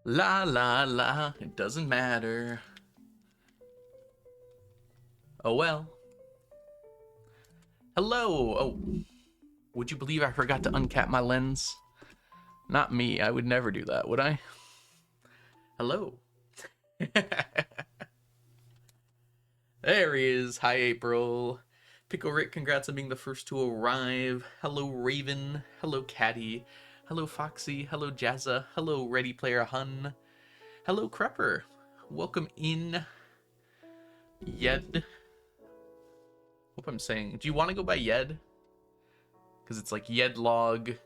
La la la, it doesn't matter. Oh well. Hello! Oh, would you believe I forgot to uncap my lens? Not me, I would never do that, would I? Hello. There he is. Hi, April. Pickle Rick, congrats on being the first to arrive. Hello, Raven. Hello, Caddy. Hello, Foxy. Hello, Jazza. Hello, Ready Player Hun. Hello, Crepper. Welcome in. Yed. Hope I'm saying. Do you want to go by Yed? Because it's like Yedlog.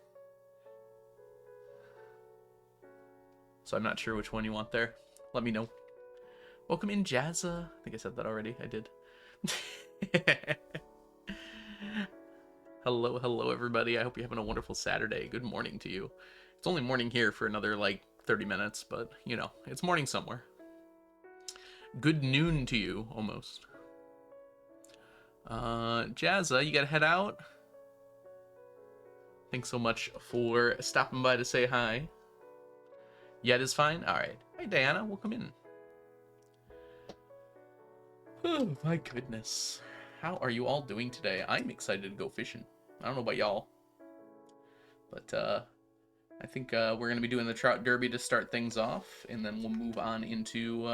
So I'm not sure which one you want there. Let me know. Welcome in, Jazza. I think I said that already. I did. Hello, hello, everybody. I hope you're having a wonderful Saturday. Good morning to you. It's only morning here for another, like, 30 minutes, but, you know, it's morning somewhere. Good noon to you, almost. Jazza, you gotta head out. Thanks so much for stopping by to say hi. Yet is fine? Alright. Hi, Diana. Welcome in. Oh, my goodness. How are you all doing today? I'm excited to go fishing. I don't know about y'all. But, I think we're going to be doing the Trout Derby to start things off, and then we'll move on into,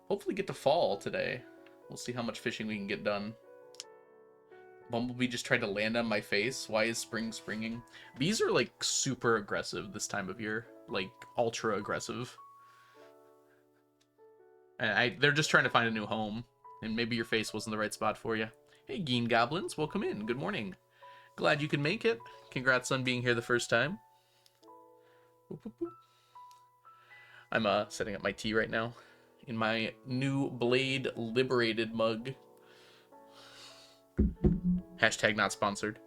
hopefully get to fall today. We'll see how much fishing we can get done. Bumblebee just tried to land on my face. Why is spring springing? Bees are, like, super aggressive this time of year. Like, ultra aggressive. And they're just trying to find a new home. And maybe your face wasn't the right spot for you. Hey, Geen Goblins, welcome in. Good morning. Glad you could make it. Congrats on being here the first time. I'm setting up my tea right now in my new Blade Liberated mug. Hashtag not sponsored.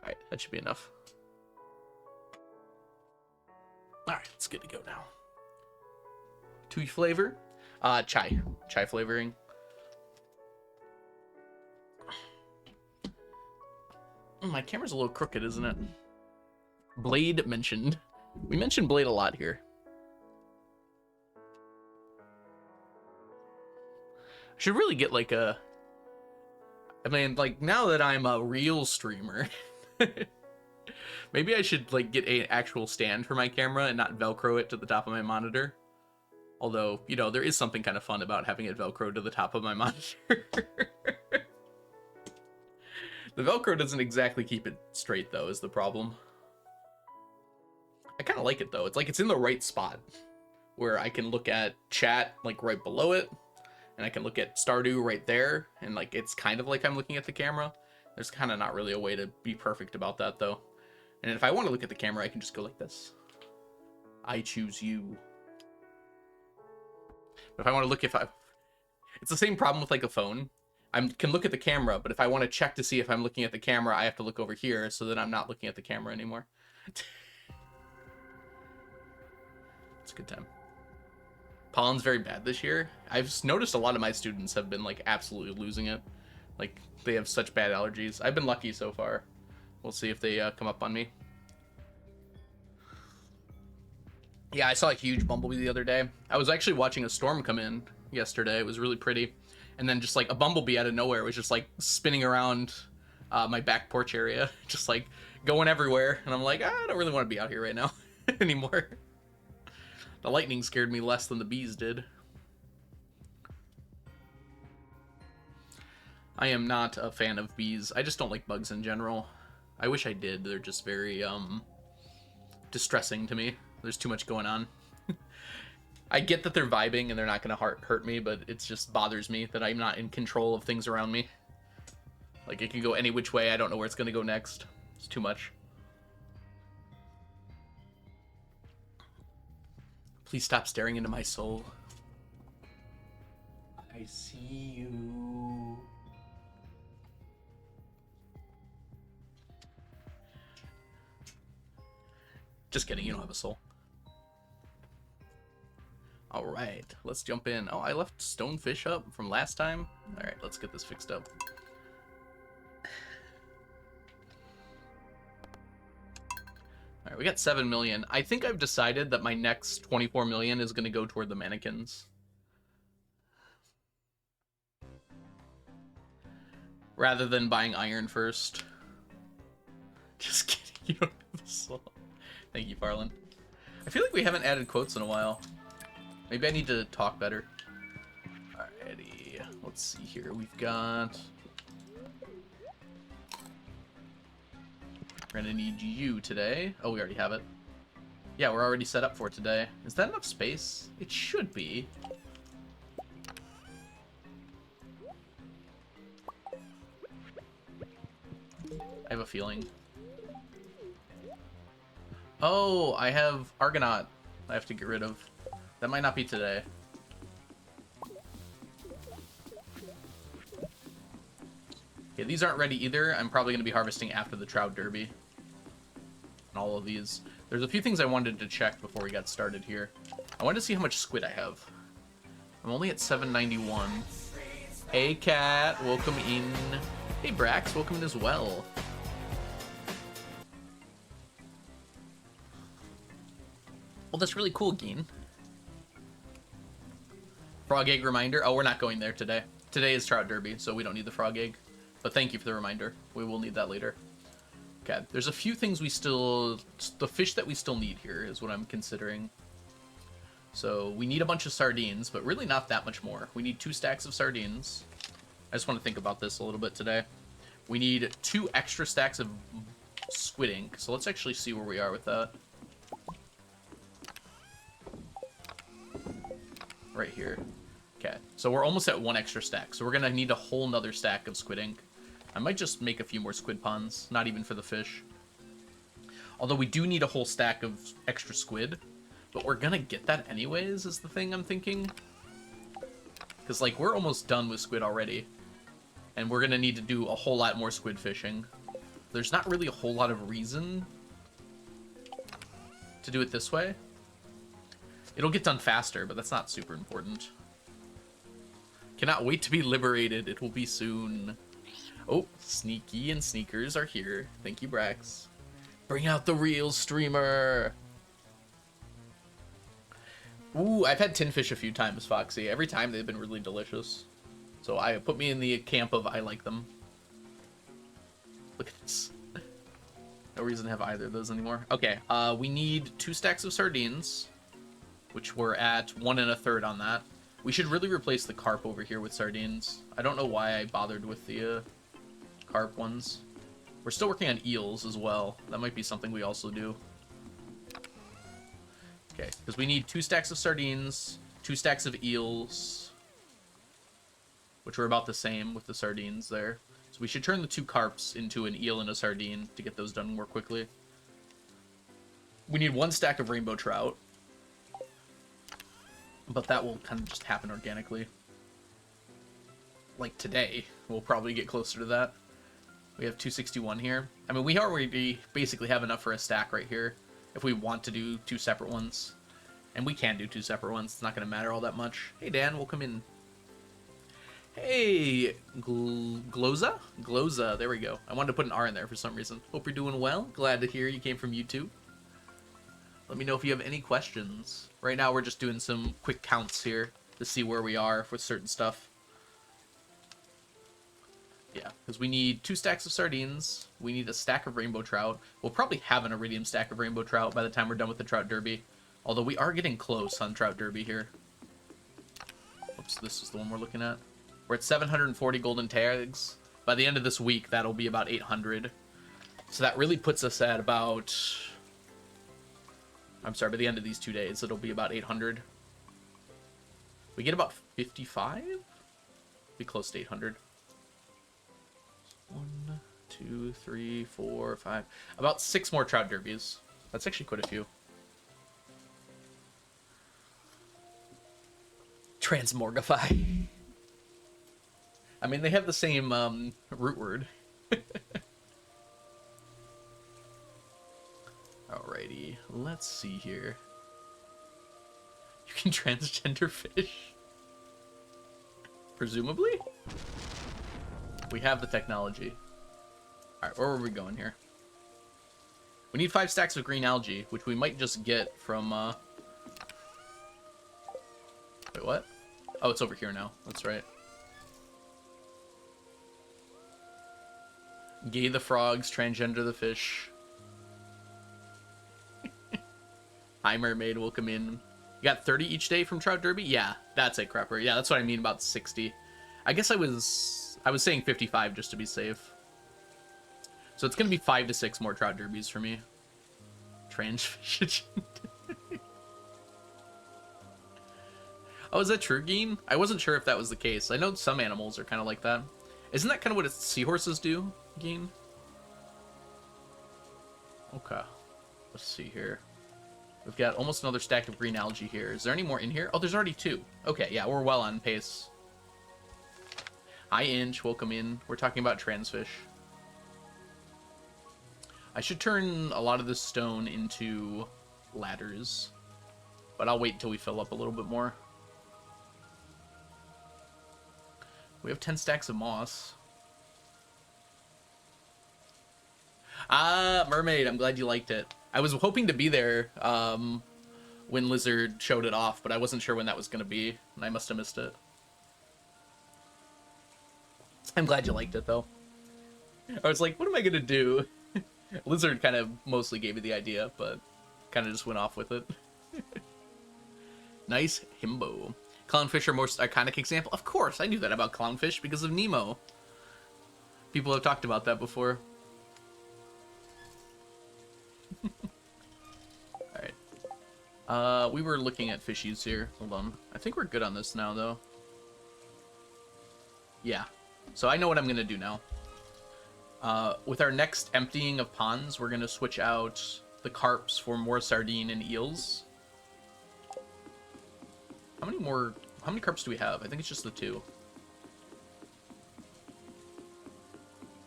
Alright, that should be enough. Alright, it's good to go now. Tea flavor? Chai. Chai flavoring. My camera's a little crooked, isn't it? Blade mentioned. We mentioned Blade a lot here. I should really get like a... I mean, like, now that I'm a real streamer, maybe I should, like, get an actual stand for my camera and not Velcro it to the top of my monitor. Although, you know, there is something kind of fun about having it Velcro to the top of my monitor. The Velcro doesn't exactly keep it straight, though, is the problem. I kind of like it, though. It's like it's in the right spot where I can look at chat, like, right below it, and I can look at Stardew right there, and, like, it's kind of like I'm looking at the camera. There's kind of not really a way to be perfect about that, though. And if I want to look at the camera, I can just go like this. I choose you. But if I want to look, it's the same problem with, like, a phone. I can look at the camera, but if I want to check to see if I'm looking at the camera, I have to look over here so that I'm not looking at the camera anymore. It's a good time. Pollen's very bad this year. I've noticed a lot of my students have been, like, absolutely losing it. Like, they have such bad allergies. I've been lucky so far. We'll see if they come up on me. Yeah, I saw a huge bumblebee the other day. I was actually watching a storm come in yesterday. It was really pretty. And then just, like, a bumblebee out of nowhere was just, like, spinning around my back porch area. Just, like, going everywhere. And I'm like, I don't really want to be out here right now anymore. The lightning scared me less than the bees did. I am not a fan of bees. I just don't like bugs in general. I wish I did. They're just very, distressing to me. There's too much going on. I get that they're vibing and they're not going to hurt me, but it just bothers me that I'm not in control of things around me. Like, it can go any which way. I don't know where it's going to go next. It's too much. Please stop staring into my soul. I see you. Just kidding, you don't have a soul. Alright, let's jump in. Oh, I left stonefish up from last time. Alright, let's get this fixed up. All right, we got 7 million. I think I've decided that my next 24 million is going to go toward the mannequins. Rather than buying iron first. Just kidding, you don't have a soul. Thank you, Farland. I feel like we haven't added quotes in a while. Maybe I need to talk better. Alrighty, let's see here. We've got... We're gonna need you today. Oh, we already have it. Yeah, we're already set up for today. Is that enough space? It should be. I have a feeling. Oh, I have Argonaut I have to get rid of. That might not be today. Okay, these aren't ready either. I'm probably going to be harvesting after the Trout Derby. And all of these. There's a few things I wanted to check before we got started here. I wanted to see how much squid I have. I'm only at 791. Hey, Cat. Welcome in. Hey, Brax. Welcome in as well. Well, that's really cool, Geen. Frog egg reminder. Oh, we're not going there today. Today is Trout Derby, so we don't need the frog egg. But thank you for the reminder. We will need that later. Okay, there's a few things we still... The fish that we still need here is what I'm considering. So we need a bunch of sardines, but really not that much more. We need 2 stacks of sardines. I just want to think about this a little bit today. We need 2 extra stacks of squid ink. So let's actually see where we are with that. Right here. Okay, so we're almost at 1 extra stack. So we're going to need a whole nother stack of squid ink. I might just make a few more squid ponds, not even for the fish. Although we do need a whole stack of extra squid, but we're going to get that anyways, is the thing I'm thinking. Because, like, we're almost done with squid already. And we're going to need to do a whole lot more squid fishing. There's not really a whole lot of reason to do it this way. It'll get done faster, but that's not super important. Cannot wait to be liberated. It will be soon. Oh, Sneaky and Sneakers are here. Thank you, Brax. Bring out the real streamer. Ooh, I've had tinfish a few times, Foxy. Every time they've been really delicious. So I put me in the camp of I like them. Look at this. No reason to have either of those anymore. Okay, we need 2 stacks of sardines, which we're at 1 1/3 on that. We should really replace the carp over here with sardines. I don't know why I bothered with the carp ones. We're still working on eels as well. That might be something we also do. Okay, because we need 2 stacks of sardines, 2 stacks of eels, which are about the same with the sardines there. So we should turn the 2 carps into an eel and a sardine to get those done more quickly. We need 1 stack of rainbow trout. But that will kind of just happen organically. Like today, we'll probably get closer to that. We have 261 here. I mean, we already basically have enough for a stack right here. If we want to do 2 separate ones. And we can do 2 separate ones. It's not going to matter all that much. Hey, Dan, welcome in. Hey, Gloza? Gloza, there we go. I wanted to put an R in there for some reason. Hope you're doing well. Glad to hear you came from YouTube. Let me know if you have any questions. Right now, we're just doing some quick counts here to see where we are with certain stuff. Yeah, because we need 2 stacks of sardines. We need a stack of rainbow trout. We'll probably have an iridium stack of rainbow trout by the time we're done with the Trout Derby. Although we are getting close on Trout Derby here. Oops, this is the one we're looking at. We're at 740 golden tags. By the end of this week, that'll be about 800. So that really puts us at about... I'm sorry, by the end of these 2 days, it'll be about 800. We get about 55? Be close to 800. 1, 2, 3, 4, 5. About 6 more Trout Derbies. That's actually quite a few. Transmorgify. I mean, they have the same root word. Alrighty, let's see here. You can transgender fish? Presumably? We have the technology. Alright, where were we going here? We need 5 stacks of green algae, which we might just get from, Wait, what? Oh, it's over here now. That's right. Gay the frogs, transgender the fish. Hi, mermaid, welcome in. You got 30 each day from Trout Derby? Yeah, that's it, Crapper. Yeah, that's what I mean about 60. I guess I was saying 55 just to be safe. So it's gonna be 5 to 6 more Trout Derbies for me. Transfish. Oh, is that true, Geen? I wasn't sure if that was the case. I know some animals are kind of like that. Isn't that kind of what seahorses do, Geen? Okay. Let's see here. We've got almost another stack of green algae here. Is there any more in here? Oh, there's already 2. Okay, yeah, we're well on pace. Hi, Inch. Welcome in. We're talking about transfish. I should turn a lot of this stone into ladders, but I'll wait until we fill up a little bit more. We have 10 stacks of moss. Ah, mermaid, I'm glad you liked it. I was hoping to be there when Lizard showed it off, but I wasn't sure when that was going to be, and I must have missed it. I'm glad you liked it, though. I was like, what am I going to do? Lizard kind of mostly gave me the idea, but kind of just went off with it. Nice himbo. Clownfish are most iconic example. Of course, I knew that about clownfish because of Nemo. People have talked about that before. Alright. We were looking at fishies here. Hold on. I think we're good on this now, though. Yeah. So I know what I'm going to do now. With our next emptying of ponds, we're going to switch out the carps for more sardine and eels. How many carps do we have? I think it's just the 2.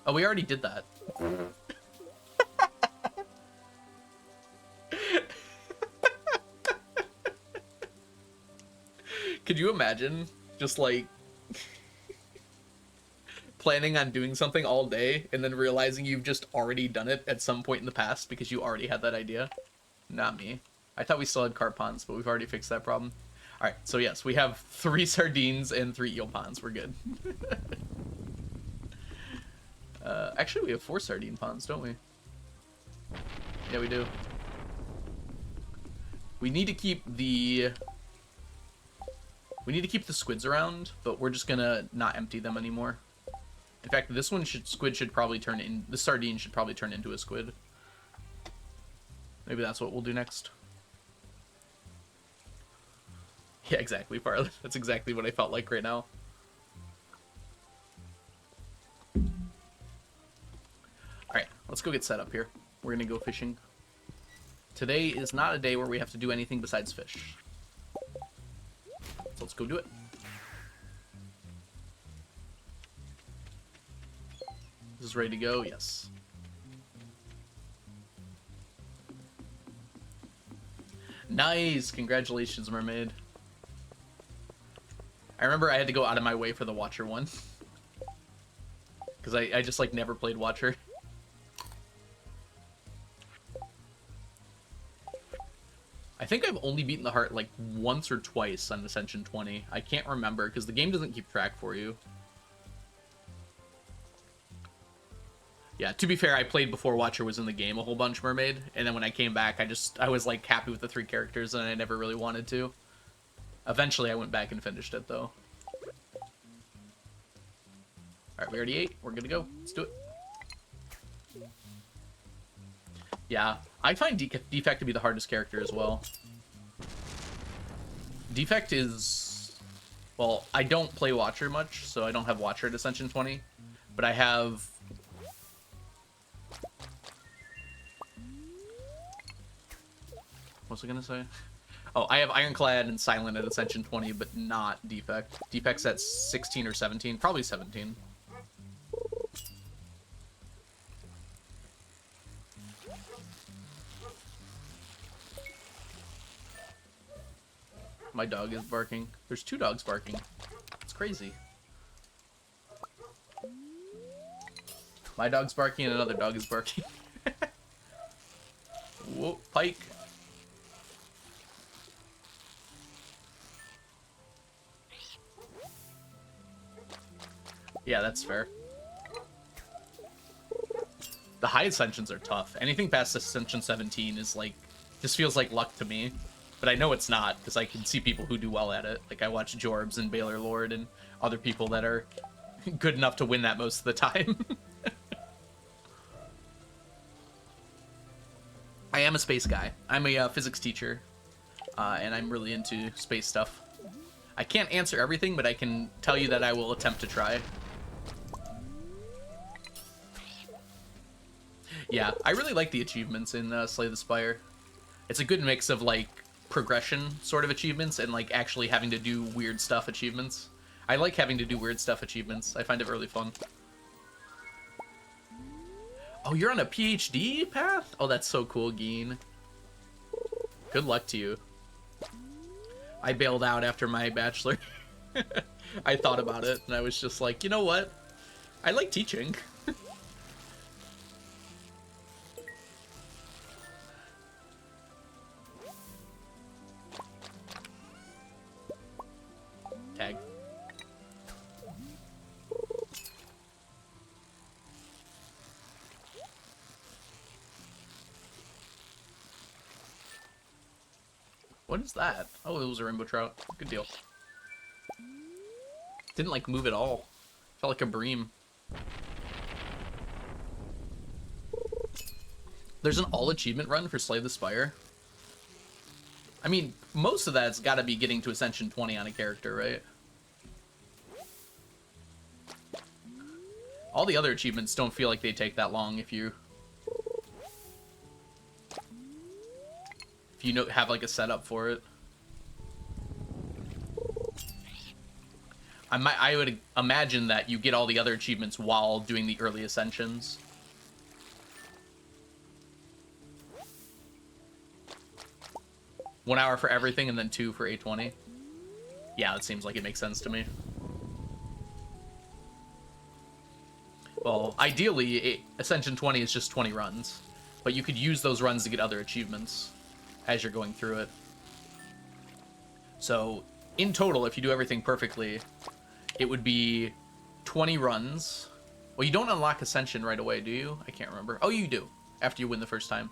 Oh, we already did that. Could you imagine just like planning on doing something all day and then realizing you've just already done it at some point in the past because you already had that idea? Not me. I thought we still had carp ponds, but we've already fixed that problem. All right, so yes, we have 3 sardines and 3 eel ponds. We're good. Actually, we have 4 sardine ponds, don't we? Yeah, we do. We need to keep the squids around, but we're just gonna not empty them anymore. In fact, this squid should probably turn in. The sardine should probably turn into a squid. Maybe that's what we'll do next. Yeah, exactly, Parley. That's exactly what I felt like right now. Alright, let's go get set up here. We're gonna go fishing. Today is not a day where we have to do anything besides fish. So let's go do it. This is ready to go? Yes. Nice! Congratulations, mermaid. I remember I had to go out of my way for the Watcher one. Because I just, like, never played Watcher. I think I've only beaten the heart, like, once or twice on Ascension 20. I can't remember, because the game doesn't keep track for you. Yeah, to be fair, I played before Watcher was in the game a whole bunch, mermaid. And then when I came back, I was, like, happy with the 3 characters, and I never really wanted to. Eventually, I went back and finished it, though. Alright, we already ate. We're good to go. Let's do it. Yeah, I find Defect to be the hardest character as well. Defect is... Well, I don't play Watcher much, so I don't have Watcher at Ascension 20. But I have... What was I gonna say? Oh, I have Ironclad and Silent at Ascension 20, but not Defect. Defect's at 16 or 17. Probably 17. My dog is barking. There's 2 dogs barking. It's crazy. My dog's barking and another dog is barking. pike. Yeah, that's fair. The high ascensions are tough. Anything past ascension 17 is like, just feels like luck to me. But I know it's not, because I can see people who do well at it. Like, I watch Jorbs and Baylor Lord and other people that are good enough to win that most of the time. I am a space guy. I'm a physics teacher, and I'm really into space stuff. I can't answer everything, but I can tell you that I will attempt to try. Yeah, I really like the achievements in Slay the Spire. It's a good mix of, like, progression sort of achievements and, like, actually having to do weird stuff achievements. I like having to do weird stuff achievements. I find it really fun. Oh, you're on a PhD path? Oh, that's so cool, Geen. Good luck to you. I bailed out after my bachelor. I thought about it, and I was just like, you know what? I like teaching. Tag. What is that? Oh, it was a rainbow trout. Good deal. Didn't, like, move at all. Felt like a bream. There's an all achievement run for Slay the Spire. I mean, most of that's got to be getting to Ascension 20 on a character, right? All the other achievements don't feel like they take that long if you know, have like a setup for it. I would imagine that you get all the other achievements while doing the early ascensions. One hour for everything and then 2 for 820. Yeah, that seems like it makes sense to me. Well, ideally, Ascension 20 is just 20 runs, but you could use those runs to get other achievements as you're going through it. So, in total, if you do everything perfectly, it would be 20 runs. Well, you don't unlock Ascension right away, do you? I can't remember. Oh, you do, after you win the first time.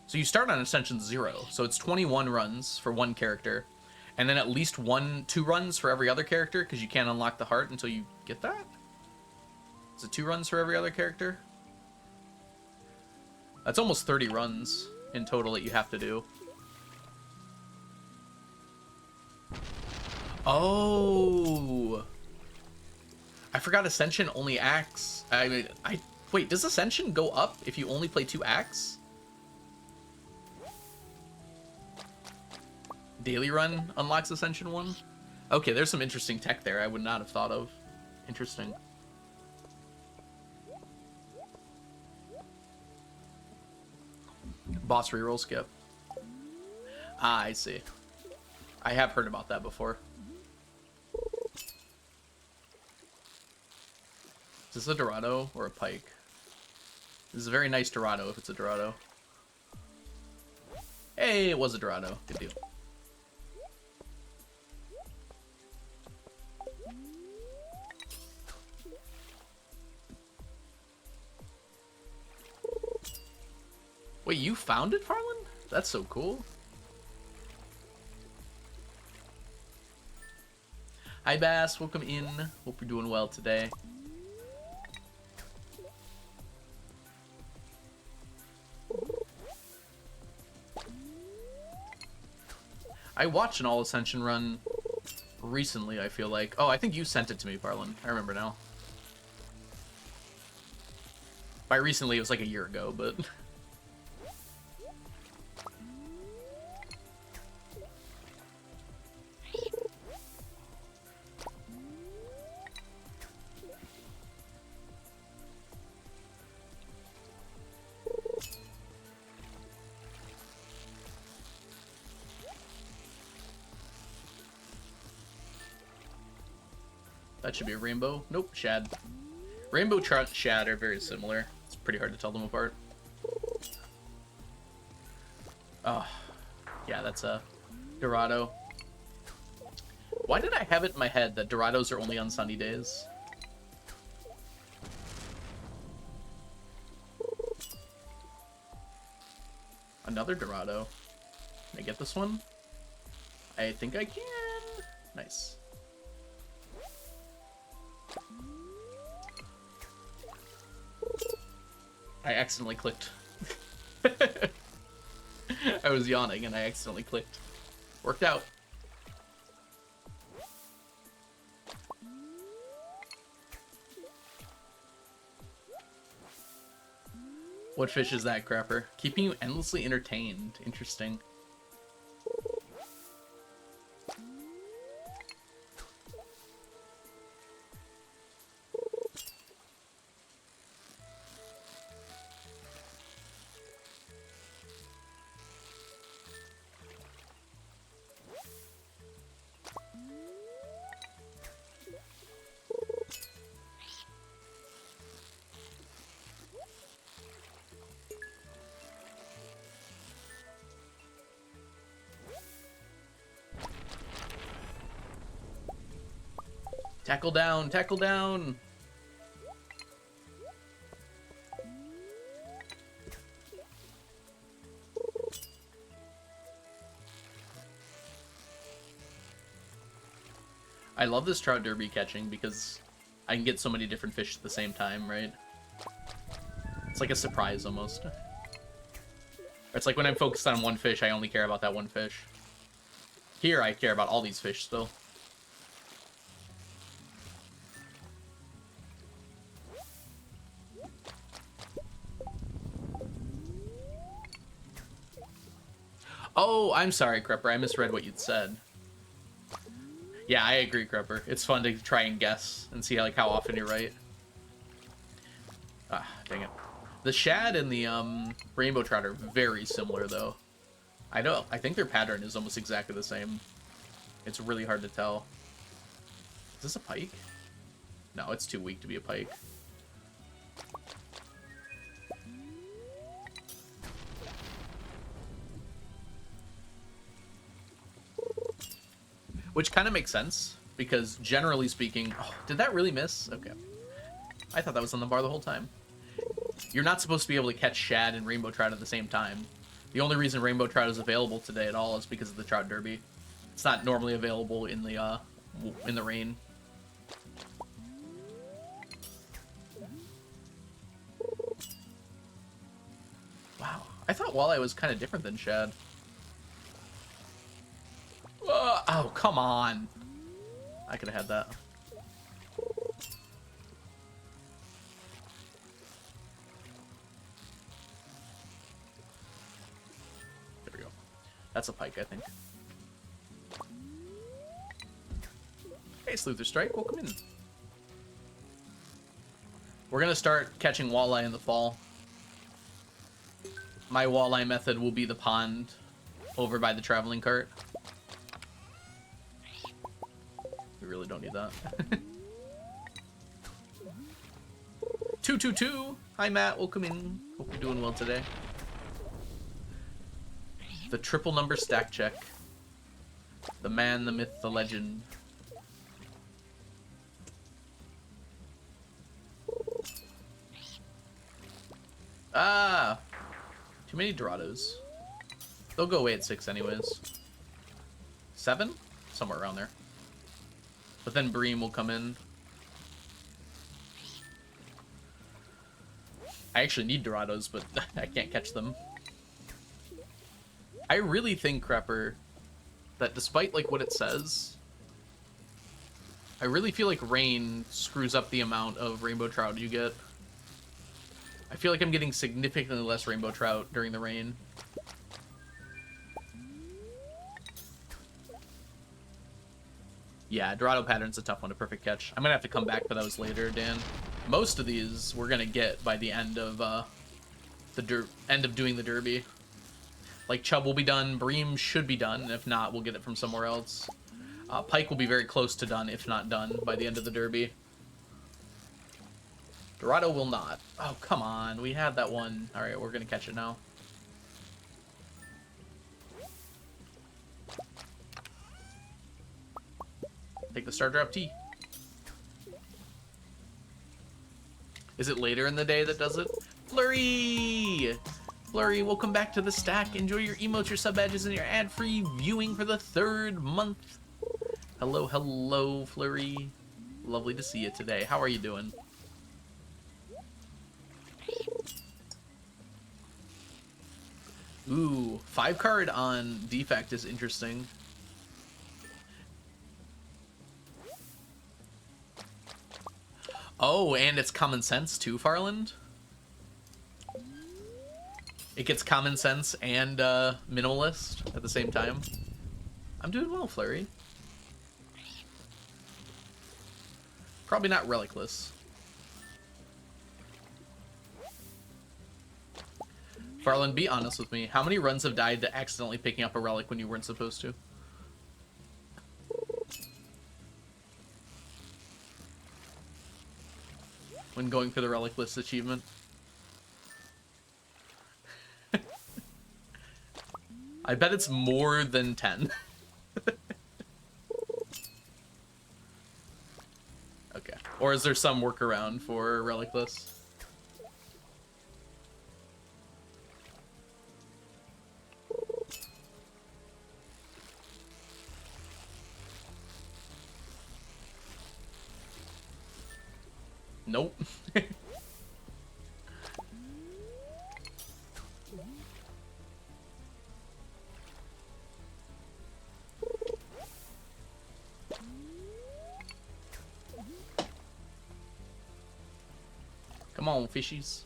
So you start on Ascension 0, so it's 21 runs for one character, and then at least 2 runs for every other character, because you can't unlock the heart until you get that? Is it 2 runs for every other character? That's almost 30 runs in total that you have to do. Oh! I forgot Ascension only acts... Wait, does Ascension go up if you only play 2 acts? Daily run unlocks Ascension 1? Okay, there's some interesting tech there I would not have thought of. Interesting. Boss reroll skip. Ah, I see. I have heard about that before. Is this a Dorado or a pike? This is a very nice Dorado if it's a Dorado. Hey, it was a Dorado. Good deal. Wait, you found it, Farland? That's so cool. Hi, Bass. Welcome in. Hope you're doing well today. I watched an All Ascension run recently, I feel like. Oh, I think you sent it to me, Farland. I remember now. By recently, it was like a year ago, but... That should be a rainbow. Nope, shad. Rainbow trout and shad are very similar. It's pretty hard to tell them apart. Oh, yeah, that's a Dorado. Why did I have it in my head that Dorados are only on sunny days? Another Dorado. Can I get this one? I think I can. Nice. I accidentally clicked. I was yawning and I accidentally clicked. Worked out. What fish is that, Crapper? Keeping you endlessly entertained. Interesting. Tackle down, tackle down. I love this trout derby catching because I can get so many different fish at the same time, right? It's like a surprise almost. Or it's like when I'm focused on one fish, I only care about that one fish. Here, I care about all these fish still. Oh, I'm sorry, Crepper. I misread what you'd said. Yeah, I agree, Crepper. It's fun to try and guess and see how often you're right. Ah, dang it. The shad and the rainbow trout are very similar, though. I know. I think their pattern is almost exactly the same. It's really hard to tell. Is this a pike? No, it's too weak to be a pike. Which kind of makes sense, because generally speaking... Oh, did that really miss? Okay. I thought that was on the bar the whole time. You're not supposed to be able to catch shad and rainbow trout at the same time. The only reason rainbow trout is available today at all is because of the trout derby. It's not normally available in the rain. Wow. I thought walleye was kind of different than shad. Oh, come on. I could have had that. There we go. That's a pike, I think. Hey, Sleuther Strike, welcome in. We're going to start catching walleye in the fall. My walleye method will be the pond over by the traveling cart. We really don't need that. 222! Hi, Matt. Welcome in. Hope you're doing well today. The triple number stack check. The man, the myth, the legend. Ah! Too many Dorados. They'll go away at 6 anyways. 7? Somewhere around there. But then Bream will come in. I actually need Dorados, but I can't catch them. I really think, Crepper, that despite like what it says, I really feel like rain screws up the amount of rainbow trout you get. I feel like I'm getting significantly less rainbow trout during the rain. Yeah, Dorado pattern's a tough one to perfect catch. I'm gonna have to come back for those later, Dan. Most of these we're gonna get by the end of doing the derby. Like chub will be done, bream should be done, and if not, we'll get it from somewhere else. Pike will be very close to done, if not done, by the end of the derby. Dorado will not. Oh, come on. We had that one. Alright, we're gonna catch it now. Take the star drop tea. Is it later in the day that does it? Flurry! Flurry, welcome back to the stack. Enjoy your emotes, your sub badges, and your ad-free viewing for the 3rd month. Hello, hello, Flurry. Lovely to see you today. How are you doing? Ooh, 5-card on defect is interesting. Oh, and it's common sense too, Farland. It gets common sense and minimalist at the same time. I'm doing well, Flurry. Probably not relicless. Farland, be honest with me. How many runs have died to accidentally picking up a relic when you weren't supposed to? When going for the relic list achievement? I bet it's more than 10. Okay. Or is there some workaround for relic lists? Nope. Come on, fishies.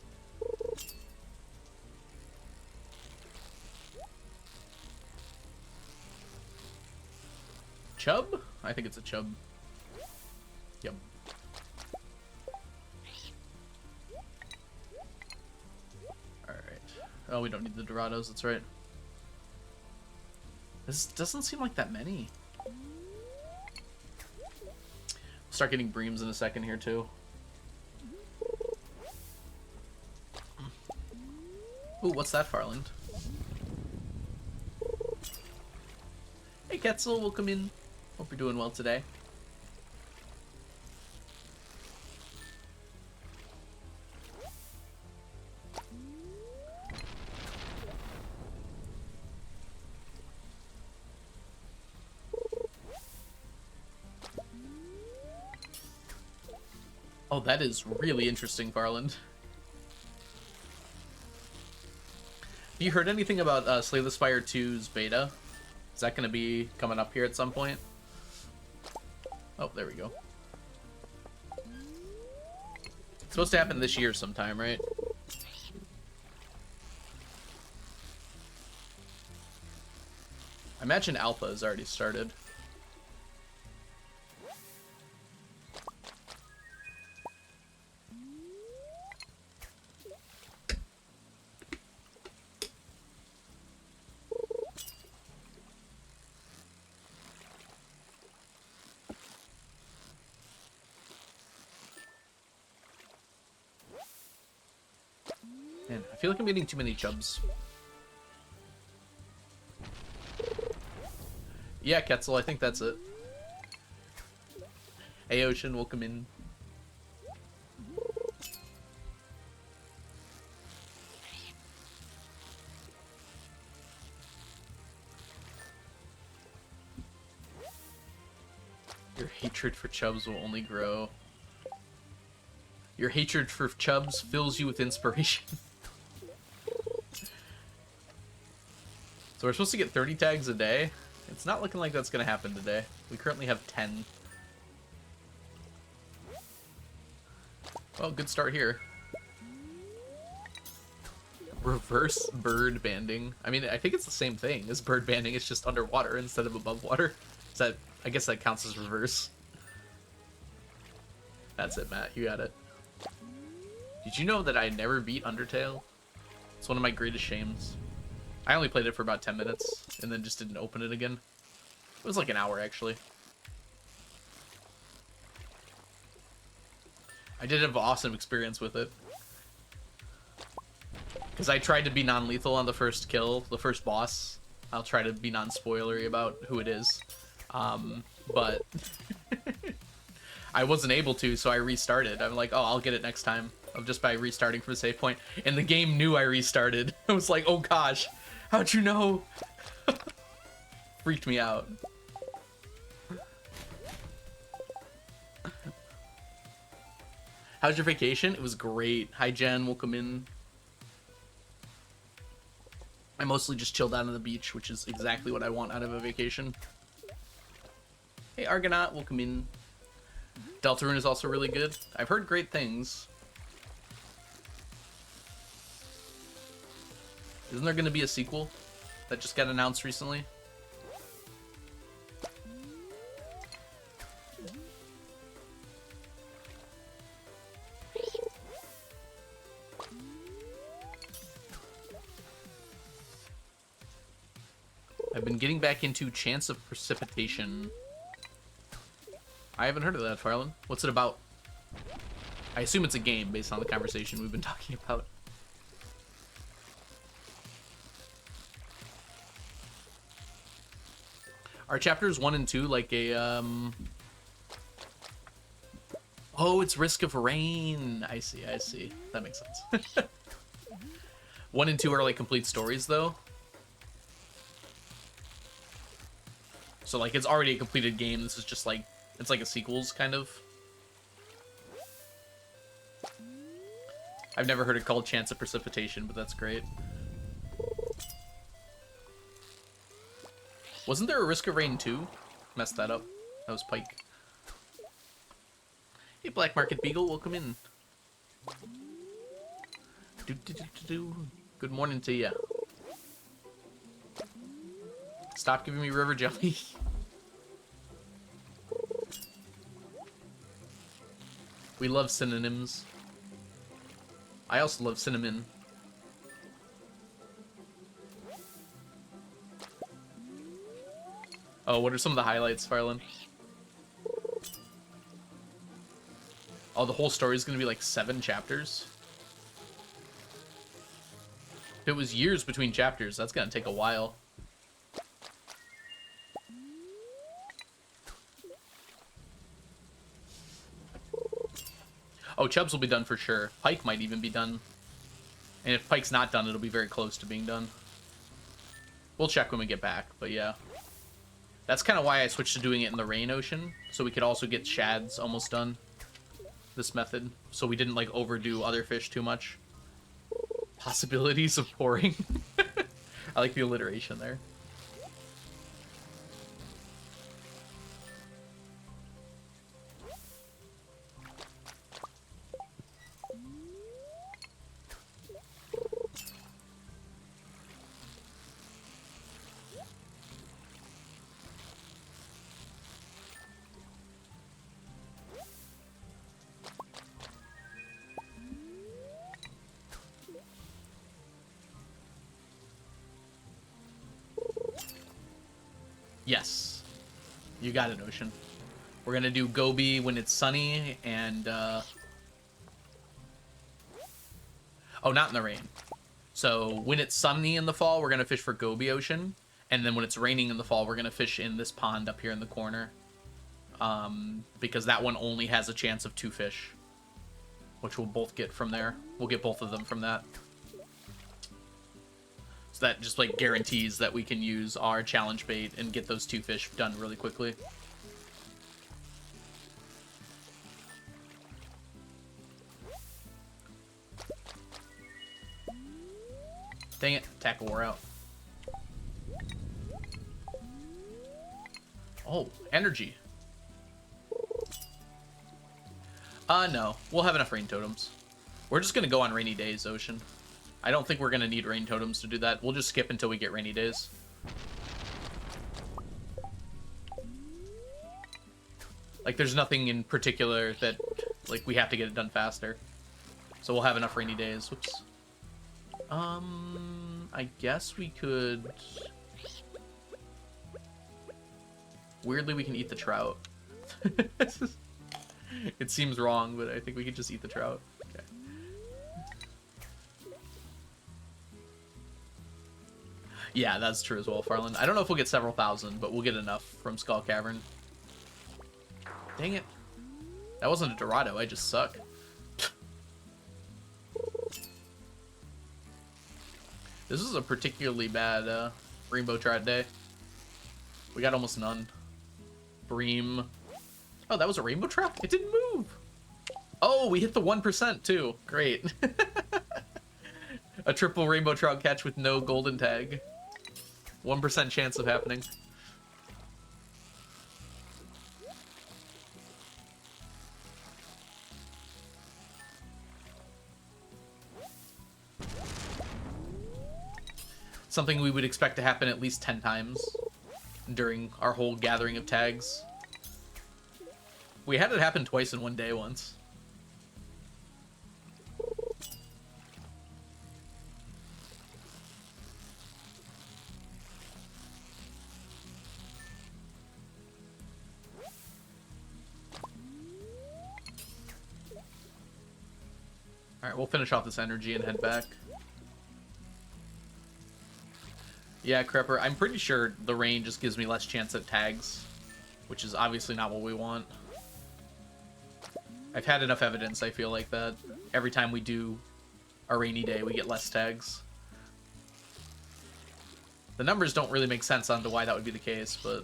Chub? I think it's a chub. Yep. Alright. Oh, we don't need the Dorados, that's right. This doesn't seem like that many. Start getting breams in a second here, too. Ooh, what's that, Farland? Hey, Ketzel, welcome in. Hope you're doing well today. Oh, that is really interesting, Farland. Have you heard anything about Slay the Spire 2's beta? Is that going to be coming up here at some point? Oh, there we go. It's supposed to happen this year sometime, right? I imagine alpha has already started. Man, I feel like I'm getting too many chubs. Yeah, Ketzel, I think that's it. Hey, Ocean, welcome in. Your hatred for chubs will only grow. Your hatred for chubs fills you with inspiration. So we're supposed to get 30 tags a day. It's not looking like that's going to happen today. We currently have 10. Well, good start here. Reverse bird banding. I mean, I think it's the same thing as bird banding. It's just underwater instead of above water. So that, I guess that counts as reverse. That's it, Matt. You got it. Did you know that I never beat Undertale? It's one of my greatest shames. I only played it for about 10 minutes, and then just didn't open it again. It was like an hour, actually. I did have an awesome experience with it. Because I tried to be non-lethal on the first kill, the first boss. I'll try to be non-spoilery about who it is. But I wasn't able to, so I restarted. I'm like, oh, I'll get it next time, of just by restarting from a save point. And the game knew I restarted. I was like, oh gosh, how'd you know? Freaked me out. How's your vacation? It was great. Hi, Jen. Welcome in. I mostly just chilled out on the beach, which is exactly what I want out of a vacation. Hey, Argonaut. Welcome in. Deltarune is also really good. I've heard great things. Isn't there going to be a sequel that just got announced recently? I've been getting back into Chance of Precipitation. I haven't heard of that, Farland. What's it about? I assume it's a game based on the conversation we've been talking about. Are chapters 1 and 2 like a, Oh, it's Risk of Rain. I see, I see. That makes sense. 1 and 2 are like complete stories, though. So, like, it's already a completed game. This is just like, it's like a sequels, kind of. I've never heard it called Chance of Precipitation, but that's great. Wasn't there a Risk of Rain 2? Messed that up. That was Pike. Hey, Black Market Beagle, welcome in. Good morning to ya. Stop giving me river jelly. We love synonyms. I also love cinnamon. Oh, what are some of the highlights, Farland? Oh, the whole story is going to be like 7 chapters? If it was years between chapters, that's going to take a while. Oh, Chubs will be done for sure. Pike might even be done. And if Pike's not done, it'll be very close to being done. We'll check when we get back, but yeah. That's kind of why I switched to doing it in the rain ocean, so we could also get shads almost done. This method, so we didn't like overdo other fish too much. Possibilities of pouring. I like the alliteration there. Yes. You got it, Ocean. We're gonna do goby when it's sunny, and, oh, not in the rain. So, when it's sunny in the fall, we're gonna fish for goby, Ocean. And then when it's raining in the fall, we're gonna fish in this pond up here in the corner. Because that one only has a chance of 2 fish. Which we'll both get from there. We'll get both of them from that. So that just, like, guarantees that we can use our challenge bait and get those 2 fish done really quickly. Dang it, tackle wore out. Oh, energy. No. We'll have enough rain totems. We're just gonna go on rainy days, Ocean. I don't think we're gonna need rain totems to do that. We'll just skip until we get rainy days. Like, there's nothing in particular that, like, we have to get it done faster. So we'll have enough rainy days. Whoops. I guess we could... Weirdly, we can eat the trout. It seems wrong, but I think we could just eat the trout. Okay. Yeah, that's true as well, Farland. I don't know if we'll get several thousand, but we'll get enough from Skull Cavern. Dang it. That wasn't a Dorado, I just suck. This is a particularly bad rainbow trout day. We got almost none. Bream. Oh, that was a rainbow trout? It didn't move. Oh, we hit the 1% too. Great. A triple rainbow trout catch with no golden tag. 1% chance of happening. Something we would expect to happen at least 10 times during our whole gathering of tags. We had it happen twice in one day once. Alright, we'll finish off this energy and head back. Yeah, Crepper, I'm pretty sure the rain just gives me less chance at tags, which is obviously not what we want. I've had enough evidence, I feel like, that every time we do a rainy day, we get less tags. The numbers don't really make sense on to why that would be the case, but...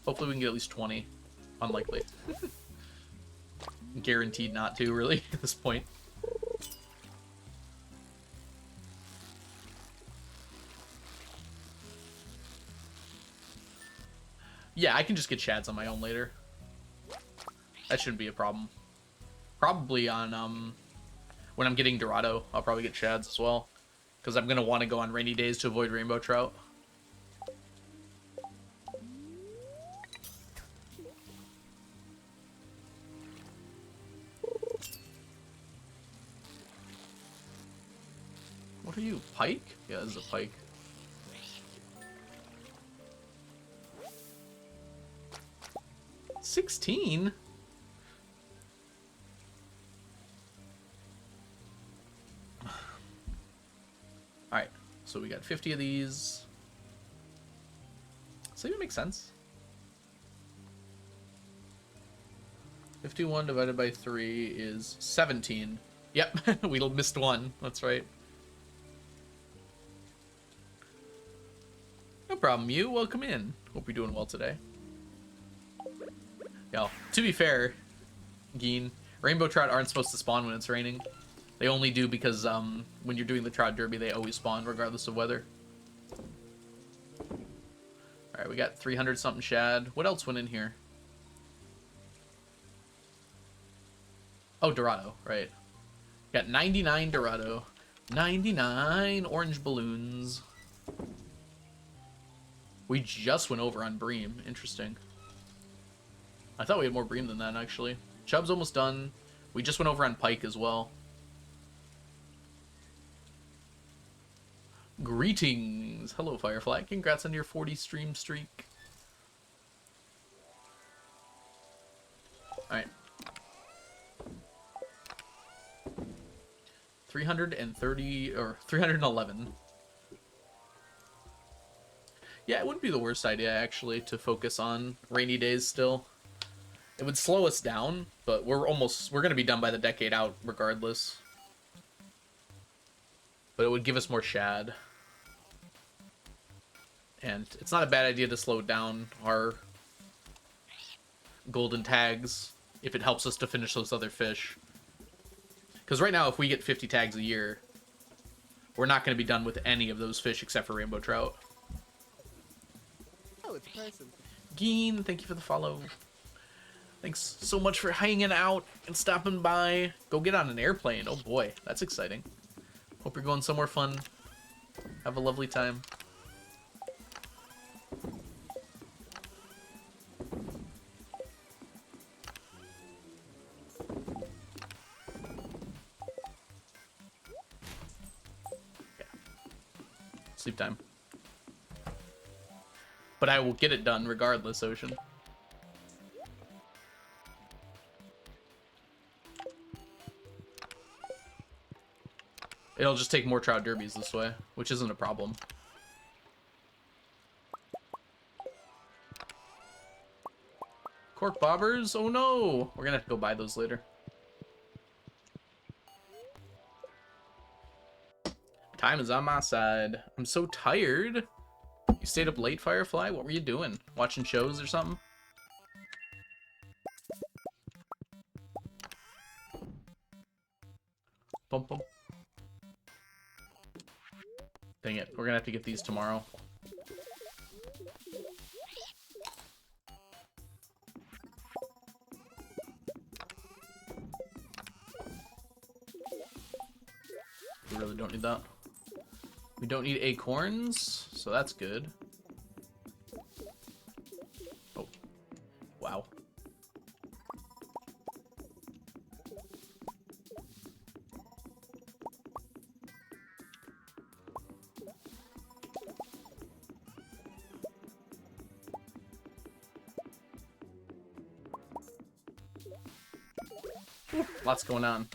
hopefully we can get at least 20. Unlikely. Guaranteed not to, really, at this point. Yeah, I can just get shads on my own later. That shouldn't be a problem. Probably on, when I'm getting Dorado, I'll probably get shads as well. Because I'm going to want to go on rainy days to avoid rainbow trout. What are you, pike? Yeah, this is a pike. $16? Alright, so we got 50 of these. Does that even make sense? 51 divided by 3 is 17. Yep, we missed one. That's right. No problem, you. Welcome in. Hope you're doing well today. Yo, to be fair, Geen, rainbow trout aren't supposed to spawn when it's raining. They only do because when you're doing the trout derby, they always spawn regardless of weather. Alright, we got 300 something shad. What else went in here? Oh, Dorado, right. Got 99 Dorado. 99 orange balloons. We just went over on Bream. Interesting. I thought we had more Bream than that, actually. Chub's almost done. We just went over on Pike as well. Greetings. Hello, Firefly. Congrats on your 40 stream streak. Alright. 330, or 311. Yeah, it wouldn't be the worst idea, actually, to focus on rainy days still. It would slow us down, but we're going to be done by the decade out regardless. But it would give us more shad. And it's not a bad idea to slow down our golden tags if it helps us to finish those other fish. Because right now, if we get 50 tags a year, we're not going to be done with any of those fish except for rainbow trout. Oh, it's a person. Geen, thank you for the follow. Thanks so much for hanging out and stopping by. Go get on an airplane. Oh boy, that's exciting. Hope you're going somewhere fun. Have a lovely time. Yeah. Sleep time. But I will get it done regardless, Ocean. It'll just take more trout derbies this way, which isn't a problem. Cork bobbers? Oh no! We're gonna have to go buy those later. Time is on my side. I'm so tired. You stayed up late, Firefly? What were you doing? Watching shows or something? Bum, bum. Dang it. We're gonna have to get these tomorrow. We really don't need that. We don't need acorns, so that's good. Oh. Wow. Lots going on.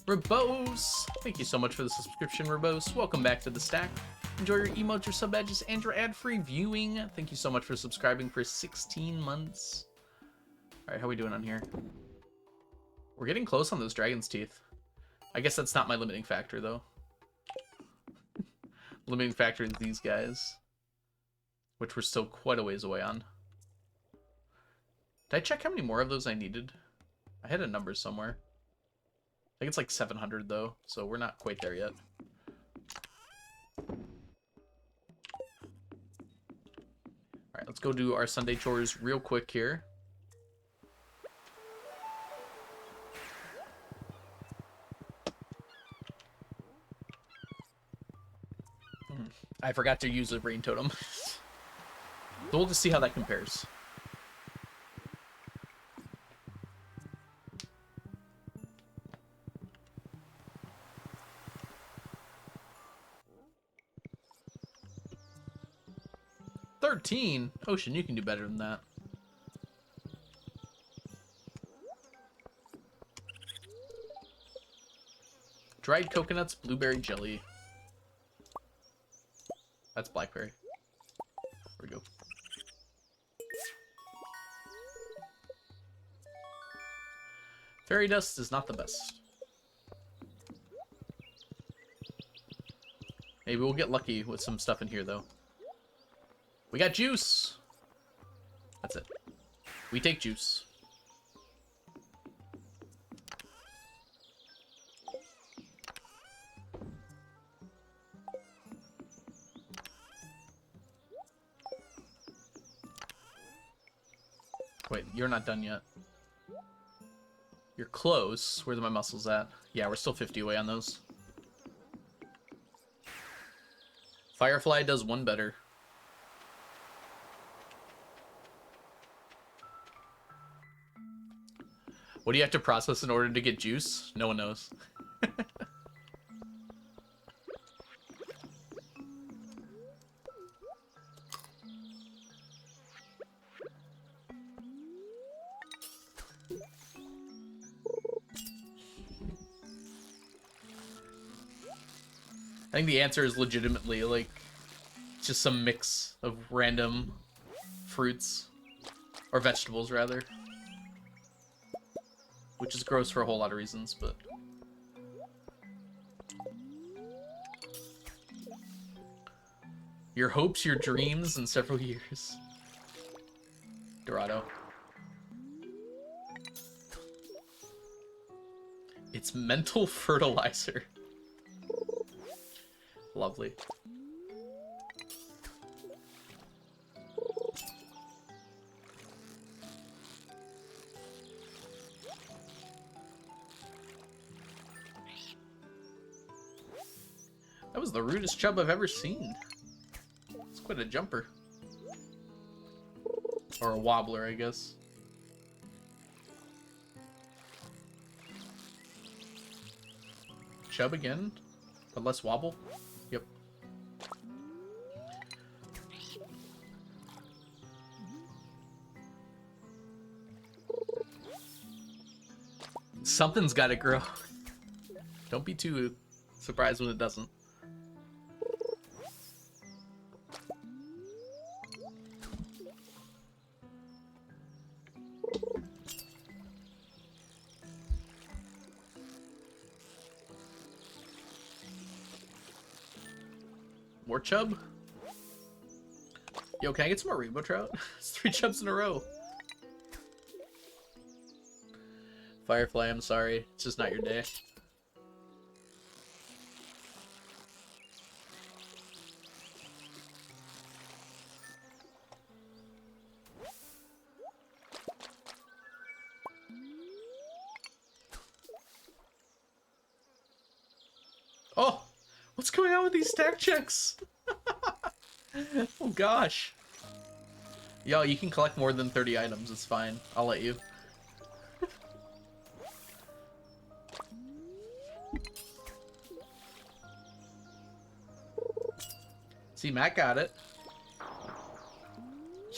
Rebose! Thank you so much for the subscription, Rebose. Welcome back to the stack. Enjoy your emotes, your sub badges, and your ad-free viewing. Thank you so much for subscribing for 16 months. Alright, how are we doing on here? We're getting close on those dragon's teeth. I guess that's not my limiting factor, though. Limiting factor is these guys, which we're still quite a ways away on. Did I check how many more of those I needed? I had a number somewhere. I think it's like 700 though, so we're not quite there yet. Alright, let's go do our Sunday chores real quick here. I forgot to use a rain totem. So we'll just see how that compares. Ocean, you can do better than that. Dried coconuts, blueberry jelly. That's blackberry. There we go. Fairy dust is not the best. Maybe we'll get lucky with some stuff in here, though. We got juice! That's it. We take juice. Wait, you're not done yet. You're close. Where's my muscles at? Yeah, we're still 50 away on those. Firefly does one better. What do you have to process in order to get juice? No one knows. I think the answer is legitimately, like, just some mix of random fruits. Or vegetables, rather. Which is gross for a whole lot of reasons, but... Your hopes, your dreams in several years. Dorado. It's mental fertilizer. Lovely. That was the rudest chub I've ever seen. It's quite a jumper. Or a wobbler, I guess. Chub again, but less wobble. Yep. Something's gotta grow. Don't be too surprised when it doesn't. more chub? Yo, can I get some more rainbow trout? It's 3 chubs in a row. Firefly, I'm sorry. It's just not your day. Oh! What's going on with these stack checks? Oh gosh. Yo, you can collect more than 30 items, it's fine. I'll let you. See, Matt got it.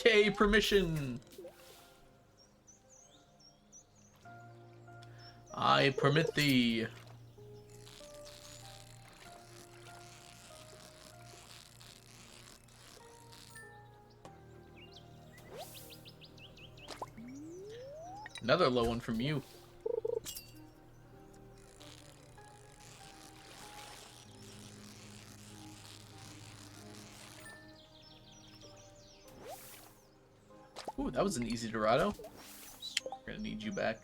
Yay, permission! I permit thee. Another low one from you. Ooh, that was an easy Dorado. We're gonna need you back.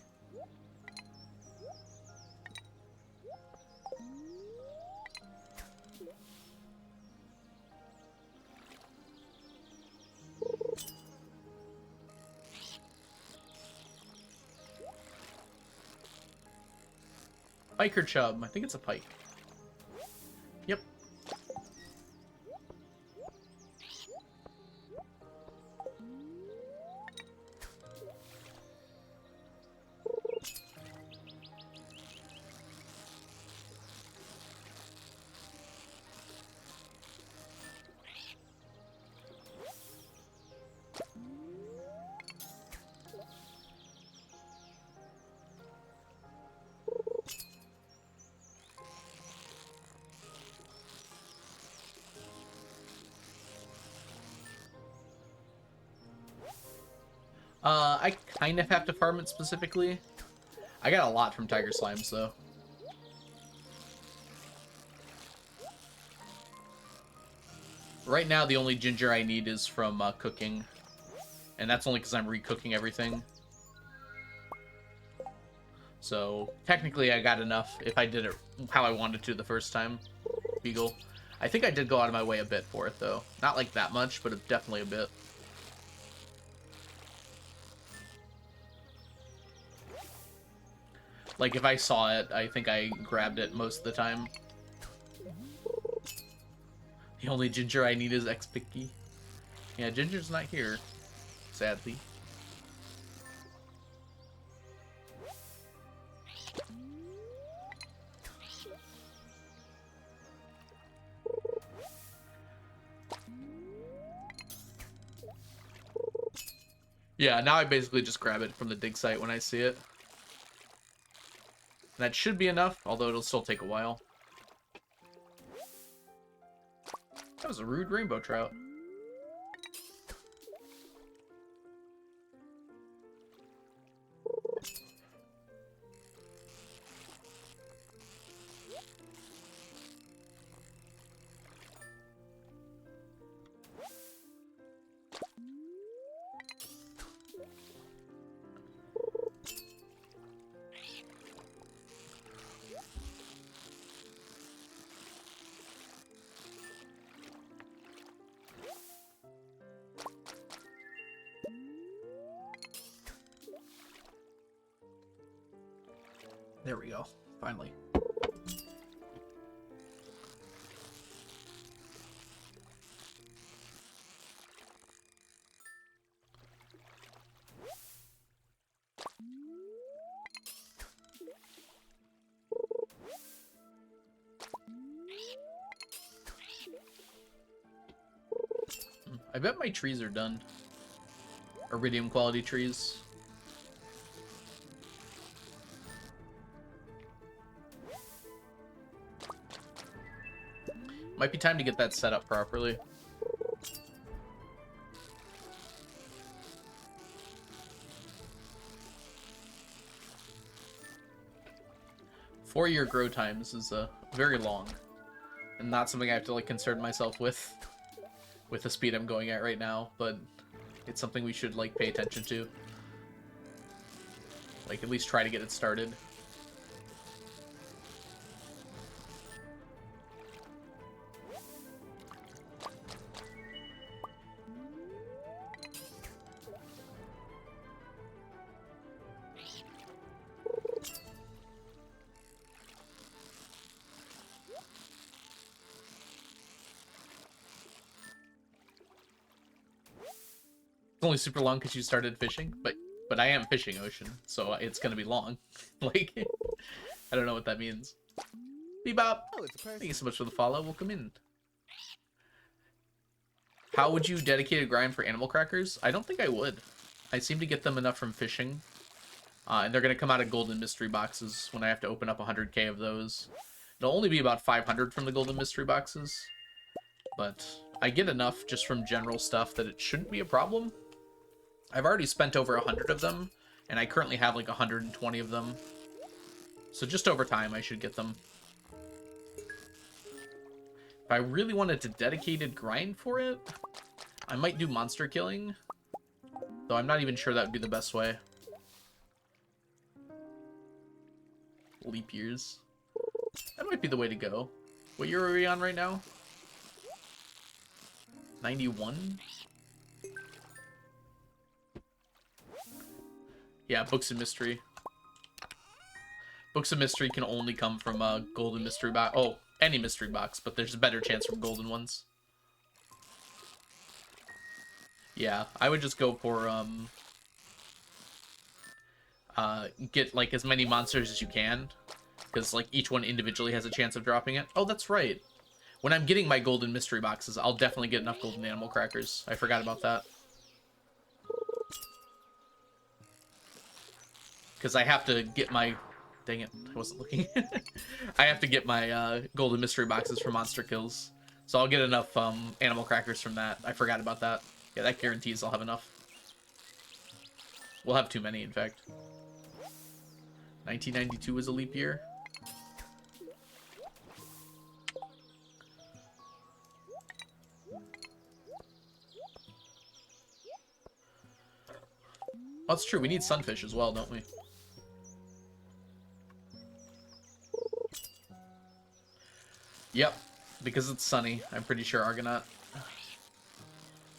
Pike or chub? I think it's a pike. Yep. I kind of have to farm it specifically. I got a lot from tiger slimes, though. Right now, the only ginger I need is from cooking. And that's only because I'm recooking everything. So, technically, I got enough if I did it how I wanted to the first time. Beagle. I think I did go out of my way a bit for it, though. Not like that much, but definitely a bit. Like, if I saw it, I think I grabbed it most of the time. The only ginger I need is X-Picky. Yeah, ginger's not here, sadly. Yeah, now I basically just grab it from the dig site when I see it. That should be enough, although it'll still take a while. That was a rude rainbow trout. There we go. Finally. I bet my trees are done. Iridium quality trees. Might be time to get that set up properly. Four-year grow times is very long. and not something I have to like concern myself with the speed I'm going at right now, but it's something we should like pay attention to. Like at least try to get it started. It's only super long because you started fishing, but I am fishing, Ocean, so it's gonna be long. Like, I don't know what that means. Bebop, thank you so much for the follow. Welcome in. How would you dedicate a grind for animal crackers? I don't think I would. I seem to get them enough from fishing, and they're gonna come out of golden mystery boxes when I have to open up 100k of those. It'll only be about 500 from the golden mystery boxes, but I get enough just from general stuff that it shouldn't be a problem. I've already spent over 100 of them, and I currently have like 120 of them. So just over time, I should get them. If I really wanted to dedicated grind for it, I might do monster killing. Though I'm not even sure that would be the best way. Leap years. That might be the way to go. What year are we on right now? 91? Yeah, Books of Mystery. Books of Mystery can only come from a golden mystery box. Oh, any mystery box, but there's a better chance from golden ones. Yeah, I would just go for, get, like, as many monsters as you can. Because, like, each one individually has a chance of dropping it. Oh, that's right. When I'm getting my golden mystery boxes, I'll definitely get enough golden animal crackers. I forgot about that. Because I have to get my... Dang it, I wasn't looking. I have to get my golden mystery boxes for monster kills. So I'll get enough animal crackers from that. I forgot about that. Yeah, that guarantees I'll have enough. We'll have too many, in fact. 1992 was a leap year. Oh, that's true. We need sunfish as well, don't we? Yep, because it's sunny. I'm pretty sure Argonaut.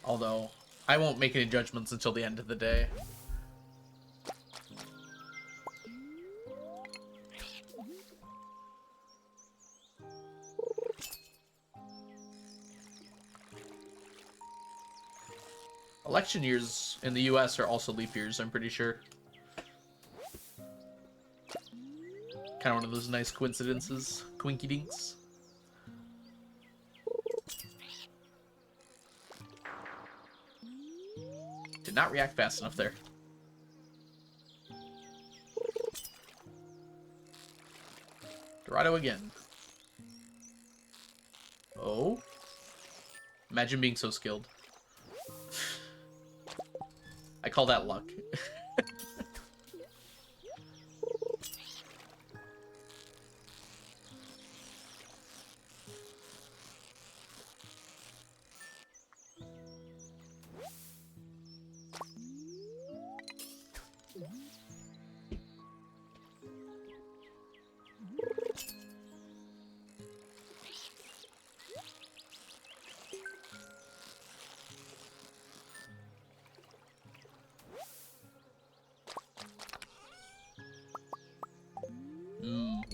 Although, I won't make any judgments until the end of the day. Election years in the US are also leap years, I'm pretty sure. Kind of one of those nice coincidences. Quinky dinks. Did not react fast enough there. Dorado again. Oh. Imagine being so skilled. I call that luck.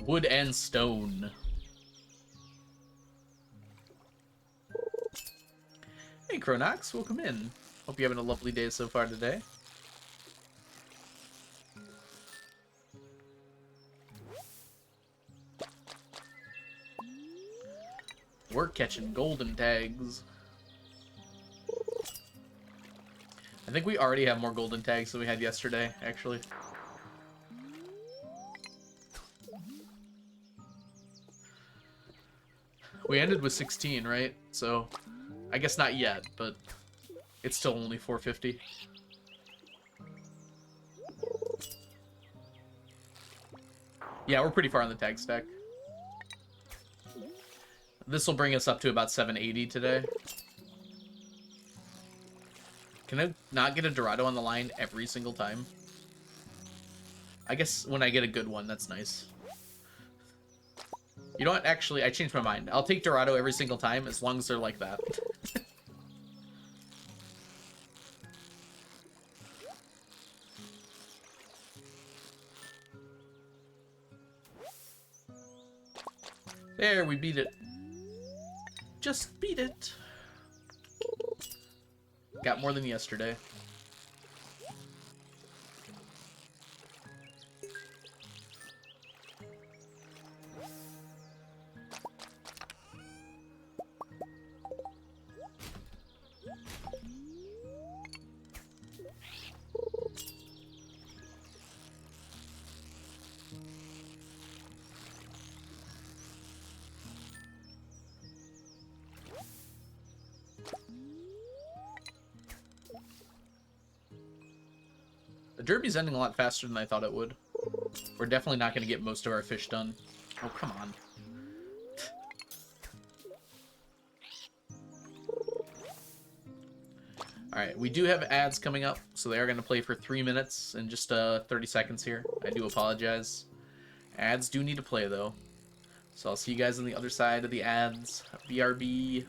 Wood and stone. Hey, Cronox, welcome in. Hope you're having a lovely day so far today. We're catching golden tags. I think we already have more golden tags than we had yesterday, actually. We ended with 16, right? So, I guess not yet, but it's still only 450. Yeah, we're pretty far on the tag stack. This will bring us up to about 780 today. Can I not get a Dorado on the line every single time? I guess when I get a good one, that's nice. You know what? Actually, I changed my mind. I'll take Dorado every single time as long as they're like that. There, we beat it. Just beat it. Got more than yesterday. The derby's ending a lot faster than I thought it would. We're definitely not going to get most of our fish done. Oh, come on. Alright, we do have ads coming up, so they are going to play for 3 minutes and just 30 seconds here. I do apologize. Ads do need to play, though. So I'll see you guys on the other side of the ads. BRB.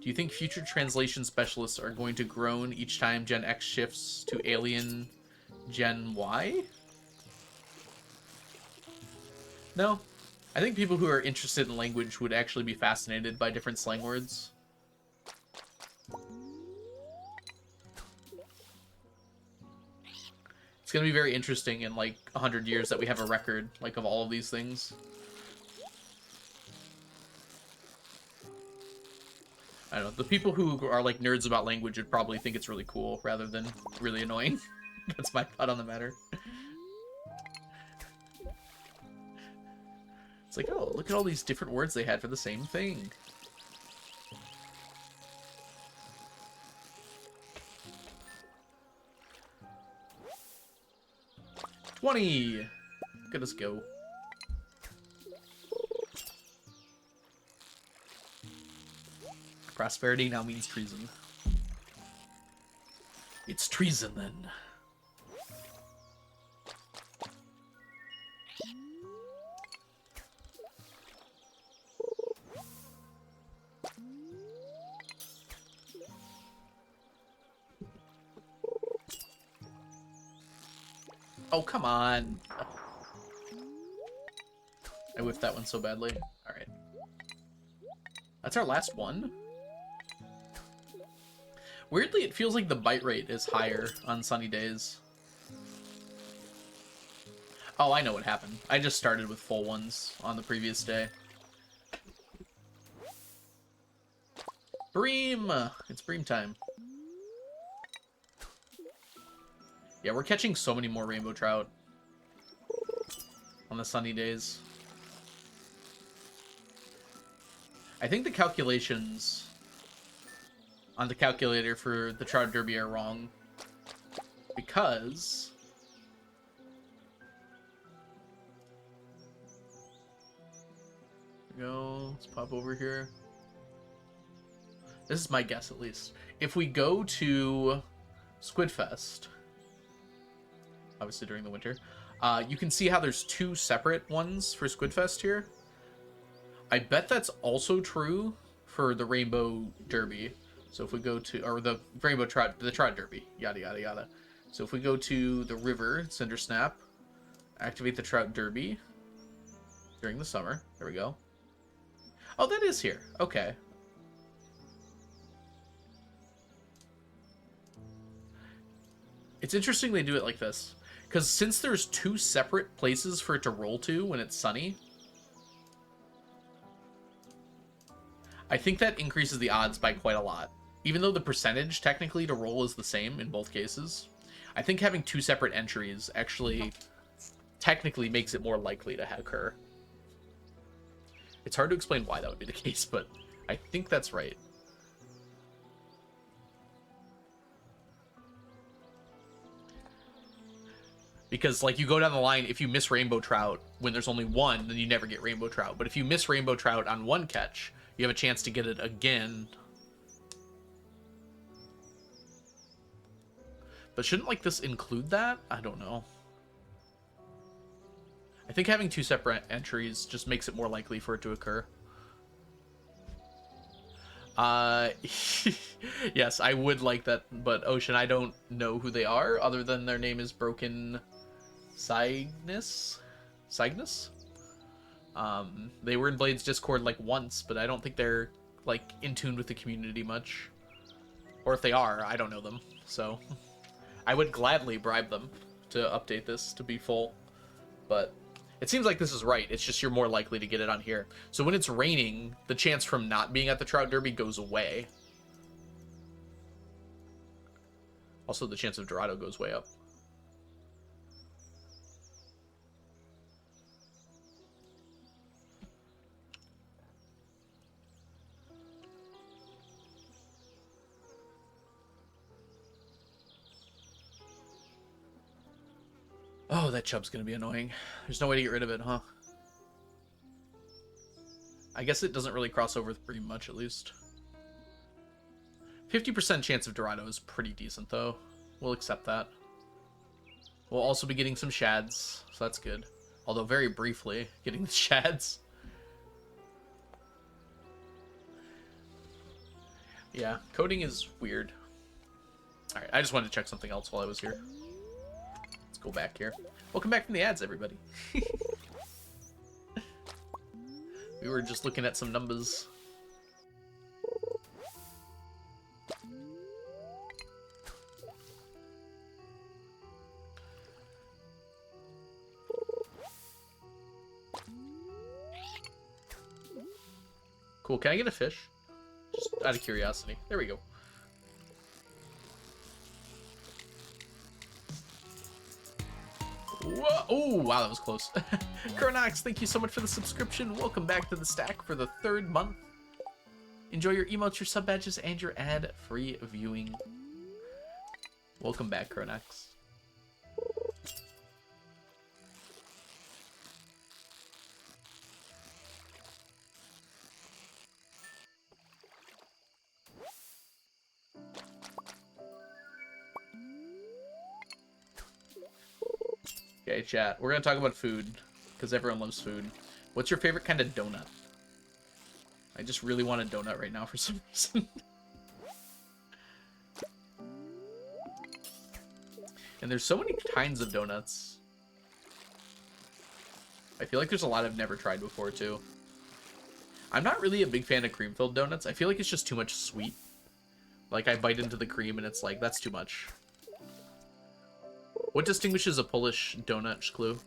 Do you think future translation specialists are going to groan each time Gen X shifts to Alien Gen Y? No. I think people who are interested in language would actually be fascinated by different slang words. It's going to be very interesting in like 100 years that we have a record like of all of these things. I don't know, the people who are like nerds about language would probably think it's really cool rather than really annoying. That's my thought on the matter. It's like, oh, look at all these different words they had for the same thing. $20! Look at us go. Prosperity now means treason. It's treason, then. Oh, come on. I whiffed that one so badly. Alright. That's our last one. Weirdly, it feels like the bite rate is higher on sunny days. Oh, I know what happened. I just started with full ones on the previous day. Bream! It's bream time. Yeah, we're catching so many more rainbow trout on the sunny days. I think the calculations on the calculator for the Trout Derby are wrong. Because go, let's pop over here. This is my guess, at least. If we go to Squidfest, obviously during the winter, you can see how there's two separate ones for Squidfest here. I bet that's also true for the Rainbow Derby. So if we go to, or the Rainbow Trout, the Trout Derby, yada, yada, yada. So if we go to the river, Cinder Snap, activate the Trout Derby during the summer. There we go. Oh, that is here. Okay. It's interesting they do it like this. Because since there's two separate places for it to roll to when it's sunny, I think that increases the odds by quite a lot. Even though the percentage technically to roll is the same in both cases, I think having two separate entries actually technically makes it more likely to occur. It's hard to explain why that would be the case, but I think that's right. Because, like, you go down the line, if you miss rainbow trout when there's only one, then you never get rainbow trout. But if you miss rainbow trout on one catch, you have a chance to get it again. But shouldn't, like, this include that? I don't know. I think having 2 separate entries just makes it more likely for it to occur. Yes, I would like that, but Ocean, I don't know who they are, other than their name is Broken Cygnus? Cygnus? They were in Blade's Discord, like, once, but I don't think they're, like, in tune with the community much. Or if they are, I don't know them, so... I would gladly bribe them to update this to be full, but... It seems like this is right. It's just you're more likely to get it on here. So when it's raining, the chance from not being at the Trout Derby goes away. Also, the chance of Dorado goes way up. Oh, that chub's gonna be annoying. There's no way to get rid of it, huh? I guess it doesn't really cross over with pretty much, at least. 50% chance of Dorado is pretty decent, though. We'll accept that. We'll also be getting some shads, so that's good. Although very briefly, getting the shads. Yeah, coding is weird. Alright, I just wanted to check something else while I was here. Go back here. Welcome back from the ads, everybody. We were just looking at some numbers. Cool. Can I get a fish? Just out of curiosity. There we go. Whoa. Oh, wow, that was close. Cronox, thank you so much for the subscription. Welcome back to the stack for the 3rd month. Enjoy your emotes, your sub badges, and your ad-free viewing. Welcome back, Cronox. Okay, chat. We're gonna talk about food, because everyone loves food. What's your favorite kind of donut? I just really want a donut right now for some reason. And there's so many kinds of donuts. I feel like there's a lot I've never tried before, too. I'm not really a big fan of cream-filled donuts. I feel like it's just too much sweet. Like, I bite into the cream and it's like, that's too much. What distinguishes a Polish donut, Clue?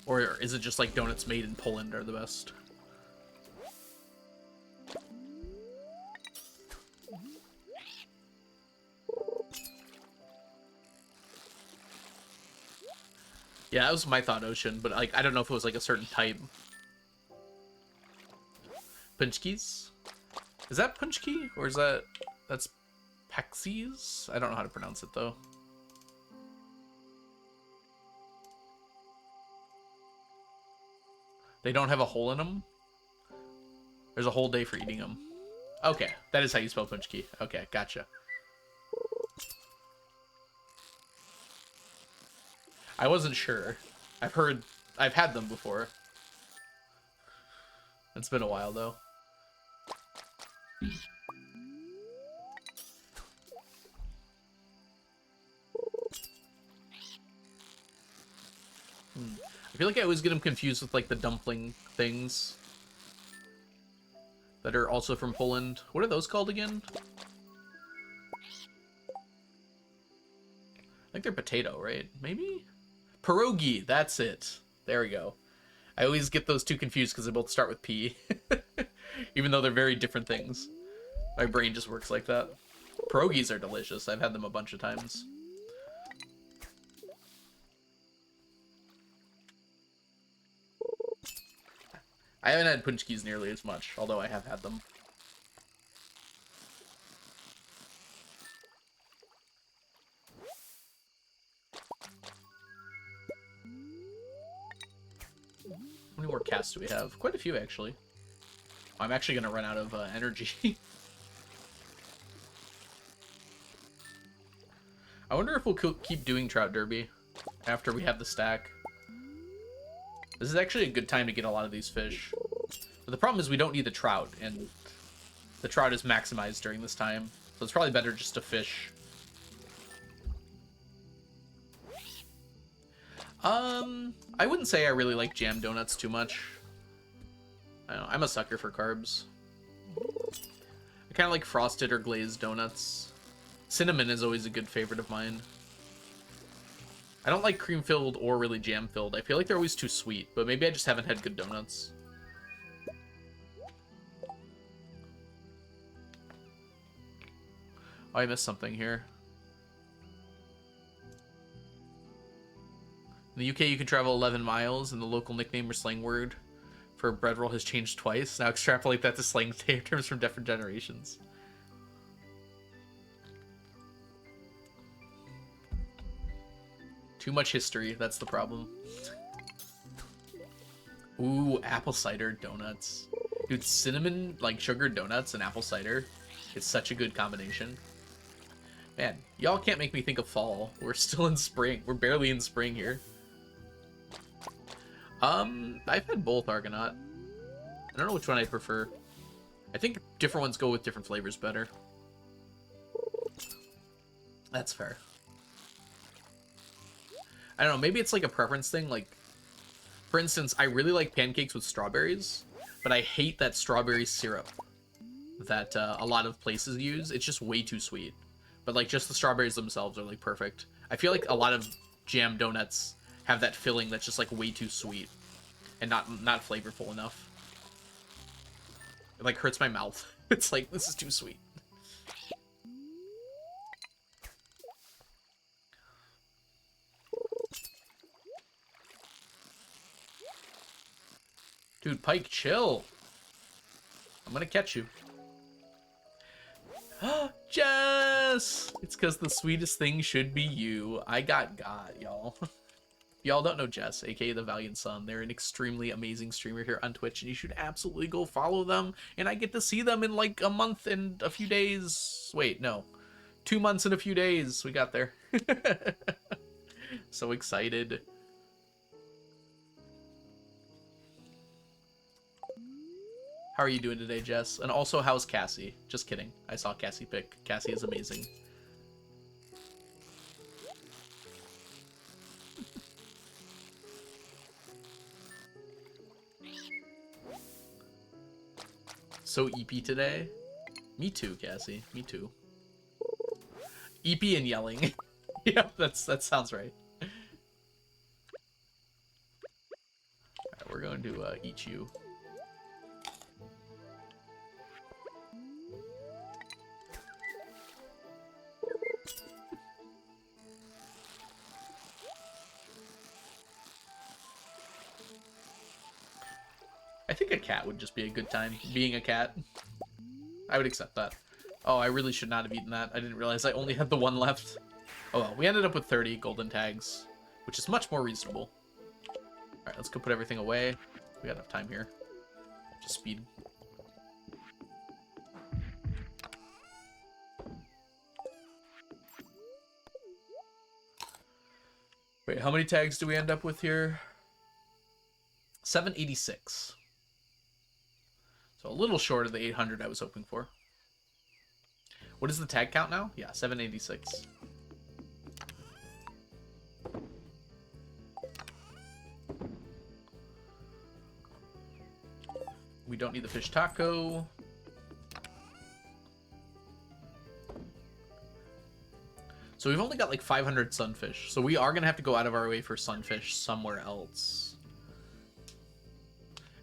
Or is it just like donuts made in Poland are the best? Yeah, that was my thought, Ocean, but like I don't know if it was like a certain type. Punchkis? Is that punchki? Or is that's Paxies? I don't know how to pronounce it though. They don't have a hole in them? There's a whole day for eating them. Okay, that is how you spell punchki. Okay, gotcha. I wasn't sure. I've had them before. It's been a while though. I feel like I always get them confused with like the dumpling things that are also from Poland. What are those called again? I think they're potato, right? Maybe? Pierogi, that's it. There we go. I always get those two confused because they both start with P. Even though they're very different things. My brain just works like that. Pierogis are delicious. I've had them a bunch of times. I haven't had punchkis nearly as much, although I have had them. tasks do we have? Quite a few, actually. I'm actually going to run out of energy. I wonder if we'll keep doing Trout Derby after we have the stack. This is actually a good time to get a lot of these fish. But the problem is we don't need the trout, and the trout is maximized during this time. So it's probably better just to fish. I wouldn't say I really like jam donuts too much. I don't know, I'm a sucker for carbs. I kind of like frosted or glazed donuts. Cinnamon is always a good favorite of mine. I don't like cream-filled or really jam-filled. I feel like they're always too sweet, but maybe I just haven't had good donuts. Oh, I missed something here. In the UK, you can travel 11 miles, and the local nickname or slang word for bread roll has changed twice. Now extrapolate that to slang terms from different generations. Too much history, that's the problem. Ooh, apple cider donuts. Dude, cinnamon, like, sugar donuts and apple cider. It's such a good combination. Man, y'all can't make me think of fall. We're still in spring. We're barely in spring here. I've had both Argonaut. I don't know which one I prefer. I think different ones go with different flavors better. That's fair. I don't know, maybe it's like a preference thing. Like, for instance, I really like pancakes with strawberries, but I hate that strawberry syrup that a lot of places use. It's just way too sweet. But like, just the strawberries themselves are like perfect. I feel like a lot of jam donuts have that filling that's just like way too sweet and not flavorful enough. It like hurts my mouth. It's like, this is too sweet. Dude, Pike, chill. I'm gonna catch you. Jess! It's because the sweetest thing should be you. I got, y'all. Y'all don't know Jess, aka the Valiant Sun. They're an extremely amazing streamer here on Twitch, and you should absolutely go follow them. And I get to see them in like a month and a few days. Wait, no. 2 months and a few days. We got there. So excited. How are you doing today, Jess? And also, how's Cassie? Just kidding. I saw Cassie pick. Cassie is amazing. So EP today? Me too, Cassie. Me too. EP and yelling. Yeah, that sounds right. Alright, we're going to eat you. I think a cat would just be a good time, being a cat. I would accept that. Oh, I really should not have eaten that. I didn't realize I only had the one left. Oh well, we ended up with 30 golden tags, which is much more reasonable. Alright, let's go put everything away. We got enough time here. Just speed. Wait, how many tags do we end up with here? 786. So a little short of the 800 I was hoping for. What is the tag count now? Yeah, 786. We don't need the fish taco. So we've only got like 500 sunfish. So we are going to have to go out of our way for sunfish somewhere else.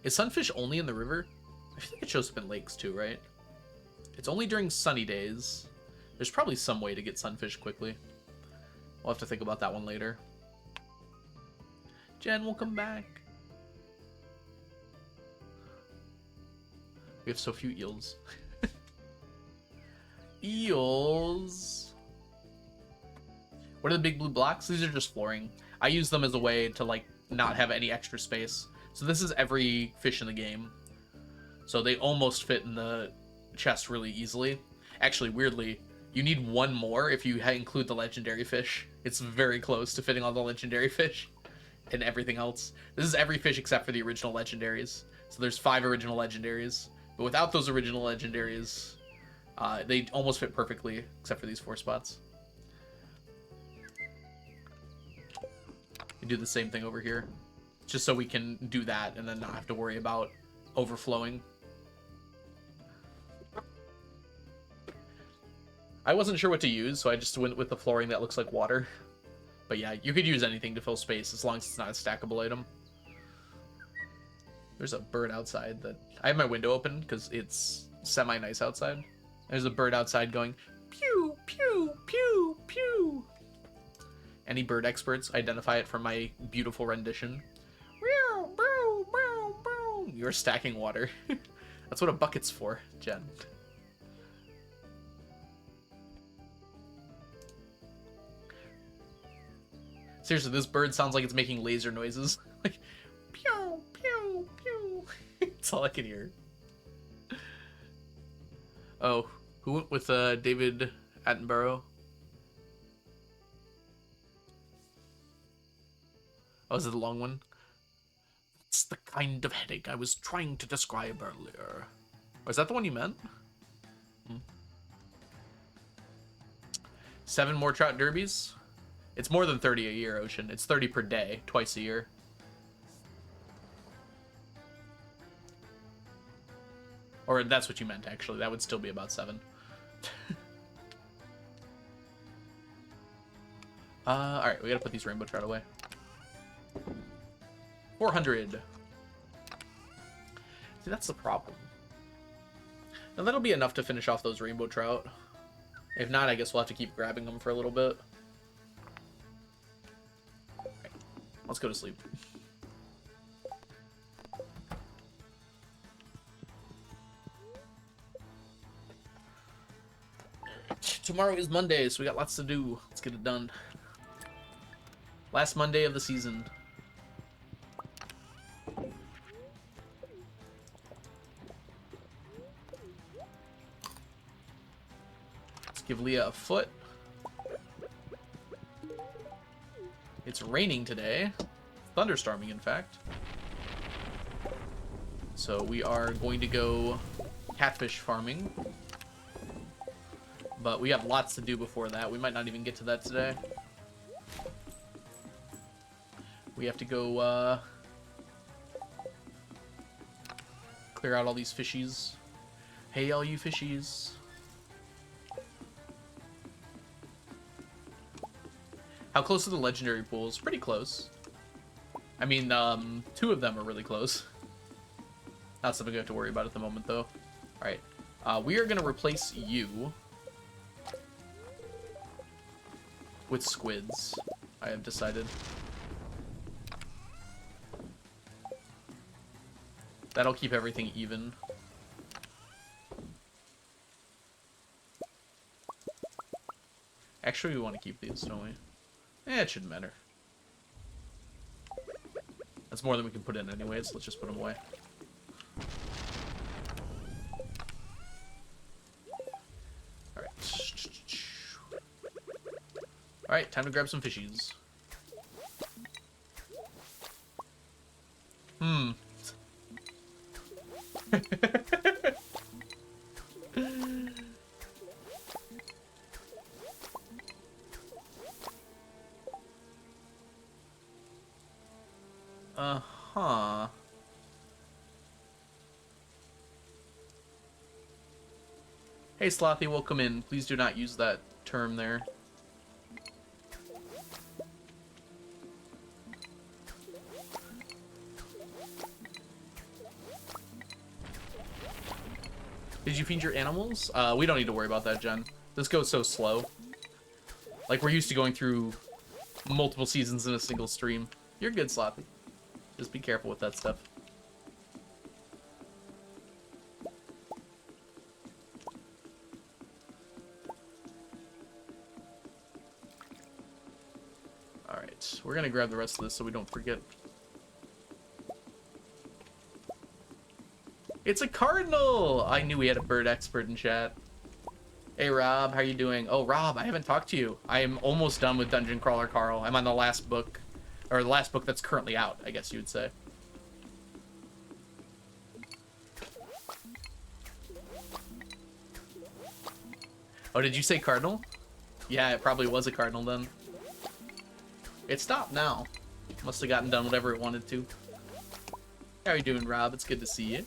Is sunfish only in the river? I think it shows up in lakes too, right? It's only during sunny days. There's probably some way to get sunfish quickly. We'll have to think about that one later. Jen, we'll come back. We have so few eels. Eels. What are the big blue blocks? These are just flooring. I use them as a way to like not have any extra space. So this is every fish in the game. So they almost fit in the chest really easily. Actually, weirdly, you need one more if you include the legendary fish. It's very close to fitting all the legendary fish and everything else. This is every fish except for the original legendaries. So there's 5 original legendaries. But without those original legendaries, they almost fit perfectly, except for these 4 spots. We do the same thing over here, just so we can do that and then not have to worry about overflowing. I wasn't sure what to use, so I just went with the flooring that looks like water. But yeah, you could use anything to fill space as long as it's not a stackable item. There's a bird outside that... I have my window open because it's semi-nice outside. There's a bird outside going, pew, pew, pew, pew. Any bird experts identify it from my beautiful rendition. You're stacking water. That's what a bucket's for, Jen. Seriously, this bird sounds like it's making laser noises. Like, pew, pew, pew. That's all I can hear. Oh, who went with David Attenborough? Oh, is it the long one? It's the kind of headache I was trying to describe earlier. Or is that the one you meant? 7 more trout derbies? It's more than 30 a year, Ocean. It's 30 per day, twice a year. Or that's what you meant, actually. That would still be about 7. Alright, we gotta put these rainbow trout away. 400. See, that's the problem. Now that'll be enough to finish off those rainbow trout. If not, I guess we'll have to keep grabbing them for a little bit. Right, let's go to sleep. Tomorrow is Monday, so we got lots to do. Let's get it done. Last Monday of the season. Let's give Leah a foot. It's raining today. Thunderstorming, in fact. So we are going to go catfish farming. But we have lots to do before that. We might not even get to that today. We have to go clear out all these fishies. Hey, all you fishies. How close are the legendary pools? Pretty close. I mean, 2 of them are really close. Not something we have to worry about at the moment, though. Alright. We are going to replace you with squids, I have decided. That'll keep everything even. Actually, we want to keep these, don't we? It shouldn't matter. That's more than we can put in anyways. Let's just put them away. Alright. Alright, time to grab some fishies. Uh-huh. Hey, Slothy, welcome in. Please do not use that term there. Did you feed your animals? We don't need to worry about that, Jen. This goes so slow. Like, we're used to going through multiple seasons in a single stream. You're good, Sloppy. Just be careful with that stuff. Alright, we're gonna grab the rest of this so we don't forget. It's a cardinal! I knew we had a bird expert in chat. Hey, Rob, how you doing? Oh, Rob, I haven't talked to you. I am almost done with Dungeon Crawler Carl. I'm on the last book, or the last book that's currently out, I guess you would say. Oh, did you say cardinal? Yeah, it probably was a cardinal then. It stopped now. Must have gotten done whatever it wanted to. How are you doing, Rob? It's good to see you.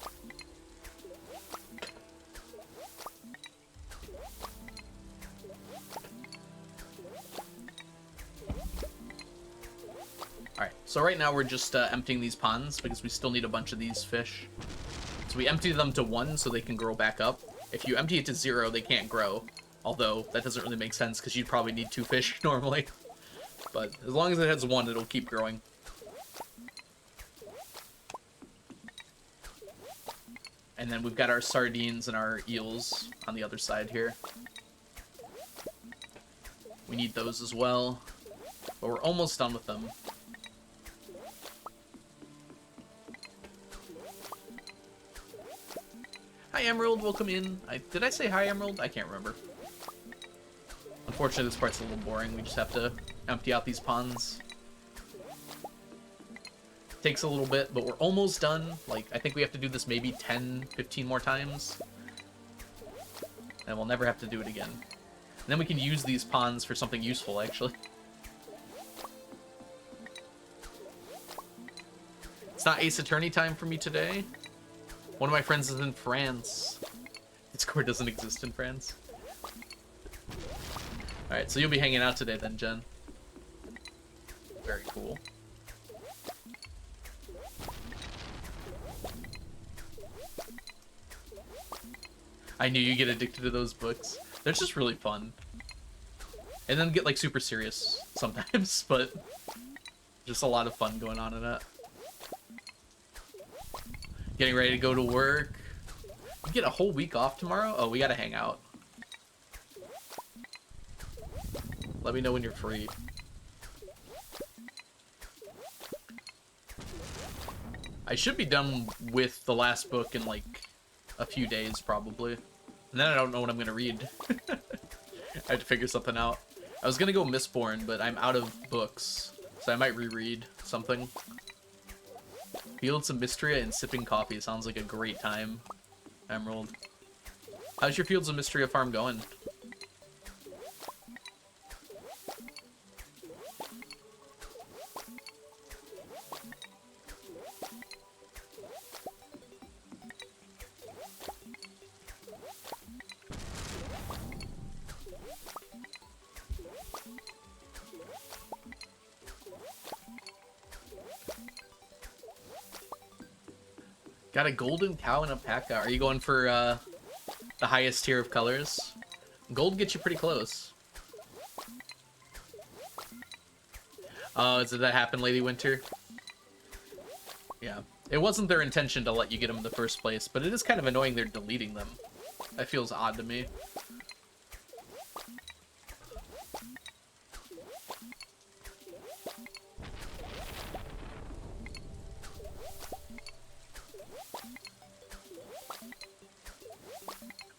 Alright, so right now we're just emptying these ponds because we still need a bunch of these fish. So we empty them to 1 so they can grow back up. If you empty it to 0, they can't grow. Although, that doesn't really make sense because you'd probably need 2 fish normally. But as long as it has 1, it'll keep growing. And then we've got our sardines and our eels on the other side here. We need those as well. But we're almost done with them. Hi, Emerald. Welcome in. Did I say hi, Emerald? I can't remember. Unfortunately, this part's a little boring. We just have to empty out these ponds. Takes a little bit, but we're almost done. Like, I think we have to do this maybe 10, 15 more times. And we'll never have to do it again. And then we can use these ponds for something useful, actually. It's not Ace Attorney time for me today. One of my friends is in France. Discord doesn't exist in France. Alright, so you'll be hanging out today then, Jen. Very cool. I knew you get addicted to those books. They're just really fun. And then get like super serious sometimes, but just a lot of fun going on in it. Getting ready to go to work. You get a whole week off tomorrow? Oh, we gotta hang out. Let me know when you're free. I should be done with the last book in like a few days probably. And then I don't know what I'm gonna read. I have to figure something out. I was gonna go Mistborn, but I'm out of books. So I might reread something. Fields of Mystria and sipping coffee sounds like a great time. Emerald. How's your Fields of Mystria farm going? Got a golden cow and a paca. Are you going for the highest tier of colors? Gold gets you pretty close. Oh, did that happen, Lady Winter? Yeah. It wasn't their intention to let you get them in the first place, but it is kind of annoying they're deleting them. That feels odd to me.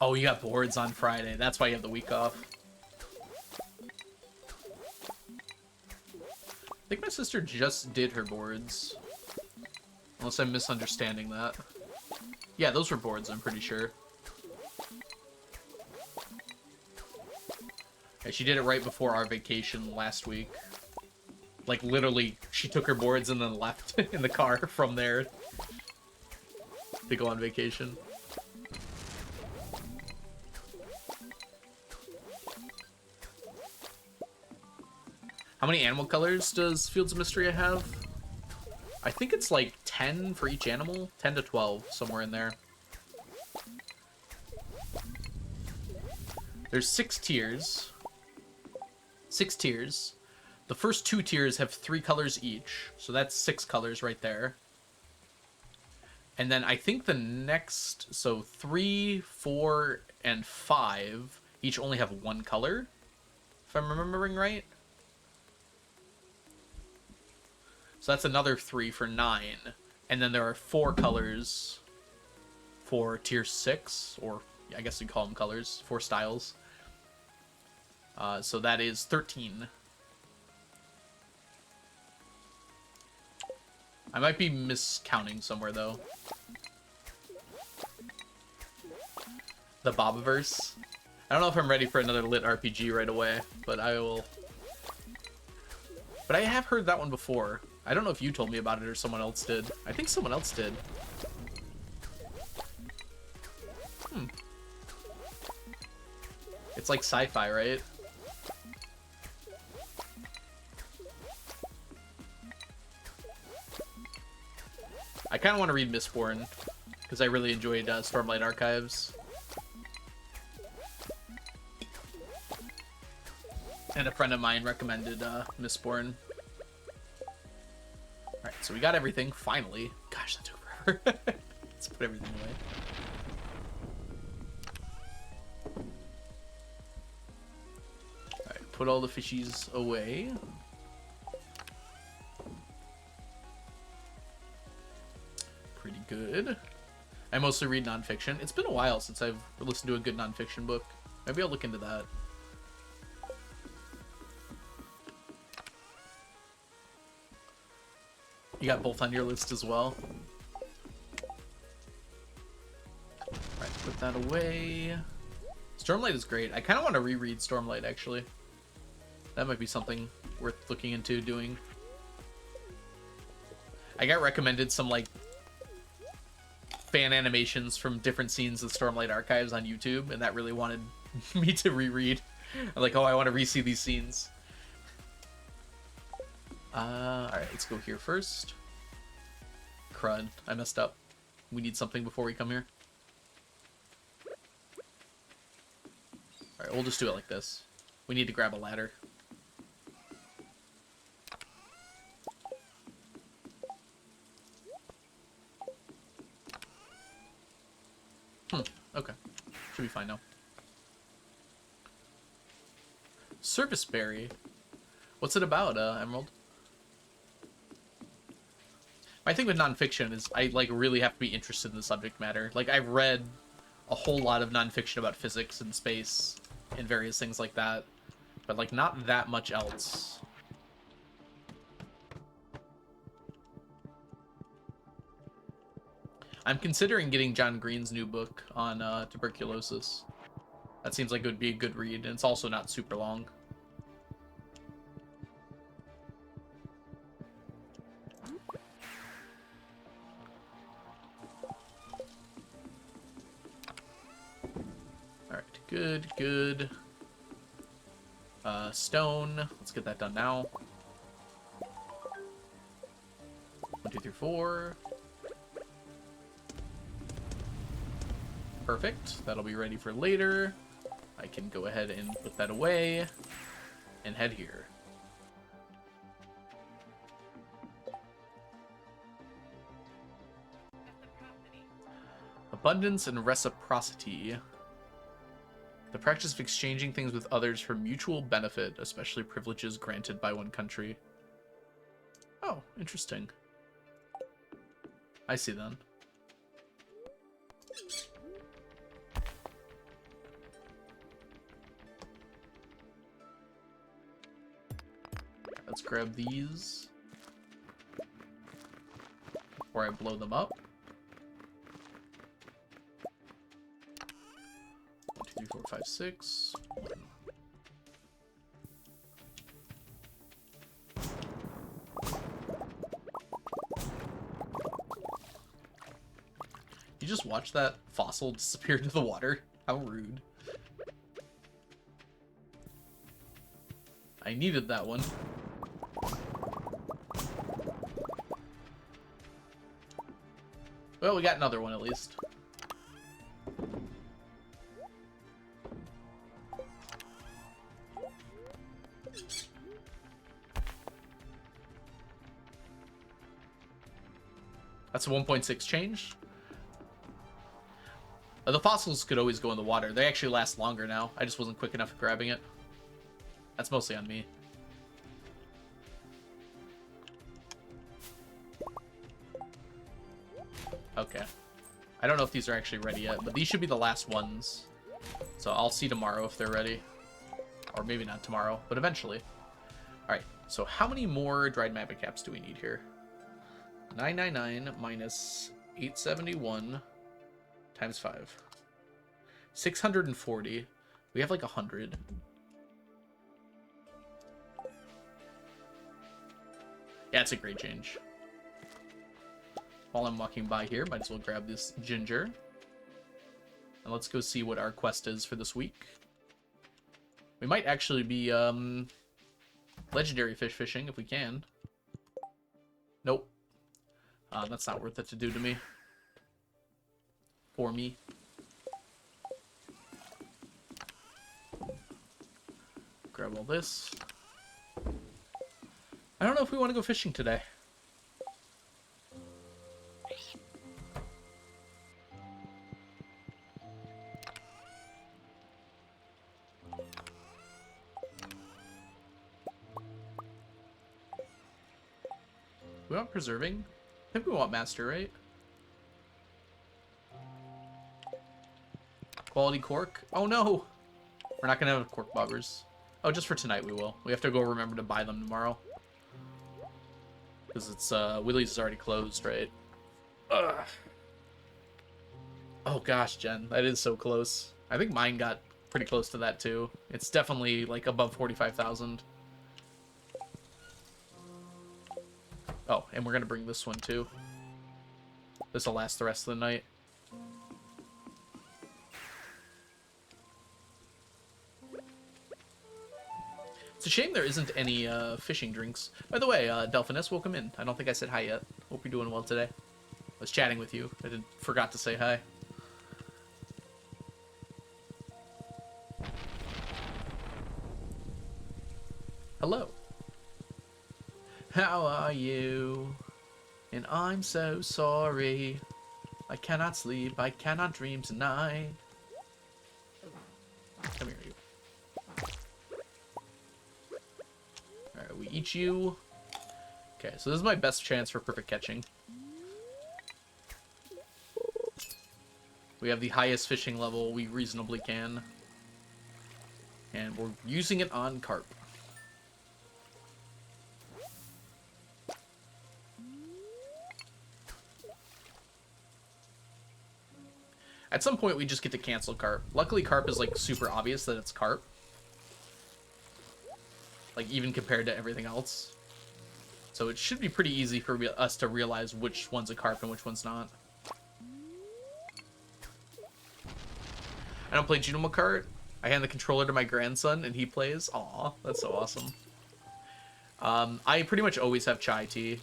Oh, you got boards on Friday. That's why you have the week off. I think my sister just did her boards. Unless I'm misunderstanding that. Yeah, those were boards, I'm pretty sure. Yeah, she did it right before our vacation last week. Like, literally, she took her boards and then left in the car from there to go on vacation. How many animal colors does Fields of Mystria have? I think it's like 10 for each animal. 10 to 12, somewhere in there. There's 6 tiers. 6 tiers. The first 2 tiers have 3 colors each. So that's 6 colors right there. And then I think the next... So 3, 4, and 5 each only have 1 color. If I'm remembering right. So that's another 3 for 9. And then there are 4 colors for tier 6, or I guess you'd call them colors, 4 styles. So that is 13. I might be miscounting somewhere, though. The Bobaverse. I don't know if I'm ready for another lit RPG right away, but I will. But I have heard that one before. I don't know if you told me about it or someone else did. I think someone else did. It's like sci-fi, right? I kind of want to read Mistborn, because I really enjoyed Stormlight Archives. And a friend of mine recommended Mistborn. Alright, so we got everything, finally. Gosh, that took forever. Let's put everything away. Alright, put all the fishies away. Pretty good. I mostly read nonfiction. It's been a while since I've listened to a good nonfiction book. Maybe I'll look into that. You got both on your list as well. Alright, put that away. Stormlight is great. I kind of want to reread Stormlight, actually. That might be something worth looking into doing. I got recommended some, like, fan animations from different scenes of Stormlight Archives on YouTube, and that really wanted me to reread. I'm like, oh, I want to re-see these scenes. Alright, let's go here first. Crud, I messed up. We need something before we come here. Alright, we'll just do it like this. We need to grab a ladder. Okay. Should be fine now. Service berry. What's it about, Emerald? My thing with nonfiction is I, like, really have to be interested in the subject matter. Like, I've read a whole lot of nonfiction about physics and space and various things like that, but, like, not that much else. I'm considering getting John Green's new book on tuberculosis. That seems like it would be a good read, and it's also not super long. Alright, good. Stone. Let's get that done now. 1, 2, 3, 4. Perfect. That'll be ready for later. I can go ahead and put that away and head here. Abundance and reciprocity. The practice of exchanging things with others for mutual benefit, especially privileges granted by one country. Oh, interesting. I see then. Let's grab these before I blow them up. 1, 2, 3, 4, 5, 6. 1. You just watch that fossil disappear into the water? How rude. I needed that one. Well, we got another one at least. That's a 1.6 change. The fossils could always go in the water. They actually last longer now. I just wasn't quick enough at grabbing it. That's mostly on me. Okay. I don't know if these are actually ready yet, but these should be the last ones. So I'll see tomorrow if they're ready. Or maybe not tomorrow, but eventually. Alright, so how many more dried magma caps do we need here? 999 minus 871 times 5. 640. We have like 100. Yeah, it's a great change. While I'm walking by here, might as well grab this ginger. And let's go see what our quest is for this week. We might actually be legendary fish fishing if we can. Nope. That's not worth it to do to me. For me. Grab all this. I don't know if we want to go fishing today. We want preserving? I think we want master, right? Quality cork? Oh no! We're not gonna have cork bobbers. Oh, just for tonight we will. We have to go remember to buy them tomorrow. Because it's, Willie's is already closed, right? Ugh. Oh gosh, Jen, that is so close. I think mine got pretty close to that too. It's definitely, like, above 45,000. Oh, and we're gonna bring this one too. This'll last the rest of the night. It's a shame there isn't any fishing drinks. By the way, Delphinus, welcome in. I don't think I said hi yet. Hope you're doing well today. I was chatting with you. I forgot to say hi. Hello. How are you? And I'm so sorry. I cannot sleep. I cannot dream tonight. Come here, you. Alright, we eat you. Okay, so this is my best chance for perfect catching. We have the highest fishing level we reasonably can. And we're using it on carp. At some point, we just get to cancel carp. Luckily, carp is, like, super obvious that it's carp. Like, even compared to everything else. So it should be pretty easy for us to realize which one's a carp and which one's not. I don't play Juno Kart. I hand the controller to my grandson, and he plays. Aw, that's so awesome. I pretty much always have chai tea.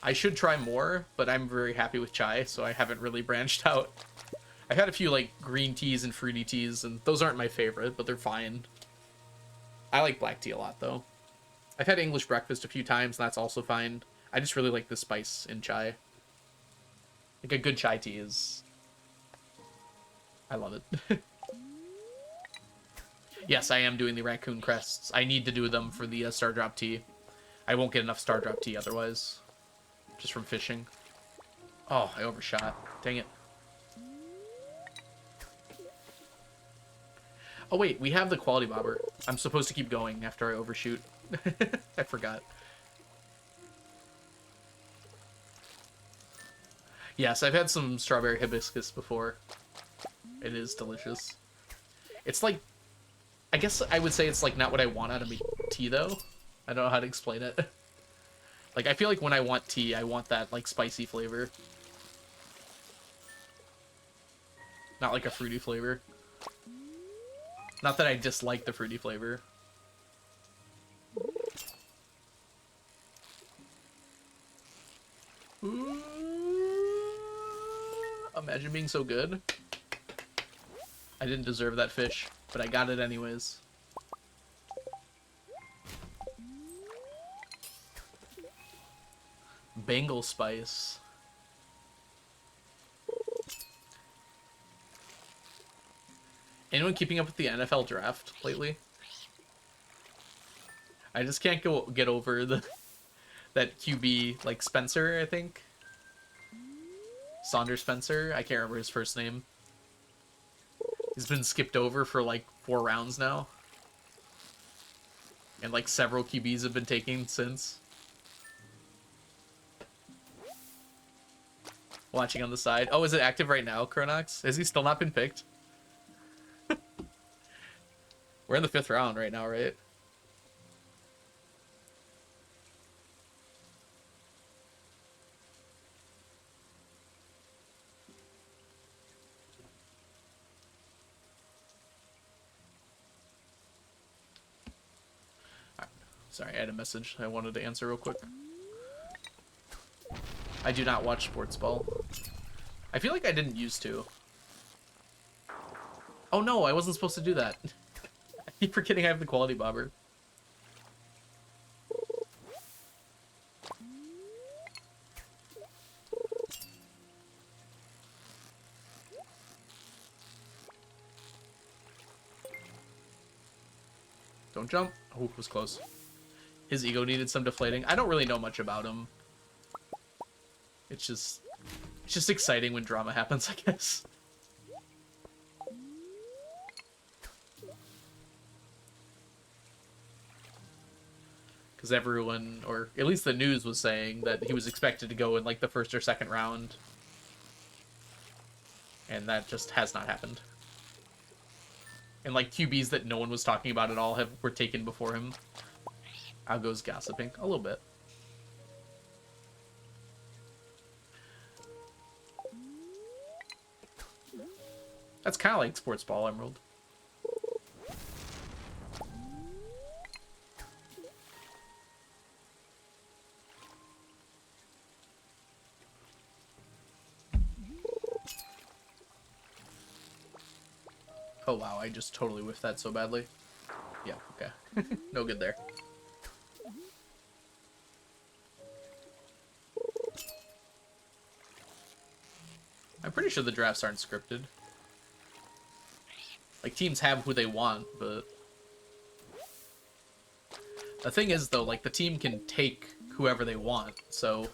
I should try more, but I'm very happy with chai, so I haven't really branched out. I've had a few, like, green teas and fruity teas, and those aren't my favorite, but they're fine. I like black tea a lot, though. I've had English breakfast a few times, and that's also fine. I just really like the spice in chai. Like, a good chai tea is... I love it. Yes, I am doing the raccoon crests. I need to do them for the Star Drop tea. I won't get enough Star Drop tea otherwise. Just from fishing. Oh, I overshot. Dang it. Oh wait, we have the quality bobber. I'm supposed to keep going after I overshoot. I forgot. Yes, I've had some strawberry hibiscus before. It is delicious. It's like... I guess I would say it's like not what I want out of tea though. I don't know how to explain it. Like, I feel like when I want tea, I want that, like, spicy flavor. Not like a fruity flavor. Not that I dislike the fruity flavor. Ooh. Imagine being so good. I didn't deserve that fish, but I got it anyways. Bengal spice. Anyone keeping up with the NFL draft lately? I just can't get over that QB, like Spencer, I think. Saunders Spencer. I can't remember his first name. He's been skipped over for like 4 rounds now. And like several QBs have been taken since. Watching on the side. Oh, is it active right now, Chronox? Has he still not been picked? We're in the 5th round right now, right? Sorry, I had a message I wanted to answer real quick. I do not watch sports ball. I feel like I didn't used to. Oh no, I wasn't supposed to do that. I keep forgetting I have the quality bobber. Don't jump. Oh, it was close. His ego needed some deflating. I don't really know much about him. It's just exciting when drama happens, I guess. Because everyone, or at least the news was saying that he was expected to go in like the 1st or 2nd round. And that just has not happened. And like QBs that no one was talking about at all were taken before him. How goes gossiping? A little bit. That's kind of like sports ball, Emerald. Oh wow, I just totally whiffed that so badly. Yeah, okay. No good there. I'm pretty sure the drafts aren't scripted. Like, teams have who they want, but... The thing is, though, like, the team can take whoever they want, so...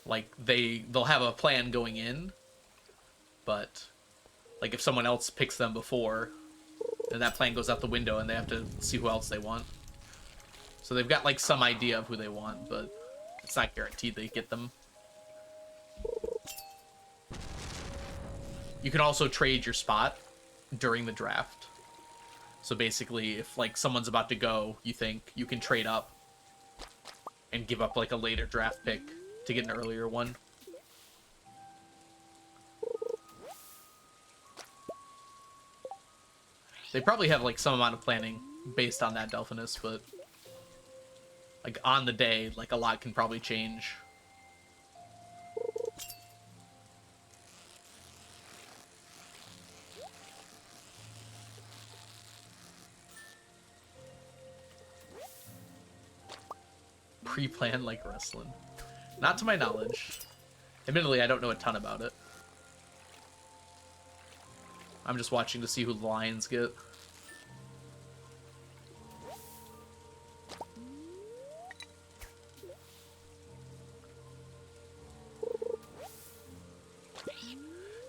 Like, they'll have a plan going in, but... Like, if someone else picks them before, then that plan goes out the window and they have to see who else they want. So they've got, like, some idea of who they want, but it's not guaranteed they get them. You can also trade your spot during the draft. So basically, if, like, someone's about to go, you think you can trade up and give up, like, a later draft pick to get an earlier one. They probably have, like, some amount of planning based on that, Delphinus, but... Like, on the day, like, a lot can probably change. Pre-planned like wrestling. Not to my knowledge. Admittedly, I don't know a ton about it. I'm just watching to see who the Lions get.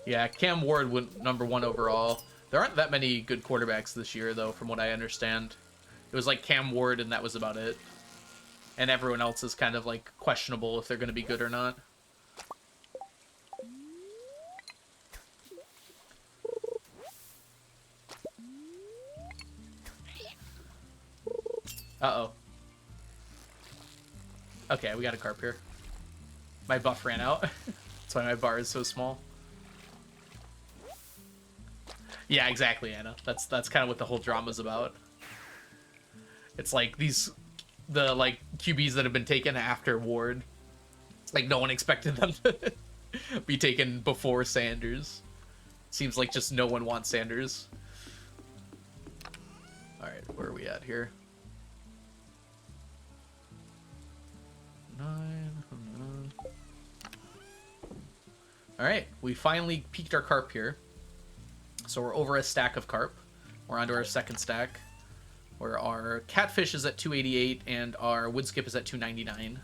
Yeah, Cam Ward went #1 overall. There aren't that many good quarterbacks this year, though, from what I understand. It was like Cam Ward, and that was about it. And everyone else is kind of, like, questionable if they're going to be good or not. Uh-oh. Okay, we got a carp here. My buff ran out. That's why my bar is so small. Yeah, exactly, Anna. That's kind of what the whole drama's about. It's like the like QBs that have been taken after Ward. It's like no one expected them to be taken before Sanders. Seems like just no one wants Sanders. All right, where are we at here? 9. All right, we finally peaked our carp here. So we're over a stack of carp. We're onto our second stack, where our catfish is at 288 and our woodskip is at 299.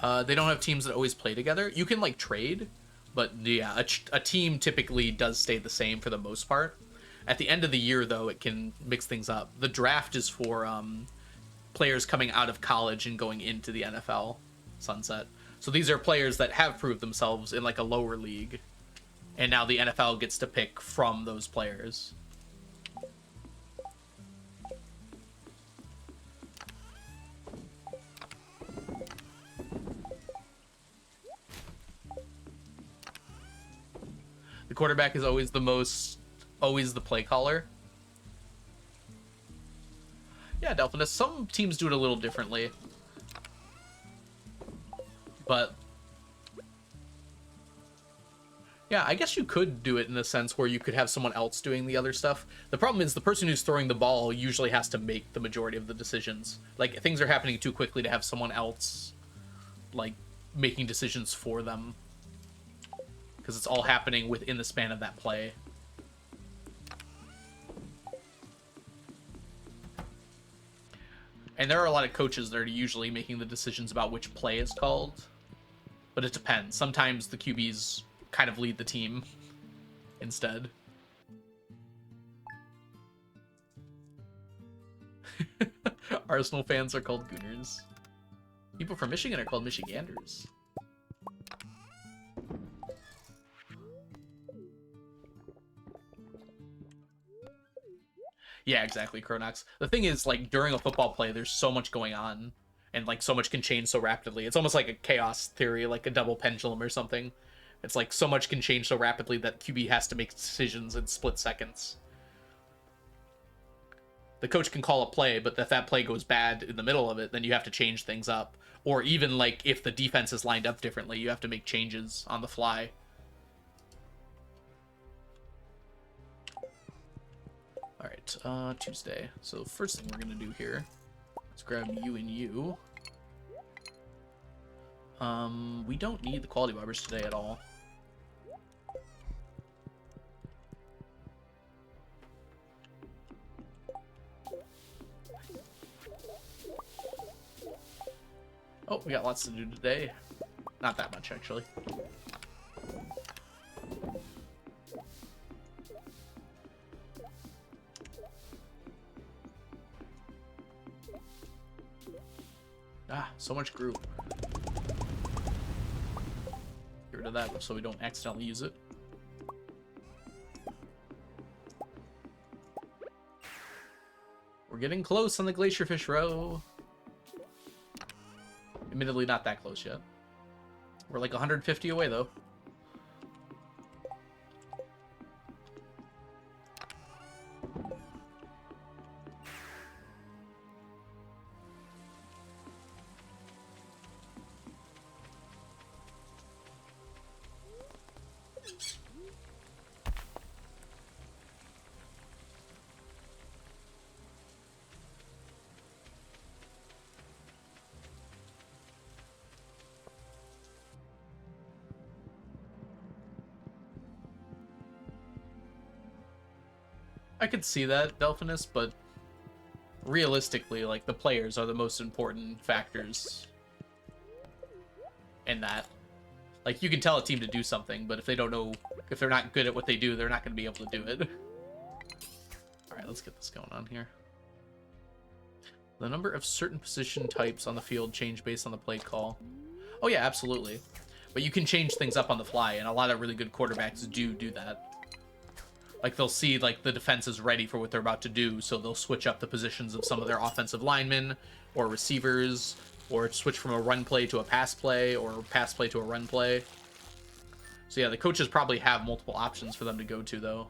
They don't have teams that always play together. You can like trade, but yeah, a team typically does stay the same for the most part. At the end of the year, though, it can mix things up. The draft is for players coming out of college and going into the NFL sunset. So these are players that have proved themselves in like a lower league, and now the NFL gets to pick from those players. The quarterback is always the play caller. Yeah, Delphinus, some teams do it a little differently. But yeah, I guess you could do it in the sense where you could have someone else doing the other stuff. The problem is the person who's throwing the ball usually has to make the majority of the decisions. Like, things are happening too quickly to have someone else, like, making decisions for them. Because it's all happening within the span of that play. And there are a lot of coaches that are usually making the decisions about which play is called. But it depends. Sometimes the QBs kind of lead the team instead. Arsenal fans are called Gooners. People from Michigan are called Michiganders. Yeah, exactly, Chronox. The thing is, like, during a football play, there's so much going on, and, like, so much can change so rapidly. It's almost like a chaos theory, like a double pendulum or something. It's like so much can change so rapidly that QB has to make decisions in split seconds. The coach can call a play, but if that play goes bad in the middle of it, then you have to change things up. Or even, like, if the defense is lined up differently, you have to make changes on the fly. Alright, Tuesday. So first thing we're gonna do here, let's grab you and you. We don't need the quality barbers today at all. Oh, we got lots to do today. Not that much, actually. Ah, so much grew. Get rid of that so we don't accidentally use it. We're getting close on the glacierfish row. Admittedly, not that close yet. We're like 150 away, though. I could see that, Delphinus, but realistically, like, the players are the most important factors in that. Like, you can tell a team to do something, but if they don't know, if they're not good at what they do, they're not going to be able to do it. Alright, let's get this going on here. The number of certain position types on the field change based on the play call. Oh yeah, absolutely. But you can change things up on the fly, and a lot of really good quarterbacks do that. Like, they'll see, like, the defense is ready for what they're about to do, so they'll switch up the positions of some of their offensive linemen or receivers, or switch from a run play to a pass play, or pass play to a run play. So yeah, the coaches probably have multiple options for them to go to, though.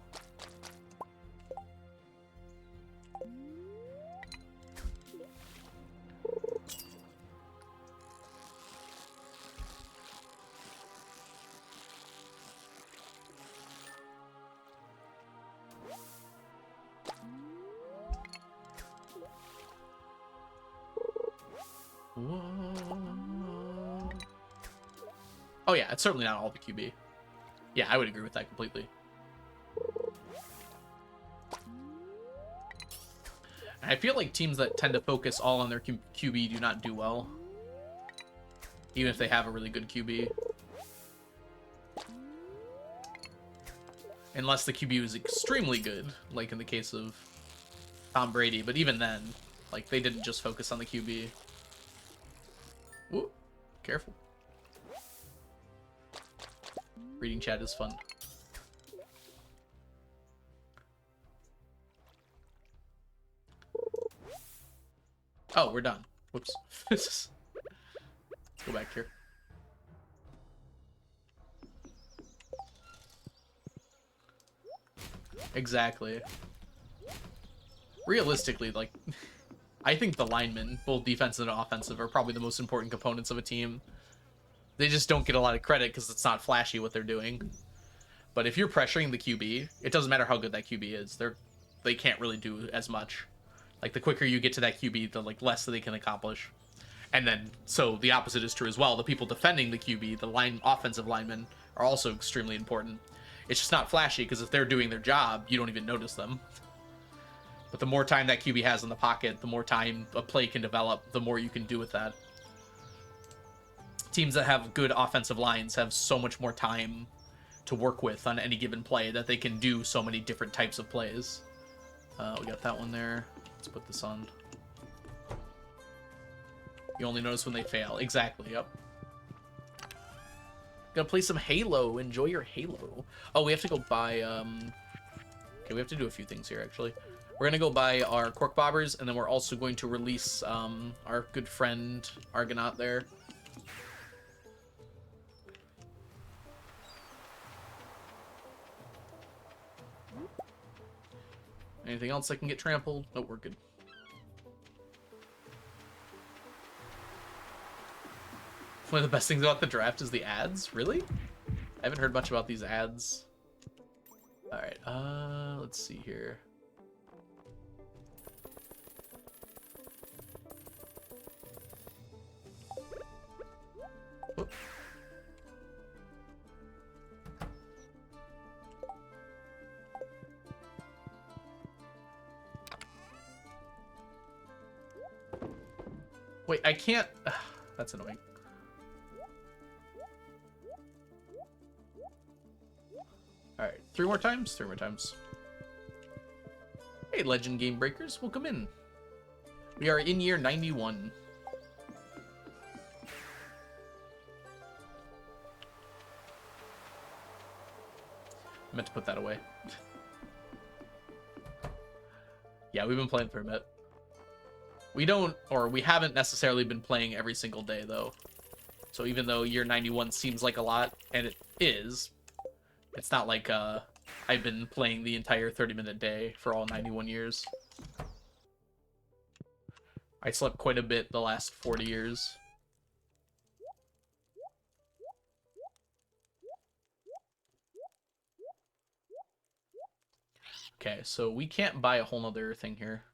Oh yeah, it's certainly not all the QB. Yeah, I would agree with that completely. I feel like teams that tend to focus all on their QB do not do well. even if they have a really good QB. Unless the QB was extremely good, like in the case of Tom Brady. But even then, like, they didn't just focus on the QB. Ooh, careful. Reading chat is fun. Oh, we're done. Whoops. Let's go back here. Exactly. Realistically, like, I think the linemen, both defensive and offensive, are probably the most important components of a team. They just don't get a lot of credit because it's not flashy what they're doing. But if you're pressuring the QB, it doesn't matter how good that QB is. They can't really do as much. Like, the quicker you get to that QB, the like less that they can accomplish. And then, so the opposite is true as well. The people defending the QB, the offensive linemen, are also extremely important. It's just not flashy, because if they're doing their job, you don't even notice them. But the more time that QB has in the pocket, the more time a play can develop, the more you can do with that. Teams that have good offensive lines have so much more time to work with on any given play that they can do so many different types of plays. We got that one there. Let's put this on. You only notice when they fail. Exactly, yep. Gonna play some Halo. Enjoy your Halo. Oh, we have to go buy, okay, we have to do a few things here, actually. We're gonna go buy our cork bobbers, and then we're also going to release our good friend Argonaut there. Anything else that can get trampled? No, we're good. One of the best things about the draft is the ads? Really? I haven't heard much about these ads. Alright, let's see here. Whoop. Wait, I can't... That's annoying. Alright, 3 more times? 3 more times. Hey, Legend Game Breakers, welcome in. We are in year 91. I meant to put that away. Yeah, we've been playing for a bit. We haven't necessarily been playing every single day, though. So even though year 91 seems like a lot, and it is, it's not like I've been playing the entire 30-minute day for all 91 years. I slept quite a bit the last 40 years. Okay, so we can't buy a whole nother thing here.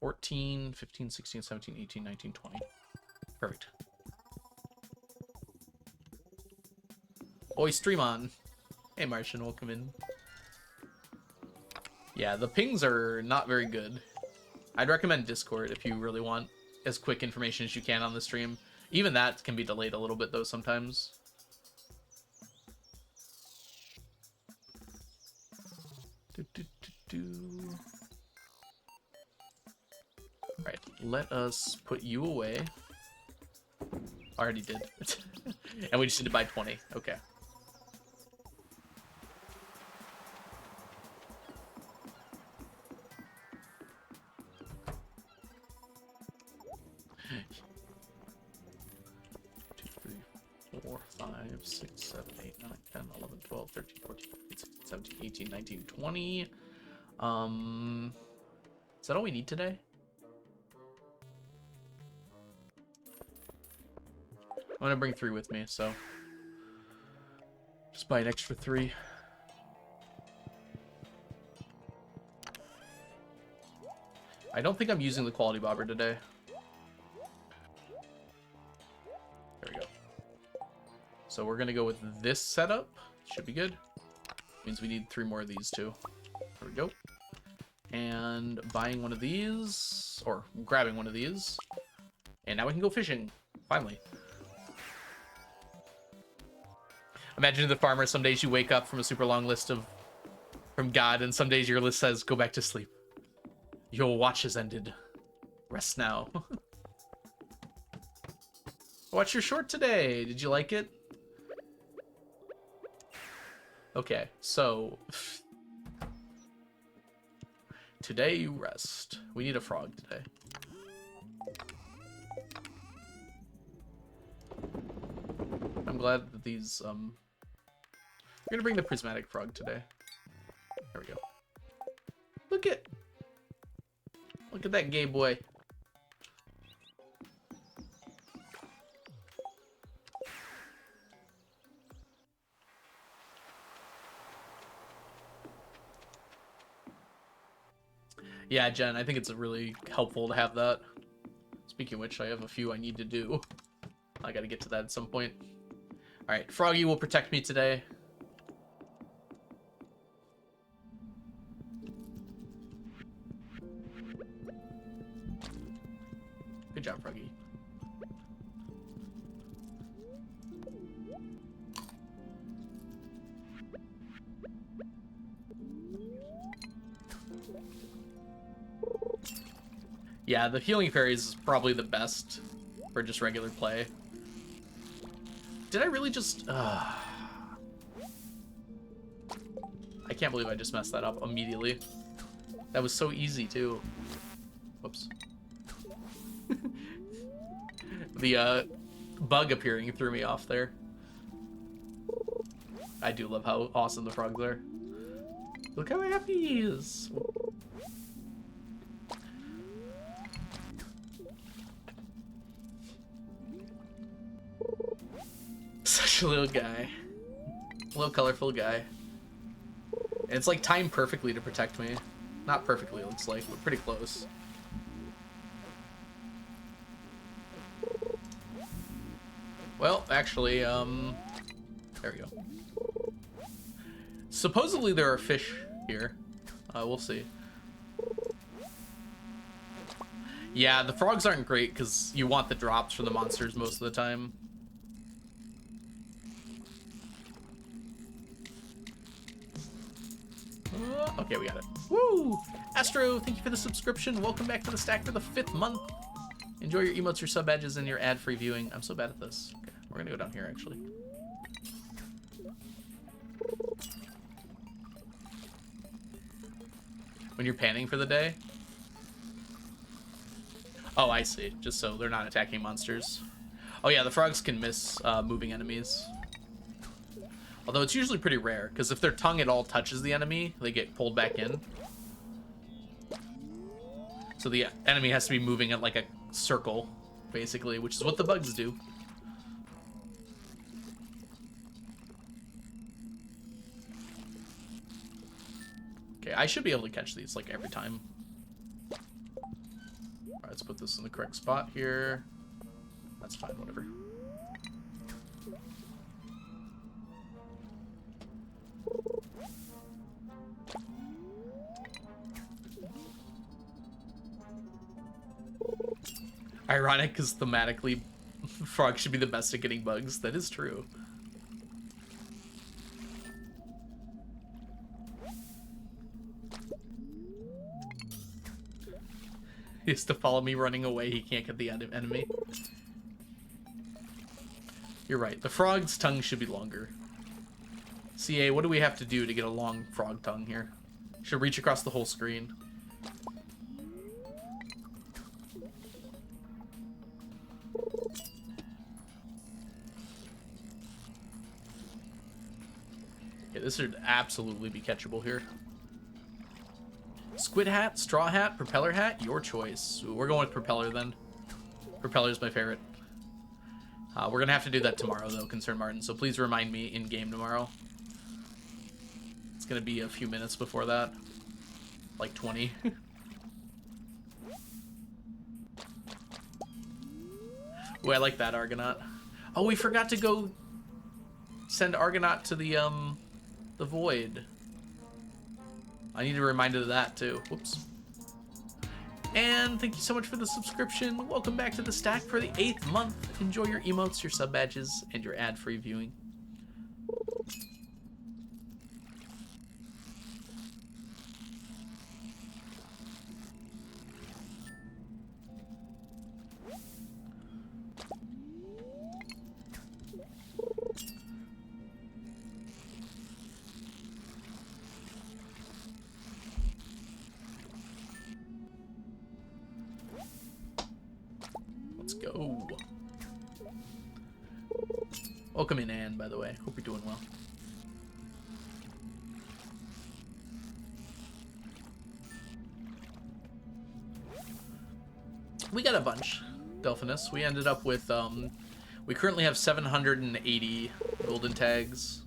14, 15, 16, 17, 18, 19, 20. Perfect. Oi, stream on. Hey, Martian, welcome in. Yeah, the pings are not very good. I'd recommend Discord if you really want as quick information as you can on the stream. Even that can be delayed a little bit, though, sometimes. Alright, let us put you away. Already did. And we just need to buy 20. Okay. Two, 3, 4, 5, 6, 7, 8, 9, 10, 11, 12, 13, 14, 15, 16, 17, 18, 19, 20. Is that all we need today? I'm gonna bring 3 with me, so just buy an extra 3. I don't think I'm using the quality bobber today. There we go. So we're gonna go with this setup. Should be good. Means we need 3 more of these too. There we go. And buying one of these, or grabbing one of these. And now we can go fishing, finally. Imagine the farmer. Some days you wake up from a super long list from God, and some days your list says, "Go back to sleep. Your watch has ended. Rest now." What's your short today? Did you like it? Okay, so today you rest. We need a frog today. I'm glad that these we're gonna bring the prismatic frog today. There we go. Look at that gay boy. Yeah, Jen, I think it's really helpful to have that. Speaking of which, I have a few I need to do. I gotta get to that at some point. Alright, Froggy will protect me today. Good job, Froggy. Yeah, the healing fairies is probably the best for just regular play. Did I really just... I can't believe I just messed that up immediately. That was so easy, too. Whoops. The bug appearing threw me off there. I do love how awesome the frogs are. Look how happy he is. Such a little guy. A little colorful guy. And it's like timed perfectly to protect me. Not perfectly, it looks like, but pretty close. Well, actually, there we go. Supposedly there are fish here. We'll see. Yeah, the frogs aren't great because you want the drops from the monsters most of the time. Okay, we got it. Woo! Astro, thank you for the subscription. Welcome back to the stack for the 5th month. Enjoy your emotes, your sub badges, and your ad-free viewing. I'm so bad at this. Okay, we're gonna go down here, actually. When you're panning for the day? Oh, I see. Just so they're not attacking monsters. Oh yeah, the frogs can miss moving enemies. Although it's usually pretty rare, because if their tongue at all touches the enemy, they get pulled back in. So the enemy has to be moving at like a circle, basically, which is what the bugs do. Okay, I should be able to catch these like every time. Alright, let's put this in the correct spot here. That's fine, whatever. Ironic, because thematically, frogs should be the best at getting bugs. That is true. He has to follow me running away. He can't get the enemy. You're right. The frog's tongue should be longer. CA, what do we have to do to get a long frog tongue here? Should reach across the whole screen. Okay, this should absolutely be catchable here. Squid hat, straw hat, propeller hat, your choice. Ooh, we're going with propeller then. Propeller's my favorite. We're gonna have to do that tomorrow though, Concern Martin, so please remind me in game tomorrow. It's gonna be a few minutes before that. Like 20. Ooh, I like that Argonaut. Oh, we forgot to go send Argonaut to the Void. I need a reminder of that too. Whoops. And thank you so much for the subscription. Welcome back to the stack for the 8th month. Enjoy your emotes, your sub badges, and your ad-free viewing. Let's go. Welcome in, Anne, by the way. Hope you're doing well. We got a bunch, Delphinus. We ended up with, we currently have 780 golden tags.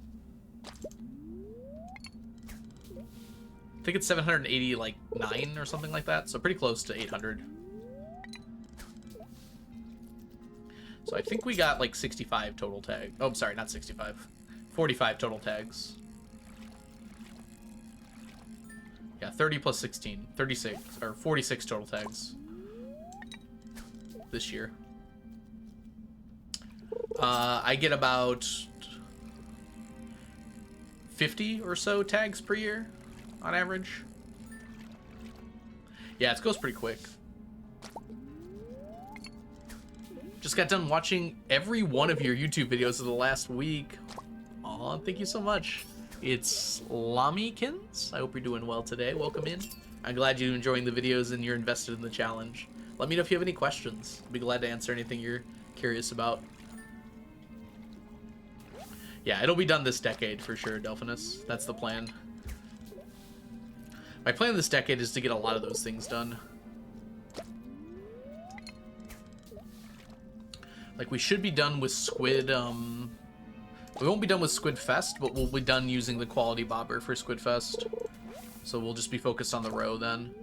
I think it's 780, like, 9 or something like that, so pretty close to 800. So I think we got, like, 65 total tags. Oh, sorry, not 65. 45 total tags. Yeah, 30 plus 16. 36, or 46 total tags this year. I get about 50 or so tags per year on average. Yeah, it goes pretty quick. Just got done watching every one of your YouTube videos of the last week. Aw, thank you so much. It's Lamikins. I hope you're doing well today. Welcome in. I'm glad you're enjoying the videos and you're invested in the challenge. Let me know if you have any questions. I'll be glad to answer anything you're curious about. Yeah, it'll be done this decade for sure, Delphinus. That's the plan. My plan this decade is to get a lot of those things done. Like, we should be done with Squid, we won't be done with Squid Fest, but we'll be done using the quality bobber for Squid Fest. So we'll just be focused on the row then.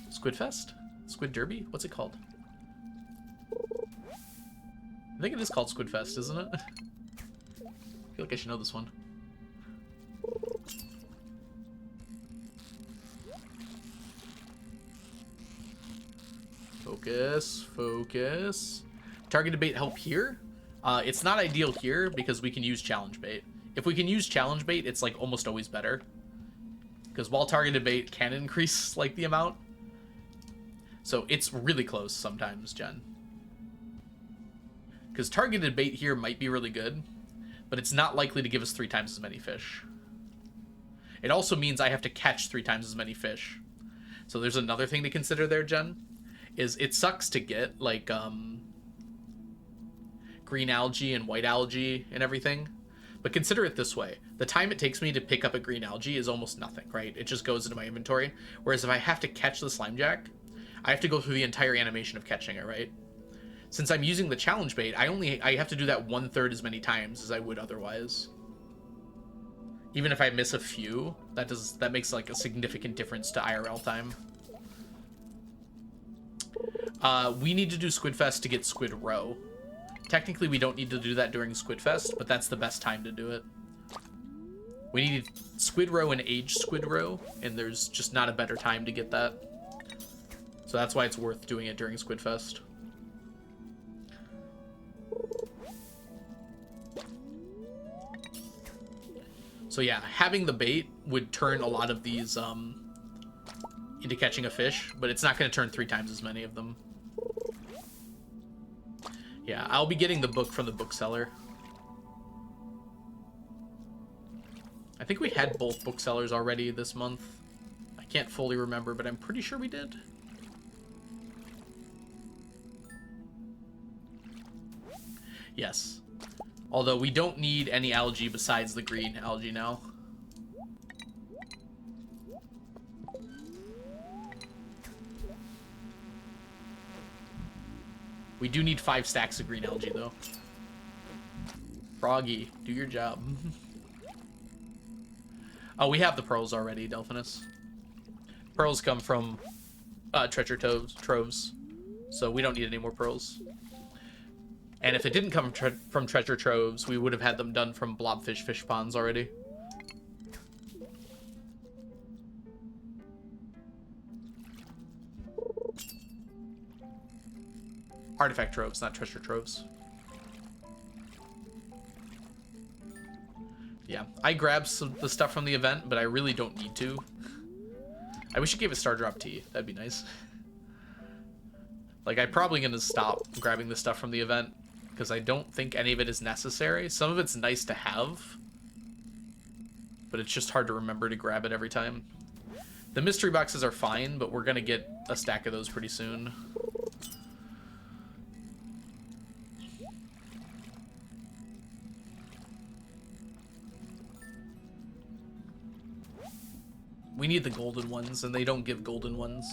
Squid Fest? Squid Derby? What's it called? I think it is called Squid Fest, isn't it? I feel like I should know this one. Focus, focus. Targeted bait help here? It's not ideal here because we can use challenge bait. If we can use challenge bait, it's like almost always better. Because while targeted bait can increase like the amount. So it's really close sometimes, Jen. Because targeted bait here might be really good, but it's not likely to give us 3 times as many fish. It also means I have to catch 3 times as many fish. So there's another thing to consider there, Jen. Is it sucks to get like green algae and white algae and everything, but consider it this way: the time it takes me to pick up a green algae is almost nothing, right? It just goes into my inventory. Whereas if I have to catch the slimejack, I have to go through the entire animation of catching it, right? Since I'm using the challenge bait, I have to do that 1/3 as many times as I would otherwise. Even if I miss a few, that makes like a significant difference to IRL time. We need to do Squid Fest to get Squid Row. Technically, we don't need to do that during Squid Fest, but that's the best time to do it. We need Squid Row and Age Squid Row, and there's just not a better time to get that. So that's why it's worth doing it during Squid Fest. So yeah, having the bait would turn a lot of these into catching a fish, but it's not going to turn 3 times as many of them. Yeah, I'll be getting the book from the bookseller. I think we had both booksellers already this month. I can't fully remember, but I'm pretty sure we did. Yes. Although we don't need any algae besides the green algae now. We do need 5 stacks of green algae, though. Froggy, do your job. Oh, we have the pearls already, Delphinus. Pearls come from treasure troves, so we don't need any more pearls. And if it didn't come from treasure troves, we would have had them done from blobfish fish ponds already. Artifact troves, not treasure troves. Yeah, I grabbed the stuff from the event, but I really don't need to. I wish it gave a star drop tea. That'd be nice. Like, I'm probably going to stop grabbing the stuff from the event because I don't think any of it is necessary. Some of it's nice to have, but it's just hard to remember to grab it every time. The mystery boxes are fine, but we're going to get a stack of those pretty soon. We need the golden ones, and they don't give golden ones.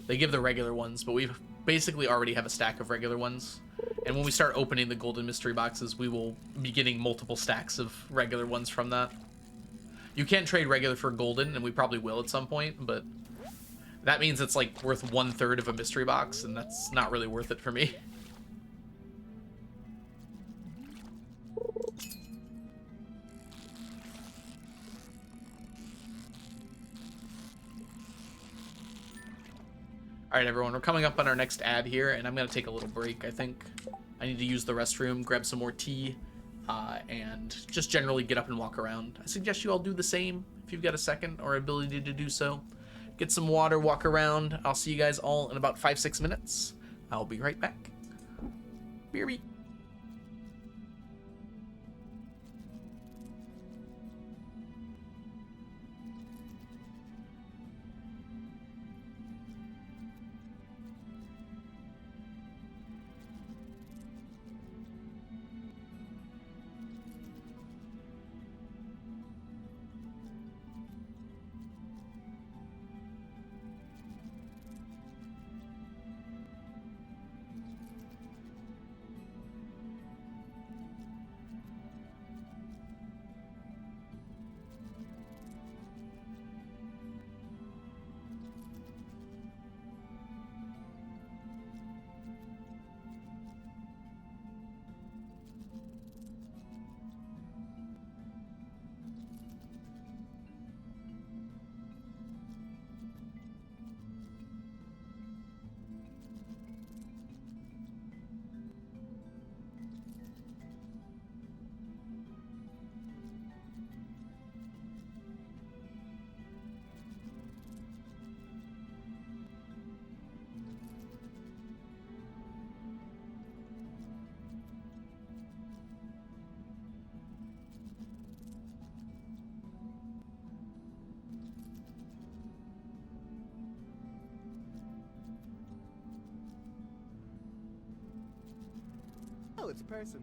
They give the regular ones, but we basically already have a stack of regular ones. And when we start opening the golden mystery boxes, we will be getting multiple stacks of regular ones from that. You can't trade regular for golden, and we probably will at some point, but that means it's like worth 1/3 of a mystery box, and that's not really worth it for me. All right, everyone, we're coming up on our next ad here, and I'm going to take a little break, I think. I need to use the restroom, grab some more tea, and just generally get up and walk around. I suggest you all do the same if you've got a second or ability to do so. Get some water, walk around. I'll see you guys all in about 5-6 minutes. I'll be right back. BRB. Oh, it's a person.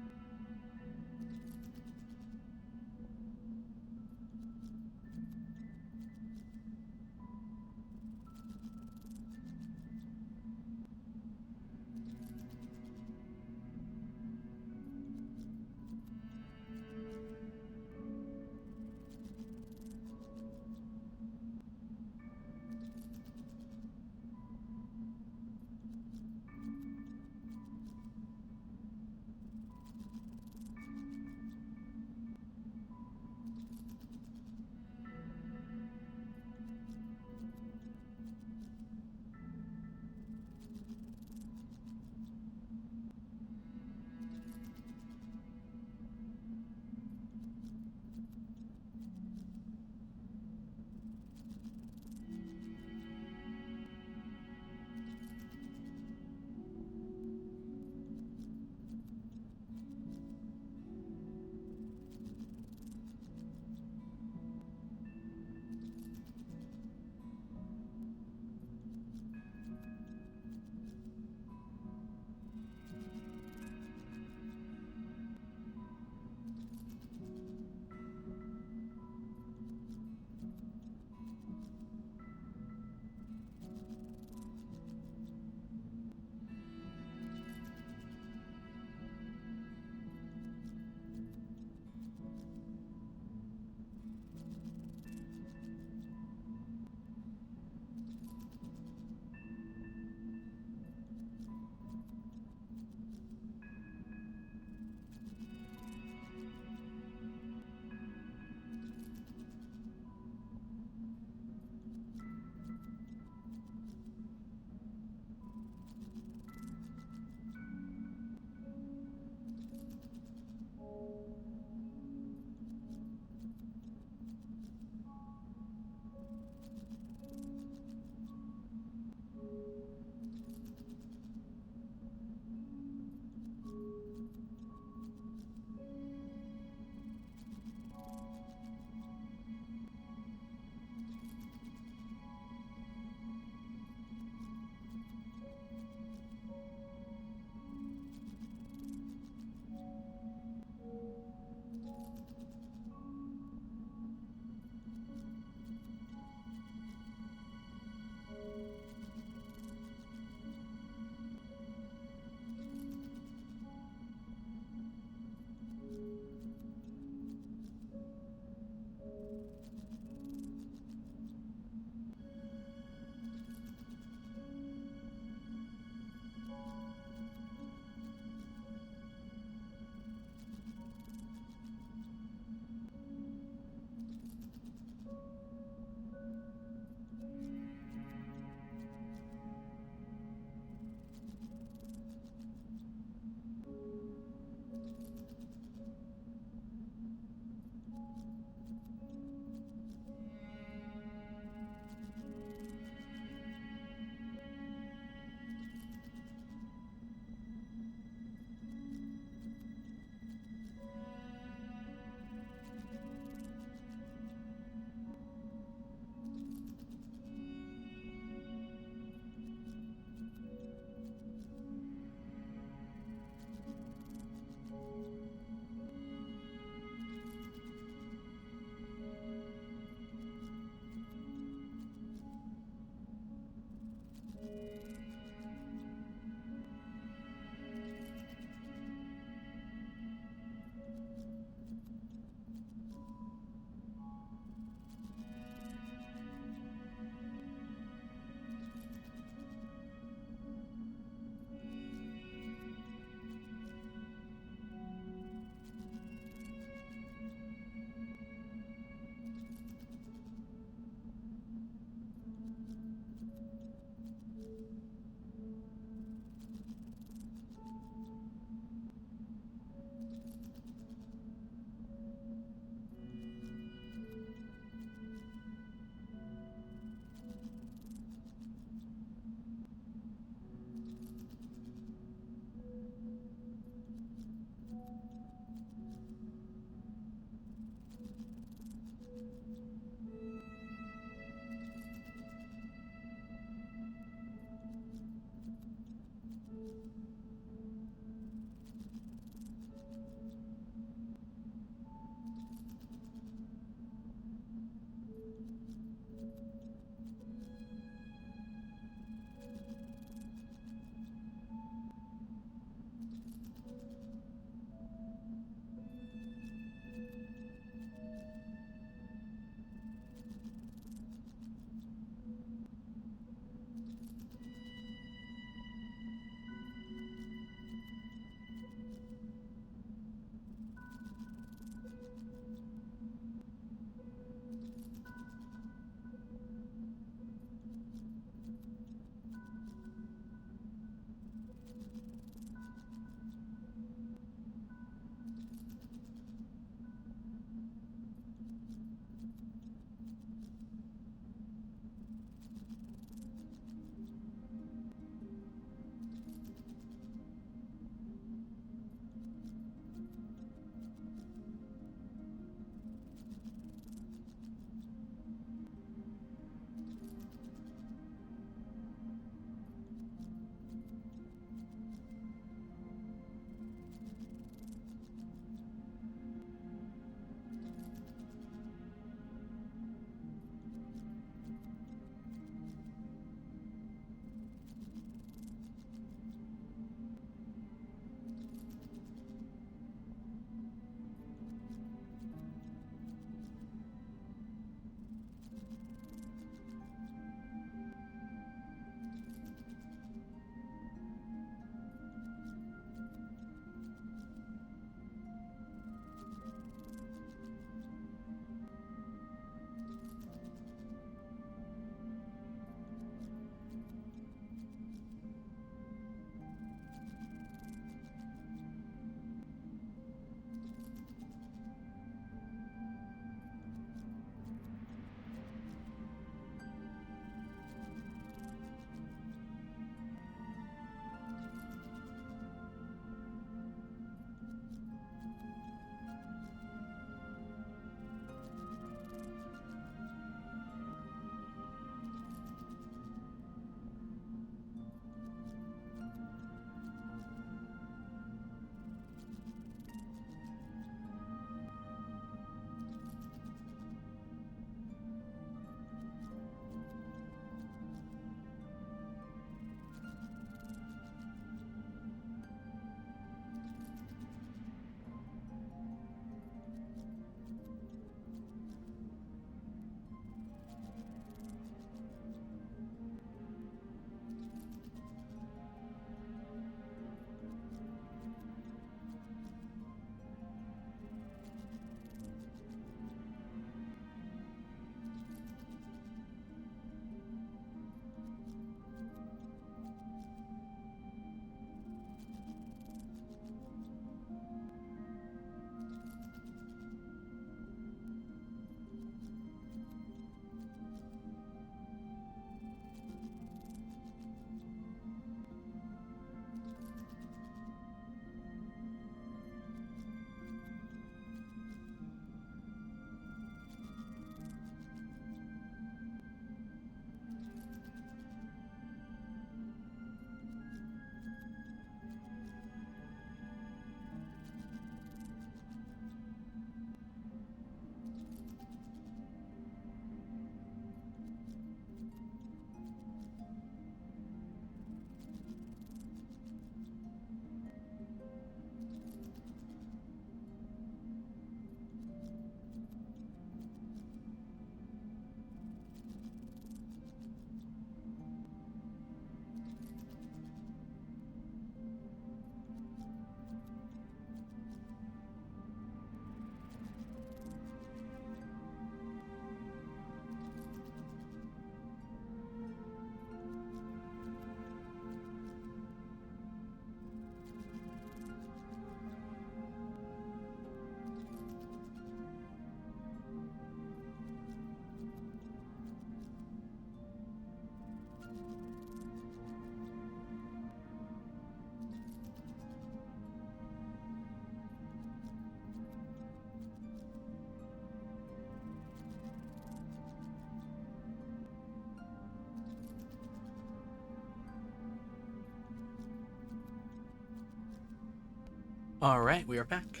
Alright, we are back.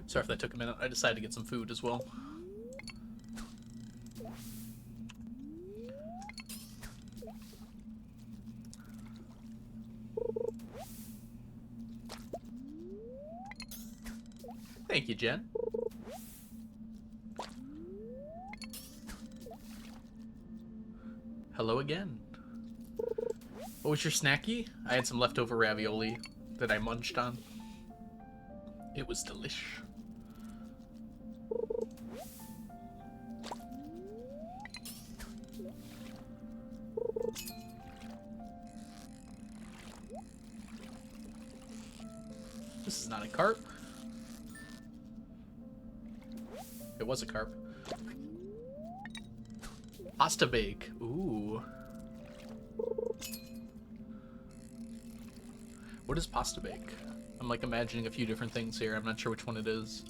Sorry if that took a minute. I decided to get some food as well. Thank you, Jen. Hello again. What was your snacky? I had some leftover ravioli that I munched on. It was delish. This is not a carp. It was a carp. Pasta bake. Ooh. What is pasta bake? I'm like imagining a few different things here. I'm not sure which one it is.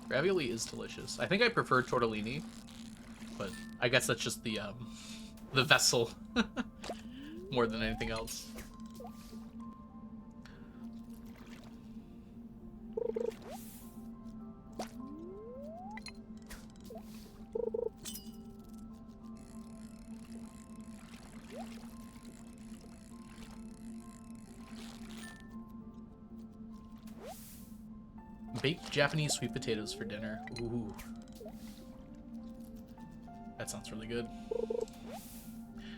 Ravioli is delicious. I think I prefer tortellini, but I guess that's just the vessel more than anything else. Baked Japanese sweet potatoes for dinner. Ooh. That sounds really good.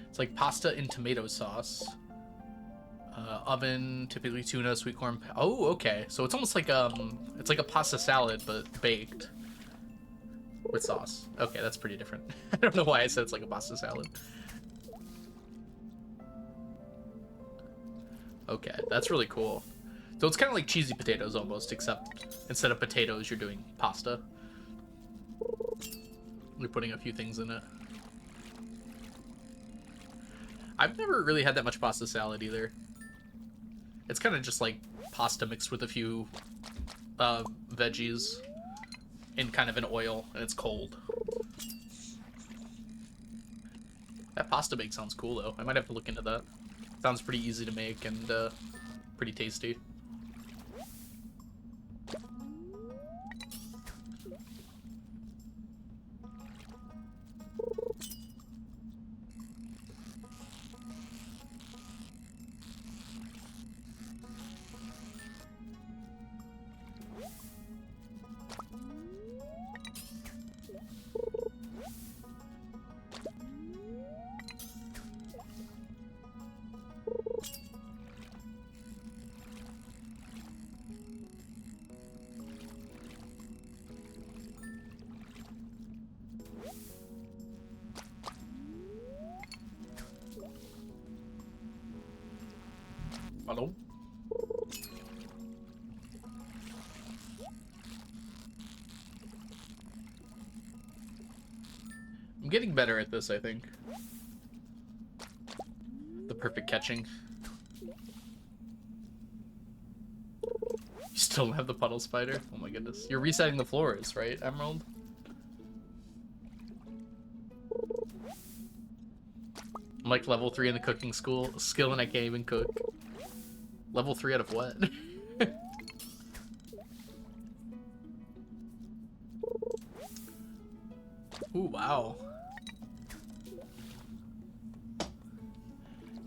It's like pasta in tomato sauce. Oven, typically tuna, sweet corn. Oh, okay. So it's almost like it's like a pasta salad, but baked with sauce. Okay, that's pretty different. I don't know why I said it's like a pasta salad. Okay, that's really cool. So it's kind of like cheesy potatoes almost, except instead of potatoes, you're doing pasta. You're putting a few things in it. I've never really had that much pasta salad either. It's kind of just like pasta mixed with a few veggies in kind of an oil, and it's cold. That pasta bake sounds cool though. I might have to look into that. Sounds pretty easy to make and pretty tasty. Hello? I'm getting better at this, I think. The perfect catching. You still don't have the puddle spider? Oh my goodness. You're resetting the floors, right, Emerald? I'm like level 3 in the cooking skill and I can't even cook. Level 3 out of what? Ooh, wow.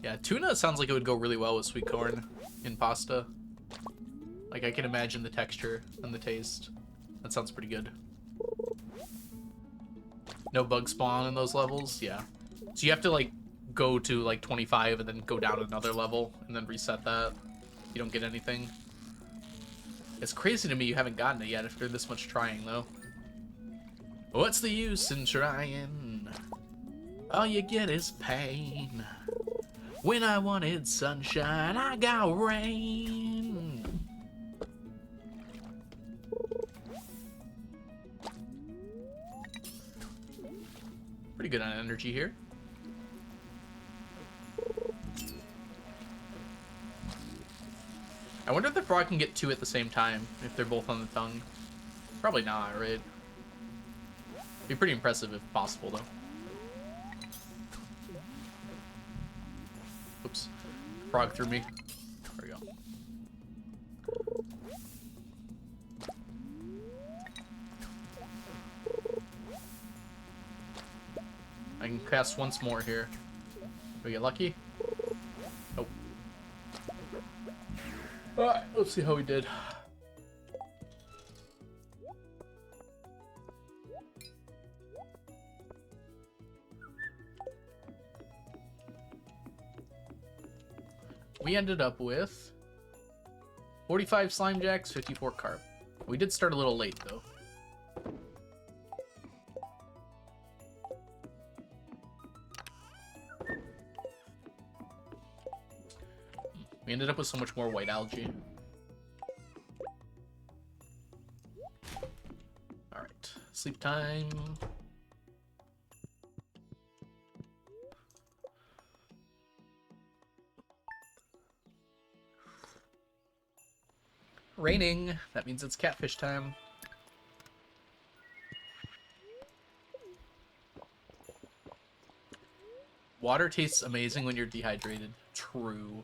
Yeah, tuna sounds like it would go really well with sweet corn in pasta. Like, I can imagine the texture and the taste. That sounds pretty good. No bug spawn in those levels? Yeah. So you have to, like, go to, like, 25 and then go down another level and then reset that. You don't get anything. It's crazy to me you haven't gotten it yet after this much trying, though. What's the use in trying? All you get is pain. When I wanted sunshine, I got rain. Pretty good on energy here. I wonder if the frog can get two at the same time, if they're both on the tongue. Probably not, right? Be pretty impressive if possible, though. Oops. Frog threw me. There we go. I can cast once more here. Do we get lucky? Nope. Alright, let's see how we did. We ended up with 45 slimejacks, 54 carp. We did start a little late, though. We ended up with so much more white algae. Alright, sleep time. Raining. That means it's catfish time. Water tastes amazing when you're dehydrated. True.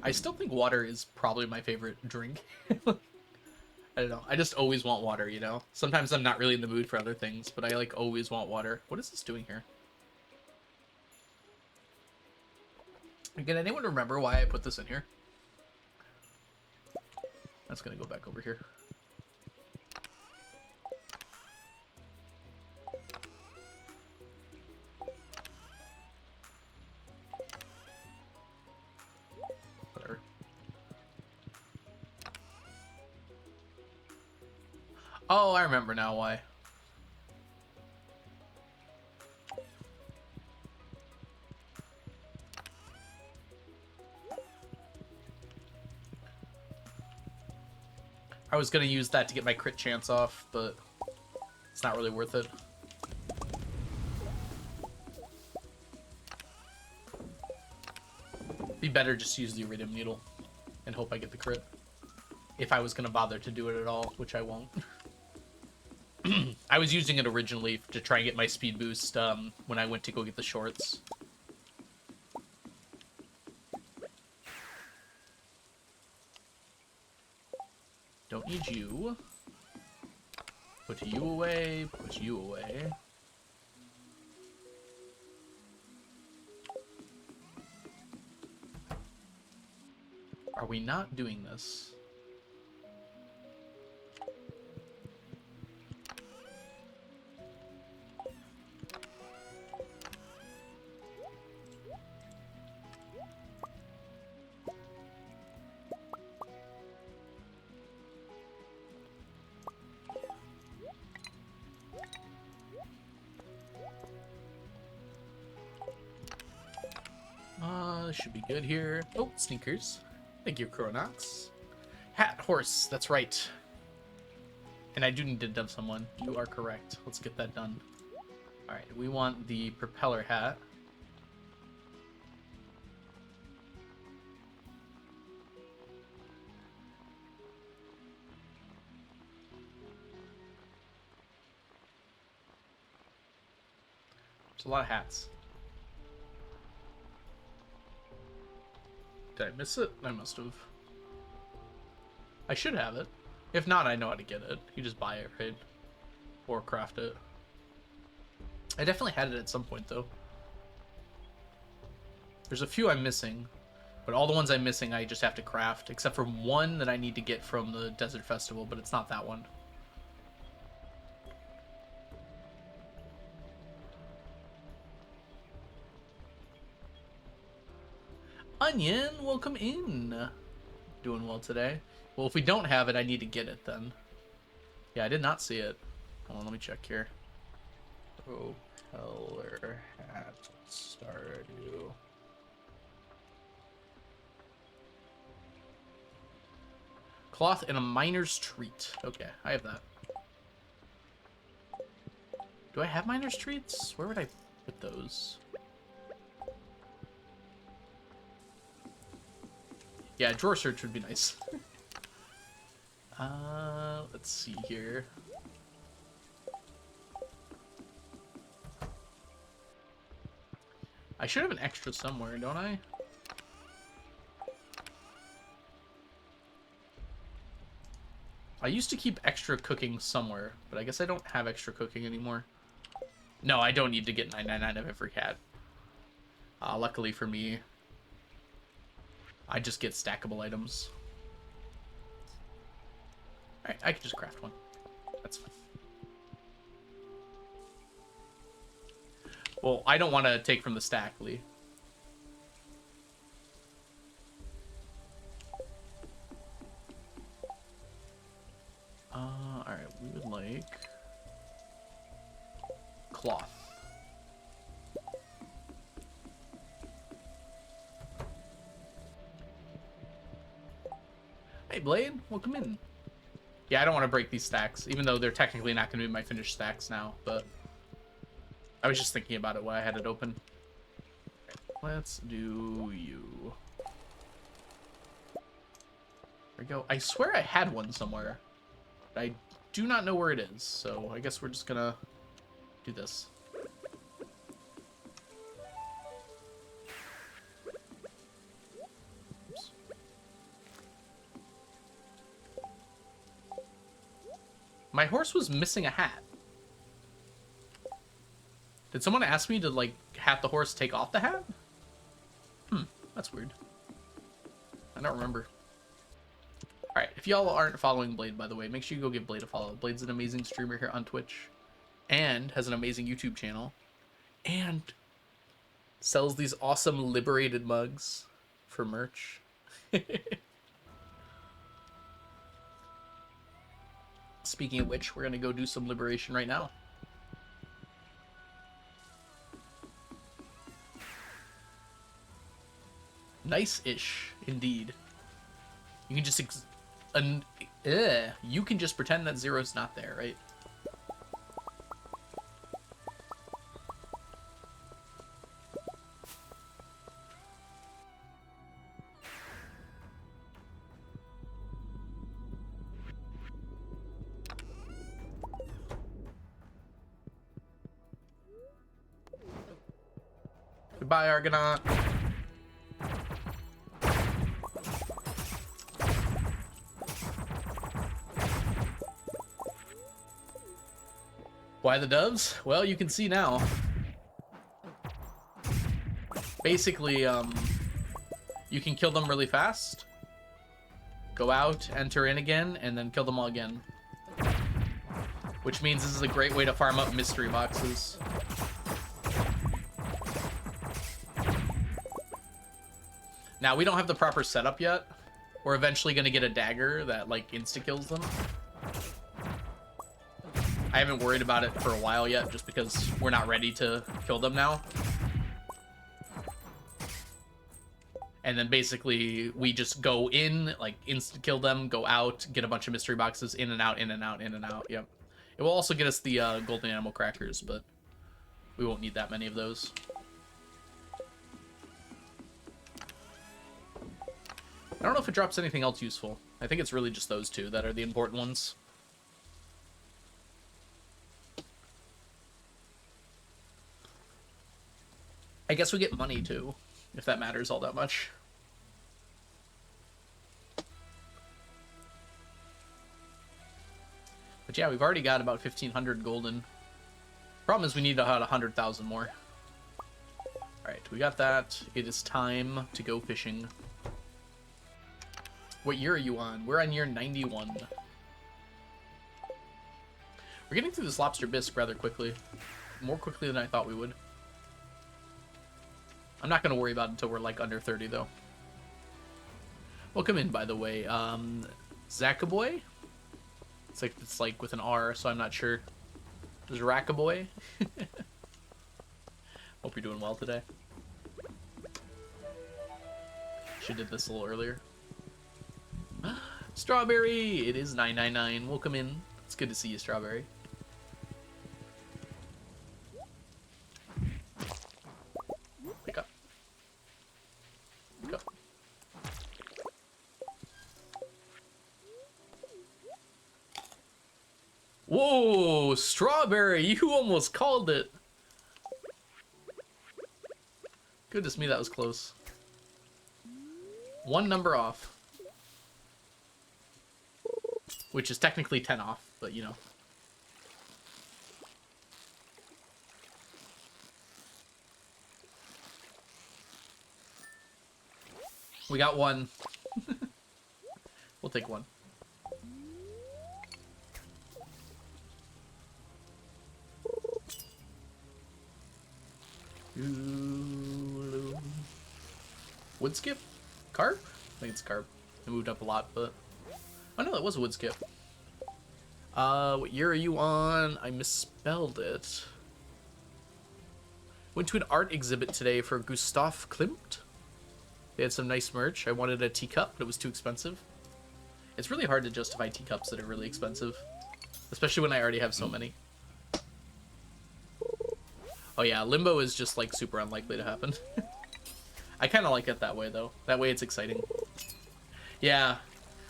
I still think water is probably my favorite drink. I don't know. I just always want water, you know? Sometimes I'm not really in the mood for other things, but I, like, always want water. What is this doing here? Again, anyone remember why I put this in here? That's gonna go back over here. Whatever. Oh, I remember now why. I was gonna use that to get my crit chance off, but it's not really worth it. Be better just to use the iridium needle and hope I get the crit. If I was gonna bother to do it at all, which I won't. I was using it originally to try and get my speed boost when I went to go get the shorts. Don't need you. Put you away, put you away. Are we not doing this? Should be good here. Oh, sneakers. Thank you, Chronox. Hat horse, that's right. And I do need to dub someone. You are correct. Let's get that done. Alright, we want the propeller hat. There's a lot of hats. Did I miss it? I must have. I should have it. If not, I know how to get it. You just buy it, right? Or craft it. I definitely had it at some point, though. There's a few I'm missing. But all the ones I'm missing, I just have to craft. Except for one that I need to get from the Desert Festival, but it's not that one. Onion, welcome in. Doing well today. Well, if we don't have it, I need to get it then. Yeah, I did not see it. Hold on, let me check here. Propeller hat Stardew. Cloth and a miner's treat. Okay, I have that. Do I have miner's treats? Where would I put those? Yeah, drawer search would be nice. Let's see here. I should have an extra somewhere, don't I? I used to keep extra cooking somewhere, but I guess I don't have extra cooking anymore. No, I don't need to get 999 of every cat. Luckily for me, I just get stackable items. Alright, I can just craft one. That's fine. Well, I don't want to take from the stack, Lee. Alright, we would like cloth. Hey, Blade, welcome in. Yeah, I don't want to break these stacks, even though they're technically not going to be my finished stacks now, but I was just thinking about it while I had it open. Right, let's do you. There we go. I swear I had one somewhere. I do not know where it is, so I guess we're just gonna do this. Oops. My horse was missing a hat. Did someone ask me to, like, have the horse take off the hat? That's weird. I don't remember. Alright, if y'all aren't following Blade, by the way, make sure you go give Blade a follow. Blade's an amazing streamer here on Twitch, and has an amazing YouTube channel, and sells these awesome Liberated mugs for merch. Speaking of which, we're going to go do some Liberation right now. Nice-ish, indeed. You can just you can just pretend that zero's not there, right? Goodbye, Argonaut. Why the doves? Well, you can see now. Basically, you can kill them really fast, go out, enter in again, and then kill them all again. Which means this is a great way to farm up mystery boxes. Now, we don't have the proper setup yet. We're eventually going to get a dagger that, like, insta-kills them. I haven't worried about it for a while yet, just because we're not ready to kill them now. And then basically, we just go in, like, insta-kill them, go out, get a bunch of mystery boxes, in and out, in and out, in and out, yep. It will also get us the golden animal crackers, but we won't need that many of those. I don't know if it drops anything else useful. I think it's really just those two that are the important ones. I guess we get money, too, if that matters all that much. But yeah, we've already got about 1,500 golden. Problem is we need about 100,000 more. Alright, we got that. It is time to go fishing. What year are you on? We're on year 91. We're getting through this lobster bisque rather quickly. More quickly than I thought we would. I'm not going to worry about it until we're, like, under 30, though. Welcome in, by the way. Zakaboy? It's like with an R, so I'm not sure. Zrakaboy? Hope you're doing well today. Should have did this a little earlier. Strawberry! It is 999. Welcome in. It's good to see you, Strawberry. Pick up. Pick up. Whoa, strawberry, you almost called it. Goodness me, that was close. One number off. Which is technically 10 off, but you know. We got one. We'll take one. Woodskip? Carp? I think it's carp. It moved up a lot, but... Oh no, that was a woodskip. What year are you on? I misspelled it. Went to an art exhibit today for Gustav Klimt. They had some nice merch. I wanted a teacup, but it was too expensive. It's really hard to justify teacups that are really expensive. Especially when I already have so many. Oh yeah, Limbo is just like super unlikely to happen. I kind of like it that way though. That way it's exciting. Yeah,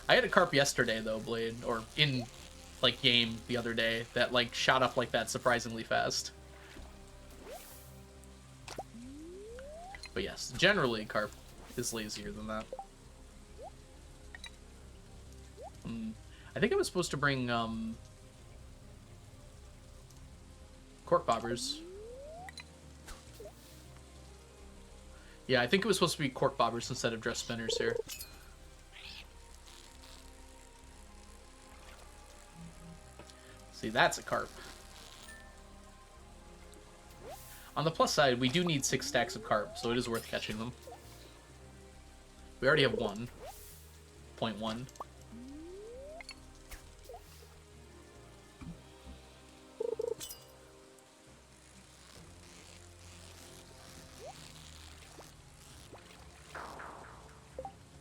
I had a carp yesterday though, Blade, or in like game the other day that like shot up like that surprisingly fast. But yes, generally carp is lazier than that. I think I was supposed to bring cork bobbers. Yeah, I think it was supposed to be cork bobbers instead of dress spinners here. See, that's a carp. On the plus side, we do need 6 stacks of carp, so it is worth catching them. We already have 1.1.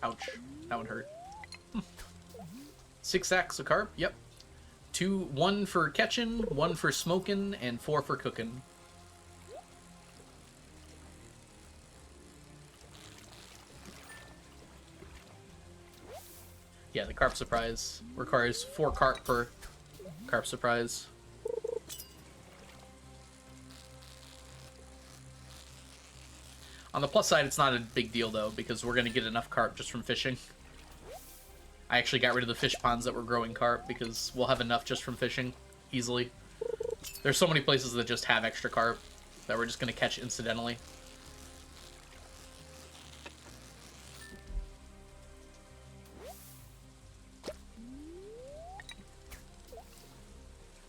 Ouch. That one hurt. 6 sacks of carp, yep. 1 for catching, 1 for smoking, and 4 for cooking. Yeah, the carp surprise requires 4 carp per carp surprise. On the plus side, it's not a big deal, though, because we're going to get enough carp just from fishing. I actually got rid of the fish ponds that were growing carp, because we'll have enough just from fishing, easily. There's so many places that just have extra carp that we're just going to catch incidentally.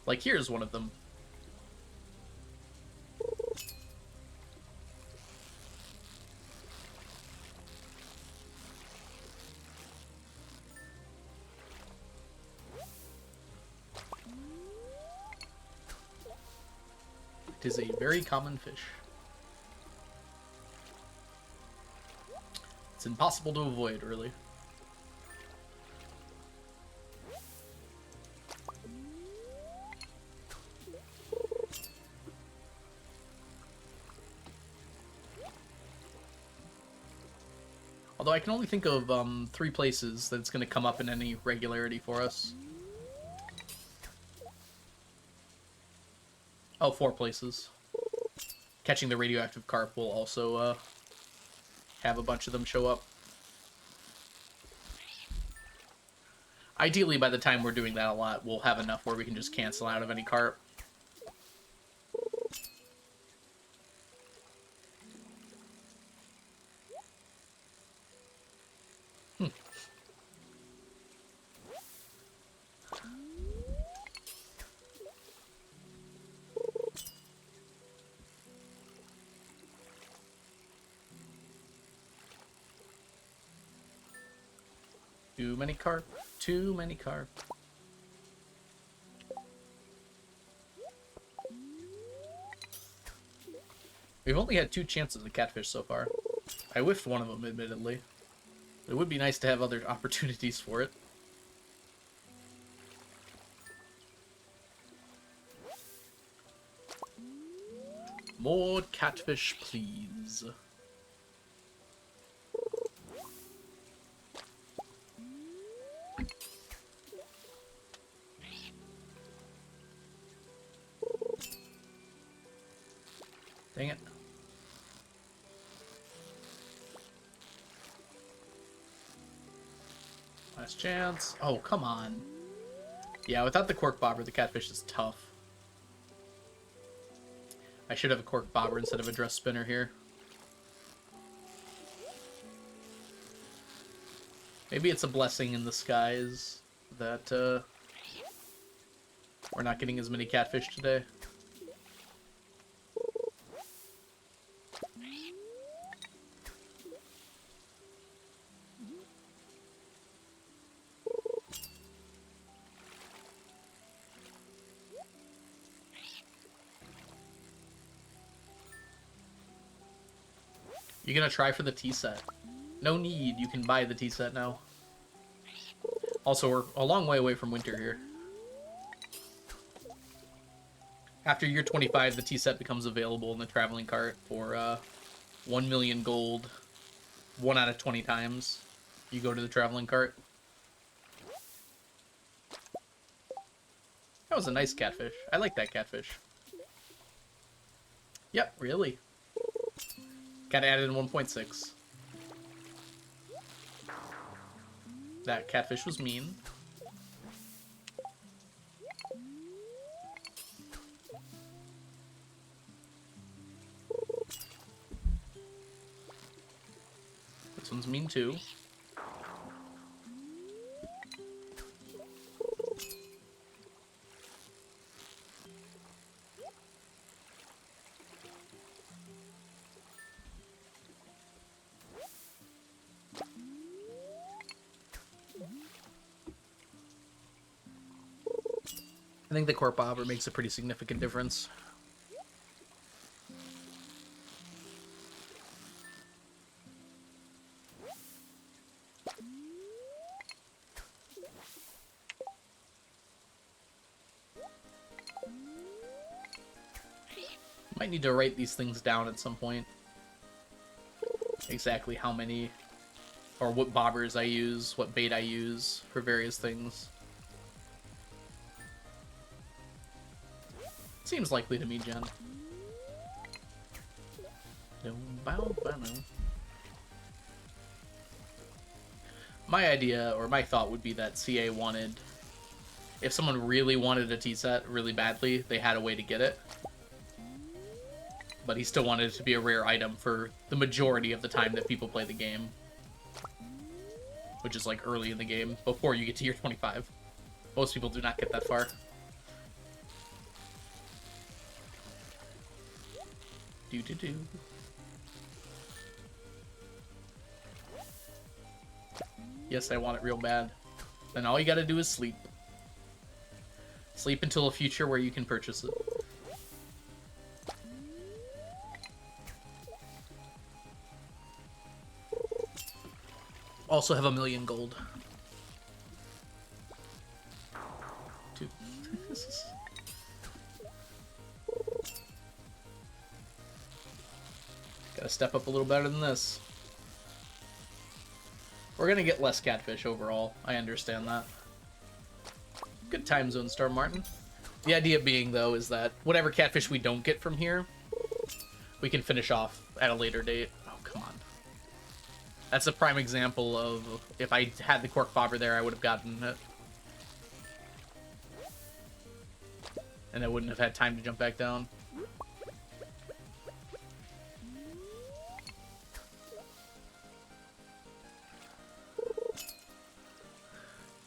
Like, here's one of them. It is a very common fish. It's impossible to avoid, really. Although I can only think of 3 places that it's going to come up in any regularity for us. Oh, 4 places. Catching the radioactive carp will also have a bunch of them show up. Ideally, by the time we're doing that a lot, we'll have enough where we can just cancel out of any carp. Too many carp. Too many carp. We've only had 2 chances at catfish so far. I whiffed one of them, admittedly. It would be nice to have other opportunities for it. More catfish, please. Dang it. Last chance. Oh, come on. Yeah, without the cork bobber, the catfish is tough. I should have a cork bobber instead of a dress spinner here. Maybe it's a blessing in the skies that we're not getting as many catfish today. You gonna try for the tea set? No need, you can buy the tea set now. Also, we're a long way away from winter here. After year 25, the tea set becomes available in the traveling cart for 1 million gold 1 out of 20 times you go to the traveling cart. That was a nice catfish. I like that catfish. Yep, really. Got added in 1.6. That catfish was mean. This one's mean too. I think the cork bobber makes a pretty significant difference. Might need to write these things down at some point. Exactly how many, or what bobbers I use, what bait I use for various things. Seems likely to me, Jen. My idea, or my thought would be that CA wanted, if someone really wanted a tea set really badly, they had a way to get it. But he still wanted it to be a rare item for the majority of the time that people play the game. Which is like early in the game, before you get to year 25. Most people do not get that far. Do. Yes, I want it real bad. Then all you gotta do is sleep. Sleep until a future where you can purchase it. Also have 1 million gold. 2. Gotta step up a little better than this. We're gonna get less catfish overall. I understand that. Good time zone, Star Martin. The idea being, though, is that whatever catfish we don't get from here, we can finish off at a later date. Oh, come on. That's a prime example of if I had the cork bobber there, I would have gotten it. And I wouldn't have had time to jump back down.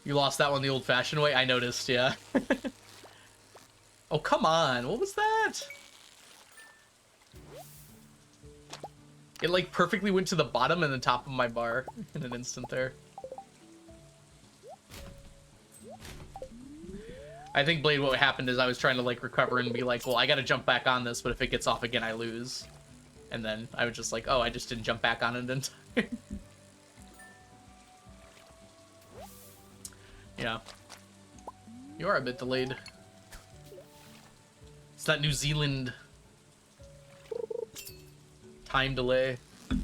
You lost that one the old-fashioned way? I noticed, yeah. Oh, come on. What was that? It, like, perfectly went to the bottom and the top of my bar in an instant there. I think, Blade, what happened is I was trying to, like, recover and be like, well, I gotta jump back on this, but if it gets off again, I lose. And then I was just like, oh, I just didn't jump back on it in time. Yeah. You are a bit delayed. It's that New Zealand time delay. It's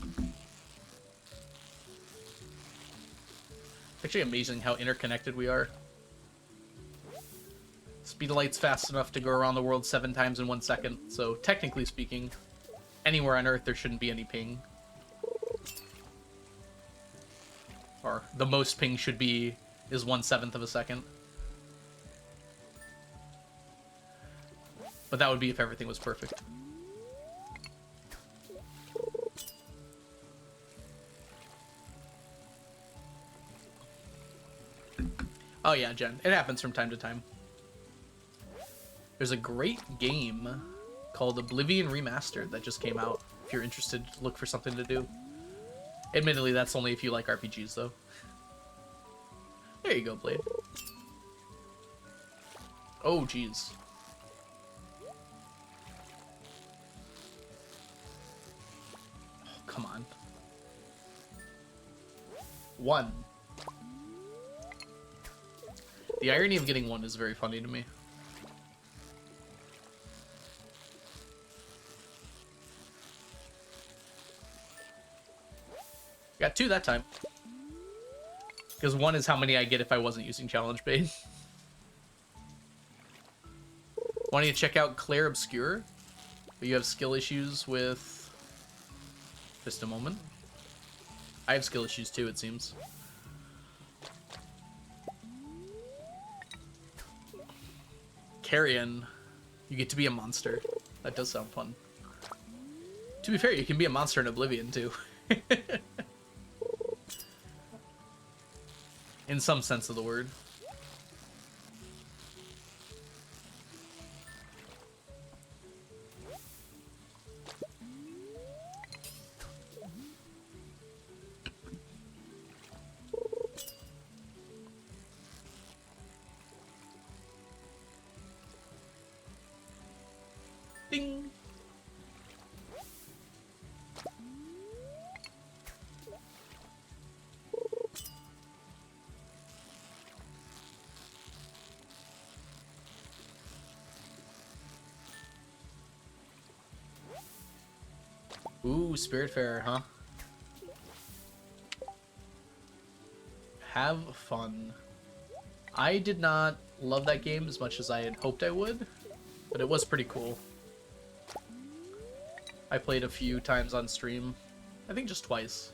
actually amazing how interconnected we are. Speed of light's fast enough to go around the world 7 times in 1 second, so technically speaking, anywhere on Earth there shouldn't be any ping. Or the most ping should be is 1/7 of a second. But that would be if everything was perfect. Oh yeah, Jen. It happens from time to time. There's a great game called Oblivion Remastered that just came out. If you're interested, look for something to do. Admittedly, that's only if you like RPGs, though. There you go, Blade. Oh, jeez. Oh, come on. 1. The irony of getting 1 is very funny to me. Got 2 that time. Because 1 is how many I get if I wasn't using challenge bait. Want you to check out Claire Obscure? But you have skill issues with... Just a moment. I have skill issues too, it seems. Carrion. You get to be a monster. That does sound fun. To be fair, you can be a monster in Oblivion too. In some sense of the word. Ding! Ooh, Spiritfarer, huh? Have fun. I did not love that game as much as I had hoped I would, but it was pretty cool. I played a few times on stream. I think just twice.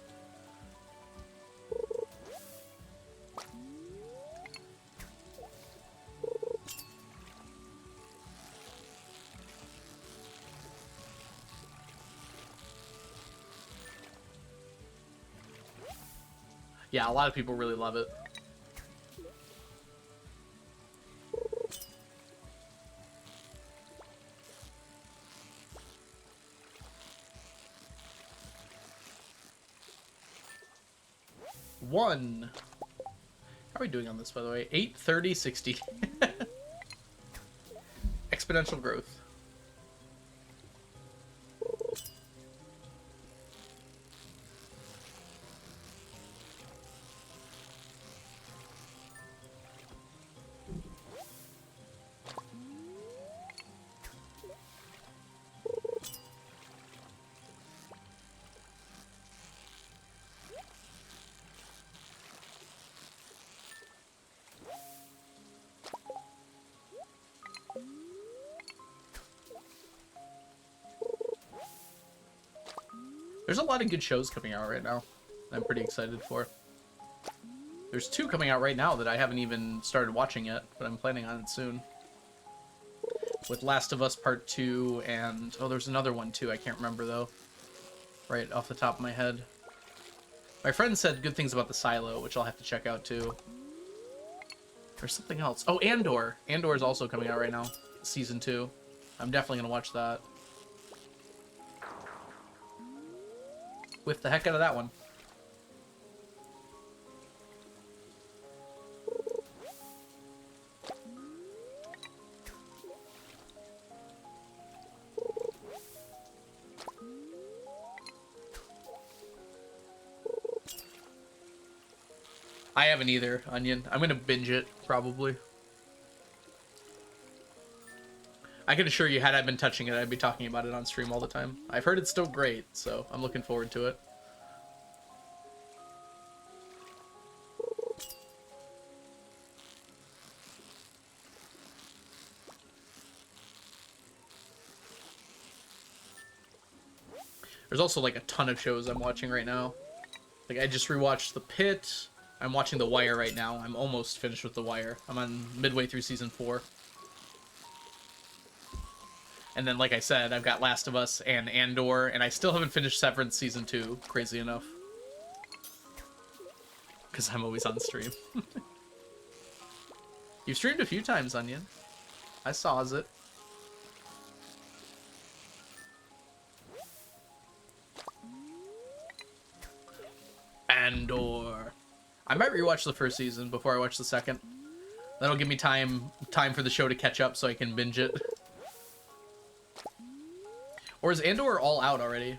Yeah, a lot of people really love it. One. How are we doing on this, by the way? 8, 30, 60. Exponential growth. There's a lot of good shows coming out right now I'm pretty excited for. There's 2 coming out right now that I haven't even started watching yet, but I'm planning on it soon. With Last of Us Part 2 and... Oh, there's another one too, I can't remember though. Right off the top of my head. My friend said good things about The Silo, which I'll have to check out too. There's something else. Oh, Andor! Andor is also coming out right now. Season 2. I'm definitely going to watch that. Whiff the heck out of that one. I haven't either, Onion. I'm gonna binge it, probably. I can assure you, had I been touching it, I'd be talking about it on stream all the time. I've heard it's still great, so I'm looking forward to it. There's also like a ton of shows I'm watching right now. Like I just rewatched The Pit. I'm watching The Wire right now. I'm almost finished with The Wire. I'm on midway through season 4. And then, like I said, I've got Last of Us and Andor, and I still haven't finished Severance season 2, crazy enough. Because I'm always on stream. You've streamed a few times, Onion. I saw it. Andor. I might rewatch the first season before I watch the second. That'll give me time for the show to catch up so I can binge it. Or is Andor all out already?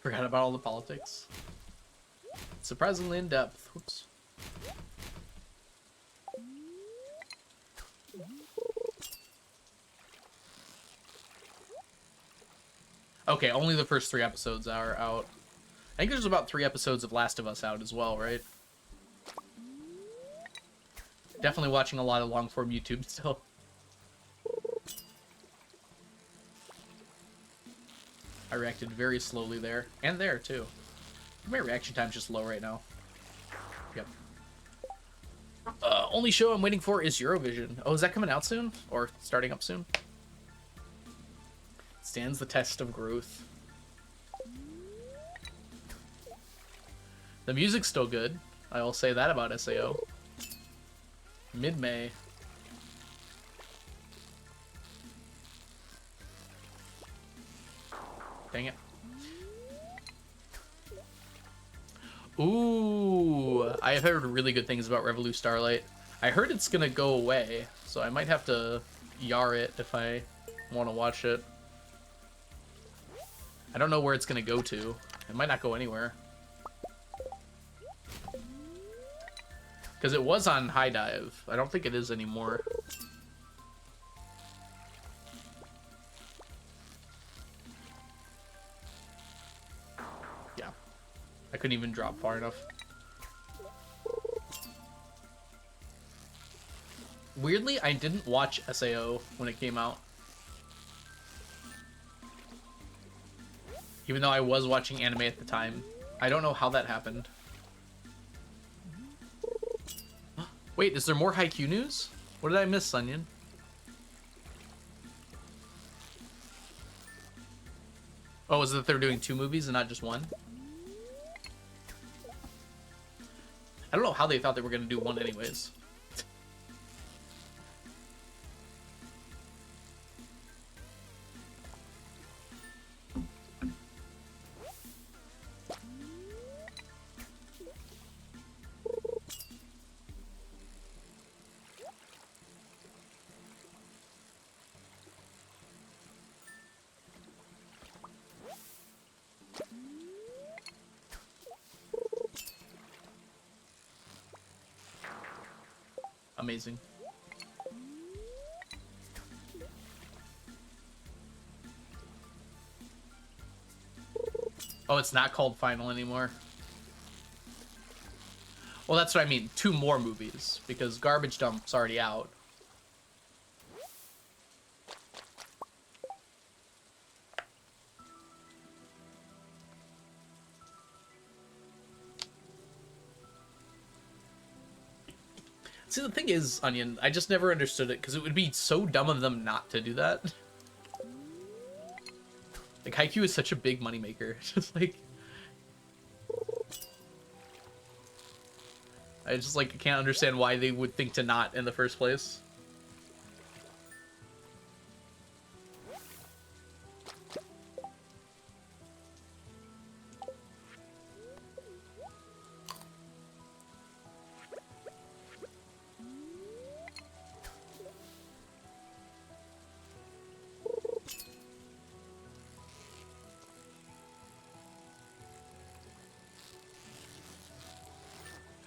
Forgot about all the politics. Surprisingly in depth. Whoops. Okay, only the first 3 episodes are out. I think there's about 3 episodes of Last of Us out as well, right? Definitely watching a lot of long-form YouTube still. I reacted very slowly there. And there, too. My reaction time's just low right now. Yep. Only show I'm waiting for is Eurovision. Oh, is that coming out soon? Or starting up soon? Stands the test of growth. The music's still good. I will say that about SAO. Mid-May. Dang it. Ooh, I have heard really good things about Revolu Starlight. I heard it's gonna go away, so I might have to yar it if I want to watch it. I don't know where it's gonna go to. It might not go anywhere. Because it was on High Dive. I don't think it is anymore. Yeah. I couldn't even drop far enough. Weirdly, I didn't watch SAO when it came out. Even though I was watching anime at the time. I don't know how that happened. Wait, is there more Haikyuu news? What did I miss, Sunyan? Oh, is it that they're doing 2 movies and not just 1? I don't know how they thought they were going to do 1 anyways. Amazing. Oh, it's not called Final anymore. Well, that's what I mean. 2 more movies, because Garbage Dump's already out. See, the thing is, Onion, I just never understood it, because it would be so dumb of them not to do that. Like, Haikyuu is such a big moneymaker. Just, like... I just, like, can't understand why they would think to not in the first place.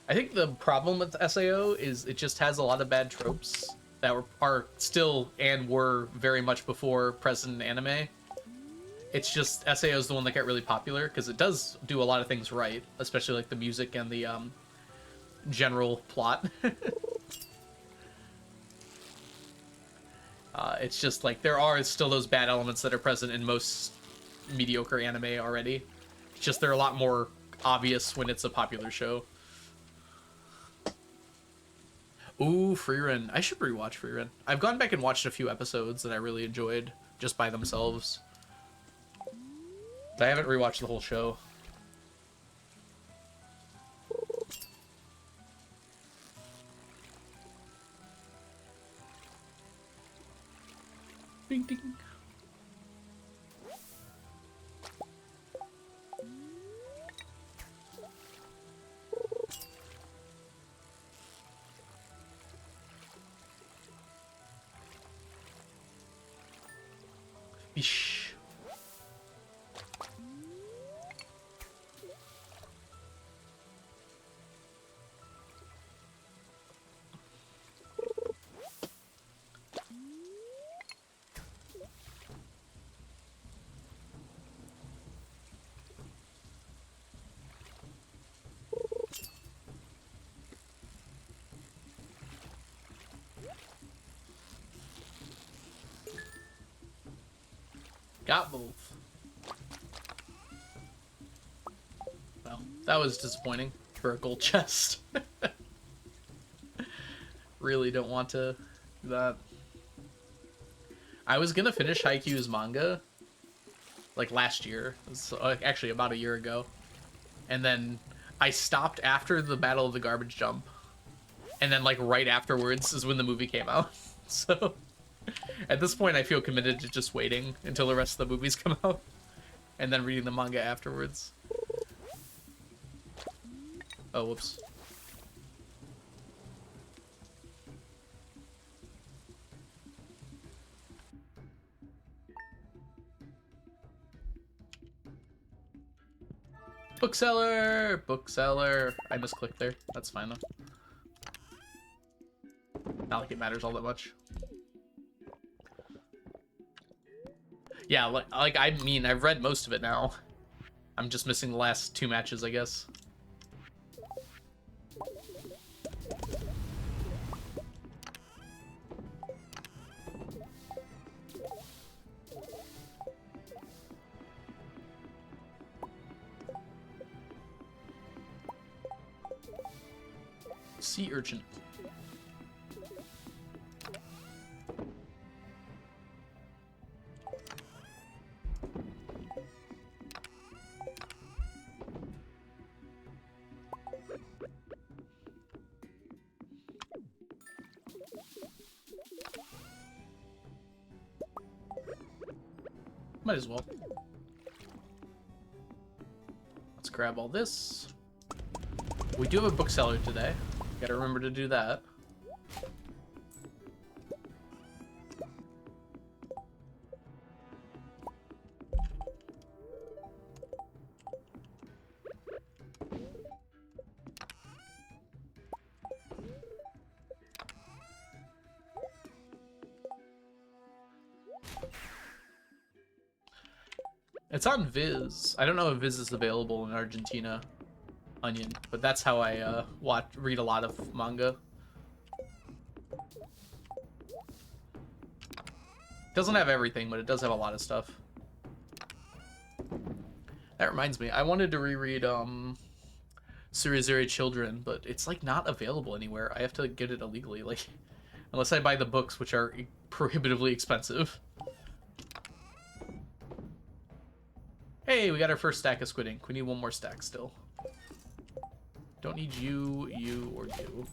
I think the problem with SAO is it just has a lot of bad tropes that are still and were very much before present in anime. It's just SAO is the one that got really popular because it does do a lot of things right, especially like the music and the general plot. It's just like there are still those bad elements that are present in most mediocre anime already. It's just they're a lot more obvious when it's a popular show. Ooh, Freerun. I should rewatch Freerun. I've gone back and watched a few episodes that I really enjoyed just by themselves. But I haven't rewatched the whole show. Ding ding. Bish. Got both. Well, that was disappointing for a gold chest. Really don't want to do that. I was gonna finish Haikyuu's manga like last year. It was, actually about a year ago. And then I stopped after the Battle of the Garbage Jump. And then like right afterwards is when the movie came out. So at this point, I feel committed to just waiting until the rest of the movies come out and then reading the manga afterwards. Oh, whoops. Bookseller! Bookseller! I misclicked there. That's fine though. Not like it matters all that much. Yeah, like I mean, I've read most of it now. I'm just missing the last 2 matches, I guess. Sea urchin. Might as well. Let's grab all this. We do have a bookseller today. Gotta remember to do that. It's on Viz. I don't know if Viz is available in Argentina. Onion, but that's how I read a lot of manga. Doesn't have everything, but it does have a lot of stuff. That reminds me, I wanted to reread Surizuri Children, but it's like not available anywhere. I have to get it illegally, like unless I buy the books, which are prohibitively expensive. Hey, we got our first stack of squid ink. We need one more stack still. Don't need you, you, or you.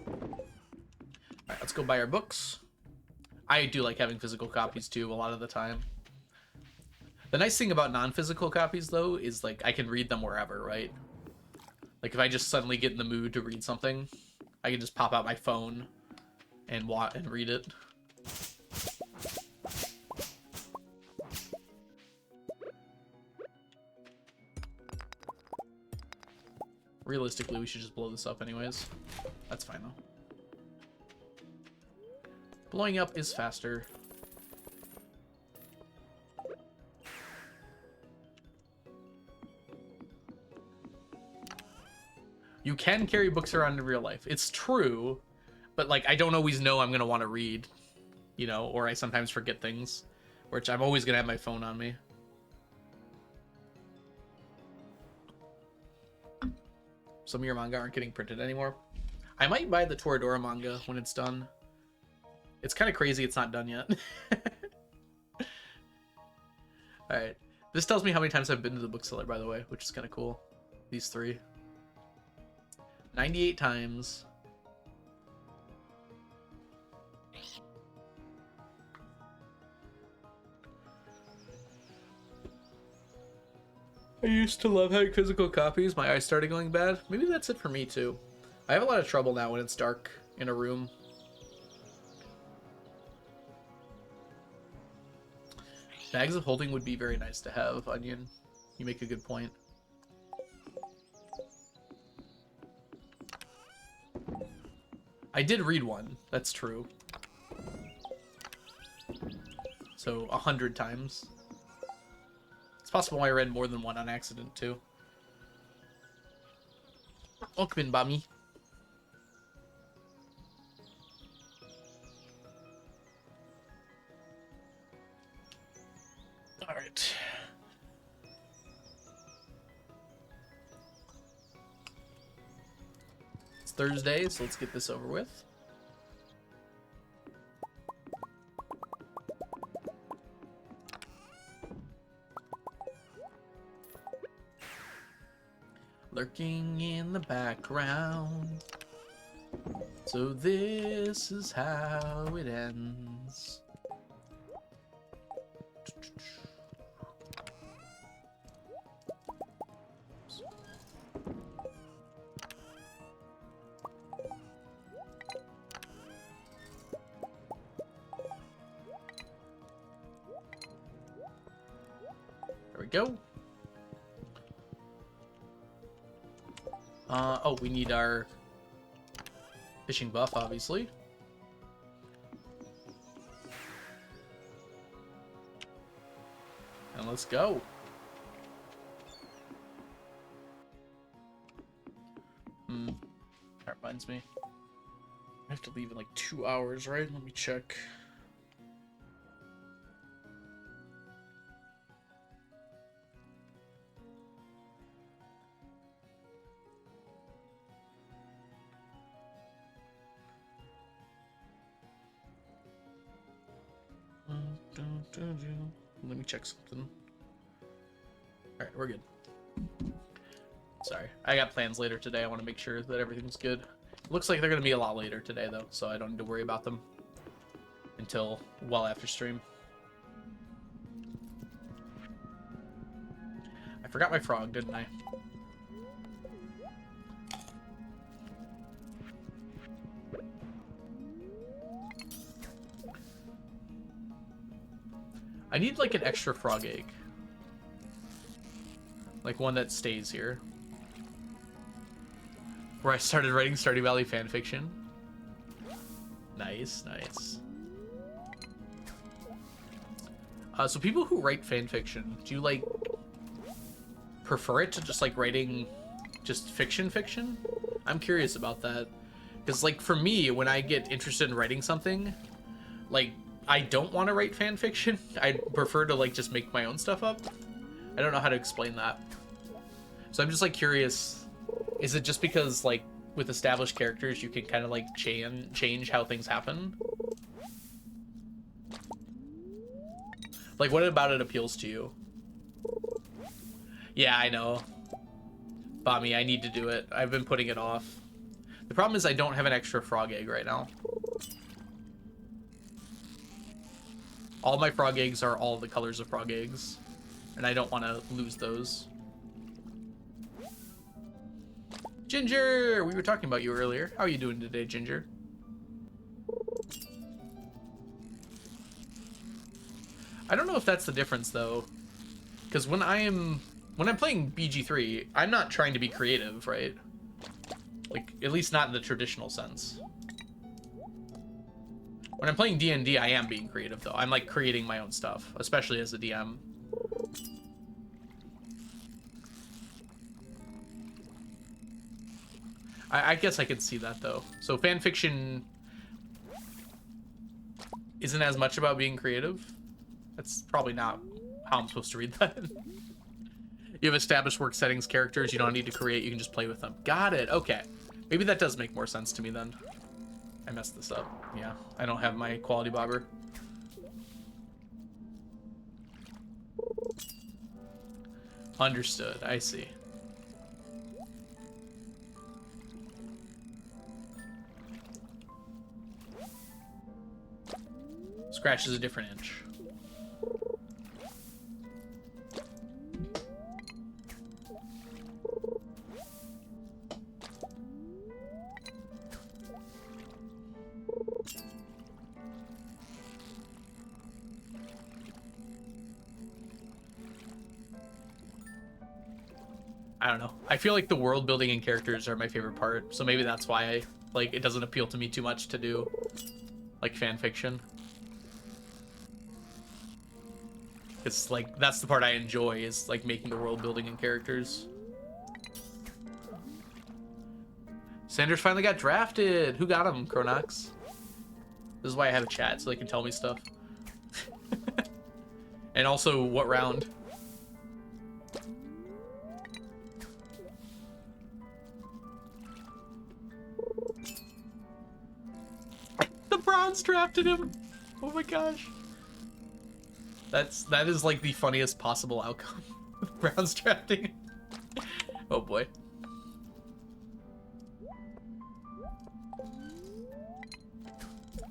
Alright, let's go buy our books. I do like having physical copies too, a lot of the time. The nice thing about non-physical copies, though, is like I can read them wherever, right? Like if I just suddenly get in the mood to read something, I can just pop out my phone and read it. Realistically, we should just blow this up anyways. That's fine though. Blowing up is faster. You can carry books around in real life. It's true, but like I don't always know I'm gonna want to read, you know, or I sometimes forget things, which I'm always gonna have my phone on me. Some of your manga aren't getting printed anymore. I might buy the Toradora manga when it's done. It's kind of crazy it's not done yet. Alright. This tells me how many times I've been to the bookseller, by the way, which is kind of cool. These 3. 98 times. I used to love having physical copies. My eyes started going bad. Maybe that's it for me, too. I have a lot of trouble now when it's dark in a room. Bags of holding would be very nice to have, Onion. You make a good point. I did read one. That's true. So, 100 times. It's possible I read more than one on accident, too. Welcome in, Bami. Alright. It's Thursday, so let's get this over with. Lurking in the background. So this is how it ends. There we go. Oh, we need our fishing buff, obviously. And let's go. That reminds me. I have to leave in like 2 hours, right? Let me check. Let me check something. Alright, we're good. Sorry, I got plans later today. I want to make sure that everything's good. It looks like they're going to be a lot later today, though, so I don't need to worry about them until well after stream. I forgot my frog, didn't I? I need, like, an extra frog egg. Like, one that stays here. Where I started writing Stardew Valley fanfiction. Nice, nice. So people who write fanfiction, do you, like, prefer it to just, like, writing just fiction? I'm curious about that. Because, like, for me, when I get interested in writing something, like, I don't want to write fan fiction. I prefer to like just make my own stuff up. I don't know how to explain that. So I'm just like curious, is it just because like with established characters you can kind of like change how things happen? Like what about it appeals to you? Yeah, I know. Bami, I need to do it. I've been putting it off. The problem is I don't have an extra frog egg right now. All my frog eggs are all the colors of frog eggs, and I don't want to lose those. Ginger! We were talking about you earlier. How are you doing today, Ginger? I don't know if that's the difference, though. Because when I'm playing BG3, I'm not trying to be creative, right? Like, at least not in the traditional sense. When I'm playing D&D, I am being creative, though. I'm, like, creating my own stuff, especially as a DM. I guess I could see that, though. So fanfiction isn't as much about being creative? That's probably not how I'm supposed to read that. You have established work settings, characters, you don't need to create, you can just play with them. Got it, okay. Maybe that does make more sense to me then. I messed this up. Yeah, I don't have my quality bobber. Understood, I see. Scratch is a different inch. I don't know. I feel like the world building and characters are my favorite part, so maybe that's why it doesn't appeal to me too much to do like fan fiction. It's like that's the part I enjoy, is like making the world building and characters. Sanders finally got drafted. Who got him, Cronox? This is why I have a chat, so they can tell me stuff. And also, what round? The Browns drafted him. Oh my gosh. That is like the funniest possible outcome. Browns drafting. Oh boy.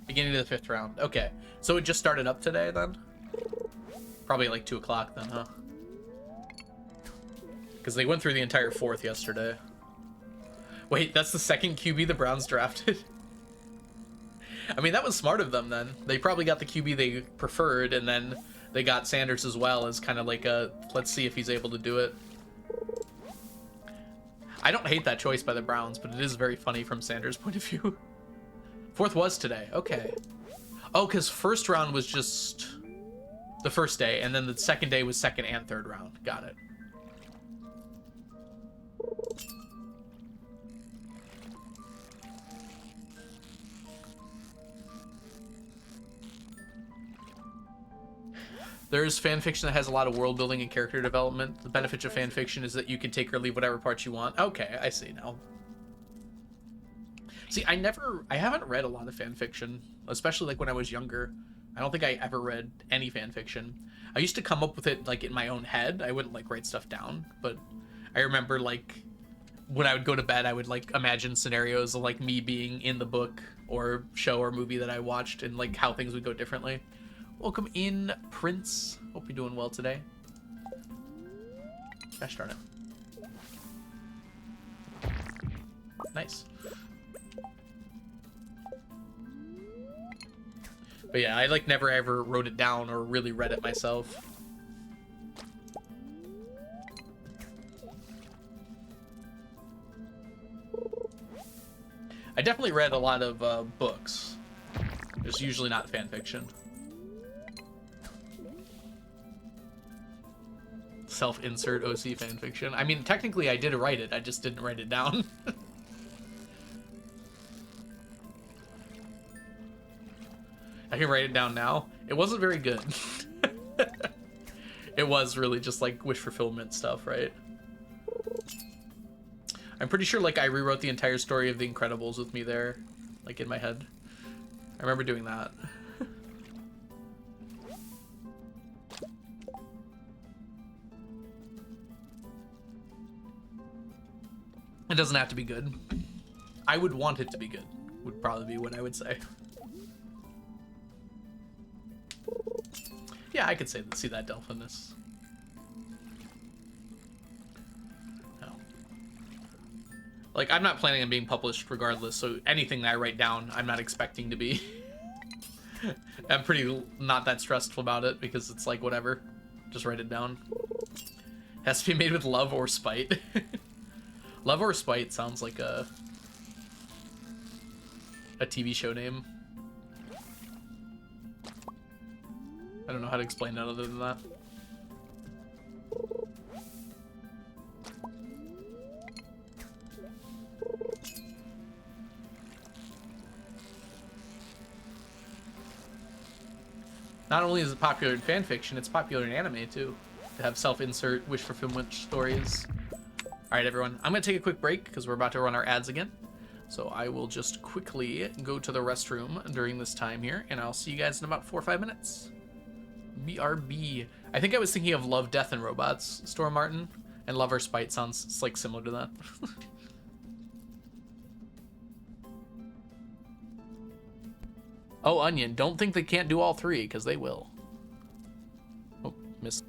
Beginning of the 5th round. Okay. So it just started up today then? Probably like 2 o'clock then, huh? Because they went through the entire 4th yesterday. Wait, that's the second QB the Browns drafted? I mean, that was smart of them then. They probably got the QB they preferred, and then they got Sanders as well as kind of like a, let's see if he's able to do it. I don't hate that choice by the Browns, but it is very funny from Sanders' point of view. 4th was today. Okay. Oh, because 1st round was just the first day, and then the 2nd day was 2nd and 3rd round. Got it. There's fan fiction that has a lot of world building and character development. The benefit of fan fiction is that you can take or leave whatever parts you want. Okay, I see now. See, I haven't read a lot of fan fiction, especially like when I was younger. I don't think I ever read any fan fiction. I used to come up with it like in my own head. I wouldn't like write stuff down, but I remember like when I would go to bed, I would like imagine scenarios of like me being in the book or show or movie that I watched and like how things would go differently. Welcome in, Prince. Hope you're doing well today. Gosh darn it. Nice. But yeah, I like never ever wrote it down or really read it myself. I definitely read a lot of books. It's usually not fan fiction. Self-insert OC fanfiction. I mean, technically I did write it, I just didn't write it down. I can write it down now. It wasn't very good. It was really just like wish fulfillment stuff, right? I'm pretty sure like I rewrote the entire story of The Incredibles with me there, like in my head. I remember doing that. It doesn't have to be good. I would want it to be good, would probably be what I would say. Yeah, I could say see that delve in this. No. Like, I'm not planning on being published regardless, so anything that I write down, I'm not expecting to be. I'm pretty not that stressful about it, because it's like, whatever. Just write it down. Has to be made with love or spite. Love or Spite sounds like a TV show name. I don't know how to explain that other than that. Not only is it popular in fan fiction, it's popular in anime too. To have self-insert wish fulfillment stories. All right, everyone. I'm gonna take a quick break because we're about to run our ads again. So I will just quickly go to the restroom during this time here, and I'll see you guys in about 4 or 5 minutes. BRB. I think I was thinking of Love, Death, and Robots, Storm Martin, and Love or Spite sounds like similar to that. Oh, Onion, don't think they can't do all three, because they will. Oh, missed.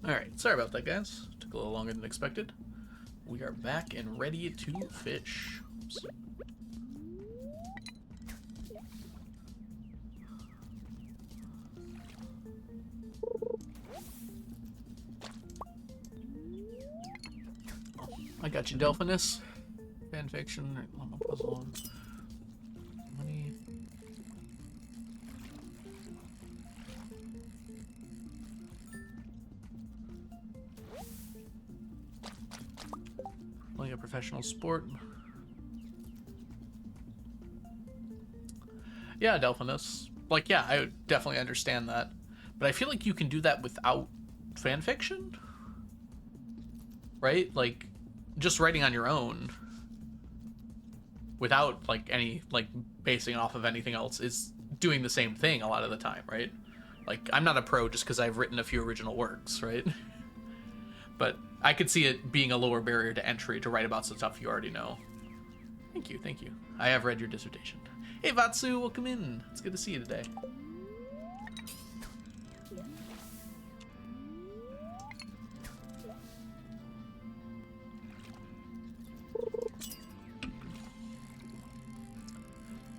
Alright, sorry about that, guys. Took a little longer than expected. We are back and ready to fish. Oops. I got you, Delphinus. Fanfiction. Puzzle. Money. Playing a professional sport. Yeah, Delphinus. Like, yeah, I would definitely understand that. But I feel like you can do that without fanfiction? Right? Like, just writing on your own without, like, any, like, basing off of anything else is doing the same thing a lot of the time, right? Like, I'm not a pro just because I've written a few original works, right? But I could see it being a lower barrier to entry to write about some stuff you already know. Thank you, thank you. I have read your dissertation. Hey, Vatsu, welcome in. It's good to see you today.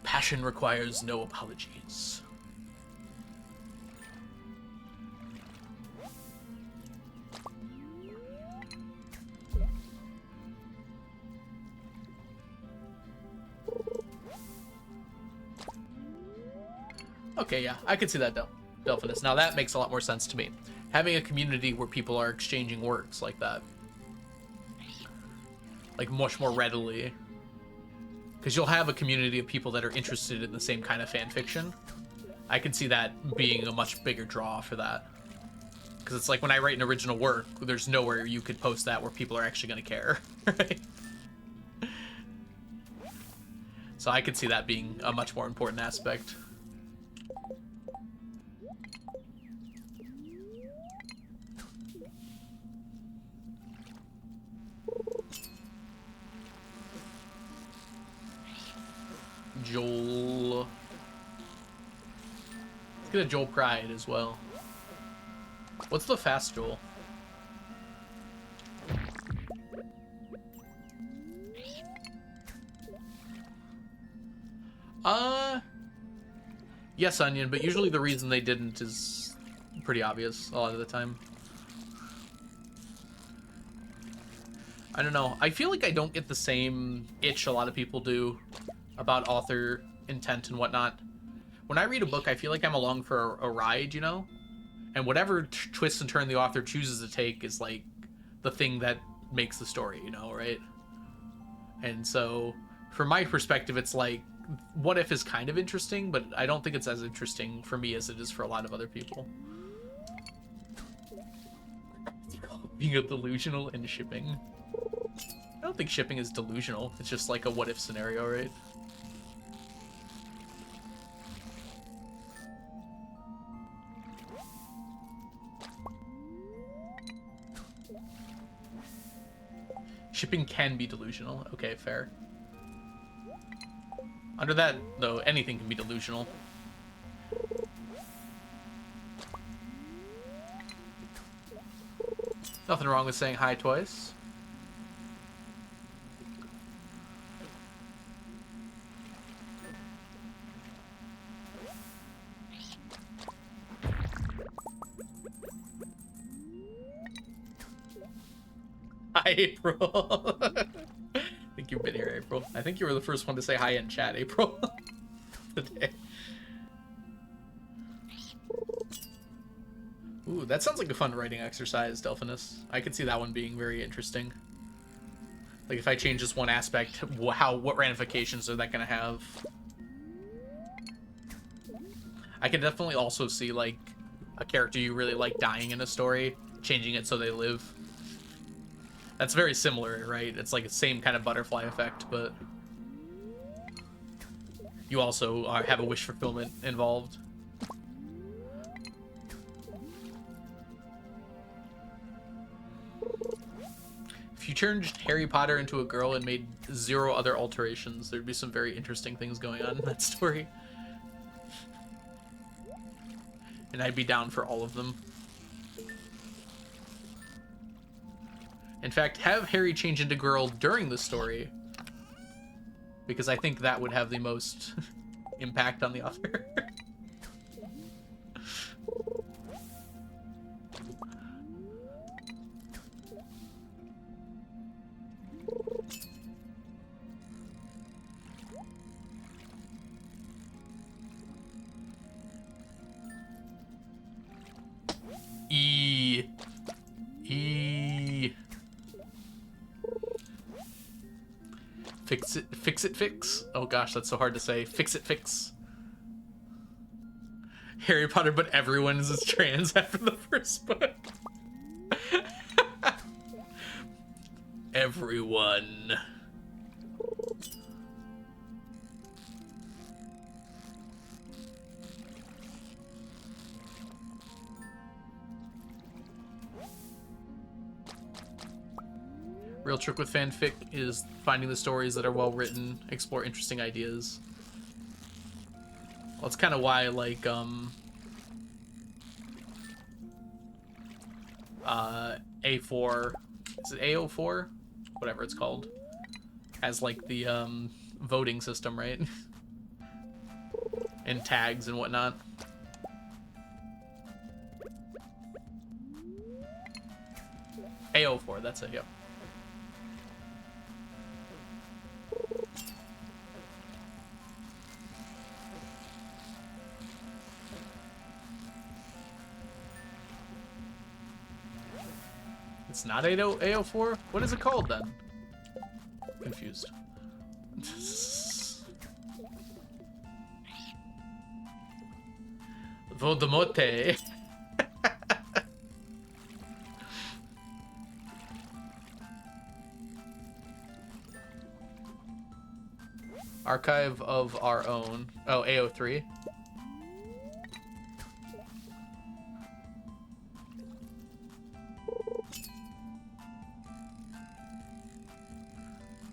Passion requires no apologies. Okay, yeah, I could see that, Delphinus. Now that makes a lot more sense to me. Having a community where people are exchanging works like that. Like, much more readily. Because you'll have a community of people that are interested in the same kind of fan fiction. I can see that being a much bigger draw for that. Because it's like when I write an original work, there's nowhere you could post that where people are actually going to care. Right? So I could see that being a much more important aspect. Joel. Let's get a Joel Pride as well. What's the fast Joel? Yes, Onion, but usually the reason they didn't is pretty obvious a lot of the time. I don't know. I feel like I don't get the same itch a lot of people do about author intent and whatnot. When I read a book, I feel like I'm along for a ride, you know? And whatever twist and turn the author chooses to take is like the thing that makes the story, you know, right? And so from my perspective, it's like, what if is kind of interesting, but I don't think it's as interesting for me as it is for a lot of other people. Being a delusional in shipping. I don't think shipping is delusional. It's just like a what if scenario, right? Shipping can be delusional. Okay, fair. Under that, though, anything can be delusional. Nothing wrong with saying hi twice. Hi, April. I think you've been here, April. I think you were the first one to say hi in chat, April. Today. Ooh, that sounds like a fun writing exercise, Delphinus. I could see that one being very interesting. Like, if I change this one aspect, what ramifications are that going to have? I can definitely also see, like, a character you really like dying in a story, changing it so they live. That's very similar, right? It's like the same kind of butterfly effect, but you also have a wish fulfillment involved. If you turned Harry Potter into a girl and made 0 other alterations, there'd be some very interesting things going on in that story. And I'd be down for all of them. In fact, have Harry change into girl during the story, because I think that would have the most impact on the author. Fix it, fix. Oh gosh, that's so hard to say. Fix it, fix. Harry Potter, but everyone is trans after the first book. Everyone. Real trick with fanfic is finding the stories that are well written, explore interesting ideas. Well, that's kind of why, like, A4, is it AO4? Whatever it's called. Has, like, the, voting system, right? And tags and whatnot. AO4, that's it, yep. It's not AO4? What is it called then? Confused. Voldemorte. Archive of our own. Oh, AO3.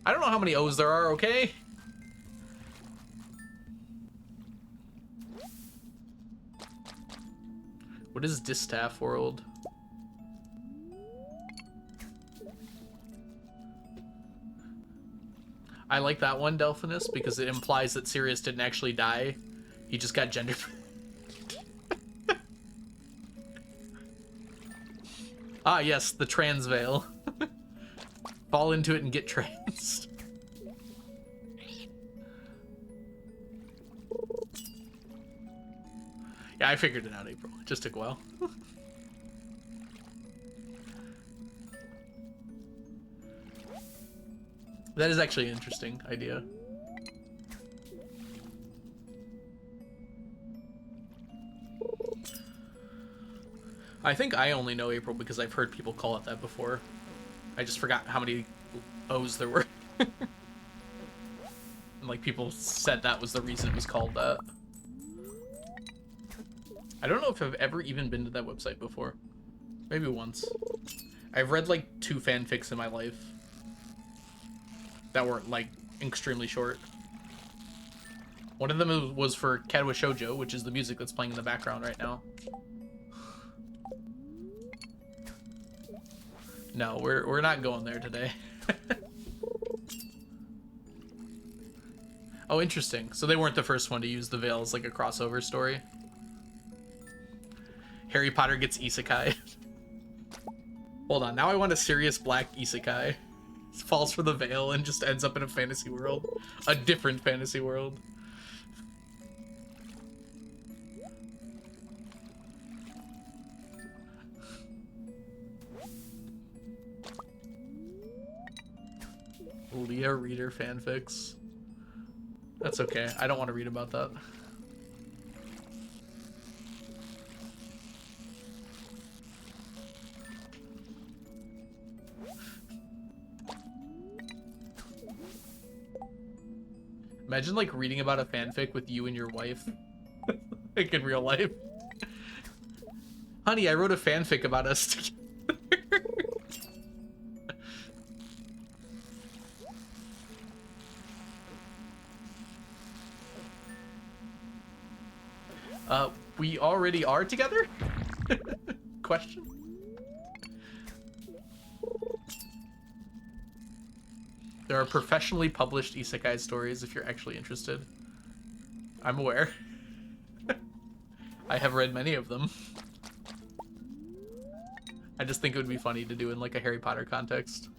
I don't know how many O's there are, okay? What is Distaff World? I like that one, Delphinus, because it implies that Sirius didn't actually die. He just got gender. Ah, yes, the trans veil. Fall into it and get trans. Yeah, I figured it out, April. It just took a while. That is actually an interesting idea. I think I only know April because I've heard people call it that before. I just forgot how many O's there were. And, like, people said that was the reason it was called that. I don't know if I've ever even been to that website before. Maybe once. I've read, like, 2 fanfics in my life that were, like, extremely short. One of them was for Kawa Shoujo, which is the music that's playing in the background right now. No, we're not going there today. Oh, interesting. So they weren't the first one to use the veil as like a crossover story. Harry Potter gets isekai. Hold on, now I want a serious black isekai. Falls for the veil and just ends up in a fantasy world. A different fantasy world. Leah Reader fanfics. That's okay. I don't want to read about that. Imagine like reading about a fanfic with you and your wife. Like in real life. Honey, I wrote a fanfic about us together. We already are together? Question? There are professionally published isekai stories if you're actually interested. I'm aware. I have read many of them. I just think it would be funny to do in like a Harry Potter context.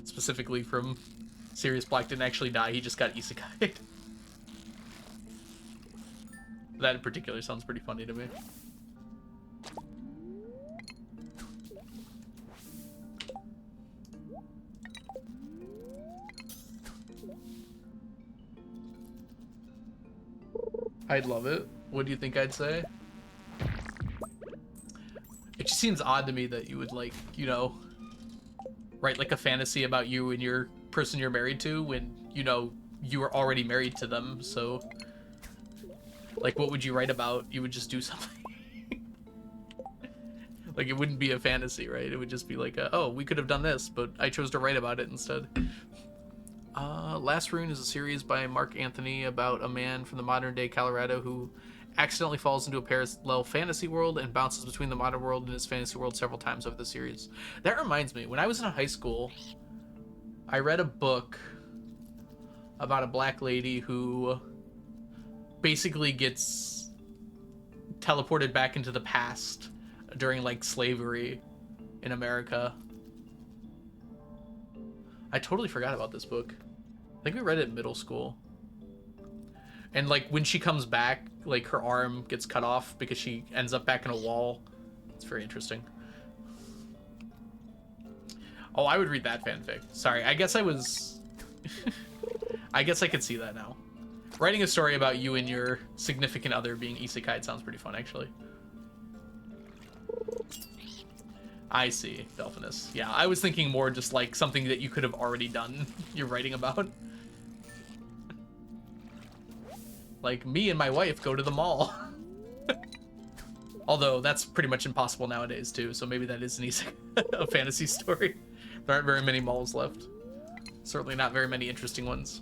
Specifically from Sirius Black didn't actually die, he just got isekai'd. That in particular sounds pretty funny to me. I'd love it. What do you think I'd say? It just seems odd to me that you would, like, you know, write like a fantasy about you and your person you're married to when, you know, you were already married to them. So like, what would you write about? You would just do something. Like, it wouldn't be a fantasy, right? It would just be like, oh, we could have done this, but I chose to write about it instead. Last Rune is a series by Mark Anthony about a man from the modern day Colorado who accidentally falls into a parallel fantasy world and bounces between the modern world and his fantasy world several times over the series. That reminds me, when I was in high school, I read a book about a black lady who basically gets teleported back into the past during like slavery in America. I totally forgot about this book. I think we read it in middle school. And like when she comes back, like her arm gets cut off because she ends up back in a wall. It's very interesting. Oh, I would read that fanfic. Sorry, I guess I was... I guess I could see that now. Writing a story about you and your significant other being isekai'd sounds pretty fun, actually. I see, Delphinus. Yeah, I was thinking more just like something that you could have already done you're writing about. Like, me and my wife go to the mall. Although, that's pretty much impossible nowadays, too, so maybe that is an a fantasy story. There aren't very many malls left. Certainly not very many interesting ones.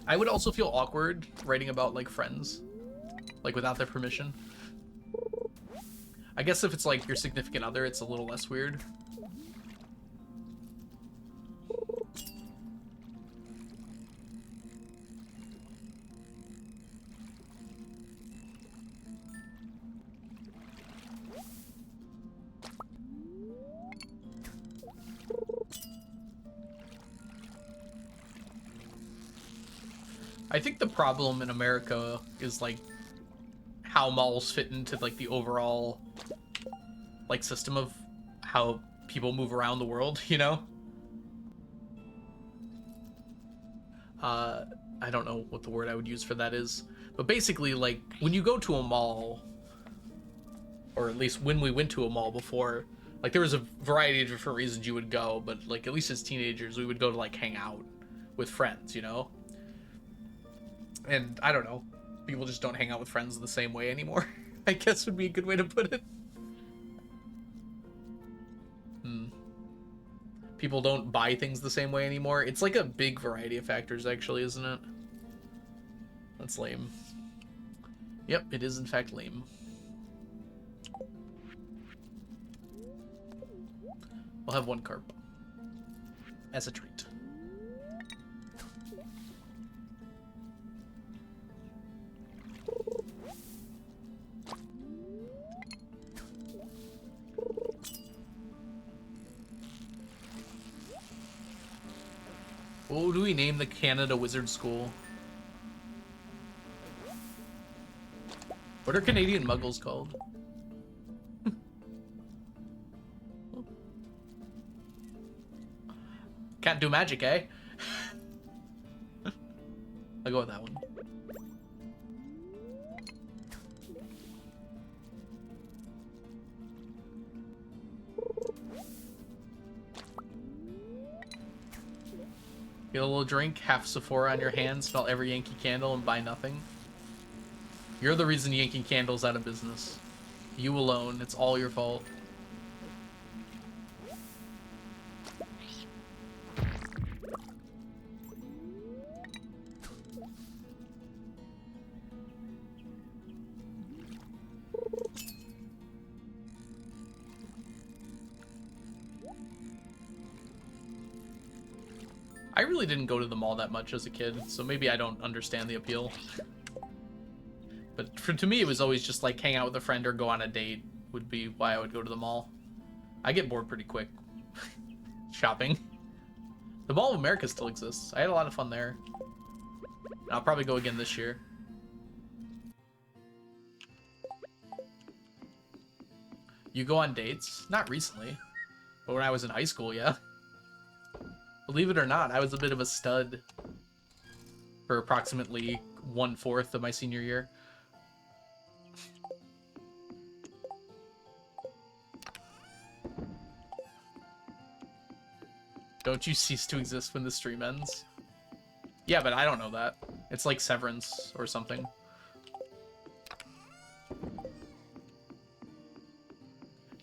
I would also feel awkward writing about, like, friends. Like, without their permission. I guess if it's, like, your significant other, it's a little less weird. I think the problem in America is, like, how malls fit into, like, the overall, like, system of how people move around the world, you know? I don't know what the word I would use for that is. But basically, like, when you go to a mall, or at least when we went to a mall before, like, there was a variety of different reasons you would go, but, like, at least as teenagers, we would go to, like, hang out with friends, you know? And I don't know, people just don't hang out with friends the same way anymore. I guess would be a good way to put it. People don't buy things the same way anymore. It's like a big variety of factors, actually, isn't it? That's lame. Yep, it is in fact lame. We'll have one carp as a treat. What do we name the Canada Wizard School? What are Canadian Muggles called? Can't do magic, eh? I'll go with that one. Get a little drink, half Sephora on your hands, smell every Yankee Candle, and buy nothing. You're the reason Yankee Candle's out of business. You alone. It's all your fault. I really didn't go to the mall that much as a kid, so maybe I don't understand the appeal. But to me, it was always just like hang out with a friend or go on a date would be why I would go to the mall. I get bored pretty quick. Shopping. The Mall of America still exists. I had a lot of fun there. I'll probably go again this year. You go on dates? Not recently. But when I was in high school, yeah. Believe it or not, I was a bit of a stud for approximately 1/4 of my senior year. Don't you cease to exist when the stream ends? Yeah, but I don't know that. It's like Severance or something.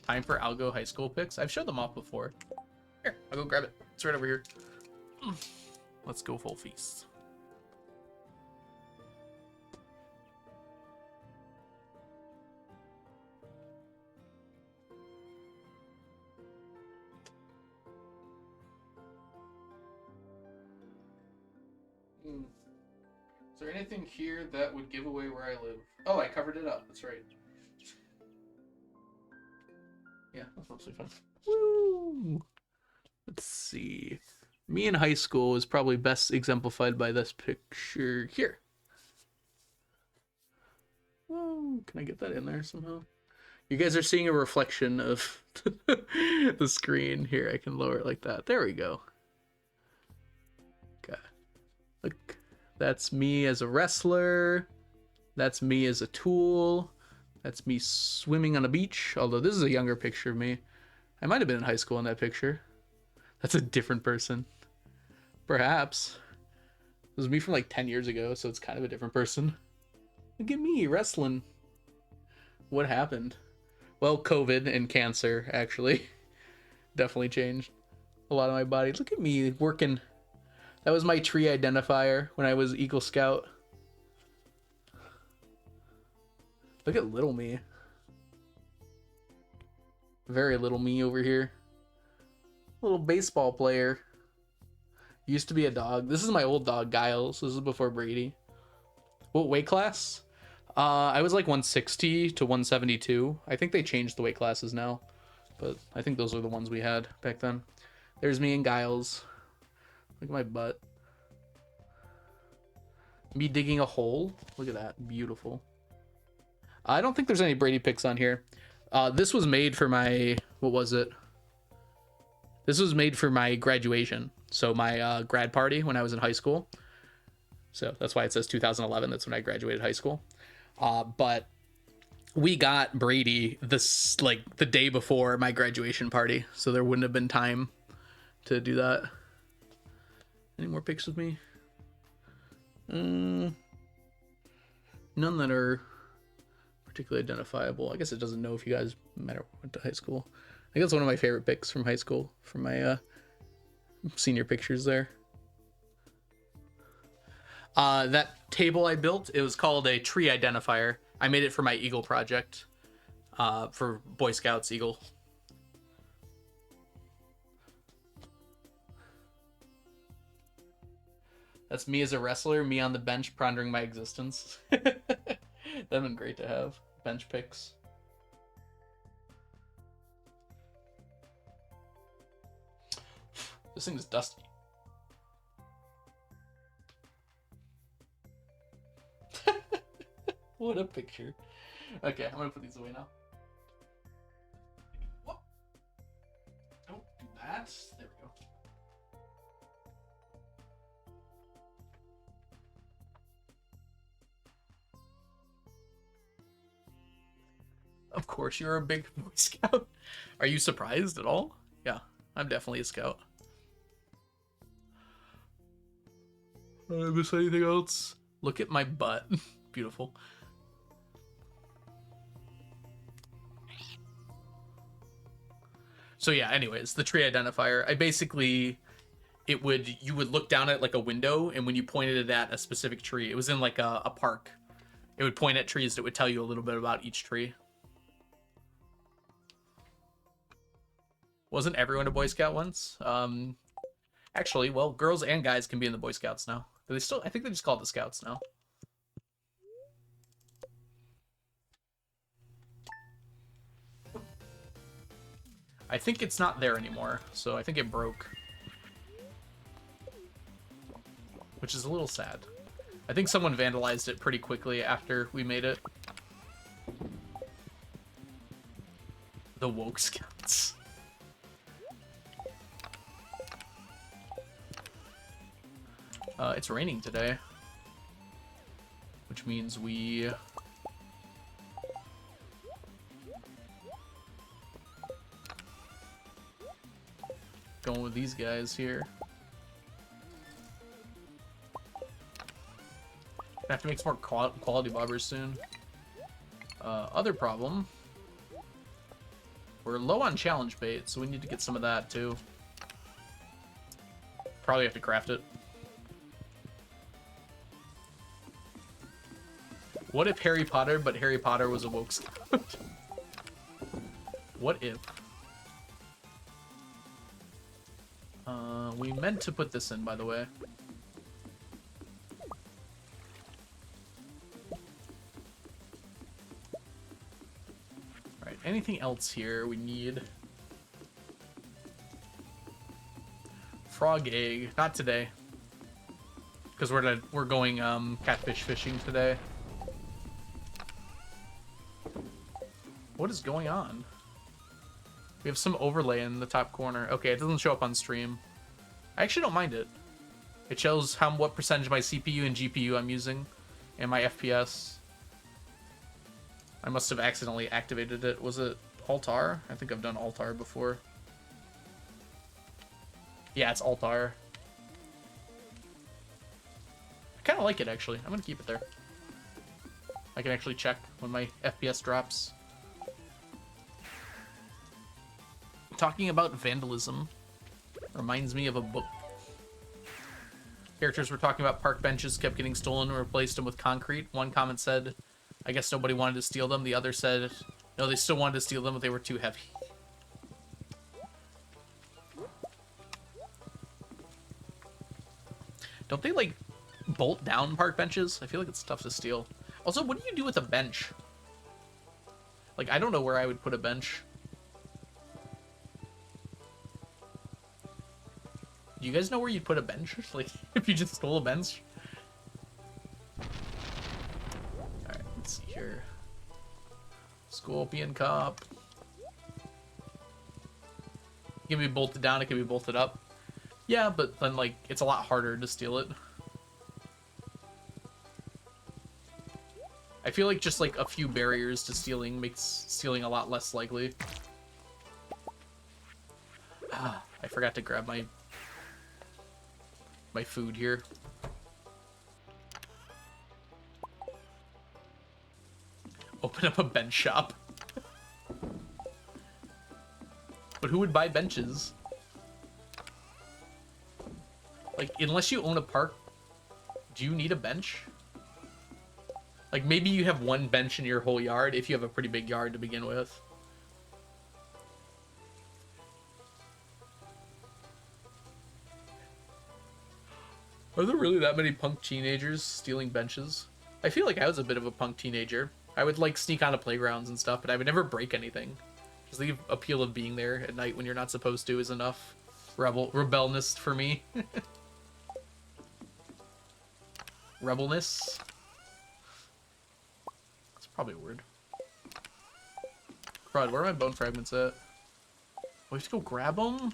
Time for Algo high school pics. I've showed them off before. Here, I'll go grab it. It's right over here. Let's go full feast. Is there anything here that would give away where I live? Oh, I covered it up. That's right. Yeah, that's mostly fun. Woo! Let's see. Me in high school is probably best exemplified by this picture here. Whoa, can I get that in there somehow? You guys are seeing a reflection of the screen. Here, I can lower it like that. There we go. Okay. Look, that's me as a wrestler. That's me as a tool. That's me swimming on a beach. Although this is a younger picture of me. I might have been in high school in that picture. That's a different person. Perhaps. It was me from like 10 years ago, so it's kind of a different person. Look at me wrestling. What happened? Well, COVID and cancer, actually. Definitely changed a lot of my body. Look at me working. That was my tree identifier when I was Eagle Scout. Look at little me. Very little me over here. Little baseball player. Used to be a dog. This is my old dog, Giles. This is before Brady. What weight class? I was like 160 to 172. I think they changed the weight classes now. But I think those are the ones we had back then. There's me and Giles. Look at my butt. Me digging a hole. Look at that. Beautiful. I don't think there's any Brady pics on here. This was made for my... What was it? This was made for my graduation. So my grad party when I was in high school. So that's why it says 2011. That's when I graduated high school. But we got Brady this like the day before my graduation party. So there wouldn't have been time to do that. Any more pics with me? None that are particularly identifiable. I guess it doesn't know if you guys met or went to high school. I think that's one of my favorite pics from high school, from my senior pictures there. That table I built, it was called a tree identifier. I made it for my Eagle project, for Boy Scouts Eagle. That's me as a wrestler, me on the bench pondering my existence. That'd been great to have. Bench pics. This thing is dusty. What a picture. Okay, I'm gonna put these away now. Whoop. Don't do that. There we go. Of course, you're a big Boy Scout. Are you surprised at all? Yeah, I'm definitely a Scout. Did I miss anything else? Look at my butt. Beautiful. So yeah, anyways, the tree identifier, I basically, you would look down at like a window, and when you pointed it at a specific tree, it was in like a park, it would point at trees that would tell you a little bit about each tree. Wasn't everyone a Boy Scout once? Actually, well, girls and guys can be in the Boy Scouts now. Do they still? I think they just call it the Scouts now. I think it's not there anymore, so I think it broke. Which is a little sad. I think someone vandalized it pretty quickly after we made it. The woke Scouts. It's raining today. Which means we... going with these guys here. I have to make some more quality bobbers soon. Other problem. We're low on challenge bait, so we need to get some of that too. Probably have to craft it. What if Harry Potter, but Harry Potter was a woke scout? What if? We meant to put this in, by the way. Alright, anything else here we need? Frog egg. Not today. Because we're going catfish fishing today. What is going on? We have some overlay in the top corner. Okay, it doesn't show up on stream. I actually don't mind it. It shows what percentage of my CPU and GPU I'm using and my FPS. I must have accidentally activated it. Was it Altar? I think I've done Altar before. Yeah, it's Altar. I kind of like it, actually. I'm going to keep it there. I can actually check when my FPS drops. Talking about vandalism reminds me of a book. Characters were talking about park benches kept getting stolen and replaced them with concrete. One comment said, I guess nobody wanted to steal them. The other said, no, they still wanted to steal them, but they were too heavy. Don't they, like, bolt down park benches? I feel like it's tough to steal. Also, what do you do with a bench? Like, I don't know where I would put a bench. Do you guys know where you'd put a bench? Like, if you just stole a bench? Alright, let's see here. Scorpion cop. It can be bolted down, it can be bolted up. Yeah, but then, like, it's a lot harder to steal it. I feel like just, like, a few barriers to stealing makes stealing a lot less likely. Ah, I forgot to grab my food here. Open up a bench shop. But who would buy benches? Like, unless you own a park, do you need a bench? Like, maybe you have one bench in your whole yard if you have a pretty big yard to begin with. Are there really that many punk teenagers stealing benches? I feel like I was a bit of a punk teenager. I would, like, sneak onto playgrounds and stuff, but I would never break anything. Just the appeal of being there at night when you're not supposed to is enough rebelness for me. Rebelness? That's probably a word. Crud, where are my bone fragments at? We have to go grab them?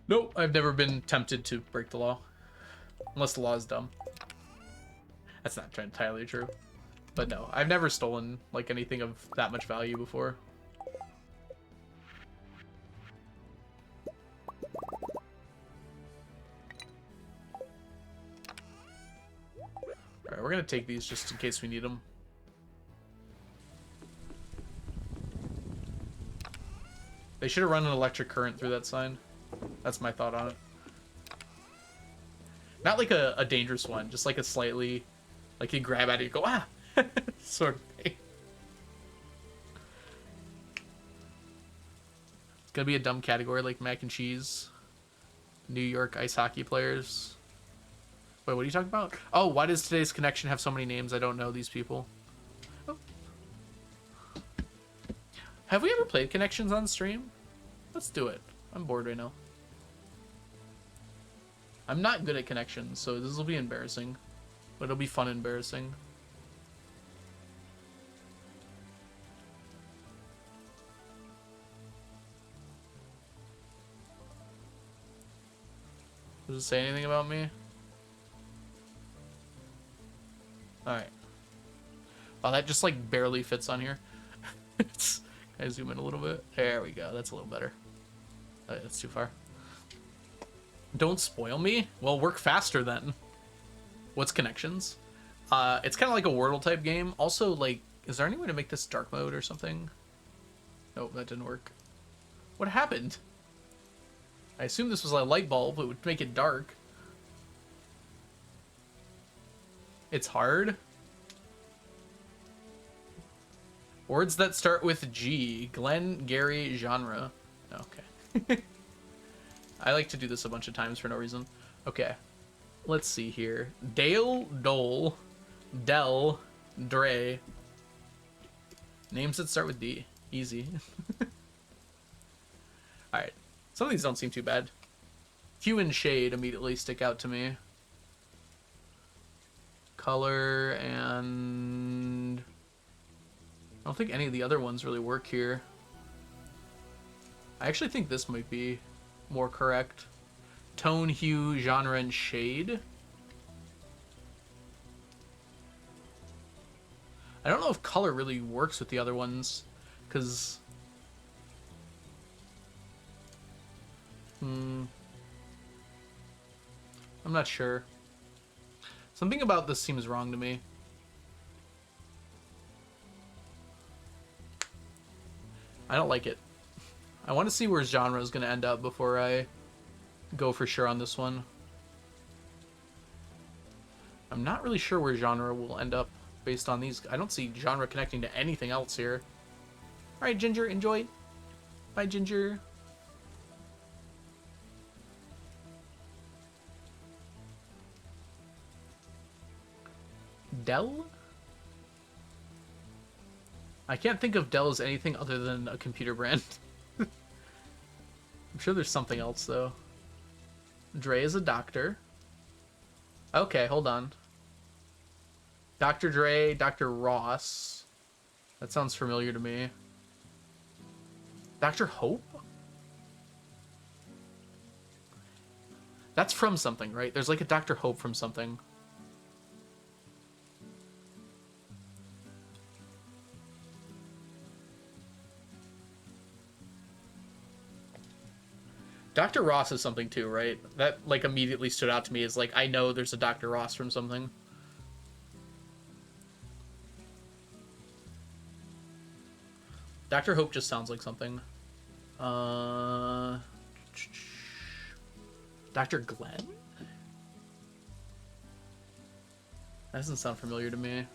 Nope, I've never been tempted to break the law. Unless the law is dumb. That's not entirely true. But no, I've never stolen, like, anything of that much value before. Alright, we're gonna take these just in case we need them. They should have run an electric current through that sign. That's my thought on it. Not like a dangerous one, just like a slightly Like you grab at it, you go, ah! Sort of thing. It's gonna be a dumb category like mac and cheese. New York ice hockey players. Wait, what are you talking about? Oh, why does today's connection have so many names? I don't know these people. Oh. Have we ever played Connections on stream? Let's do it. I'm bored right now. I'm not good at Connections, so this will be embarrassing. But it'll be fun embarrassing. Does it say anything about me? Alright. Oh, that just like barely fits on here. Can I zoom in a little bit? There we go. That's a little better. Oh, that's too far. Don't spoil me? Well, work faster then. What's Connections? It's kind of like a Wordle type game. Also, like, is there any way to make this dark mode or something? Nope, that didn't work. What happened? I assume this was a light bulb. It would make it dark. It's hard. Words that start with G. Glenn, Gary, genre. Okay. I like to do this a bunch of times for no reason. Okay. Let's see here. Dale, Dole, Dell, Dre. Names that start with D. Easy. Alright. Some of these don't seem too bad. Hue and shade immediately stick out to me. Color and... I don't think any of the other ones really work here. I actually think this might be more correct. Tone, hue, genre, and shade. I don't know if color really works with the other ones, because... I'm not sure. Something about this seems wrong to me. I don't like it. I want to see where genre is going to end up before I go for sure on this one. I'm not really sure where genre will end up based on these. I don't see genre connecting to anything else here. Alright, Ginger, enjoy. Bye, Ginger. Dell? I can't think of Dell as anything other than a computer brand. I'm sure there's something else, though. Dre is a doctor. Okay, hold on. Dr. Dre, Dr. Ross. That sounds familiar to me. Dr. Hope? That's from something, right? There's like a Dr. Hope from something. Dr. Ross is something too, right? That like immediately stood out to me as like, I know there's a Dr. Ross from something. Dr. Hope just sounds like something. Dr. Glenn? That doesn't sound familiar to me.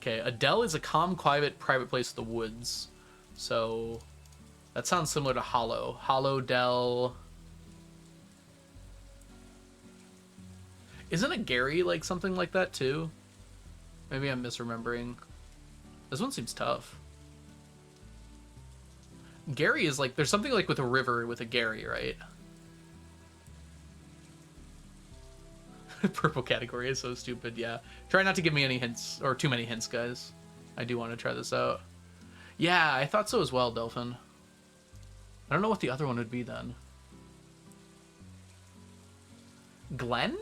Okay, Adele is a calm, quiet, private place in the woods. So, that sounds similar to Hollow. Hollow Dell. Isn't it Gary like something like that too? Maybe I'm misremembering. This one seems tough. Gary is like, there's something like with a river with a Gary, right? Purple category is so stupid, yeah. Try not to give me any hints, or too many hints, guys. I do want to try this out. Yeah, I thought so as well, Delphin. I don't know what the other one would be then. Glenn?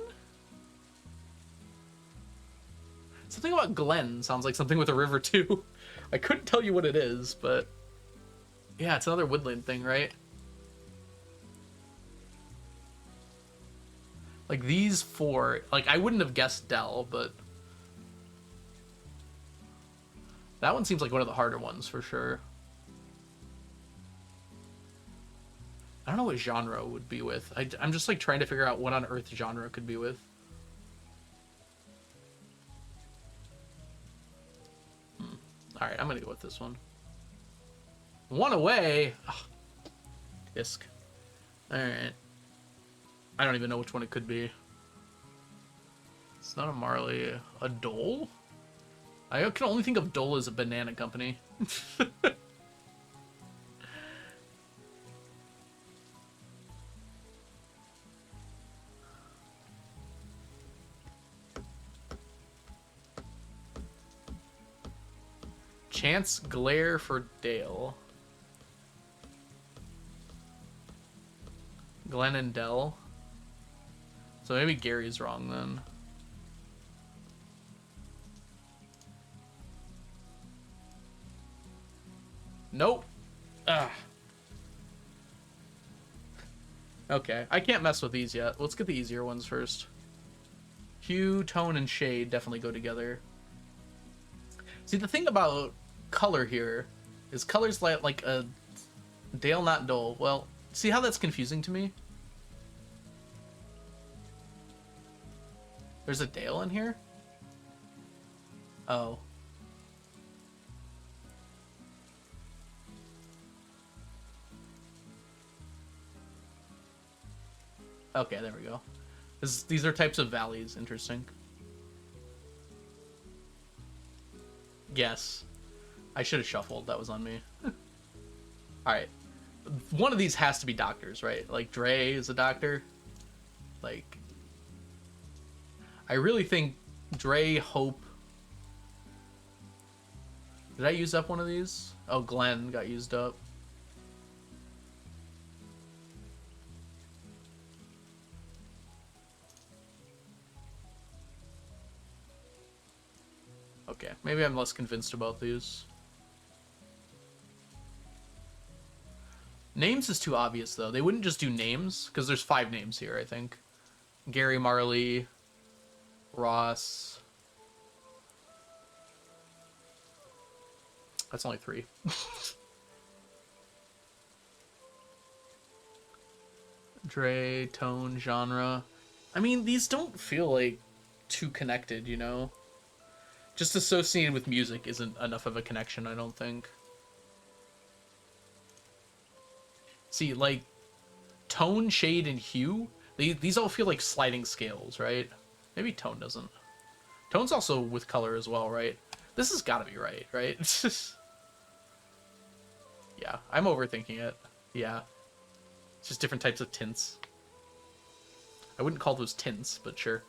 Something about Glenn sounds like something with a river too. I couldn't tell you what it is, but... yeah, it's another woodland thing, right? Like these four... like, I wouldn't have guessed Dell, but... that one seems like one of the harder ones, for sure. I don't know what genre would be with. I'm just like trying to figure out what on earth genre could be with. All right, I'm gonna go with this one. One away. Ugh. Disc. All right. I don't even know which one it could be. It's not a Marley. A Dole? I can only think of Dole as a banana company. Chance Glare for Dale. Glenn and Dell. So maybe Gary's wrong then. Nope. Ugh. Okay, I can't mess with these yet. Let's get the easier ones first. Hue, tone, and shade definitely go together. See, the thing about color here is color's like a Dale, not Dole. Well, see how that's confusing to me? There's a Dale in here? Oh. Okay, there we go. These are types of valleys. Interesting. Yes. I should have shuffled. That was on me. Alright. One of these has to be doctors, right? Like, Dre is a doctor. Like, I really think Dre, Hope... Did I use up one of these? Oh, Glenn got used up. Okay, maybe I'm less convinced about these. Names is too obvious, though. They wouldn't just do names, because there's 5 names here, I think. Gary, Marley, Ross. That's only 3. Dre, tone, genre. I mean, these don't feel like too connected, you know? Just associated with music isn't enough of a connection, I don't think. See, like, tone, shade, and hue, these all feel like sliding scales, right? Maybe tone doesn't. Tone's also with color as well, right? This has got to be right, right? Yeah, I'm overthinking it. Yeah. It's just different types of tints. I wouldn't call those tints, but sure.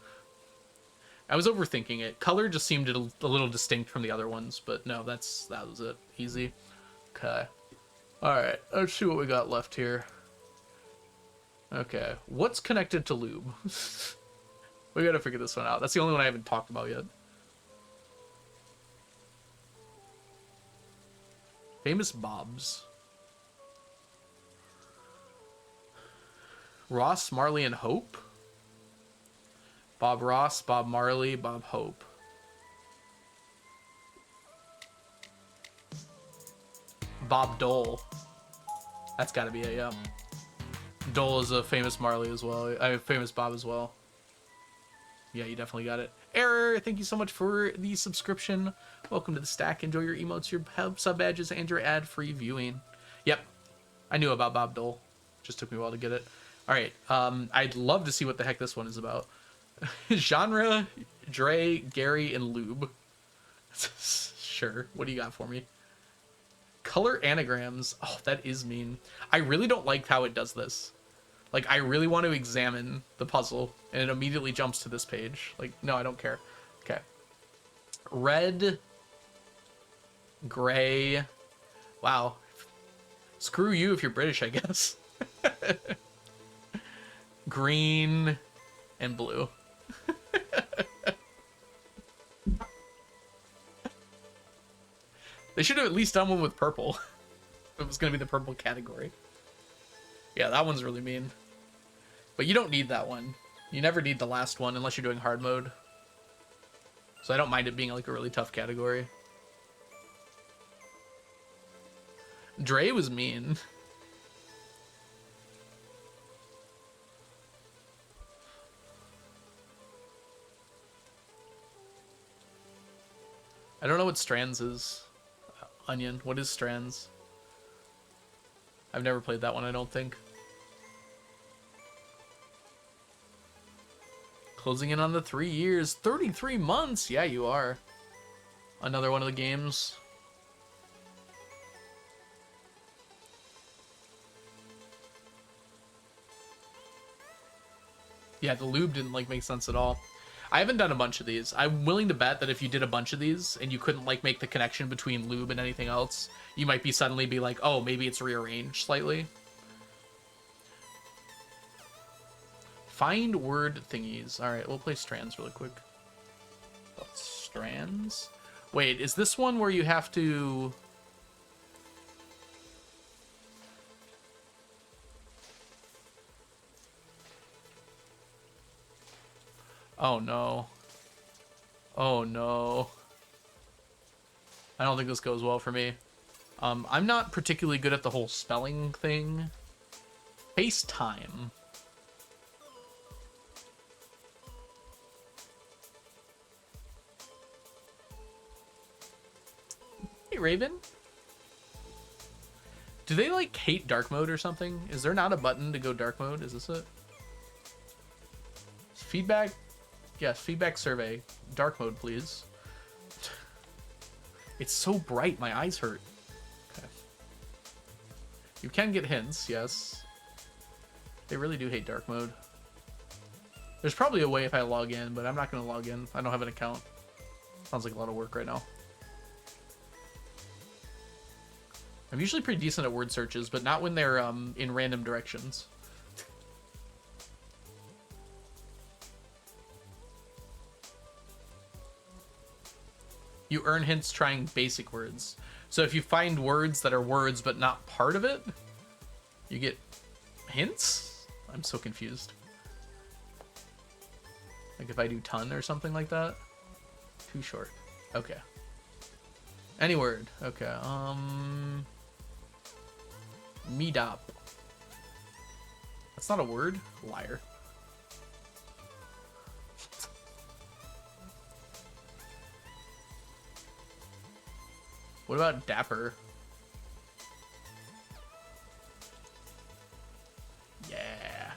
I was overthinking it. Color just seemed a little distinct from the other ones, but no, that was it. Easy. Okay. Alright, let's see what we got left here. Okay, what's connected to lube? We gotta figure this one out. That's the only one I haven't talked about yet. Famous Bobs. Ross, Marley, and Hope? Bob Ross, Bob Marley, Bob Hope. Bob Dole. That's gotta be it, yeah. Dole is a famous Marley as well. I mean, famous Bob as well. Yeah, you definitely got it. Error, thank you so much for the subscription. Welcome to the stack. Enjoy your emotes, your sub badges, and your ad-free viewing. Yep, I knew about Bob Dole. Just took me a while to get it. All right, I'd love to see what the heck this one is about. Genre, Dre, Gary, and Lube. Sure, what do you got for me? Color anagrams. Oh, that is mean. I really don't like how it does this. Like, I really want to examine the puzzle, and it immediately jumps to this page. Like, no, I don't care. Okay. Red. Gray. Wow. Screw you if you're British, I guess. Green. And blue. They should have at least done one with purple. It was going to be the purple category. Yeah, that one's really mean. But you don't need that one. You never need the last one unless you're doing hard mode. So I don't mind it being like a really tough category. Dre was mean. what Strands is. Onion. What is Strands? I've never played that one, I don't think. Closing in on the 3 years. 33 months! Yeah, you are. Another one of the games. Yeah, the lube didn't, like, make sense at all. I haven't done a bunch of these. I'm willing to bet that if you did a bunch of these and you couldn't, like, make the connection between lube and anything else, you might be suddenly be like, oh, maybe it's rearranged slightly. Find word thingies. Alright, we'll play Strands really quick. Strands? Wait, is this one where you have to... Oh no. Oh no. I don't think this goes well for me. I'm not particularly good at the whole spelling thing. FaceTime. Hey, Raven. Do they, like, hate dark mode or something? Is there not a button to go dark mode? Is this it? Feedback? Yes, feedback survey. Dark mode, please. It's so bright, my eyes hurt. Okay. You can get hints, yes. They really do hate dark mode. There's probably a way if I log in, but I'm not going to log in. I don't have an account. Sounds like a lot of work right now. I'm usually pretty decent at word searches, but not when they're in random directions. You earn hints trying basic words. So if you find words that are words but not part of it, you get hints? I'm so confused. Like if I do ton or something like that? Too short. Okay. Any word. Okay. Meedop. That's not a word. Liar. What about dapper? Yeah.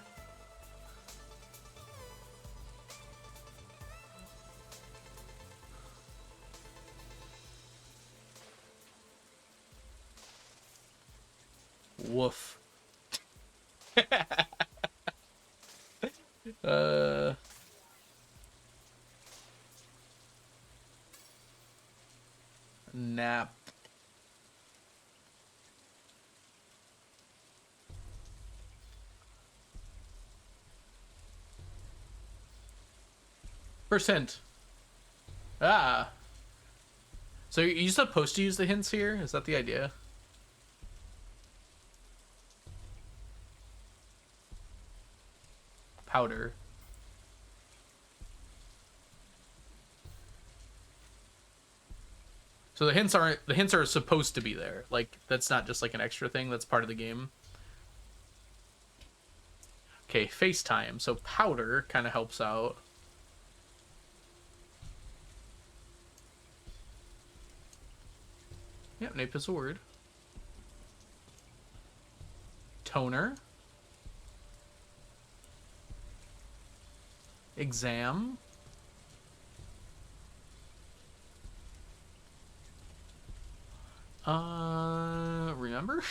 Woof. Nap. First hint. Ah. So you're supposed to use the hints here? Is that the idea? Powder. So the hints are supposed to be there. Like that's not just like an extra thing, that's part of the game. Okay, FaceTime. So powder kind of helps out. Yep, nape is a word. Toner. Exam. Remember?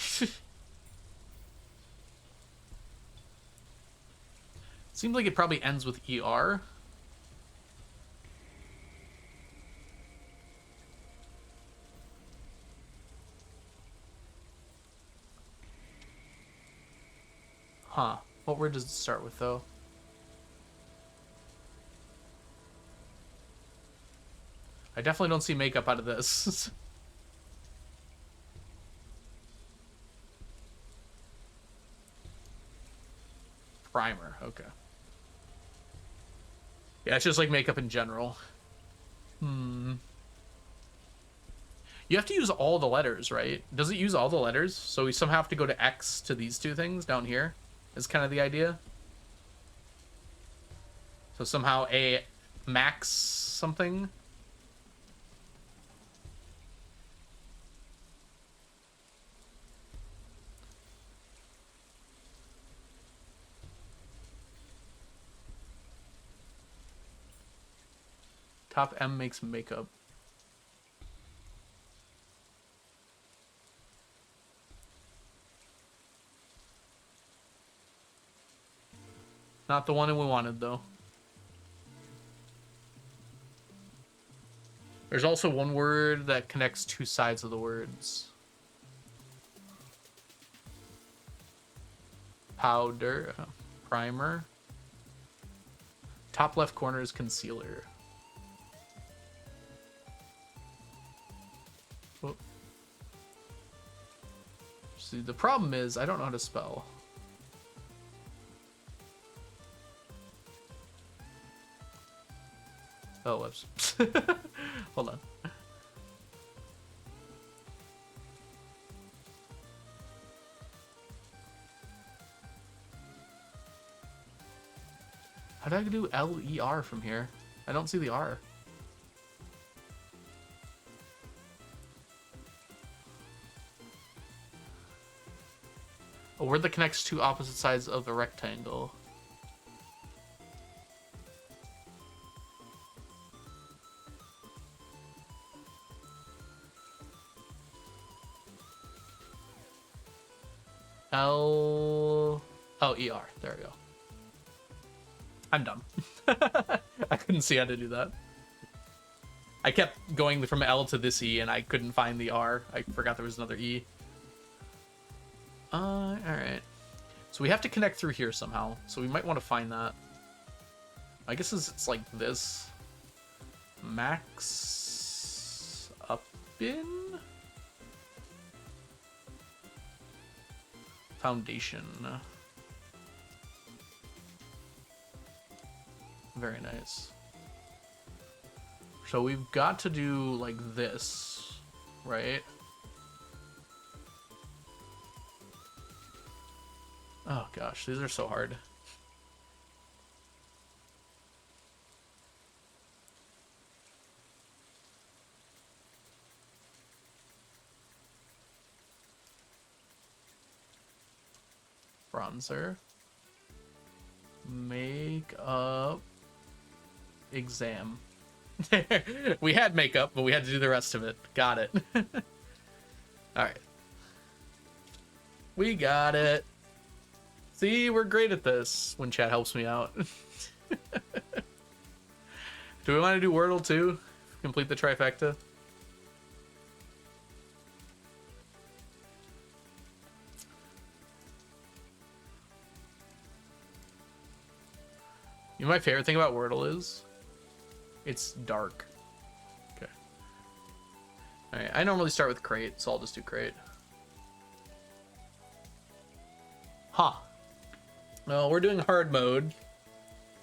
Seems like it probably ends with ER. Huh. What word does it start with, though? I definitely don't see makeup out of this. Primer, okay. Yeah, it's just like makeup in general. You have to use all the letters, right? Does it use all the letters? So we somehow have to go to X to these two things down here? Is kind of the idea. So somehow a max something. Top M makes makeup. Not the one we wanted, though. There's also one word that connects two sides of the words. Powder. Primer. Top left corner is concealer. Oh. See, the problem is I don't know how to spell. Oh, whoops. Hold on. How do I do L-E-R from here? I don't see the R. A word that connects two opposite sides of a rectangle. L-O-E-R. There we go. I'm dumb. I couldn't see how to do that. I kept going from L to this E and I couldn't find the R. I forgot there was another E. Alright. So we have to connect through here somehow. So we might want to find that. I guess it's like this. Max up in foundation. Very nice. So we've got to do like this, right? Oh gosh, these are so hard. Bronzer. Makeup. Exam. We had makeup, but we had to do the rest of it. Got it. Alright. We got it. See, we're great at this when chat helps me out. Do we want to do Wordle too? Complete the trifecta? You know, my favorite thing about Wordle is it's dark. Okay. Alright, I normally start with crate, so I'll just do crate. Huh. Well, we're doing hard mode,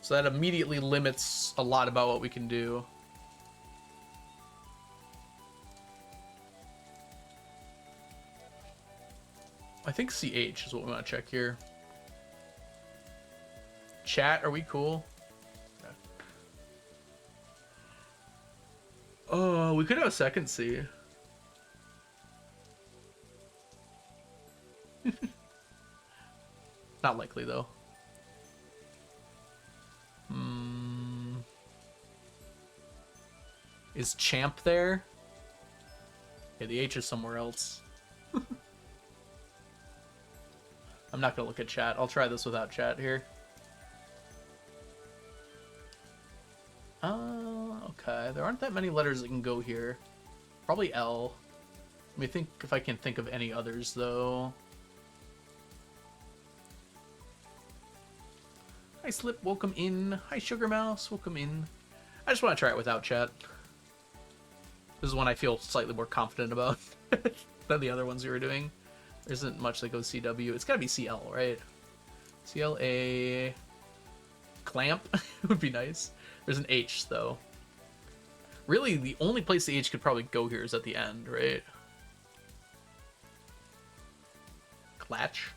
so that immediately limits a lot about what we can do. I think CH is what we want to check here. Chat, are we cool? Okay. Oh, we could have a second C. Not likely, though. Is Champ there? Okay, the H is somewhere else. I'm not gonna look at chat. I'll try this without chat here. Okay. There aren't that many letters that can go here. Probably L. Let me think if I can think of any others, though. Hi, Slip. Welcome in. Hi, Sugar Mouse. Welcome in. I just want to try it without chat. This is one I feel slightly more confident about than the other ones we were doing. There isn't much that goes CW. It's got to be CL, right? CLA. Clamp would be nice. There's an H, though. Really, the only place the H could probably go here is at the end, right? Clatch.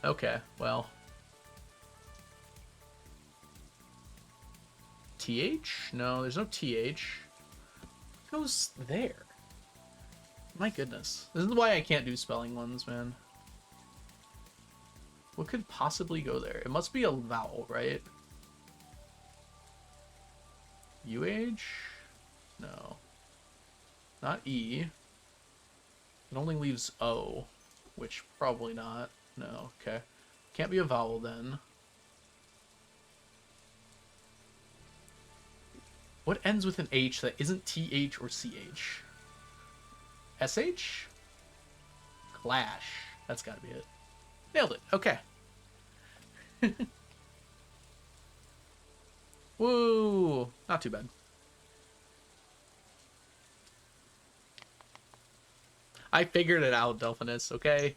Okay, well. TH? No, there's no TH. What goes there? My goodness. This is why I can't do spelling ones, man. What could possibly go there? It must be a vowel, right? UH? No. Not E. It only leaves O, which probably not. No, okay. Can't be a vowel then. What ends with an H that isn't TH or CH? SH? Clash. That's gotta be it. Nailed it. Okay. Woo! Not too bad. I figured it out, Delphinus, okay?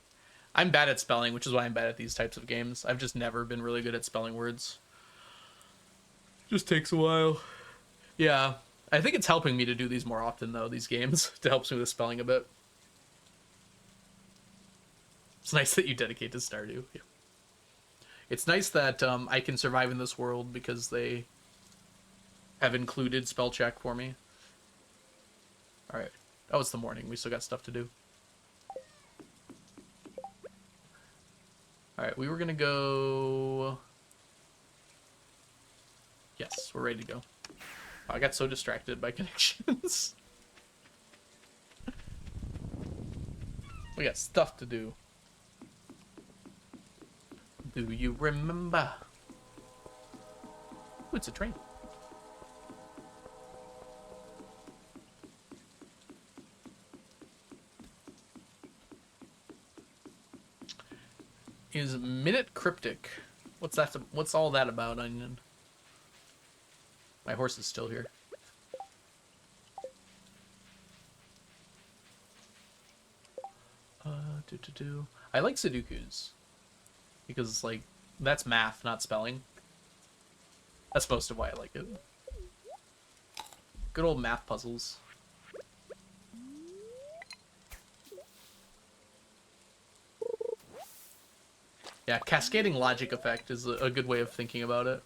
I'm bad at spelling, which is why I'm bad at these types of games. I've just never been really good at spelling words. Just takes a while. Yeah. I think it's helping me to do these more often, though, these games. It helps me with spelling a bit. It's nice that you dedicate to Stardew. Yeah. It's nice that I can survive in this world because they have included spell check for me. Alright. Oh, it's the morning. We still got stuff to do. Alright, we were gonna go... Yes, we're ready to go. Oh, I got so distracted by connections. We got stuff to do. Do you remember? Ooh, it's a train. Is Minute cryptic? What's that? What's all that about, Onion? My horse is still here. I like Sudokus because it's like that's math, not spelling. That's most of why I like it. Good old math puzzles. Yeah, cascading logic effect is a good way of thinking about it.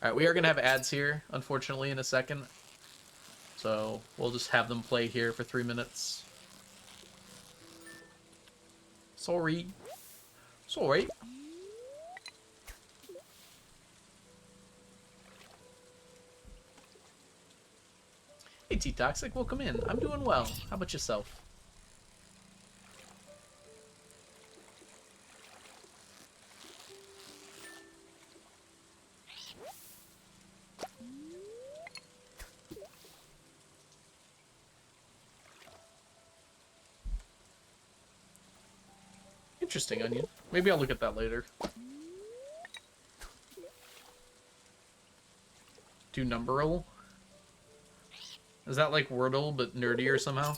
Alright, we are going to have ads here, unfortunately, in a second. So, we'll just have them play here for 3 minutes. Sorry. Sorry. Hey, T-Toxic, welcome in. I'm doing well. How about yourself? Interesting, Onion. Maybe I'll look at that later. Do numberal? Is that like Wordle, but nerdier somehow?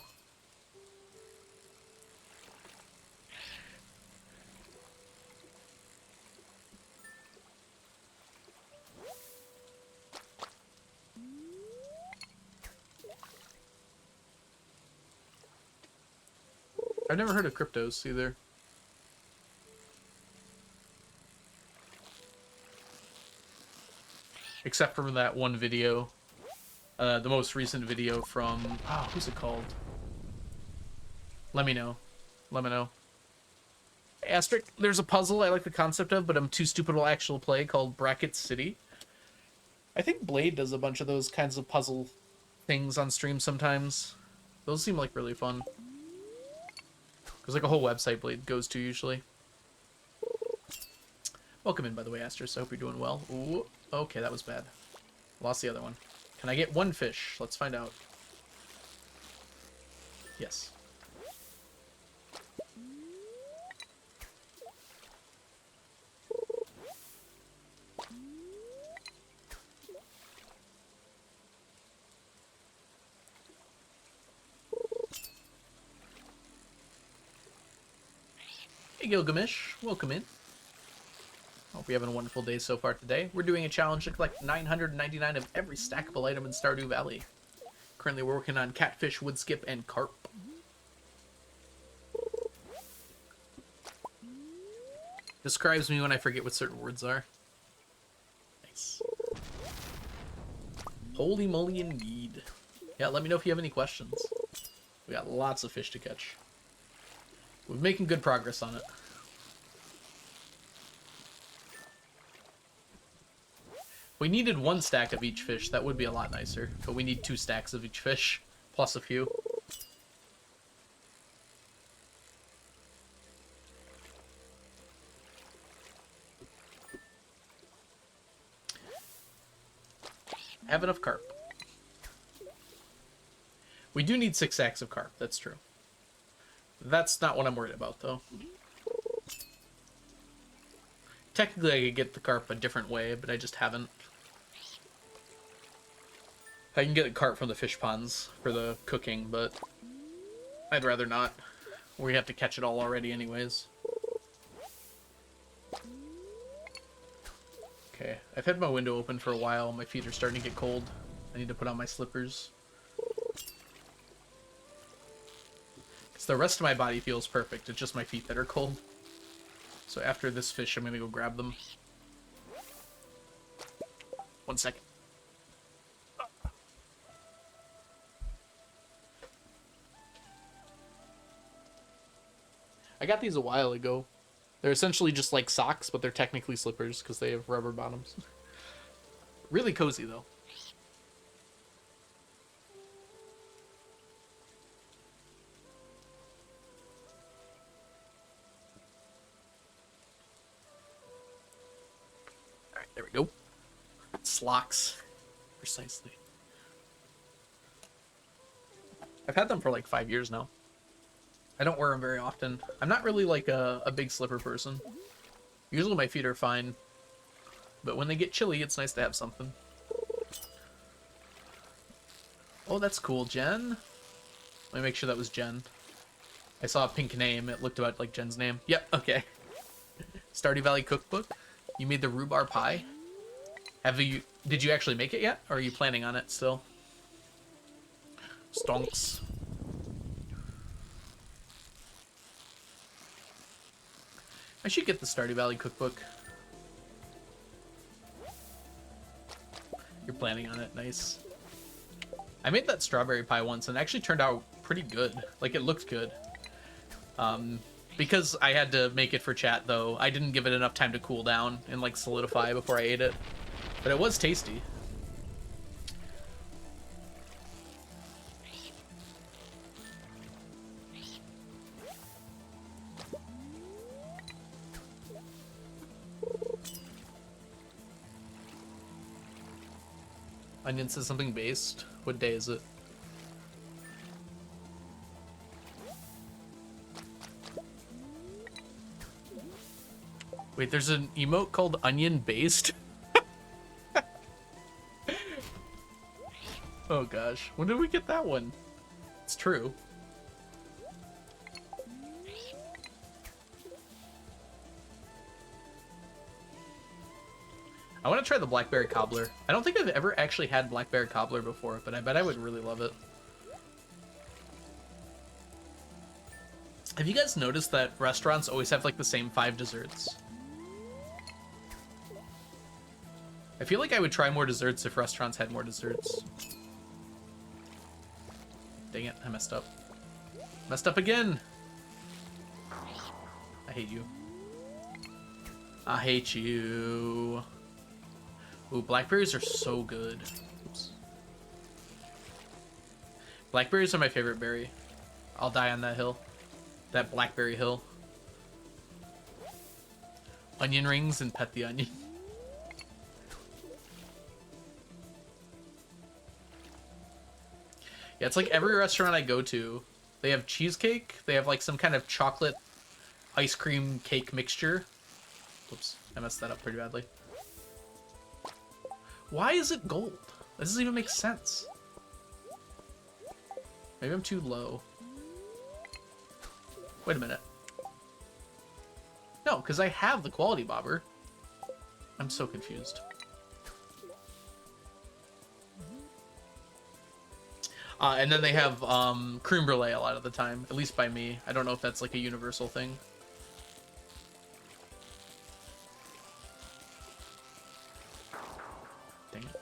I've never heard of cryptos either. Except for that one video. The most recent video from... Oh, who's it called? Let me know. Let me know. Hey, Asterisk, there's a puzzle I like the concept of, but I'm too stupid to actually play, called Bracket City. I think Blade does a bunch of those kinds of puzzle things on stream sometimes. Those seem like really fun. There's like a whole website Blade goes to usually. Welcome in, by the way, Asterisk. I hope you're doing well. Ooh, okay, that was bad. Lost the other one. Can I get one fish? Let's find out. Yes. Hey, Gilgamesh. Welcome in. Hope you're having a wonderful day so far today. We're doing a challenge to collect 999 of every stackable item in Stardew Valley. Currently we're working on catfish, woodskip, and carp. Describes me when I forget what certain words are. Nice. Holy moly indeed. Yeah, let me know if you have any questions. We got lots of fish to catch. We're making good progress on it. We needed 1 stack of each fish. That would be a lot nicer. But we need 2 stacks of each fish, plus a few. I have enough carp. We do need 6 stacks of carp, that's true. That's not what I'm worried about, though. Technically, I could get the carp a different way, but I just haven't. I can get a carp from the fish ponds for the cooking, but I'd rather not. We have to catch it all already anyways. Okay, I've had my window open for a while. My feet are starting to get cold. I need to put on my slippers. Because the rest of my body feels perfect. It's just my feet that are cold. So after this fish, I'm going to go grab them. 1 second. I got these a while ago. They're essentially just like socks, but they're technically slippers because they have rubber bottoms. Really cozy, though. Alright, there we go. Slocks. Precisely. I've had them for like 5 years now. I don't wear them very often. I'm not really like a big slipper person. Usually my feet are fine. But when they get chilly, it's nice to have something. Oh, that's cool, Jen. Let me make sure that was Jen. I saw a pink name. It looked about like Jen's name. Yep, okay. Stardew Valley Cookbook. You made the rhubarb pie. Did you actually make it yet? Or are you planning on it still? Stonks. I should get the Stardew Valley Cookbook. You're planning on it, nice. I made that strawberry pie once and it actually turned out pretty good. Like, it looked good. Because I had to make it for chat, though, I didn't give it enough time to cool down and, like, solidify before I ate it. But it was tasty. Onion says something based. What day is it? Wait, there's an emote called Onion Based? Oh gosh, when did we get that one? It's true. I want to try the blackberry cobbler. I don't think I've ever actually had blackberry cobbler before, but I bet I would really love it. Have you guys noticed that restaurants always have like the same 5 desserts? I feel like I would try more desserts if restaurants had more desserts. Dang it, I messed up. Messed up again! I hate you. I hate you. Ooh, blackberries are so good. Oops. Blackberries are my favorite berry. I'll die on that hill. That blackberry hill. Onion rings and pet the onion. Yeah, it's like every restaurant I go to, they have cheesecake, they have like some kind of chocolate ice cream cake mixture. Oops, I messed that up pretty badly. Why is it gold? That doesn't even make sense. Maybe I'm too low. Wait a minute. No, because I have the quality bobber. I'm so confused. And then they have creme brulee a lot of the time, at least by me. I don't know if that's like a universal thing. Dang it.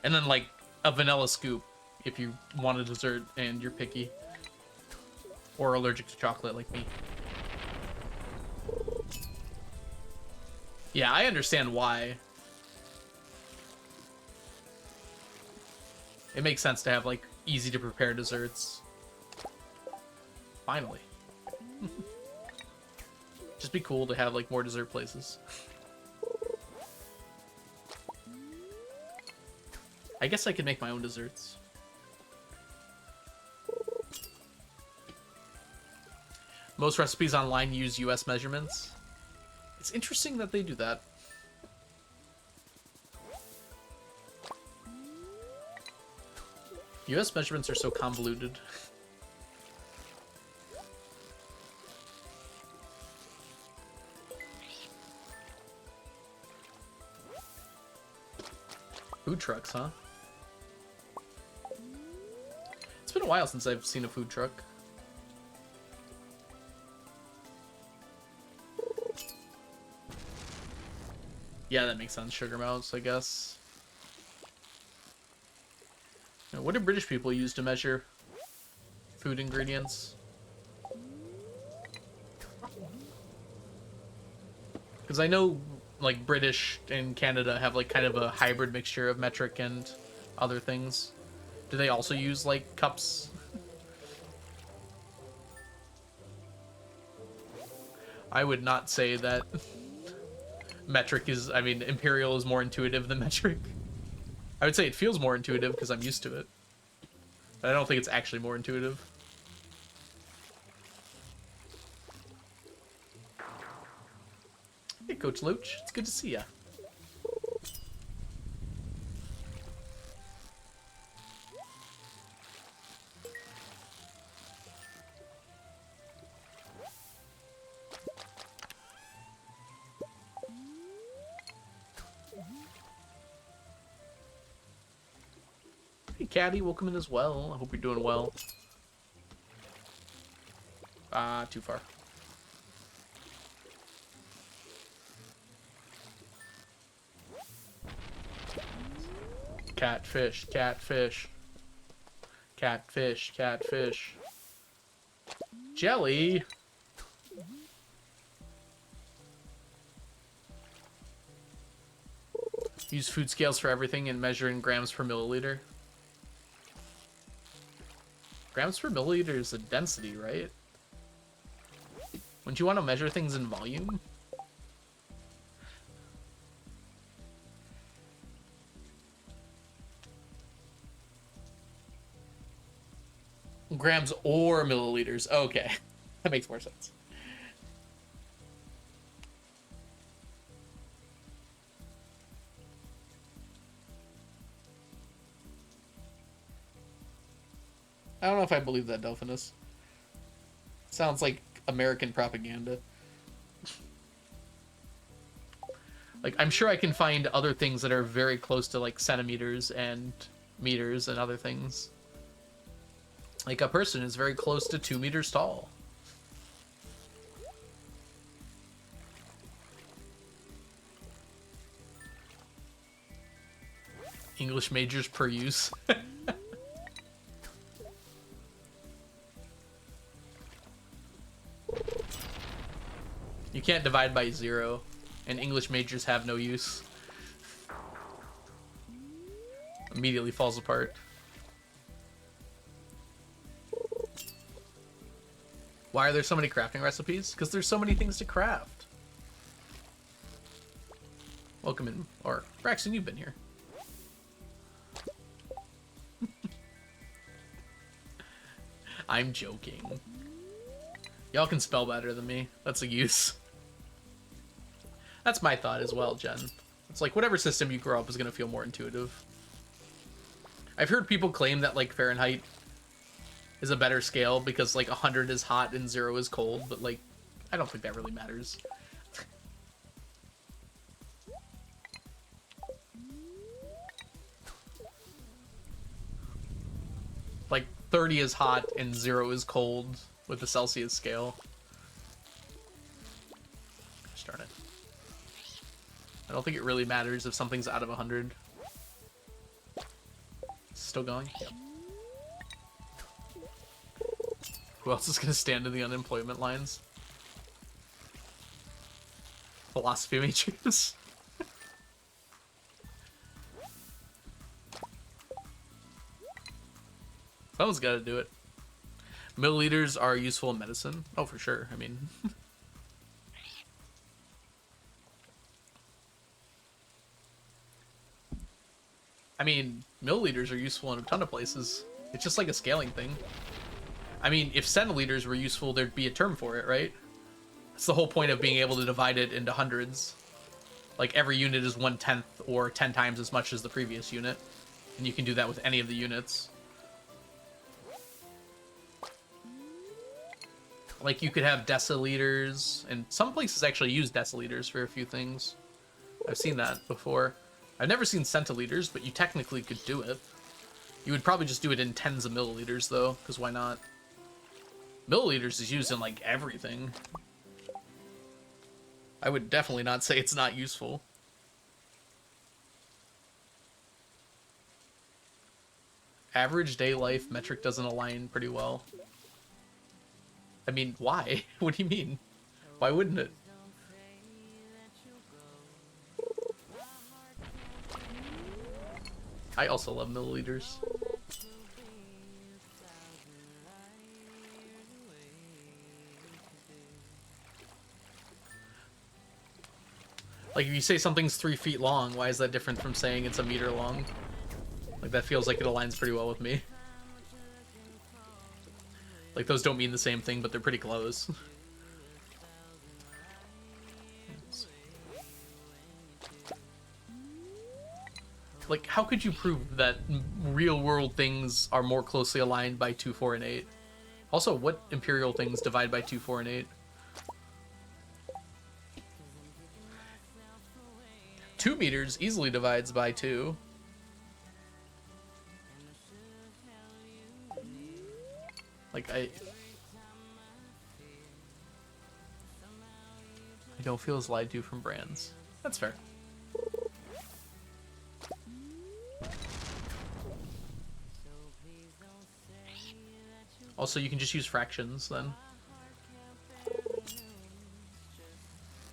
And then like a vanilla scoop if you want a dessert and you're picky. Or allergic to chocolate like me. Yeah, I understand why. It makes sense to have, like, easy to prepare desserts. Finally. Just be cool to have, like, more dessert places. I guess I could make my own desserts. Most recipes online use US measurements. It's interesting that they do that. US measurements are so convoluted. Food trucks, huh? It's been a while since I've seen a food truck. Yeah, that makes sense. Sugar mouse, I guess. Now, what do British people use to measure food ingredients? Because I know, like, British and Canada have, like, kind of a hybrid mixture of metric and other things. Do they also use, like, cups? I would not say that metric is, I mean, imperial is more intuitive than metric. I would say it feels more intuitive because I'm used to it. But I don't think it's actually more intuitive. Hey, Coach Loach. It's good to see ya. Hey, Caddy, welcome in as well. I hope you're doing well. Too far. Catfish, catfish. Catfish, catfish. Jelly! Use food scales for everything and measure in grams per milliliter. Grams per milliliter is the density, right? Wouldn't you want to measure things in volume? Grams or milliliters. Okay. That makes more sense. I don't know if I believe that, Delphinus. Sounds like American propaganda. Like, I'm sure I can find other things that are very close to, like, centimeters and meters and other things. Like, a person is very close to 2 meters tall. English majors per use. You can't divide by 0, and English majors have no use. Immediately falls apart. Why are there so many crafting recipes? Because there's so many things to craft. Welcome in, or Braxton, you've been here. I'm joking. Y'all can spell better than me. That's a use. That's my thought as well, Jen. It's like whatever system you grow up is going to feel more intuitive. I've heard people claim that, like, Fahrenheit is a better scale because, like, 100 is hot and 0 is cold, but, like, I don't think that really matters. Like, 30 is hot and 0 is cold with the Celsius scale. Gosh darn it. I don't think it really matters if something's out of 100. Still going? Yep. Who else is going to stand in the unemployment lines? Philosophy majors. Someone's got to do it. Milliliters are useful in medicine. Oh, for sure. I mean... milliliters are useful in a ton of places. It's just like a scaling thing. I mean, if centiliters were useful, there'd be a term for it, right? That's the whole point of being able to divide it into hundreds. Like, every unit is 1/10 or 10 times as much as the previous unit. And you can do that with any of the units. Like, you could have deciliters, and some places actually use deciliters for a few things. I've seen that before. I've never seen centiliters, but you technically could do it. You would probably just do it in tens of milliliters, though, because why not? Milliliters is used in, like, everything. I would definitely not say it's not useful. Average day life metric doesn't align pretty well. I mean, why? What do you mean? Why wouldn't it? I also love milliliters. Like, if you say something's 3 feet long, why is that different from saying it's a meter long? Like, that feels like it aligns pretty well with me. Like, those don't mean the same thing, but they're pretty close. Like, how could you prove that real-world things are more closely aligned by 2, 4, and 8? Also, what imperial things divide by 2, 4, and 8? 2 meters easily divides by 2. Like, I don't feel as lied to from brands. That's fair. Also, you can just use fractions, then.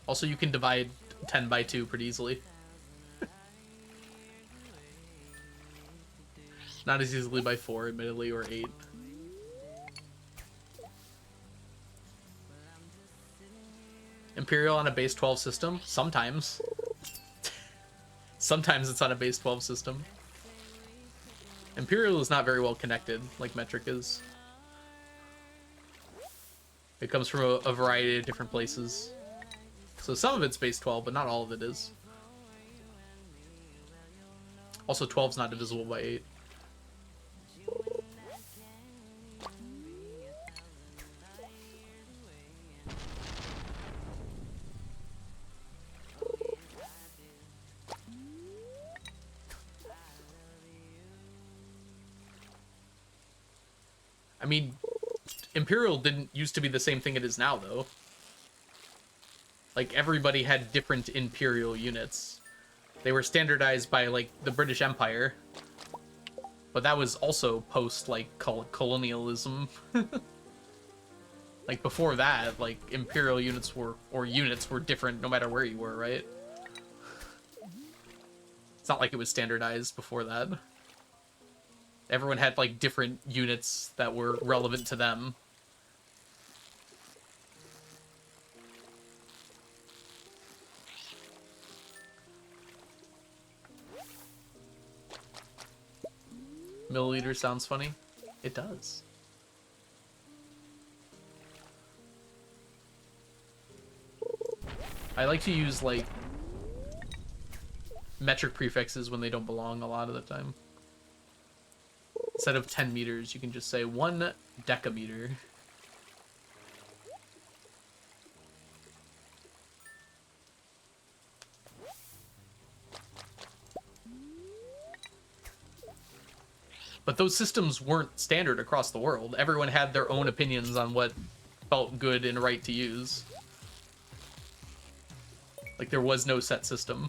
Also, you can divide 10 by 2 pretty easily. Not as easily by 4, admittedly, or 8. Imperial on a base 12 system? Sometimes. Sometimes it's on a base 12 system. Imperial is not very well connected, like metric is. It comes from a variety of different places. So some of it's base 12, but not all of it is. Also, 12 is not divisible by 8. I mean, Imperial didn't used to be the same thing it is now, though. Like, everybody had different Imperial units. They were standardized by, like, the British Empire. But that was also post, like, colonialism. Like, before that, like, Imperial units were different no matter where you were, right? It's not like it was standardized before that. Everyone had, like, different units that were relevant to them. Milliliter sounds funny. It does. I like to use, like, metric prefixes when they don't belong a lot of the time. Instead of 10 meters, you can just say 1 decameter. But those systems weren't standard across the world. Everyone had their own opinions on what felt good and right to use. Like, there was no set system.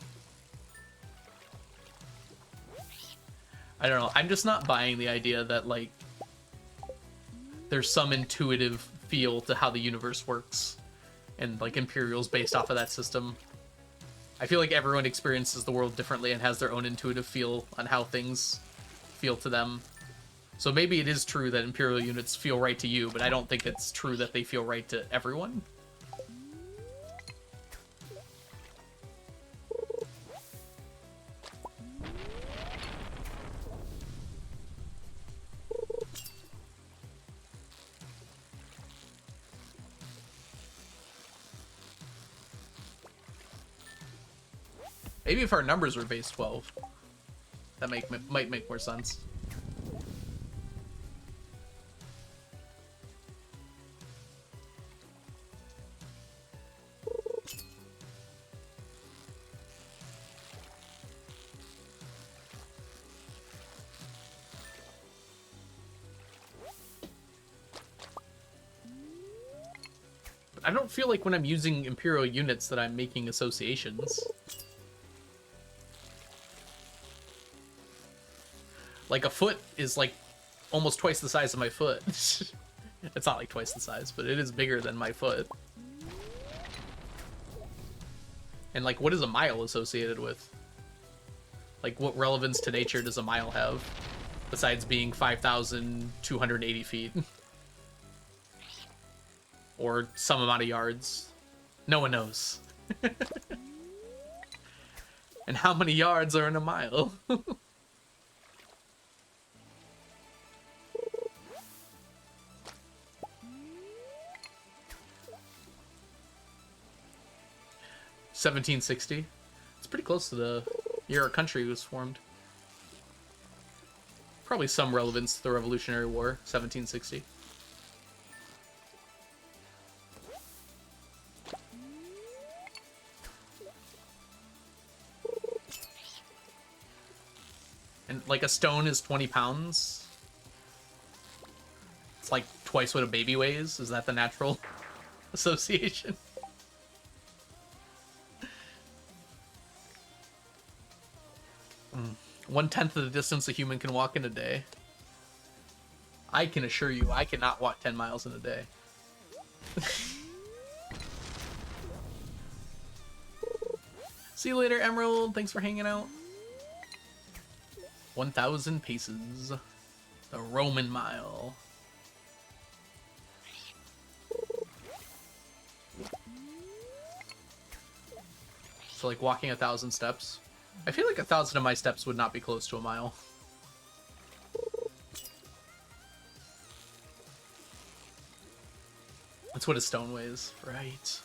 I don't know. I'm just not buying the idea that, like, there's some intuitive feel to how the universe works. And, like, Imperial's based off of that system. I feel like everyone experiences the world differently and has their own intuitive feel on how things feel to them. So maybe it is true that Imperial units feel right to you, but I don't think it's true that they feel right to everyone. Maybe if our numbers were base 12, that might make more sense. I don't feel like when I'm using Imperial units that I'm making associations. Like, a foot is, like, almost twice the size of my foot. It's not, like, twice the size, but it is bigger than my foot. And, like, what is a mile associated with? Like, what relevance to nature does a mile have? Besides being 5,280 feet. Or some amount of yards. No one knows. And how many yards are in a mile? 1760. It's pretty close to the year our country was formed. Probably some relevance to the Revolutionary War, 1760. And like a stone is 20 pounds. It's like twice what a baby weighs. Is that the natural association? One-tenth of the distance a human can walk in a day. I can assure you, I cannot walk 10 miles in a day. See you later, Emerald. Thanks for hanging out. 1,000 paces. The Roman mile. So, like, walking 1,000 steps. I feel like 1,000 of my steps would not be close to a mile. That's what a stone weighs, right?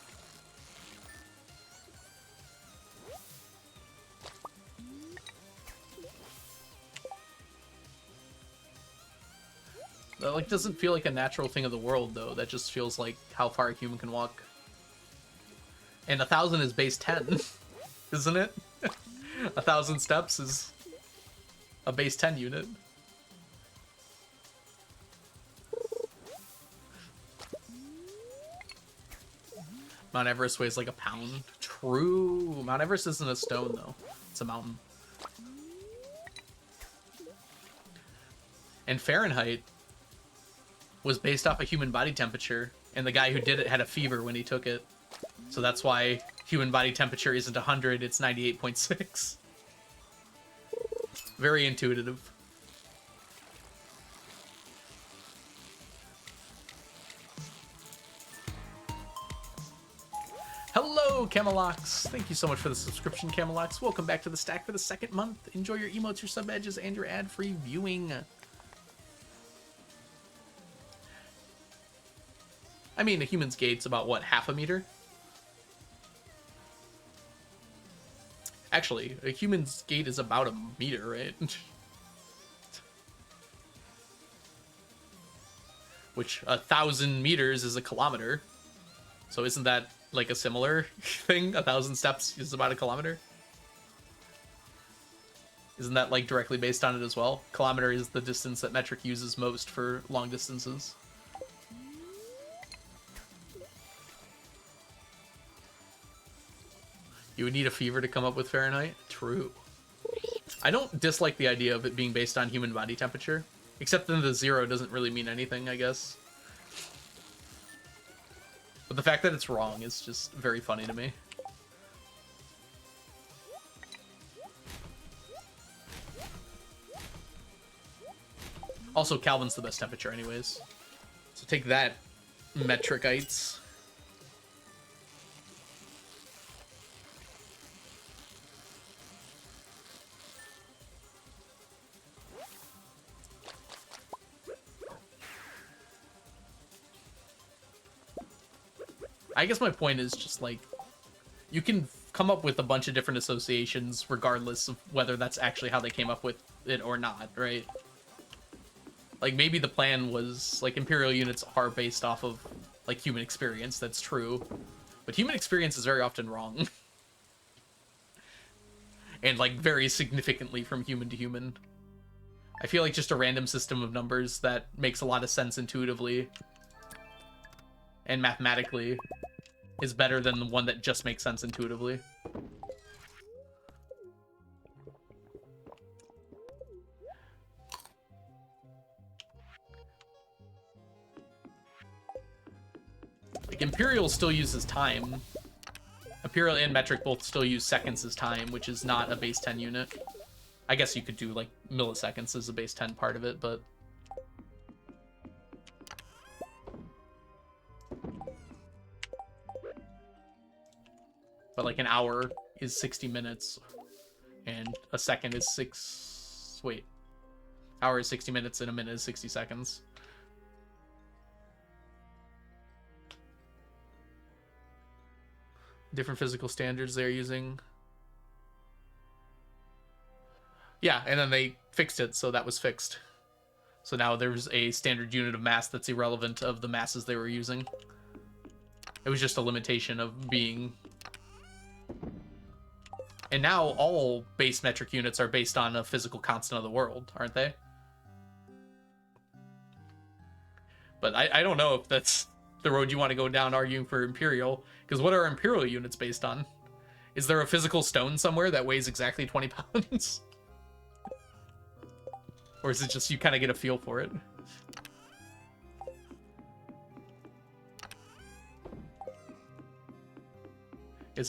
That, like, doesn't feel like a natural thing of the world, though. That just feels like how far a human can walk. And 1,000 is base 10, isn't it? 1,000 steps is a base 10 unit. Mount Everest weighs like a pound. True. Mount Everest isn't a stone, though. It's a mountain. And Fahrenheit was based off of human body temperature, and the guy who did it had a fever when he took it. So that's why human body temperature isn't 100, it's 98.6. Very intuitive. Hello, Camelox. Thank you so much for the subscription, Camelox. Welcome back to the stack for the second month. Enjoy your emotes, your sub badges, and your ad-free viewing. I mean, a human's gait's about, what, half a meter? Actually, a human's gait is about a meter, right? Which, 1,000 meters is a kilometer. So isn't that, like, a similar thing? 1,000 steps is about a kilometer? Isn't that, like, directly based on it as well? Kilometer is the distance that metric uses most for long distances. You would need a fever to come up with Fahrenheit? True. I don't dislike the idea of it being based on human body temperature. Except then the 0 doesn't really mean anything, I guess. But the fact that it's wrong is just very funny to me. Also, Kelvin's the best temperature anyways. So take that, metricites. I guess my point is just like, you can come up with a bunch of different associations regardless of whether that's actually how they came up with it or not, right? Like, maybe the plan was, like, Imperial units are based off of, like, human experience, that's true. But human experience is very often wrong. And, like, very significantly from human to human. I feel like just a random system of numbers that makes a lot of sense intuitively and mathematically is better than the one that just makes sense intuitively. Like, Imperial still uses time. Imperial and metric both still use seconds as time, which is not a base 10 unit. I guess you could do, like, milliseconds as a base 10 part of it, but... But, like, an hour is 60 minutes, and a second is 6... Wait. Hour is 60 minutes, and a minute is 60 seconds. Different physical standards they're using. Yeah, and then they fixed it, so that was fixed. So now there's a standard unit of mass that's irrelevant of the masses they were using. It was just a limitation of being... And now all base metric units are based on a physical constant of the world, aren't they? But I don't know if that's the road you want to go down arguing for Imperial, because what are Imperial units based on? Is there a physical stone somewhere that weighs exactly 20 pounds? Or is it just you kind of get a feel for it?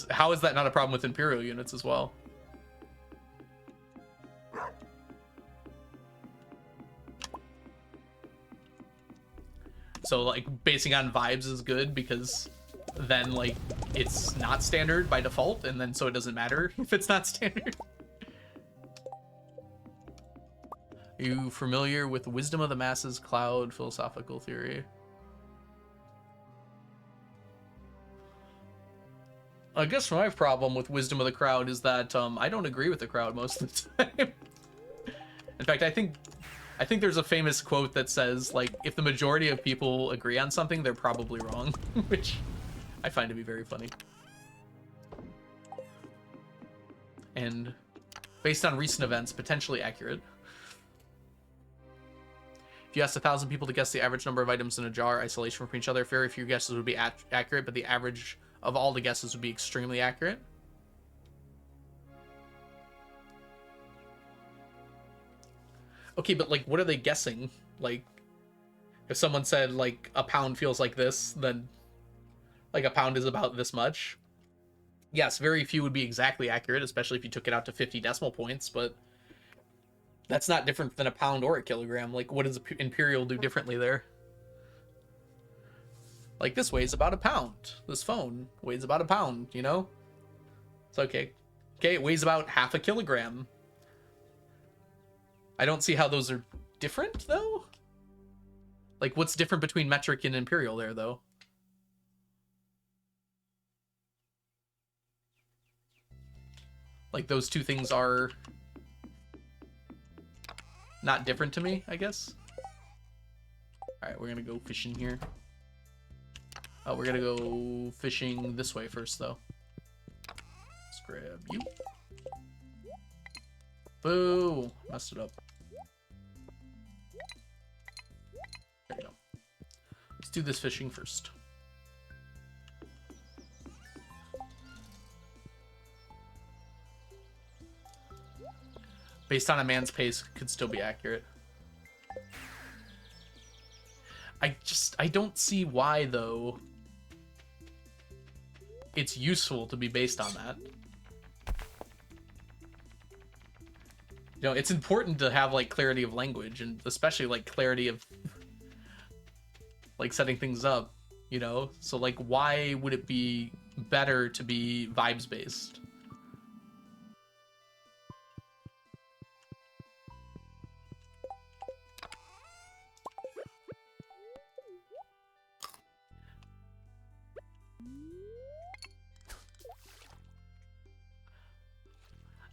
How is that not a problem with Imperial units as well? So, like, basing on vibes is good because then, like, it's not standard by default, and then so it doesn't matter if it's not standard. Are you familiar with Wisdom of the Masses Cloud philosophical theory? I guess my problem with Wisdom of the Crowd is that I don't agree with the crowd most of the time. In fact, I think there's a famous quote that says, like, if the majority of people agree on something, they're probably wrong, which I find to be very funny. And based on recent events, potentially accurate. If you asked 1,000 people to guess the average number of items in a jar, isolation from each other, very few guesses would be accurate, but the average of all the guesses would be extremely accurate. Okay, but, like, what are they guessing? Like, if someone said, like, a pound feels like this, then, like, a pound is about this much. Yes, very few would be exactly accurate, especially if you took it out to 50 decimal points, but that's not different than a pound or a kilogram. Like, what does Imperial do differently there? Like, this weighs about a pound. This phone weighs about a pound, you know? It's okay. Okay, it weighs about half a kilogram. I don't see how those are different, though. Like, what's different between metric and Imperial there, though? Like, those two things are not different to me, I guess. Alright, we're gonna go fishing here. Oh, we're gonna go fishing this way first, though. Let's grab you. Boo! Messed it up. There you go. Let's do this fishing first. Based on a man's pace, could still be accurate. I don't see why, though, it's useful to be based on that. You know, it's important to have like clarity of language, and especially like clarity of like setting things up, you know? So like why would it be better to be vibes based?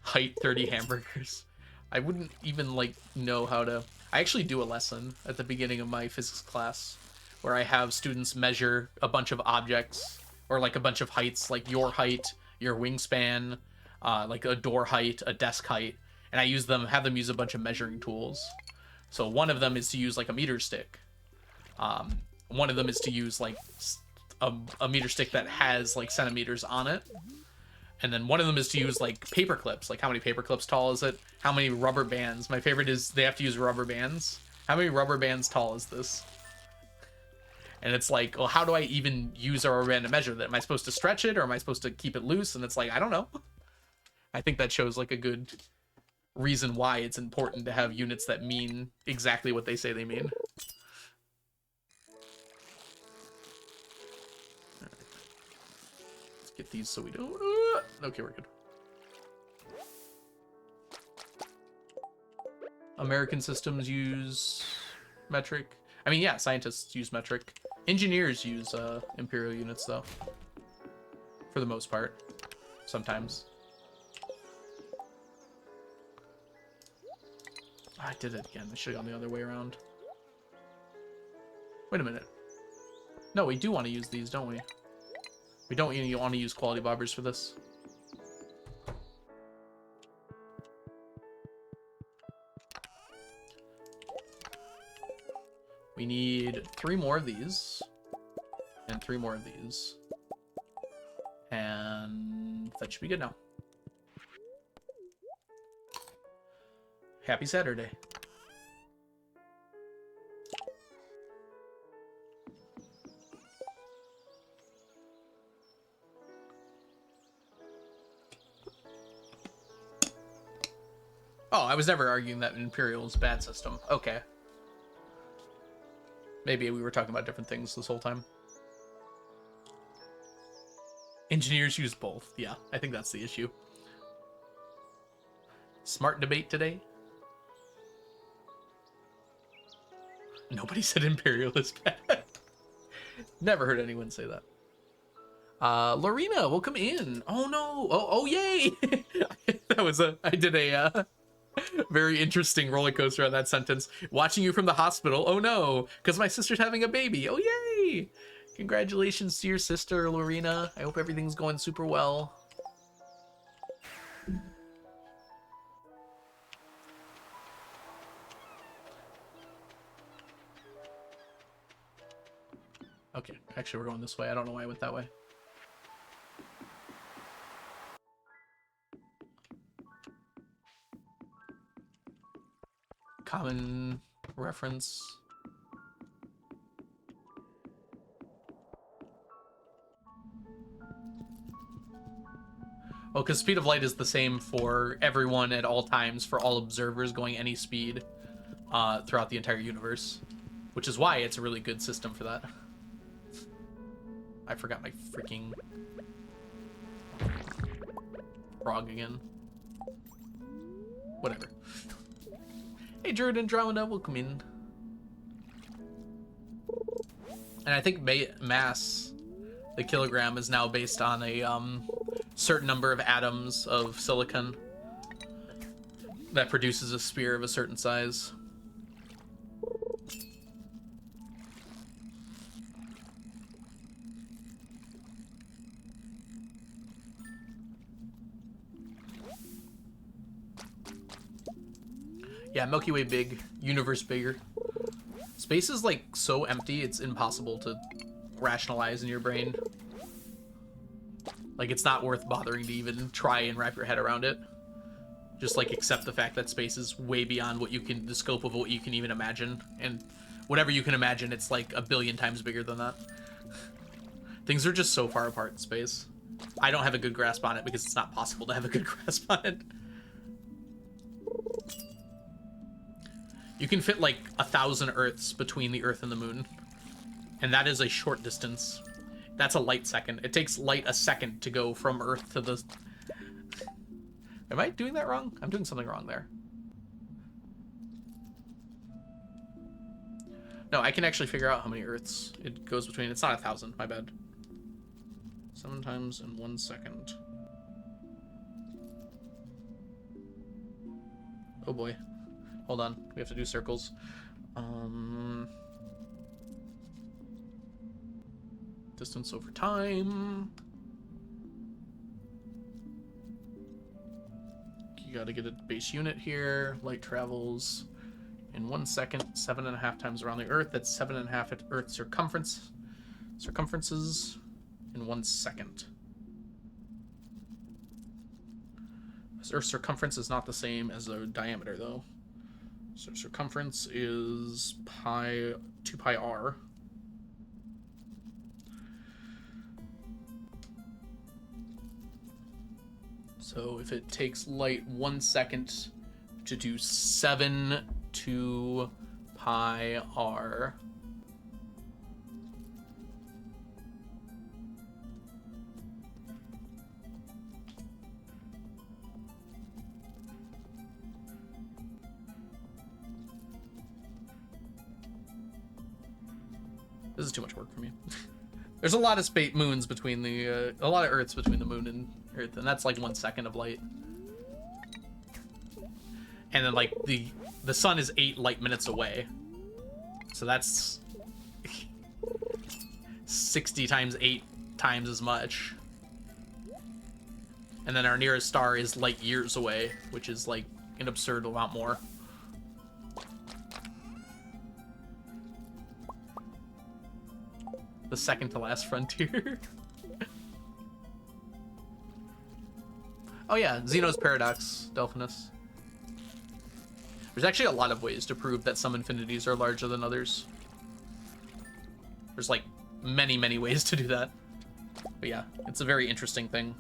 Height 30 hamburgers. I wouldn't even like know how to. I actually do a lesson at the beginning of my physics class where I have students measure a bunch of objects or like a bunch of heights, like your height, your wingspan, like a door height, a desk height, and I have them use a bunch of measuring tools. So one of them is to use like a meter stick. One of them is to use like a meter stick that has like centimeters on it. And then one of them is to use like paper clips. Like how many paper clips tall is it? How many rubber bands? My favorite is they have to use rubber bands. How many rubber bands tall is this? And it's like, well, how do I even use a rubber band to measure that? Am I supposed to stretch it or am I supposed to keep it loose? And it's like, I don't know. I think that shows like a good reason why it's important to have units that mean exactly what they say they mean. Let's get these so we don't... Okay, we're good. American systems use metric. I mean, yeah, scientists use metric. Engineers use imperial units, though. For the most part. Sometimes. I did it again. I should have gone the other way around. Wait a minute. No, we do want to use these, don't we? We don't want to use quality bobbers for this. We need 3 more of these. And 3 more of these. And that should be good now. Happy Saturday. Oh, I was never arguing that Imperial is a bad system. Okay. Maybe we were talking about different things this whole time. Engineers use both. Yeah, I think that's the issue. Smart debate today. Nobody said Imperial is bad. Never heard anyone say that. Lorena, welcome in. Oh no. Oh yay. I did a very interesting roller coaster on that sentence. Watching you from the hospital. Oh no, because my sister's having a baby. Oh yay! Congratulations to your sister, Lorena. I hope everything's going super well. Okay, actually we're going this way. I don't know why I went that way. Common reference. Well, because speed of light is the same for everyone at all times, for all observers going any speed throughout the entire universe, which is why it's a really good system for that. I forgot my freaking frog again. Whatever. Hey, Jared Andromeda, welcome in. And I think mass, the kilogram, is now based on a certain number of atoms of silicon that produces a sphere of a certain size. Yeah, Milky Way big, universe bigger. Space is like so empty, it's impossible to rationalize in your brain. Like, it's not worth bothering to even try and wrap your head around it. Just like accept the fact that space is way beyond what you can, the scope of what you can even imagine. And whatever you can imagine, it's like a billion times bigger than that. Things are just so far apart in space. I don't have a good grasp on it because it's not possible to have a good grasp on it. You can fit like 1,000 Earths between the Earth and the Moon. And that is a short distance. That's a light second. It takes light a second to go from Earth to the... Am I doing that wrong? I'm doing something wrong there. No, I can actually figure out how many Earths it goes between. It's not 1,000, my bad. 7 times in 1 second. Oh boy. Hold on. We have to do circles. Distance over time. You gotta get a base unit here. Light travels in 1 second, 7.5 times around the Earth. That's 7.5 at Earth circumferences in 1 second. Earth's circumference is not the same as the diameter, though. So circumference is 2 pi r. So if it takes light 1 second to do 2 pi r, this is too much work for me. There's a lot of moons between the, a lot of Earths between the moon and Earth, and that's like 1 second of light. And then like the sun is 8 light minutes away. So that's 60 times 8 times as much. And then our nearest star is light years away, which is like an absurd amount more. The second to last frontier. Oh yeah, Zeno's paradox, Delphinus. There's actually a lot of ways to prove that some infinities are larger than others. There's like many, many ways to do that. But yeah, it's a very interesting thing.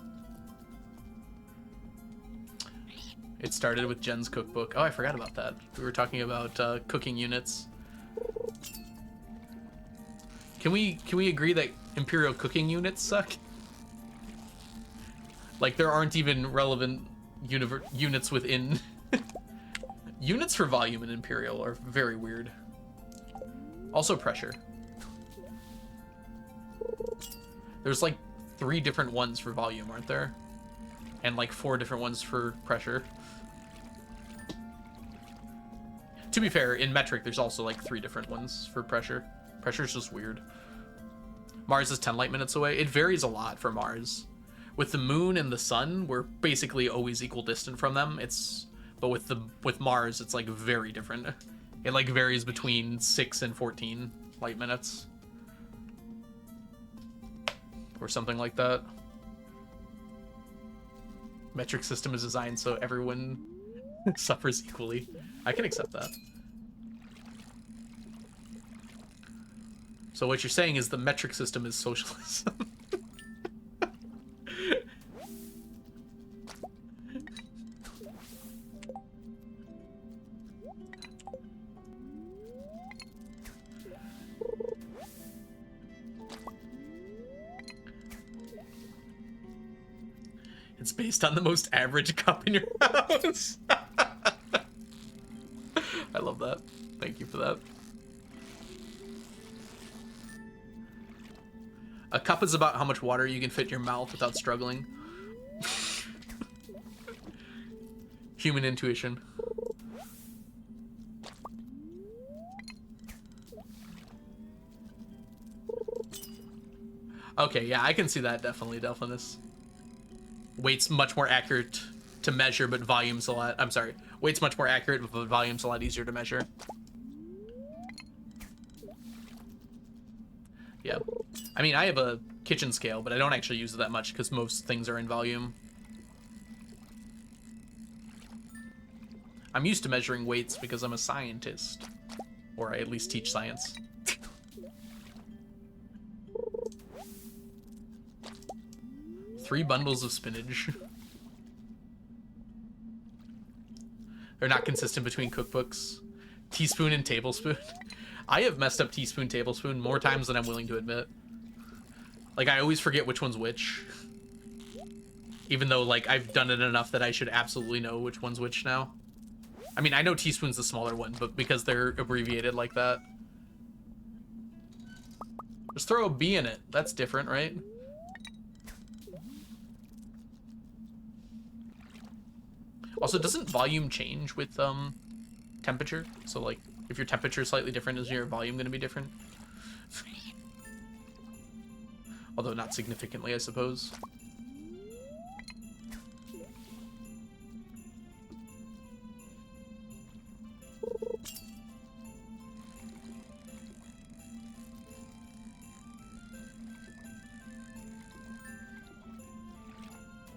It started with Jen's cookbook. Oh, I forgot about that. We were talking about cooking units. Can we agree that Imperial cooking units suck? Like, there aren't even relevant units within... Units for volume in Imperial are very weird. Also pressure. There's like 3 different ones for volume, aren't there? And like 4 different ones for pressure. To be fair, in metric, there's also like 3 different ones for pressure. Pressure's just weird. Mars is 10 light minutes away. It varies a lot for Mars. With the moon and the sun, we're basically always equal distant from them. But with Mars, it's like very different. It like varies between 6 and 14 light minutes. Or something like that. Metric system is designed so everyone suffers equally. I can accept that. So what you're saying is the metric system is socialism. It's based on the most average cup in your house. I love that. Thank you for that. A cup is about how much water you can fit in your mouth without struggling. Human intuition. Okay, yeah, I can see that definitely, Delphinus. Weight's much more accurate to measure, but volume's a lot... I'm sorry. Weight's much more accurate, but volume's a lot easier to measure. Yeah. I mean, I have a kitchen scale, but I don't actually use it that much because most things are in volume. I'm used to measuring weights because I'm a scientist. Or I at least teach science. 3 bundles of spinach. They're not consistent between cookbooks. Teaspoon and tablespoon. I have messed up teaspoon, tablespoon more times than I'm willing to admit. Like, I always forget which one's which. Even though, like, I've done it enough that I should absolutely know which one's which now. I mean, I know teaspoon's the smaller one, but because they're abbreviated like that. Just throw a B in it. That's different, right? Also, doesn't volume change with temperature? So, like, if your temperature is slightly different, is your volume going to be different? Although not significantly, I suppose.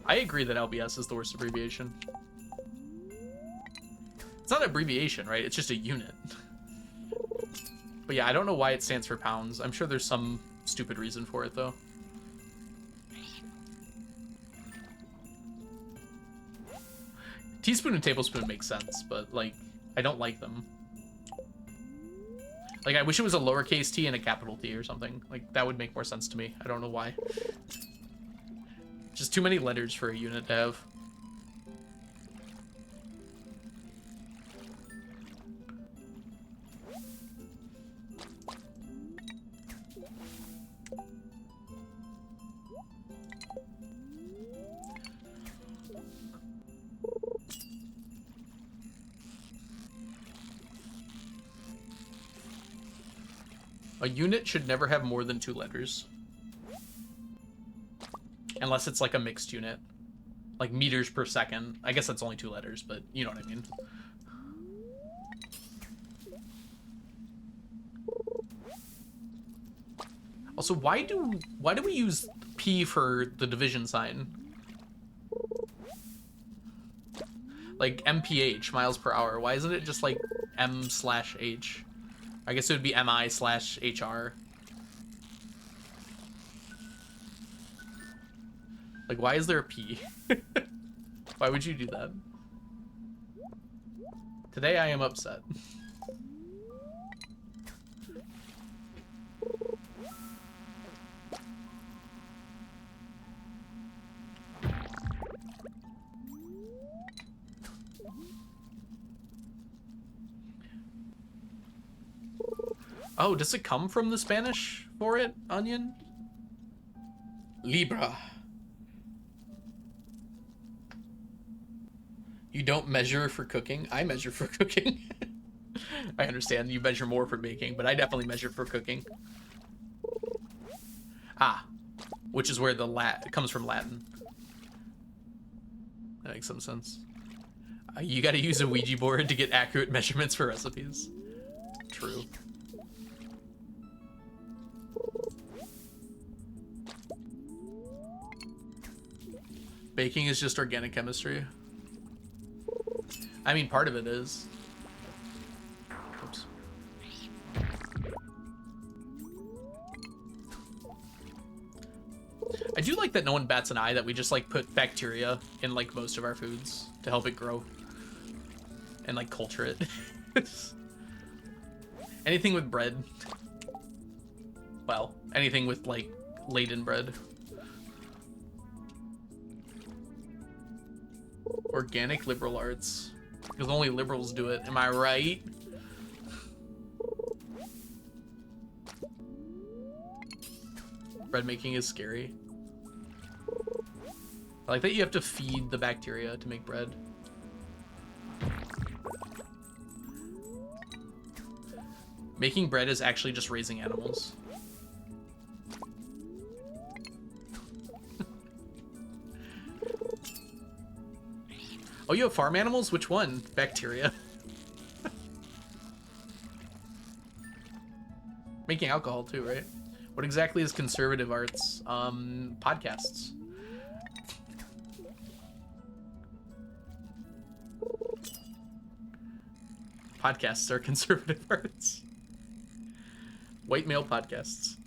I agree that LBS is the worst abbreviation. It's not an abbreviation, right? It's just a unit. But yeah, I don't know why it stands for pounds. I'm sure there's some stupid reason for it, though. Teaspoon and tablespoon make sense, but, like, I don't like them. Like, I wish it was a lowercase t and a capital T or something. Like, that would make more sense to me. I don't know why. Just too many letters for a unit to have. A unit should never have more than 2 letters. Unless it's like a mixed unit. Like meters per second. I guess that's only 2 letters, but you know what I mean. Also, why do we use P for the division sign? Like MPH, miles per hour. Why isn't it just like M/H? I guess it would be MI/HR. Like, why is there a P? Why would you do that? Today I am upset. Oh, does it come from the Spanish for it, onion? Libra. You don't measure for cooking? I measure for cooking. I understand you measure more for baking, but I definitely measure for cooking. Ah, which is where the it comes from Latin. That makes some sense. You gotta use a Ouija board to get accurate measurements for recipes. True. Baking is just organic chemistry. I mean, part of it is. Oops. I do like that no one bats an eye that we just like put bacteria in like most of our foods to help it grow and like culture it. Anything with bread. Well, anything with like laden bread. Organic liberal arts. Because only liberals do it. Am I right? Bread making is scary. I like that you have to feed the bacteria to make bread. Making bread is actually just raising animals. Oh, you have farm animals? Which one? Bacteria. Making alcohol too, right? What exactly is conservative arts? Podcasts. Podcasts are conservative arts. White male podcasts.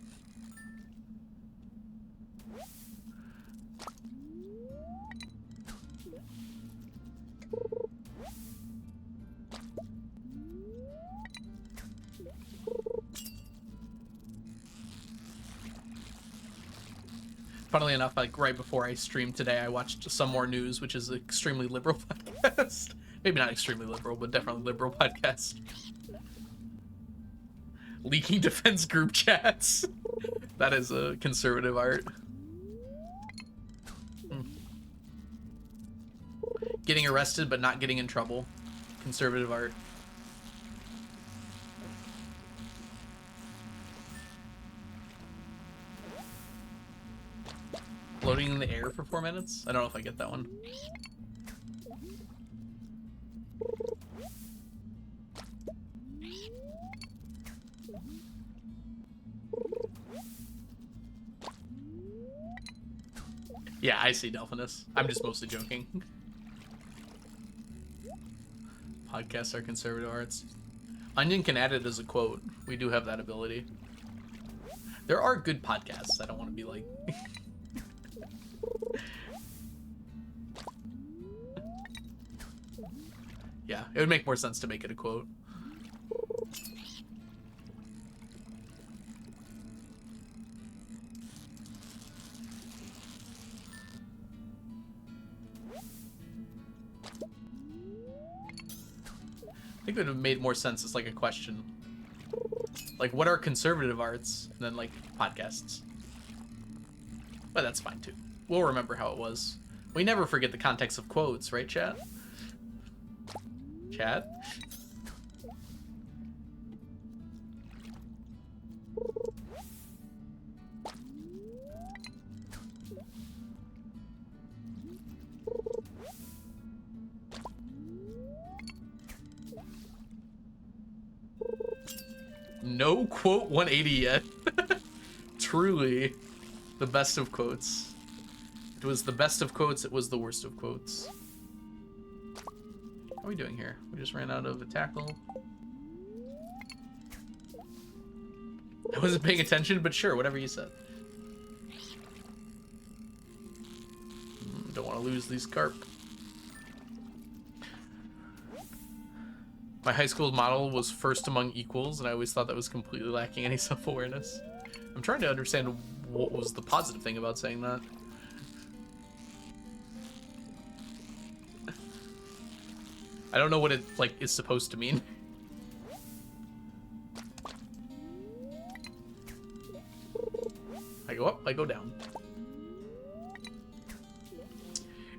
Funnily enough, like right before I streamed today, I watched Some More News, which is an extremely liberal podcast. Maybe not extremely liberal, but definitely liberal podcast. Leaking defense group chats. That is a conservative art. Getting arrested but not getting in trouble. Conservative art. Floating in the air for 4 minutes? I don't know if I get that one. Yeah, I see Delphinus. I'm just mostly joking. Podcasts are conservative arts. Onion can add it as a quote. We do have that ability. There are good podcasts. I don't want to be like... Yeah, it would make more sense to make it a quote. I think it would have made more sense as like a question. Like, what are conservative arts? And then like podcasts. But that's fine too. We'll remember how it was. We never forget the context of quotes, right, chat? Chat? No quote 180 yet. Truly the best of quotes. It was the best of quotes, it was the worst of quotes. How are we doing here? We just ran out of a tackle. I wasn't paying attention, but sure, whatever you said. Don't want to lose these carp. My high school model was first among equals, and I always thought that was completely lacking any self-awareness. I'm trying to understand what was the positive thing about saying that. I don't know what it, like, is supposed to mean. I go up, I go down.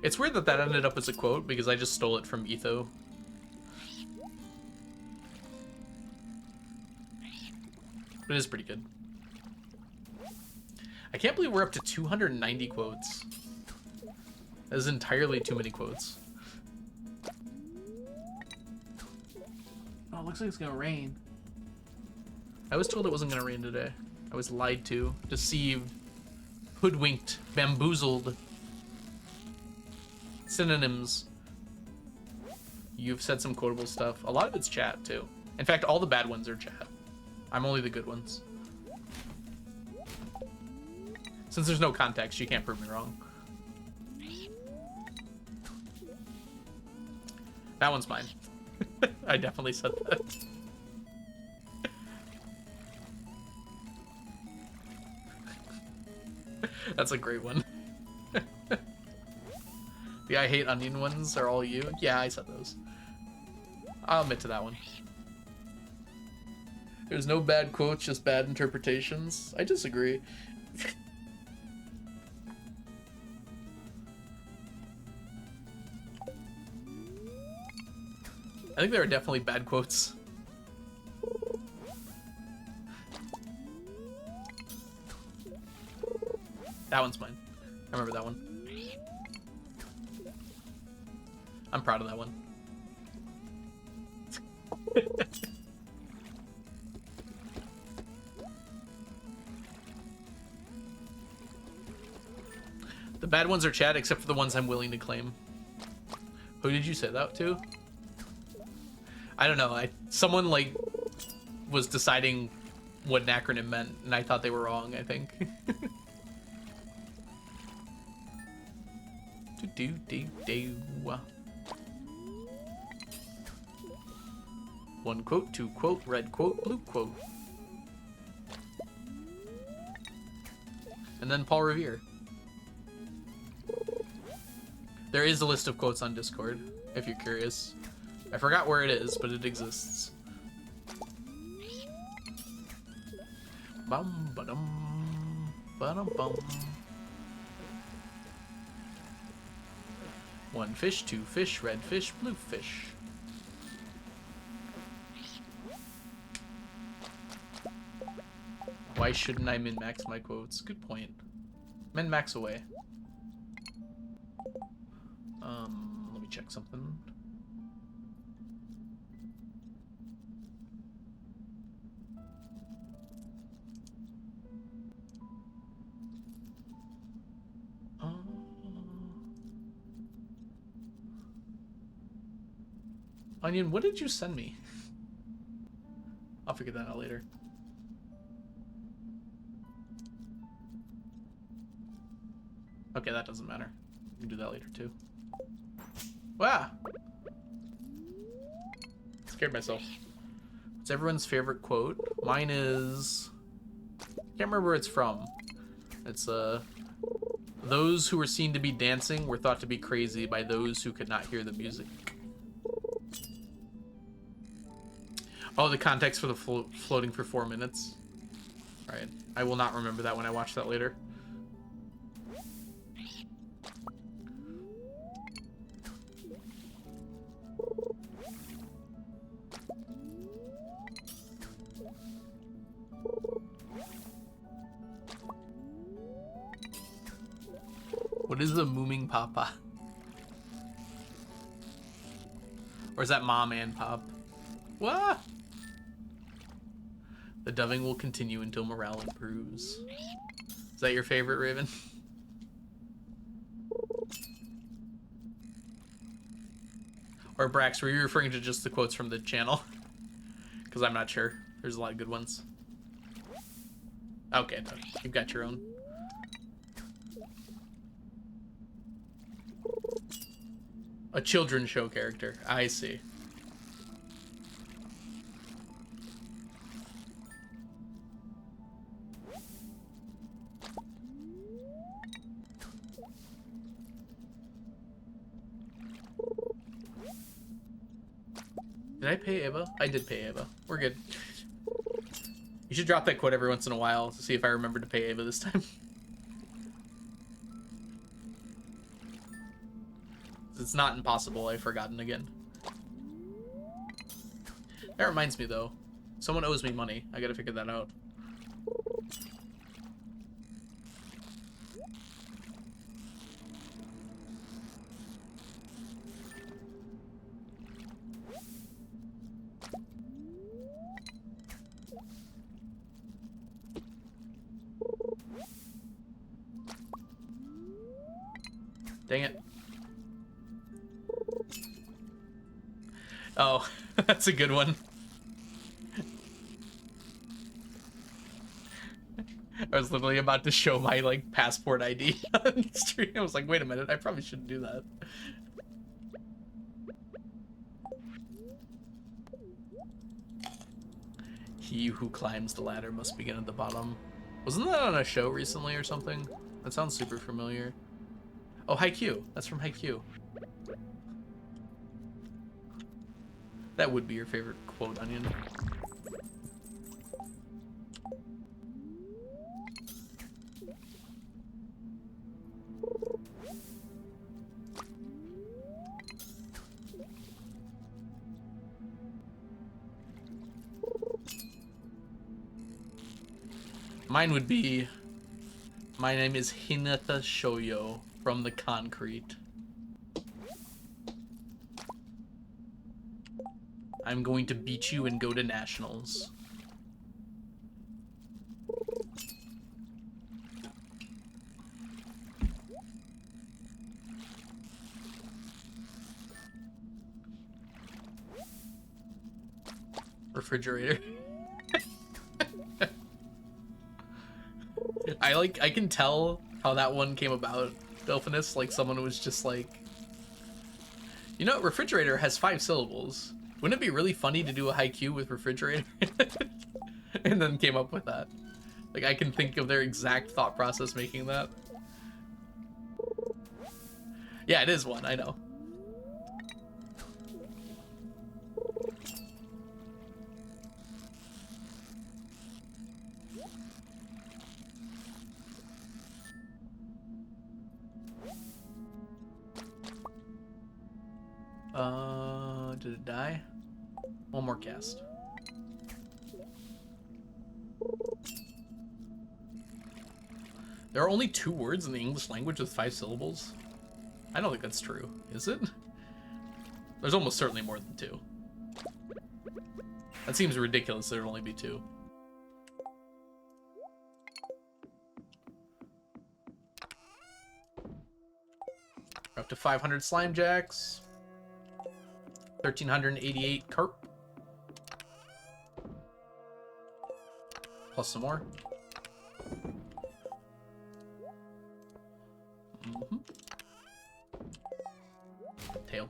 It's weird that that ended up as a quote, because I just stole it from Etho. But it is pretty good. I can't believe we're up to 290 quotes. That is entirely too many quotes. Oh, it looks like it's gonna rain. I was told it wasn't gonna rain today. I was lied to, deceived, hoodwinked, bamboozled. Synonyms. You've said some quotable stuff. A lot of it's chat, too. In fact, all the bad ones are chat. I'm only the good ones. Since there's no context, you can't prove me wrong. That one's mine. I definitely said that. That's a great one. The I hate onion ones are all you? Yeah, I said those. I'll admit to that one. There's no bad quotes, just bad interpretations. I disagree. I think there are definitely bad quotes. That one's mine. I remember that one. I'm proud of that one. The bad ones are chat, except for the ones I'm willing to claim. Who did you say that to? I don't know. Someone like was deciding what an acronym meant, and I thought they were wrong. I think. One quote, two quote, red quote, blue quote, and then Paul Revere. There is a list of quotes on Discord, if you're curious. I forgot where it is, but it exists. Bum ba-dum, ba-dum bum. 1 fish, 2 fish, red fish, blue fish. Why shouldn't I min-max my quotes? Good point. Min-max away. Let me check something. Onion, what did you send me? I'll figure that out later. Okay, that doesn't matter. We can do that later too. Wow! Scared myself. What's everyone's favorite quote? Mine is... can't remember where it's from. It's, those who were seen to be dancing were thought to be crazy by those who could not hear the music. Oh, the context for the floating for 4 minutes. Alright. I will not remember that when I watch that later. What is the mooming papa? Or is that mom and pop? What? The doving will continue until morale improves. Is that your favorite, Raven? Or Brax, were you referring to just the quotes from the channel? Because I'm not sure. There's a lot of good ones. Okay, no, you've got your own. A children's show character. I see. Did I pay Ava? I did pay Ava. We're good. You should drop that quote every once in a while to see if I remember to pay Ava this time. It's not impossible. I've forgotten again. That reminds me, though. Someone owes me money. I gotta figure that out. Dang it. Oh, that's a good one. I was literally about to show my, like, passport ID on stream. I was like, wait a minute, I probably shouldn't do that. He who climbs the ladder must begin at the bottom. Wasn't that on a show recently or something? That sounds super familiar. Oh, Haikyuu. That's from Haikyuu. That would be your favorite quote, Onion. Mine would be, my name is Hinata Shoyo from the concrete. I'm going to beat you and go to nationals. Refrigerator. I can tell how that one came about, Delphinus. Like, someone was just like, you know, refrigerator has 5 syllables. Wouldn't it be really funny to do a haiku with refrigerator? And then came up with that. Like, I can think of their exact thought process making that. Yeah, it is one, I know. Did it die? One more cast. There are only 2 words in the English language with 5 syllables? I don't think that's true, is it? There's almost certainly more than 2. That seems ridiculous there'd only be 2. We're up to 500 slimejacks. 1,388 carp. Plus some more. Tail.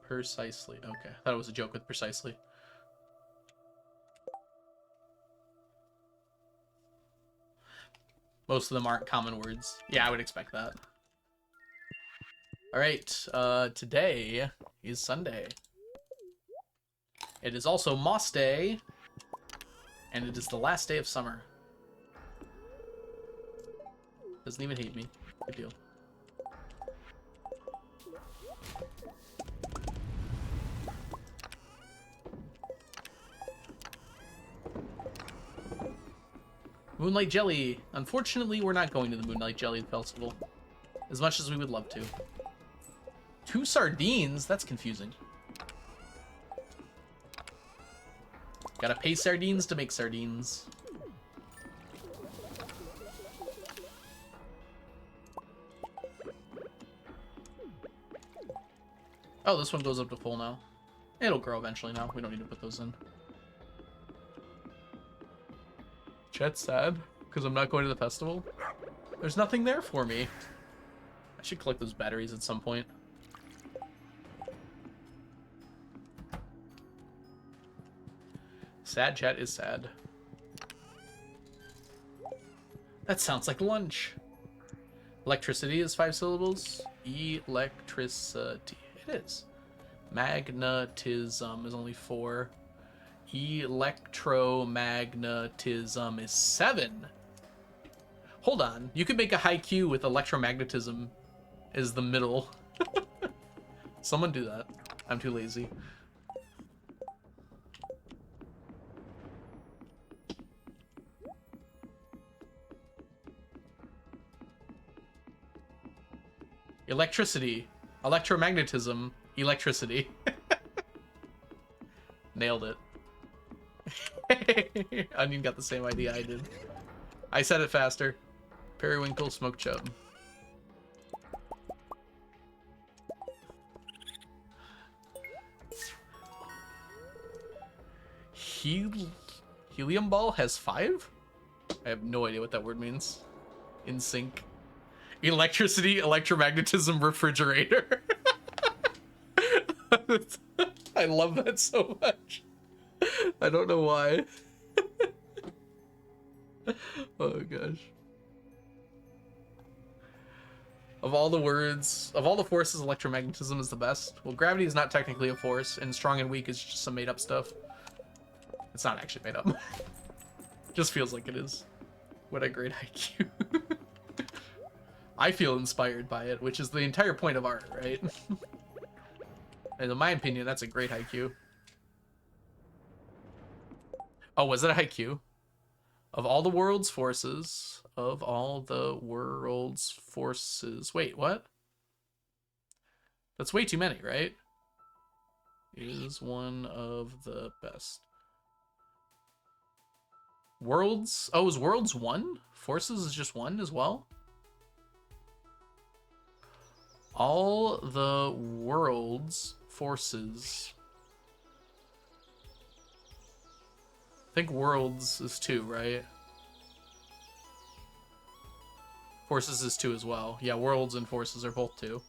Precisely. Okay. I thought it was a joke with precisely. Most of them aren't common words. Yeah, I would expect that. Alright, today is Sunday. It is also Moss Day, and it is the last day of summer. Doesn't even hate me. Good deal. Moonlight Jelly. Unfortunately, we're not going to the Moonlight Jelly Festival. As much as we would love to. 2 sardines? That's confusing. Gotta pay sardines to make sardines. Oh, this one goes up to full now. It'll grow eventually now. We don't need to put those in. Chet's sad because I'm not going to the festival. There's nothing there for me. I should collect those batteries at some point. Sad chat is sad. That sounds like lunch. Electricity is 5 syllables. Electricity. It is. Magnetism is only 4. Electromagnetism is 7. Hold on. You could make a haiku with electromagnetism as the middle. Someone do that. I'm too lazy. Electricity. Electromagnetism. Electricity. Nailed it. Onion got the same idea I did. I said it faster. Periwinkle, smoked chub. Helium ball has 5? I have no idea what that word means. In sync. Electricity, electromagnetism, refrigerator. I love that so much. I don't know why. Oh gosh. Of all the words, of all the forces, electromagnetism is the best. Well, gravity is not technically a force, and strong and weak is just some made up stuff. It's not actually made up. Just feels like it is. What a great IQ. I feel inspired by it, which is the entire point of art, right? And in my opinion, that's a great IQ. Oh, was it a haiku? Of all the world's forces, of all the world's forces. Wait, what? That's way too many, right? Is one of the best. Worlds? Oh, is worlds 1? Forces is just 1 as well? All the world's forces. I think worlds is 2, right? Forces is 2 as well. Yeah, worlds and forces are both 2.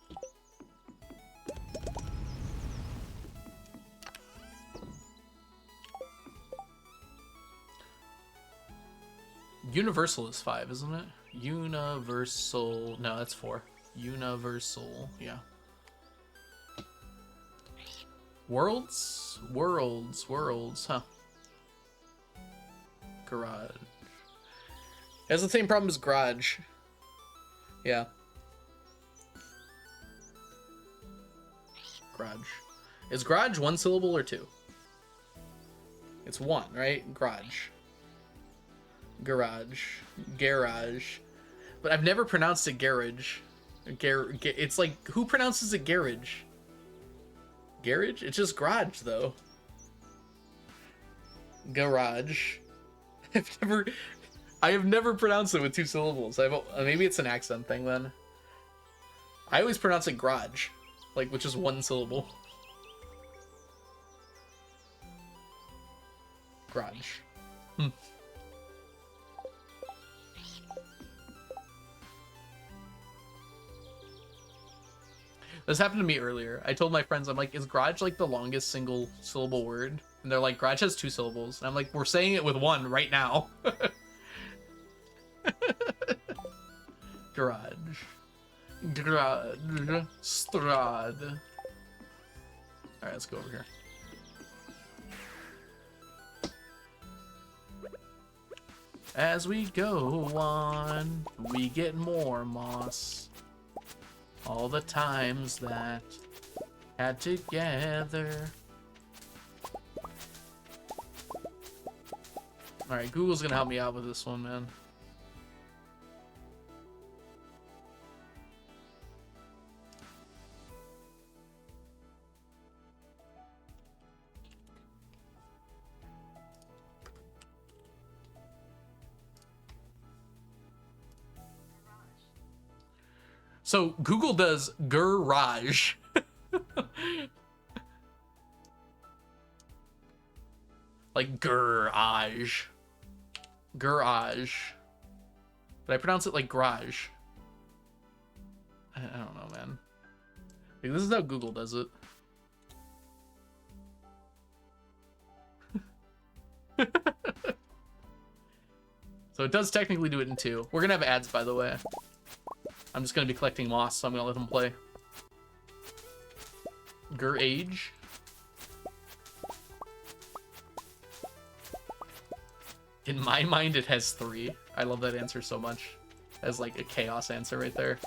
Universal is 5, isn't it? Universal. No, that's 4. Universal. Yeah. Worlds? Worlds, huh? Garage. It has the same problem as garage. Yeah. Garage. Is garage 1 syllable or 2? It's 1, right? Garage. Garage. Garage. But I've never pronounced it garage. It's like, who pronounces it garage? Garage? It's just garage, though. Garage. I have never pronounced it with 2 syllables. Maybe it's an accent thing then. I always pronounce it garage, like, which is 1 syllable. Garage. This happened to me earlier. I told my friends, I'm like, is garage like the longest single syllable word? And they're like, garage has 2 syllables. And I'm like, we're saying it with 1 right now. Garage. Garage. Strad. Alright, let's go over here. As we go on, we get more moss. All the times that had together. Alright, Google's gonna help me out with this one, man. So Google does garage. Like garage. Garage. But I pronounce it like garage. I don't know, man. Like, this is how Google does it. So it does technically do it in 2. We're gonna have ads, by the way. I'm just gonna be collecting moss, so I'm gonna let them play. Age. In my mind, it has 3. I love that answer so much. As like a chaos answer right there.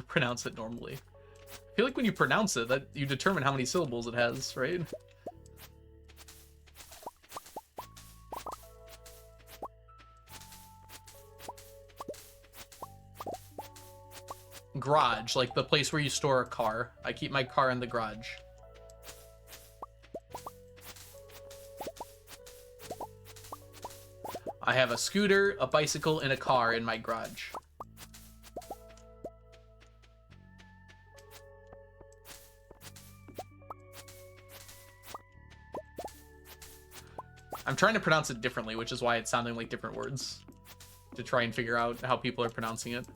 Pronounce it normally. I feel like when you pronounce it, that you determine how many syllables it has, right? Garage, like the place where you store a car. I keep my car in the garage. I have a scooter, a bicycle, and a car in my garage. I'm trying to pronounce it differently, which is why it's sounding like different words. To try and figure out how people are pronouncing it.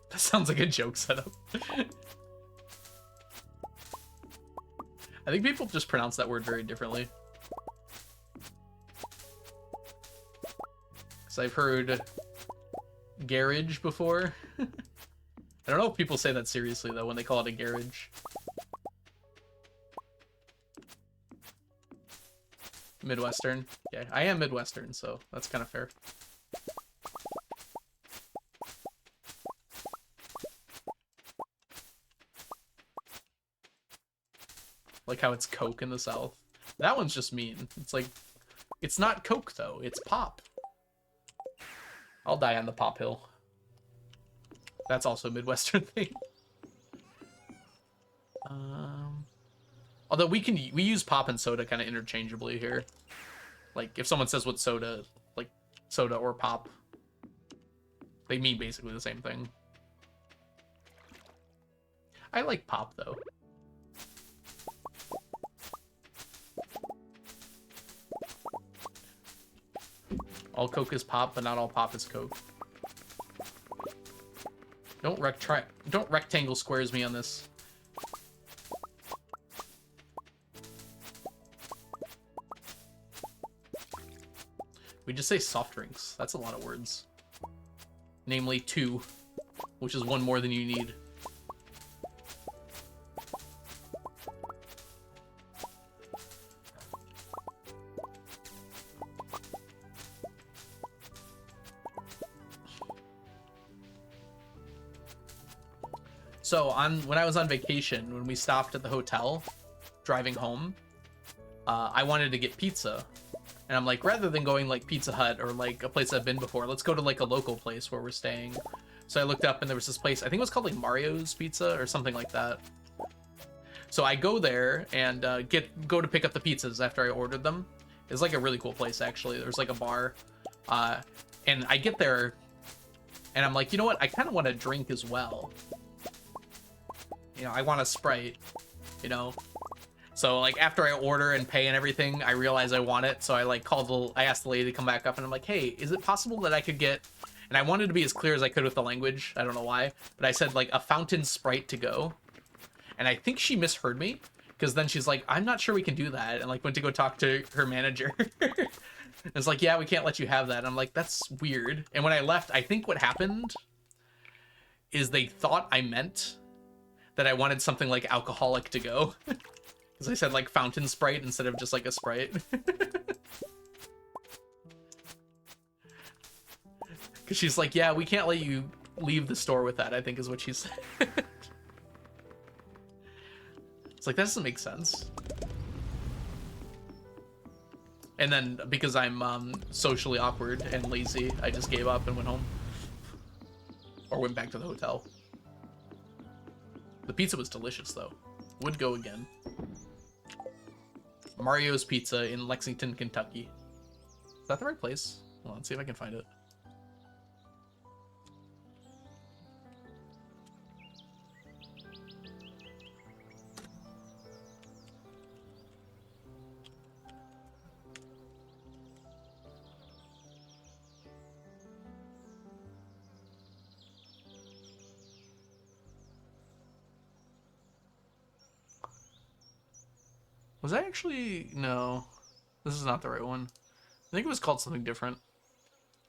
That sounds like a joke setup. I think people just pronounce that word very differently. Because I've heard garage before. I don't know if people say that seriously, though, when they call it a garage. Midwestern. Yeah, I am Midwestern, so that's kind of fair. Like how it's Coke in the South. That one's just mean. It's like, it's not Coke, though. It's pop. I'll die on the pop hill. That's also a Midwestern thing. Although we use pop and soda kind of interchangeably here. Like, if someone says what soda, like soda or pop, they mean basically the same thing. I like pop, though. All Coke is pop, but not all pop is Coke. Don't rectangle squares me on this. We just say soft drinks. That's a lot of words. Namely 2, which is 1 more than you need. So when I was on vacation, when we stopped at the hotel, driving home, I wanted to get pizza. And I'm like, rather than going like Pizza Hut or like a place I've been before, let's go to like a local place where we're staying. So I looked up and there was this place, I think it was called like Mario's Pizza or something like that. So I go there and go to pick up the pizzas after I ordered them. It's like a really cool place, actually. There's like a bar. And I get there and I'm like, you know what? I kind of want a drink as well. You know, I want a Sprite, you know? So, like, after I order and pay and everything, I realize I want it. So I, like, I asked the lady to come back up, and I'm like, hey, is it possible that I could get... And I wanted to be as clear as I could with the language. I don't know why. But I said, like, a fountain Sprite to go. And I think she misheard me. Because then she's like, I'm not sure we can do that. And, like, went to go talk to her manager. And it's like, yeah, we can't let you have that. And I'm like, that's weird. And when I left, I think what happened is they thought I meant that I wanted something, like, alcoholic to go. Because I said, like, fountain Sprite instead of just, like, a Sprite. Because she's like, yeah, we can't let you leave the store with that, I think is what she said. It's like, that doesn't make sense. And then, because I'm socially awkward and lazy, I just gave up and went home. Or went back to the hotel. The pizza was delicious, though. Would go again. Mario's Pizza in Lexington, Kentucky. Is that the right place? Hold on, let's see if I can find it. Was I actually... No. This is not the right one. I think it was called something different.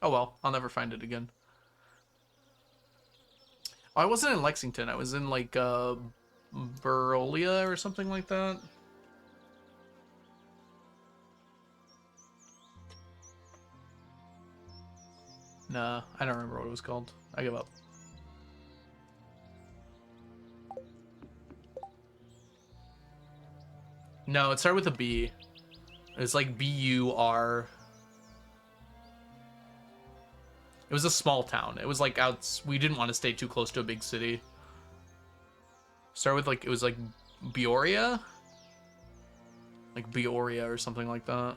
Oh well, I'll never find it again. Oh, I wasn't in Lexington. I was in, like, Berolia or something like that. Nah, I don't remember what it was called. I give up. No, it started with a B. It's like B-U-R. It was a small town. It was like we didn't want to stay too close to a big city. Started with like, it was like Beoria? Like Beoria or something like that.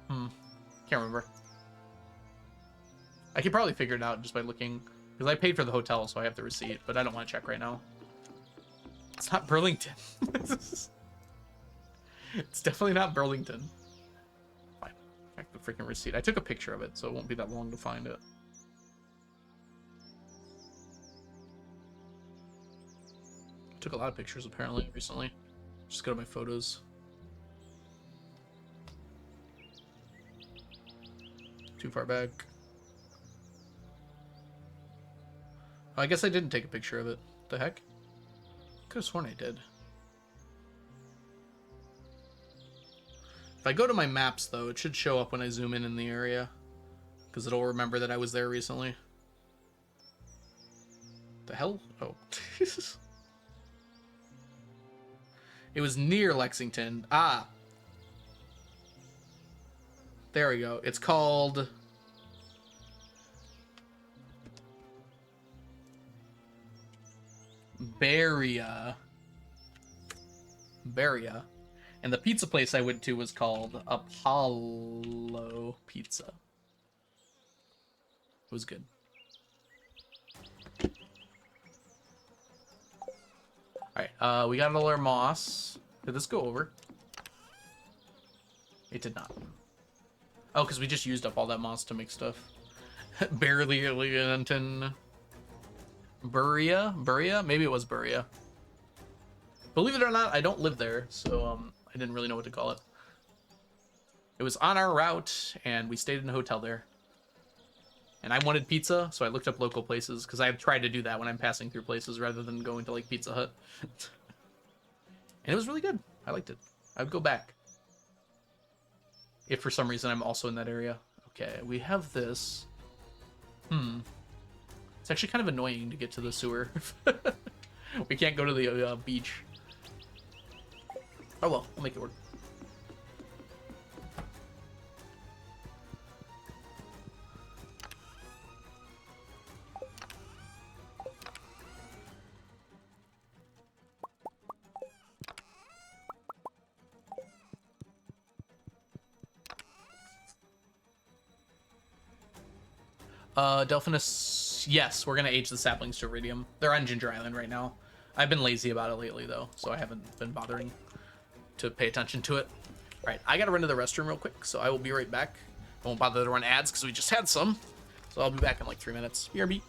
Can't remember. I could probably figure it out just by looking. Because I paid for the hotel, so I have the receipt. But I don't want to check right now. It's not Burlington. It's definitely not Burlington. Fine. Check the freaking receipt. I took a picture of it, so it won't be that long to find it. I took a lot of pictures, apparently, recently. Just go to my photos. Too far back. Oh, I guess I didn't take a picture of it. What the heck? Could have sworn I did. If I go to my maps, though, it should show up when I zoom in the area. Because it'll remember that I was there recently. The hell? Oh. It was near Lexington. Ah. There we go. It's called... Beria. And the pizza place I went to was called Apollo Pizza. It was good. Alright, we got all our moss. Did this go over? It did not. Oh, because we just used up all that moss to make stuff. Barely Buria? Buria? Maybe it was Buria. Believe it or not, I don't live there, so I didn't really know what to call it. It was on our route, and we stayed in a hotel there. And I wanted pizza, so I looked up local places, because I've tried to do that when I'm passing through places rather than going to, like, Pizza Hut. And it was really good. I liked it. I would go back. If for some reason I'm also in that area. Okay, we have this. It's actually kind of annoying to get to the sewer. We can't go to the beach. Oh well, we'll make it work. Delphinus, yes, we're gonna age the saplings to iridium. They're on Ginger Island right now. I've been lazy about it lately though, so I haven't been bothering to pay attention to it. All right, I gotta run to the restroom real quick, so I will be right back. I won't bother to run ads because we just had some, so I'll be back in like 3 minutes. BRB.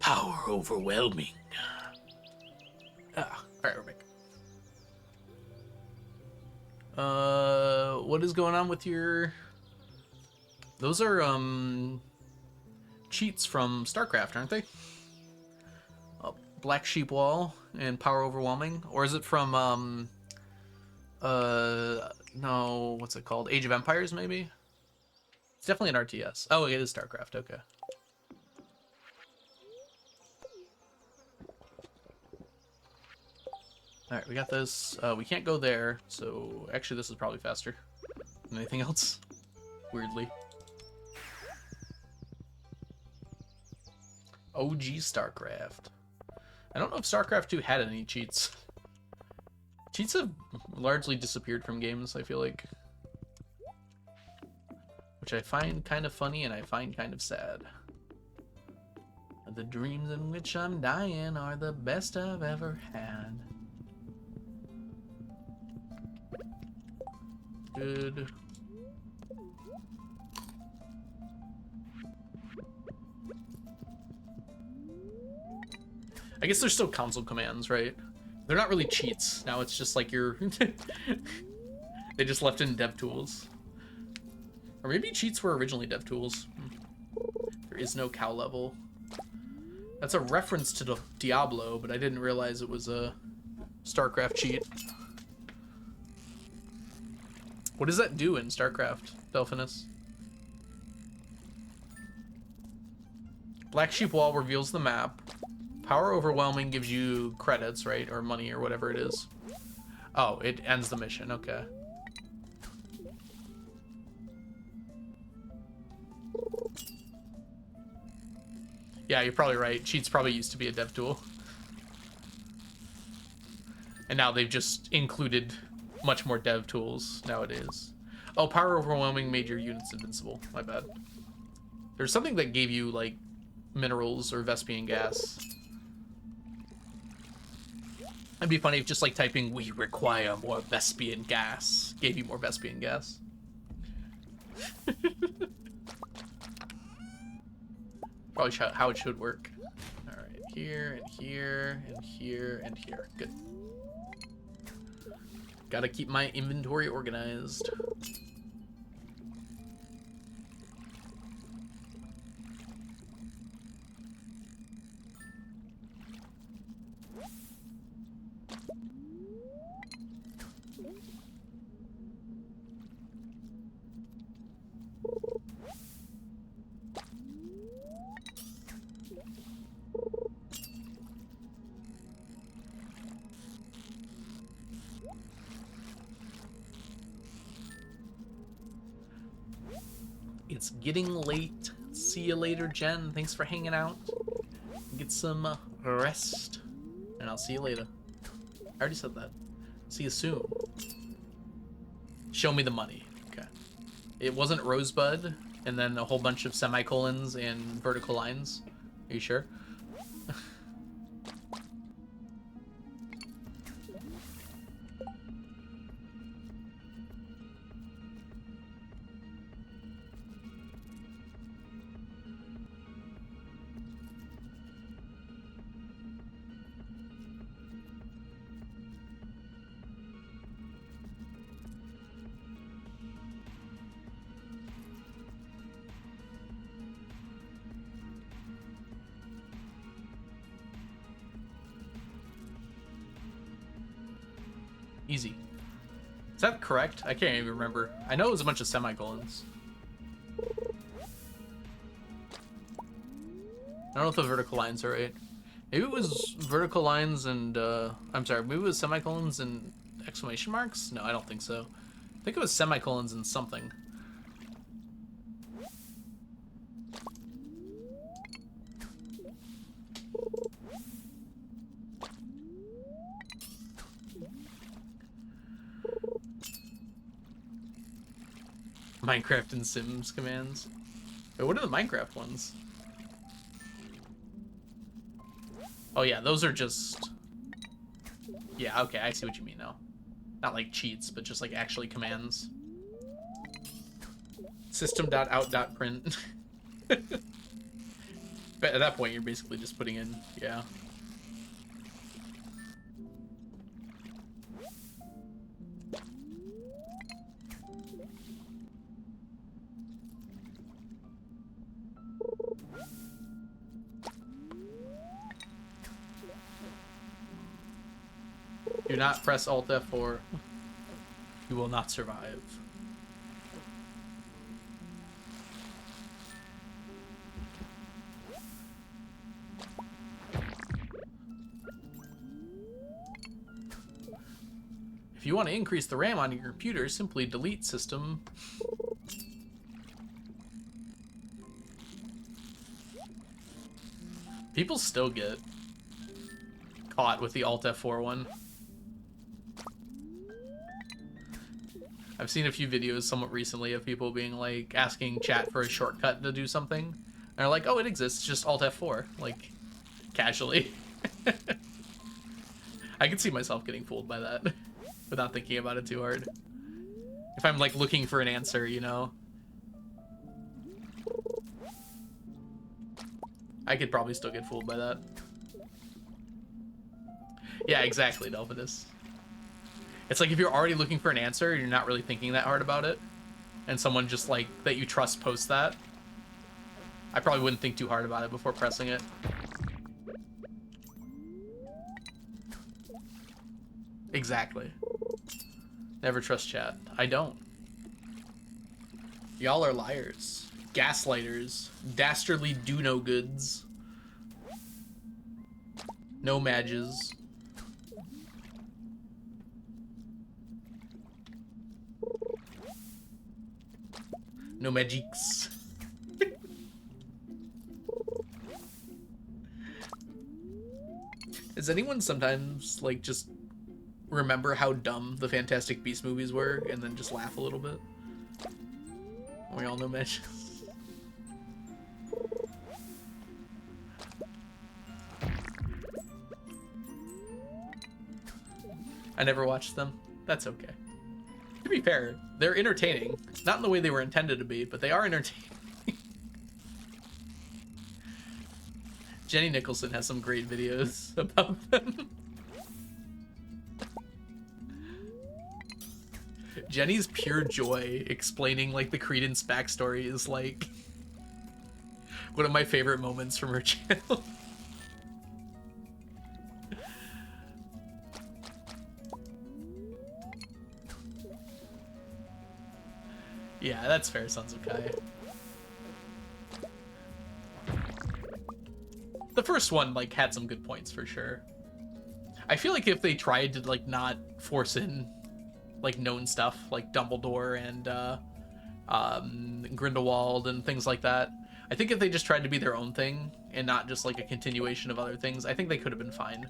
Power overwhelming. Alright, we're back. What is going on with your... Those are, cheats from StarCraft, aren't they? Black Sheep Wall and Power Overwhelming? Or is it from, no, what's it called? Age of Empires, maybe? It's definitely an RTS. Oh, it is StarCraft, okay. Alright, we got this. We can't go there, so actually this is probably faster than anything else, weirdly. OG StarCraft. I don't know if StarCraft 2 had any cheats. Cheats have largely disappeared from games, I feel like. Which I find kind of funny and I find kind of sad. The dreams in which I'm dying are the best I've ever had. Good. I guess they're still console commands, right? They're not really cheats. Now it's just like you're... They just left in dev tools. Or maybe cheats were originally dev tools. There is no cow level. That's a reference to the Diablo, but I didn't realize it was a StarCraft cheat. What does that do in StarCraft, Delphinus? Black Sheep Wall reveals the map. Power Overwhelming gives you credits, right? Or money or whatever it is. Oh, it ends the mission. Okay. Yeah, you're probably right. Cheats probably used to be a dev tool. And now they've just included much more dev tools nowadays. Oh, Power Overwhelming made your units invincible. My bad. There's something that gave you, like, minerals or Vespian gas. It'd be funny if just, like, typing, "We require more Vespian gas," gave you more Vespian gas. Probably how it should work. Alright, here, and here, and here, and here. Good. Gotta keep my inventory organized. It's getting late. See you later, Jen. Thanks for hanging out. Get some rest. And I'll see you later. I already said that. See you soon. Show me the money. Okay. It wasn't Rosebud and then a whole bunch of semicolons and vertical lines. Are you sure? Easy. Is that correct? I can't even remember. I know it was a bunch of semicolons. I don't know if the vertical lines are right. Maybe it was vertical lines and, I'm sorry, maybe it was semicolons and exclamation marks? No, I don't think so. I think it was semicolons and something. Minecraft and Sims commands. Wait, what are the Minecraft ones? Oh yeah, those are just... Yeah, okay, I see what you mean now. Not like cheats, but just like actually commands. System.out.print. But at that point, you're basically just putting in, yeah. Do not press Alt F4. You will not survive. If you want to increase the RAM on your computer, simply delete system. People still get caught with the Alt F4 one. I've seen a few videos somewhat recently of people being like asking chat for a shortcut to do something. And they're like, oh, it exists, just Alt F4, like casually. I can see myself getting fooled by that without thinking about it too hard. If I'm like looking for an answer, you know. I could probably still get fooled by that. Yeah, exactly, Delphinus. It's like if you're already looking for an answer, you're not really thinking that hard about it. and someone just like that you trust posts that, I probably wouldn't think too hard about it before pressing it. Exactly. Never trust chat. I don't. Y'all are liars. Gaslighters. Dastardly do-no-goods. No madges. No magics. Does anyone sometimes, like, just remember how dumb the Fantastic Beasts movies were and then just laugh a little bit? We all know magic. I never watched them. That's okay. To be fair, they're entertaining. Not in the way they were intended to be, but they are entertaining. Jenny Nicholson has some great videos about them. Jenny's pure joy explaining like the Credence backstory is like one of my favorite moments from her channel. Yeah, that's fair, Sons of Kai. The first one like had some good points for sure. I feel like if they tried to like not force in like known stuff like Dumbledore and Grindelwald and things like that, I think if they just tried to be their own thing and not just like a continuation of other things, I think they could have been fine.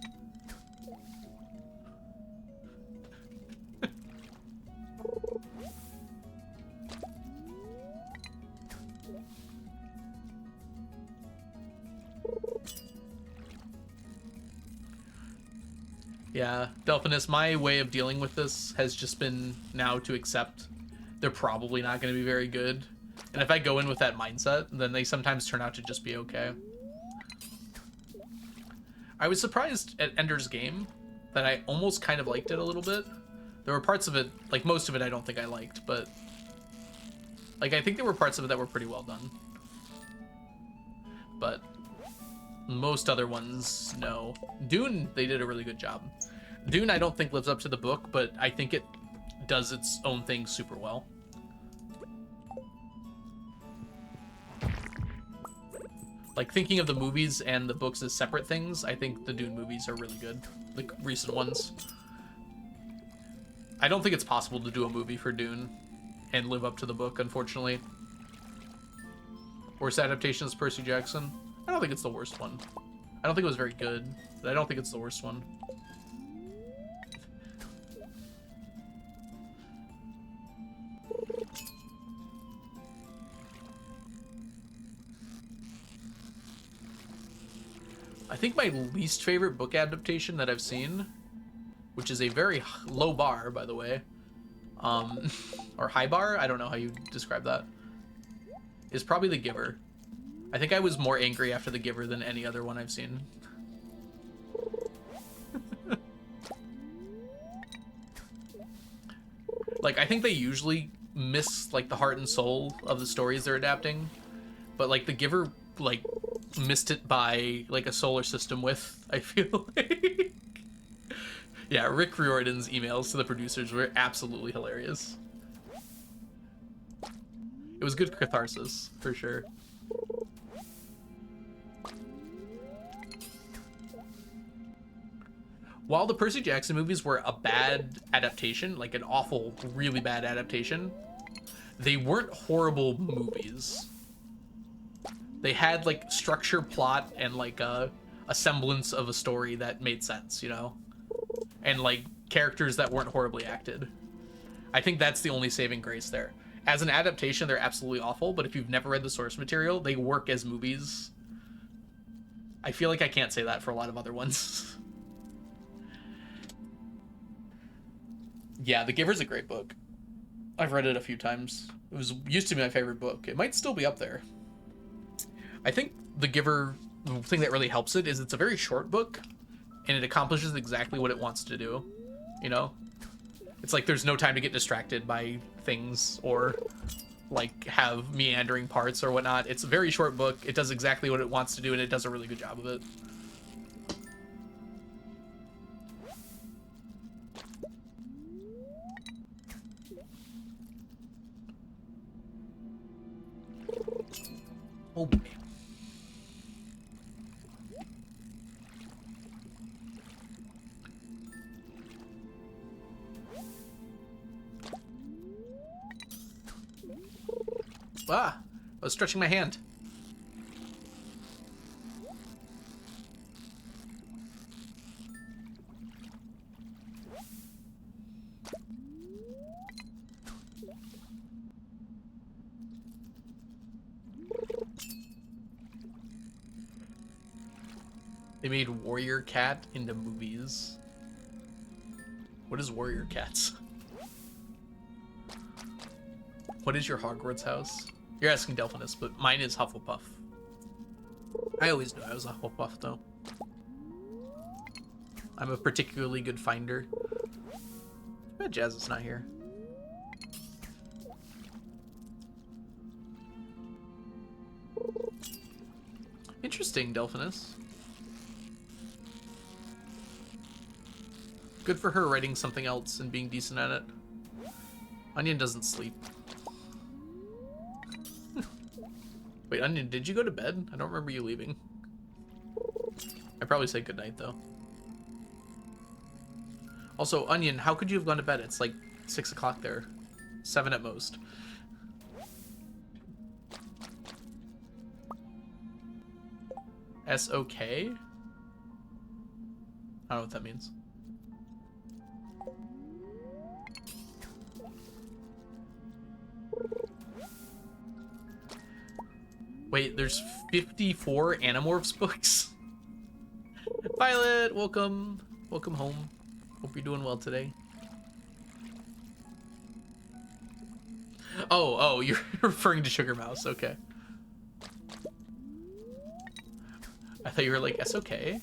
Yeah, Delphinus, my way of dealing with this has just been now to accept they're probably not going to be very good. And if I go in with that mindset, then they sometimes turn out to just be okay. I was surprised at Ender's Game that I almost kind of liked it a little bit. There were parts of it, like most of it I don't think I liked, but like I think there were parts of it that were pretty well done. But most other ones, no. Dune, they did a really good job. Dune, I don't think lives up to the book, but I think it does its own thing super well. Like, thinking of the movies and the books as separate things, I think the Dune movies are really good. The recent ones. I don't think it's possible to do a movie for Dune and live up to the book, unfortunately. Worst adaptation is Percy Jackson. I don't think it's the worst one. I don't think it was very good, but I don't think it's the worst one. I think my least favorite book adaptation that I've seen, which is a very low bar, by the way, or high bar, I don't know how you describe that, is probably The Giver. I think I was more angry after The Giver than any other one I've seen. Like, I think they usually miss, like, the heart and soul of the stories they're adapting, but, like, The Giver, like, missed it by, like, a solar system width, I feel like. Yeah, Rick Riordan's emails to the producers were absolutely hilarious. It was good catharsis, for sure. While the Percy Jackson movies were a bad adaptation, like an awful, really bad adaptation, they weren't horrible movies. They had, like, structure, plot, and, like, a semblance of a story that made sense, you know? And, like, characters that weren't horribly acted. I think that's the only saving grace there. As an adaptation, they're absolutely awful, but if you've never read the source material, they work as movies. I feel like I can't say that for a lot of other ones. Yeah, The Giver's a great book. I've read it a few times. It was used to be my favorite book. It might still be up there. I think The Giver, the thing that really helps it is it's a very short book, and it accomplishes exactly what it wants to do, you know? It's like there's no time to get distracted by things or like have meandering parts or whatnot. It's a very short book. It does exactly what it wants to do, and it does a really good job of it. Oh boy. Ah, I was stretching my hand. They made Warrior Cat into movies. What is Warrior Cats? What is your Hogwarts house? You're asking Delphinus, but mine is Hufflepuff. I always knew I was a Hufflepuff, though. I'm a particularly good finder. But Jazz is not here. Interesting, Delphinus. Good for her writing something else and being decent at it. Onion doesn't sleep. Wait, Onion, did you go to bed? I don't remember you leaving. I probably said goodnight, though. Also, Onion, how could you have gone to bed? It's like 6 o'clock there. 7 at most. S-O-K? I don't know what that means. Wait, there's 54 Animorphs books? Violet, welcome. Welcome home. Hope you're doing well today. Oh, you're referring to Sugar Mouse. Okay. I thought you were like, that's okay.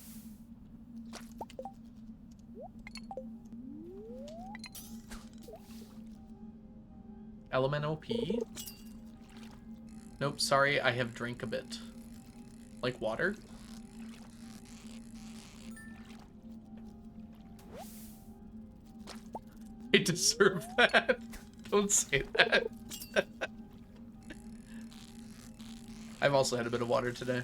Elemental P. Nope, sorry, I have drank a bit. Like water? I deserve that. Don't say that. I've also had a bit of water today.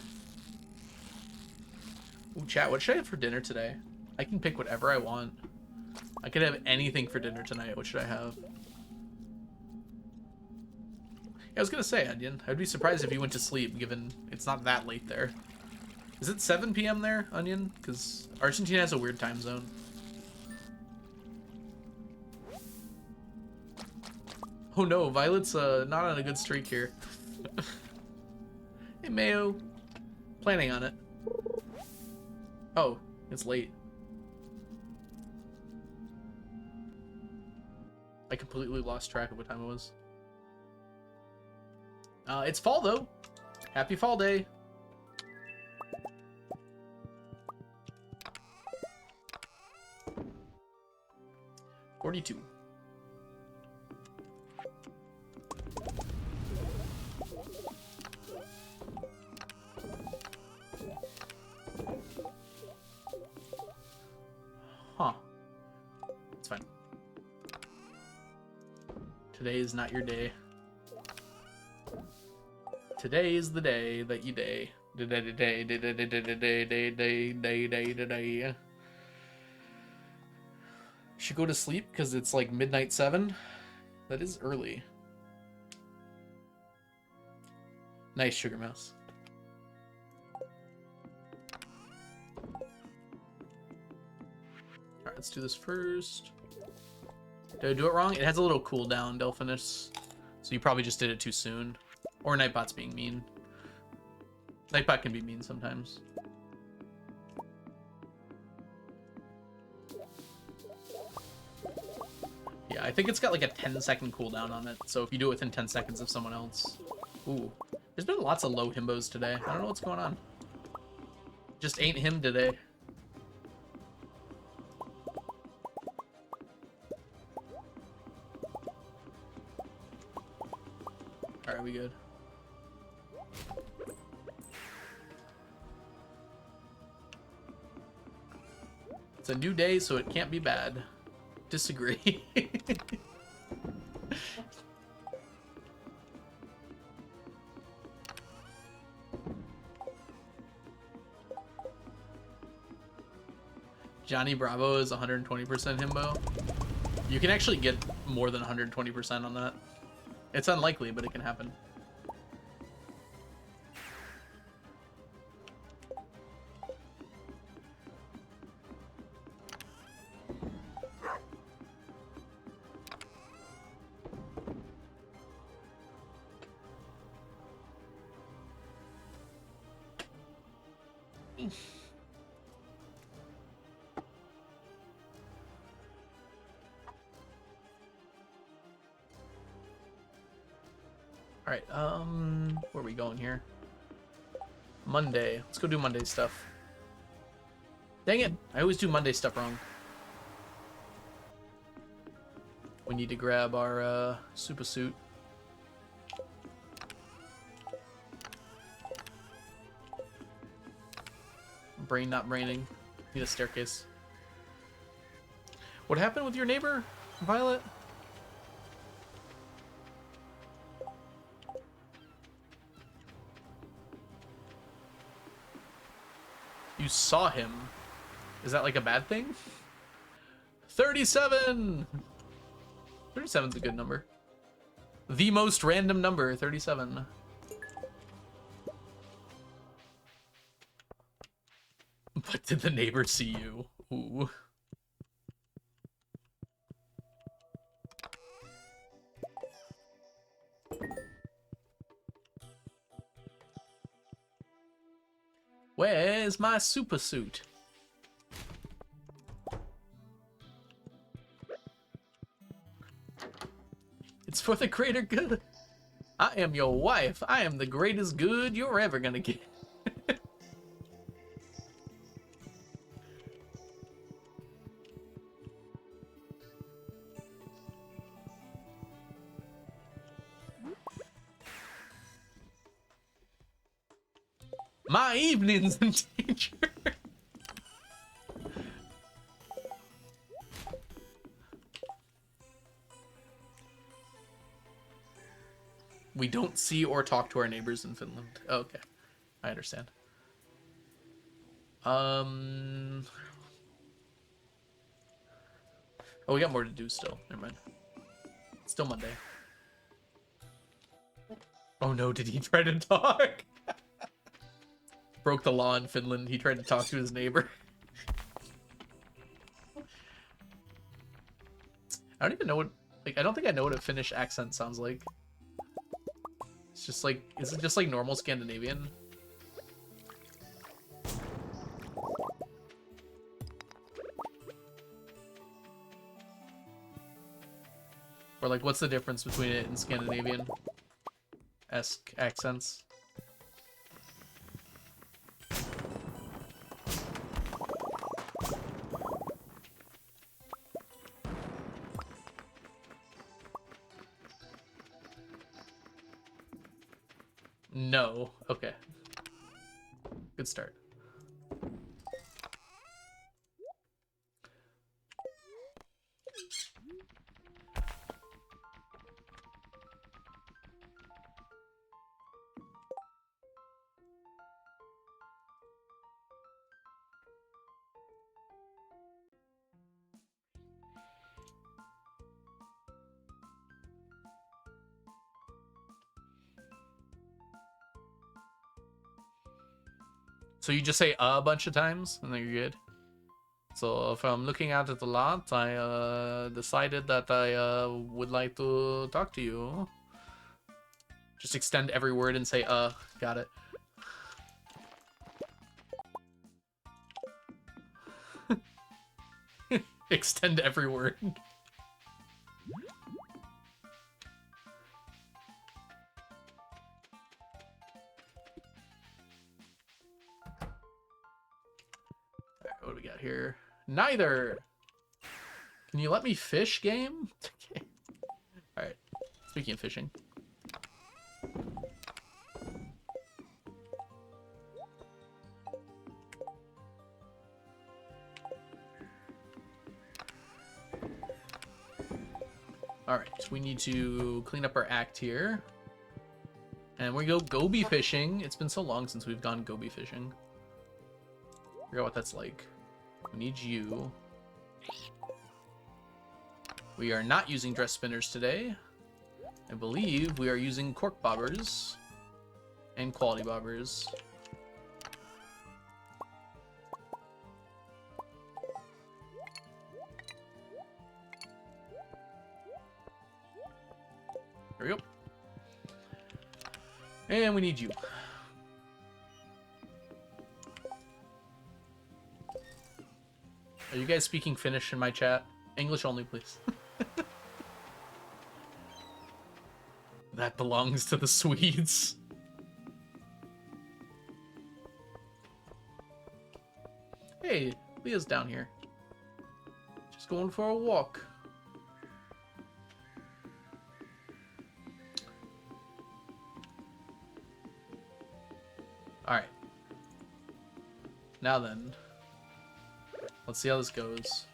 Ooh, chat, what should I have for dinner today? I can pick whatever I want. I could have anything for dinner tonight. What should I have? Yeah, I was gonna say, Onion, I'd be surprised if you went to sleep, given it's not that late there. Is it 7 p.m. there, Onion? Because Argentina has a weird time zone. Oh no, Violet's not on a good streak here. Hey, Mayo. Planning on it. Oh, it's late. I completely lost track of what time it was. It's fall, though. Happy fall day. $42. Huh. It's fine. Today is not your day. Today is the day that you day. Day. Should go to sleep because it's like midnight 7. That is early. Nice, Sugar Mouse. Alright, let's do this first. Did I do it wrong? It has a little cooldown, Delphinus. So you probably just did it too soon. Or Nightbot's being mean. Nightbot can be mean sometimes. Yeah, I think it's got like a 10-second cooldown on it. So if you do it within 10 seconds of someone else. Ooh. There's been lots of low himbos today. I don't know what's going on. Just ain't him today. Alright, we good. It's a new day, so it can't be bad. Disagree. Johnny Bravo is 120% himbo. You can actually get more than 120% on that. It's unlikely, but it can happen. Alright, where are we going here? Monday. Let's go do Monday stuff. Dang it! I always do Monday stuff wrong. We need to grab our, super suit. Brain not braining. Need a staircase. What happened with your neighbor, Violet? You saw him. Is that like a bad thing? 37! 37's a good number. The most random number, 37. But did the neighbor see you? Ooh. Where's my super suit? It's for the greater good. I am your wife. I am the greatest good you're ever gonna get. My evening's in danger. We don't see or talk to our neighbors in Finland. Oh, okay, I understand. Oh, we got more to do still. Never mind. It's still Monday. Oh no, did he try to talk? Broke the law in Finland. He tried to talk to his neighbor. I don't even know what, like, I don't think I know what a Finnish accent sounds like. It's just like, is it just like normal Scandinavian? Or like, what's the difference between it and Scandinavian-esque accents? No. Okay. Good start. So you just say a bunch of times and then you're good. So if I'm looking at it a lot, I decided that I would like to talk to you. Just extend every word and say got it. Extend every word. What do we got here? Neither. Can you let me fish, game? Okay. All right. Speaking of fishing. Alright, so we need to clean up our act here. And we go goby fishing. It's been so long since we've gone goby fishing. Forget what that's like. We need you. We are not using dress spinners today. I believe we are using cork bobbers and quality bobbers. There we go. And we need you. Are you guys speaking Finnish in my chat? English only, please. That belongs to the Swedes. Hey, Leah's down here. Just going for a walk. Alright. Now then. Let's see how this goes.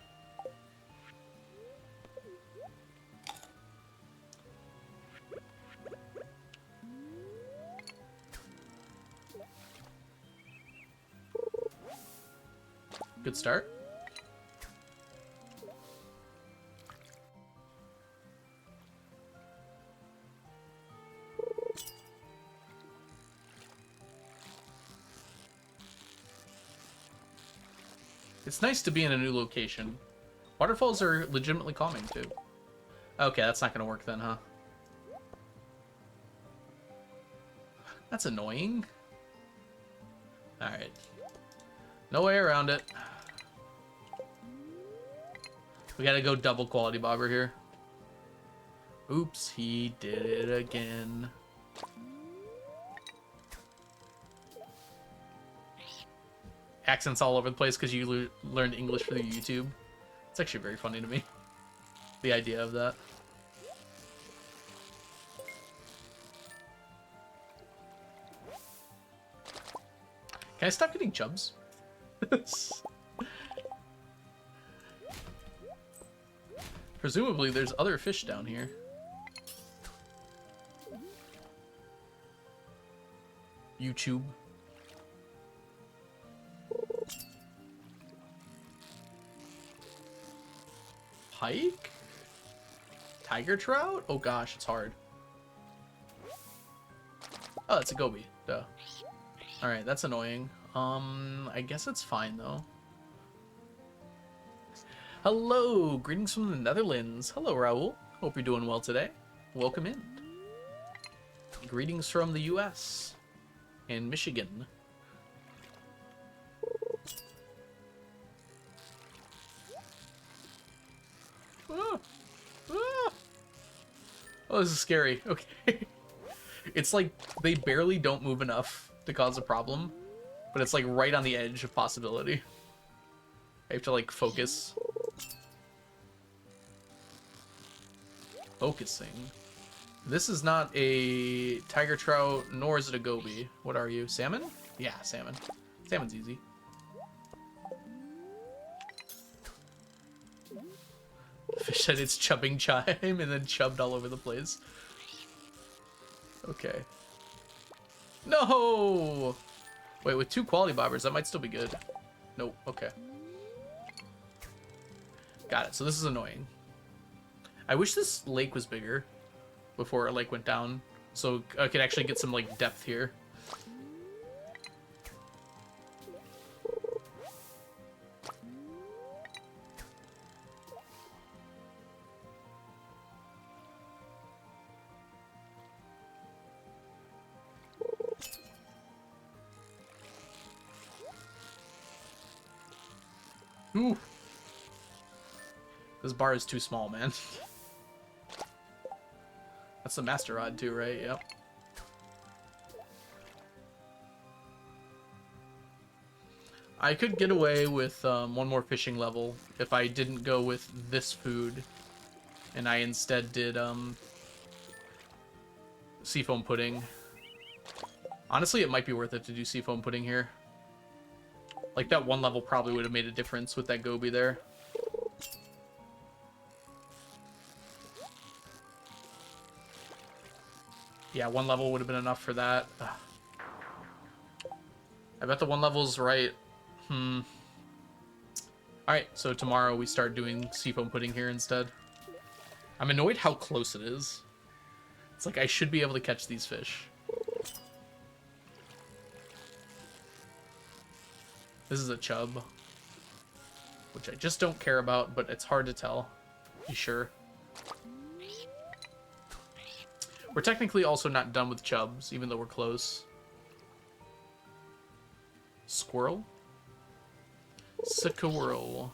Good start. It's nice to be in a new location. Waterfalls are legitimately calming, too. Okay, that's not gonna work then, huh? That's annoying. Alright. No way around it. We gotta go double quality bobber here. Oops, he did it again. Accents all over the place because you learned English through YouTube. It's actually very funny to me. The idea of that. Can I stop getting chubs? Presumably there's other fish down here. YouTube. Pike? Tiger trout? Oh gosh, it's hard. Oh, that's a goby. Duh. Alright, that's annoying. I guess it's fine though. Hello! Greetings from the Netherlands. Hello, Raul. Hope you're doing well today. Welcome in. Greetings from the US and Michigan. Ah! Ah! Oh, this is scary. Okay. It's like they barely don't move enough to cause a problem, but it's like right on the edge of possibility. I have to like focus. Focusing. This is not a tiger trout, nor is it a goby. What are you? Salmon? Yeah, salmon. Salmon's easy. Fish said it's chubbing chime and then chubbed all over the place. Okay. No! Wait, with 2 quality bobbers, that might still be good. Nope, okay. Got it, so this is annoying. I wish this lake was bigger before it like went down, so I could actually get some like depth here. Ooh. This bar is too small, man. That's the master rod too, right? Yep. I could get away with one more fishing level if I didn't go with this food and I instead did seafoam pudding. Honestly, it might be worth it to do seafoam pudding here. Like, that one level probably would have made a difference with that goby there. Yeah, one level would have been enough for that. Ugh. I bet the one level's right. Alright, so tomorrow we start doing seafoam pudding here instead. I'm annoyed how close it is. It's like I should be able to catch these fish. This is a chub, which I just don't care about, but it's hard to tell. Be sure. We're technically also not done with chubs, even though we're close. Squirrel? Squirrel.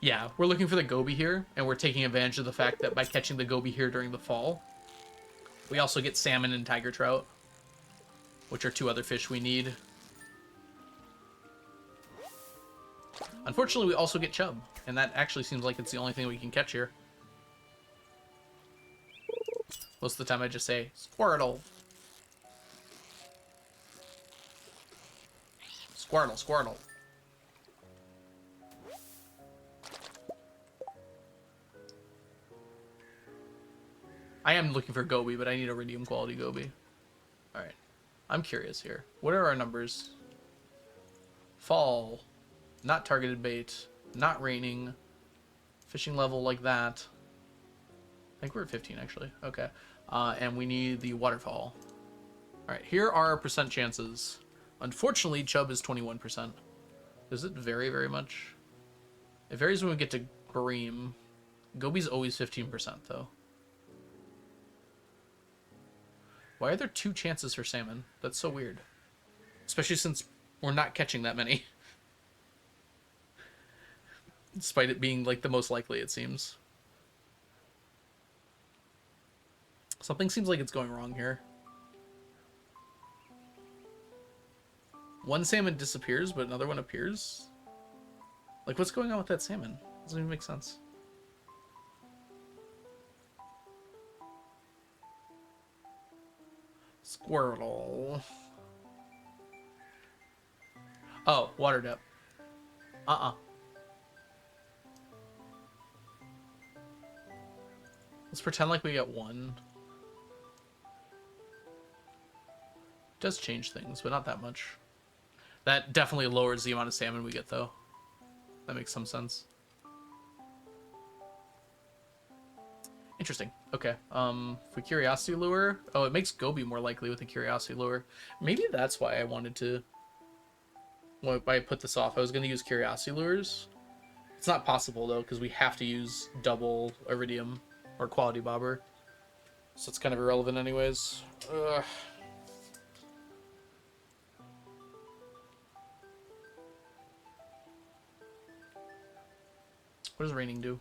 Yeah, we're looking for the goby here, and we're taking advantage of the fact that by catching the goby here during the fall, we also get salmon and tiger trout, which are two other fish we need. Unfortunately, we also get chub, and that actually seems like it's the only thing we can catch here. Most of the time I just say, Squirtle. Squirtle, Squirtle. I am looking for goby, but I need iridium quality goby. Alright. I'm curious here. What are our numbers? Fall. Not targeted bait. Not raining. Fishing level like that. I think we're at 15, actually. Okay. And we need the waterfall. Alright, here are our percent chances. Unfortunately, chub is 21%. Does it vary very much? It varies when we get to bream. Goby's always 15%, though. Why are there 2 chances for salmon? That's so weird. Especially since we're not catching that many. Despite it being, like, the most likely, it seems. Something seems like it's going wrong here. One salmon disappears, but another one appears? Like, what's going on with that salmon? Doesn't even make sense. Squirtle. Oh, water depth. Let's pretend like we get one. It does change things, but not that much. That definitely lowers the amount of salmon we get, though. That makes some sense. Interesting. Okay. For curiosity lure, oh, it makes goby more likely with the curiosity lure. Maybe that's why I wanted to. Why I put this off. I was going to use curiosity lures. It's not possible though, because we have to use double iridium or quality bobber, so it's kind of irrelevant anyways. Ugh. What does raining do?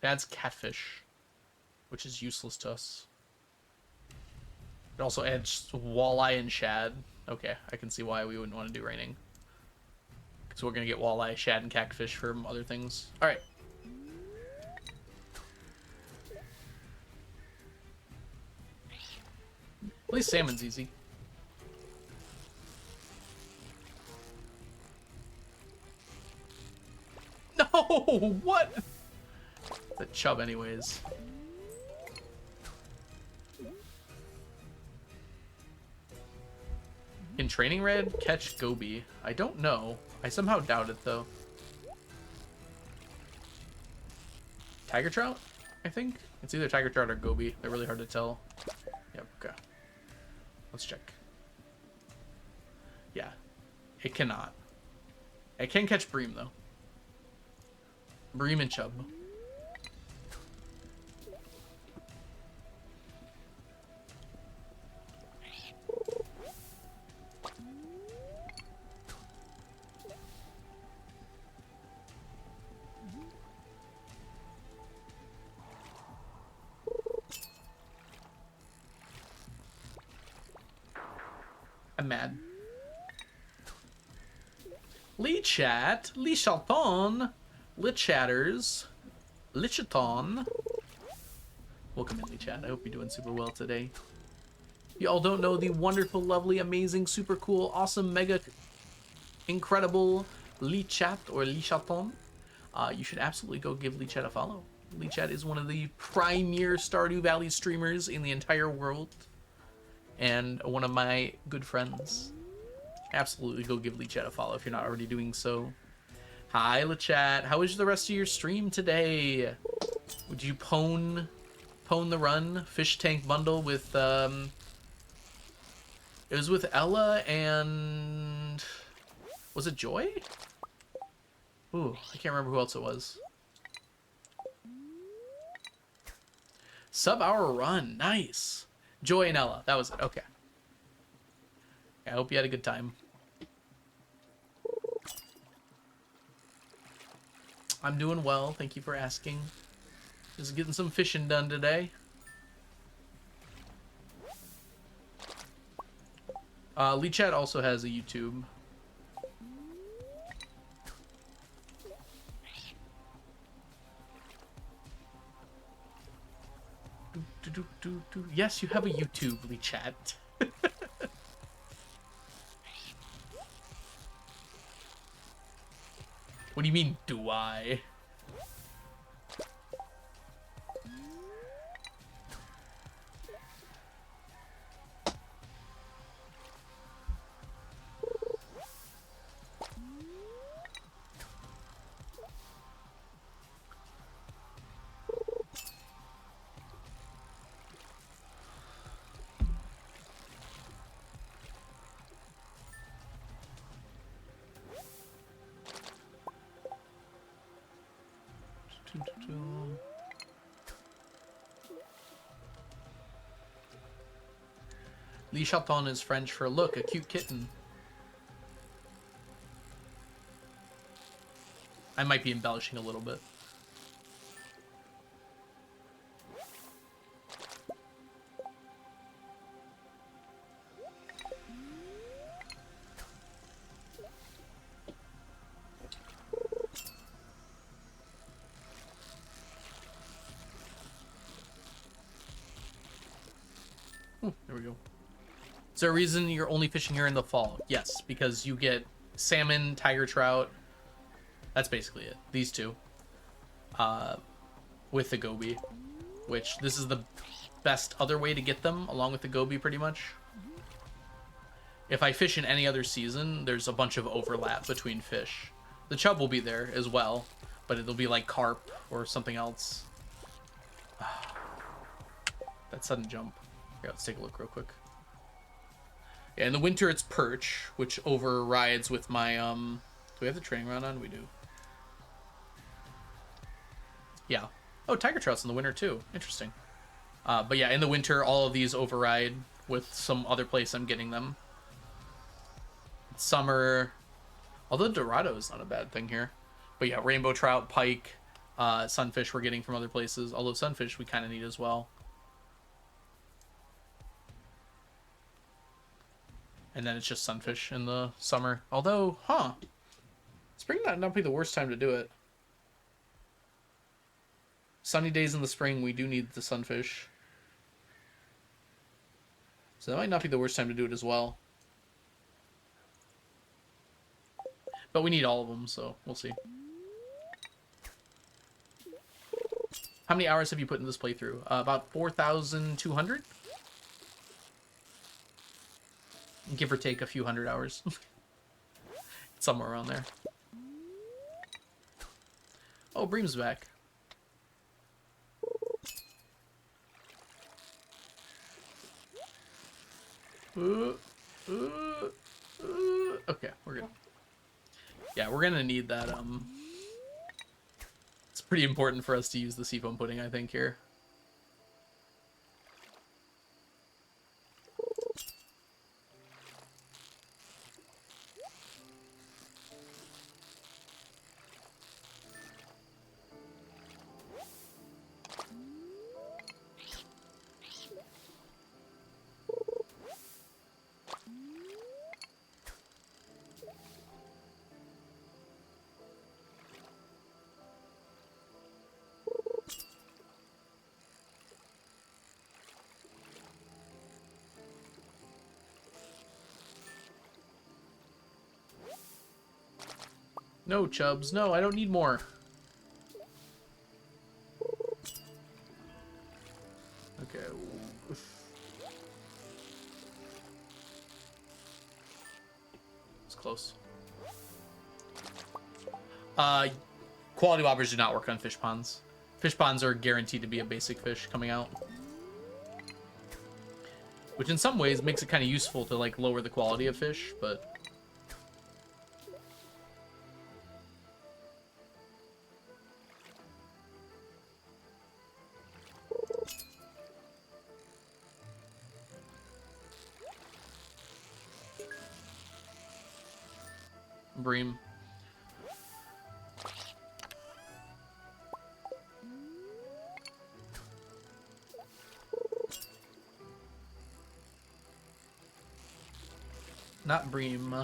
It adds catfish, which is useless to us. It also adds walleye and shad. Okay, I can see why we wouldn't want to do raining. Because we're going to get walleye, shad, and catfish from other things. Alright. At least salmon's easy. No! What? The chub anyways. In training red, catch goby. I don't know. I somehow doubt it though. Tiger trout, I think? It's either tiger trout or goby. They're really hard to tell. Yep, okay. Let's check. Yeah. It cannot. It can catch bream though. Bream and chub. I'm mad. Lee chat, Lee Chalton. Litchatters, Lichathon. Welcome in, Lichat. I hope you're doing super well today. If y'all don't know the wonderful, lovely, amazing, super cool, awesome, mega, incredible Lichat or Lichathon, you should absolutely go give Lichat a follow. Lichat is one of the premier Stardew Valley streamers in the entire world, and one of my good friends. Absolutely go give Lichat a follow if you're not already doing so. Hi, Lichat. How was the rest of your stream today? Would you pwn the run fish tank bundle with it was with Ella and was it Joy? Ooh, I can't remember who else it was. Sub-hour run, nice. Joy and Ella, that was it. Okay. I hope you had a good time. I'm doing well, thank you for asking. Just getting some fishing done today. Lichat also has a YouTube. Yes, you have a YouTube, Lichat. What do you mean, do I? Lichathon is French for look, a cute kitten. I might be embellishing a little bit. There we go. Is there a reason you're only fishing here in the fall? Yes, because you get salmon, tiger trout. That's basically it. These two. With the goby. Which, this is the best other way to get them, along with the goby, pretty much. If I fish in any other season, there's a bunch of overlap between fish. The chub will be there as well, but it'll be like carp or something else. That sudden jump. Here, let's take a look real quick. Yeah, in the winter it's perch, which overrides with my, do we have the training run on? We do. Yeah. Oh, tiger trout's in the winter too. Interesting. But yeah, in the winter, all of these override with some other place I'm getting them. Summer, although Dorado is not a bad thing here. But yeah, rainbow trout, pike, sunfish we're getting from other places. Although sunfish we kind of need as well. And then it's just sunfish in the summer. Although, spring might not be the worst time to do it. Sunny days in the spring, we do need the sunfish. So that might not be the worst time to do it as well. But we need all of them, so we'll see. How many hours have you put in this playthrough? About 4,200? Give or take a few hundred hours. Somewhere around there. Oh, Bream's back. Okay, we're good. Yeah, we're gonna need that, it's pretty important for us to use the seafoam pudding, I think, here. No, chubs. No, I don't need more. Okay. It's close. Quality bobbers do not work on fish ponds. Fish ponds are guaranteed to be a basic fish coming out. Which in some ways makes it kind of useful to like lower the quality of fish, but... Bream. Not bream.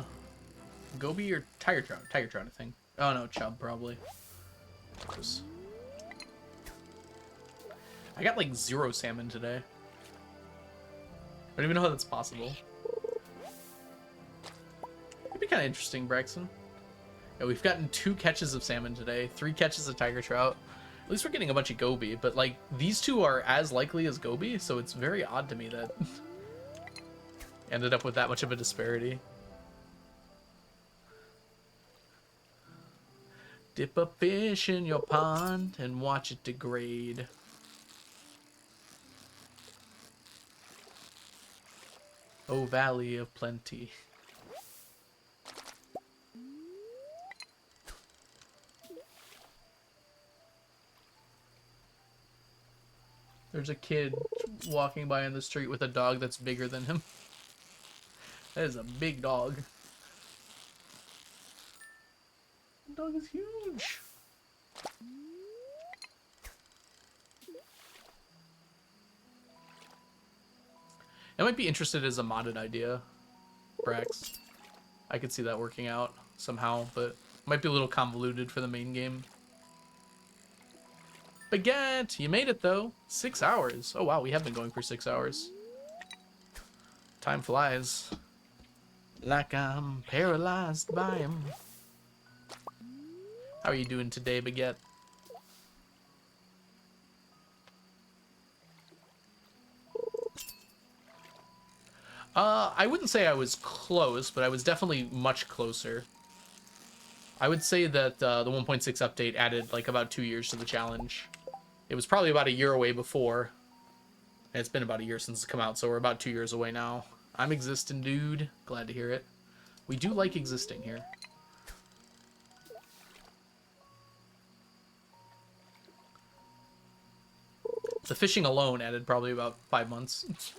Goby or tiger trout? Tiger trout, I think. Oh no, chub probably. Gross. I got like 0 salmon today. I don't even know how that's possible. It'd be kind of interesting, Braxton. Yeah, we've gotten 2 catches of salmon today, 3 catches of tiger trout. At least we're getting a bunch of goby, but like these 2 are as likely as goby, so it's very odd to me that ended up with that much of a disparity. Dip a fish in your pond and watch it degrade. Oh, Valley of Plenty. There's a kid walking by in the street with a dog that's bigger than him. That is a big dog. The dog is huge. I might be interested as a modded idea, Brax. I could see that working out somehow, but might be a little convoluted for the main game. Baguette! You made it, though. 6 hours. Oh, wow, we have been going for 6 hours. Time flies. Like I'm paralyzed by him. How are you doing today, Baguette? I wouldn't say I was close, but I was definitely much closer. I would say that the 1.6 update added like about 2 years to the challenge. It was probably about a year away before. And it's been about a year since it's come out, so we're about 2 years away now. I'm existing, dude. Glad to hear it. We do like existing here. The fishing alone added probably about 5 months.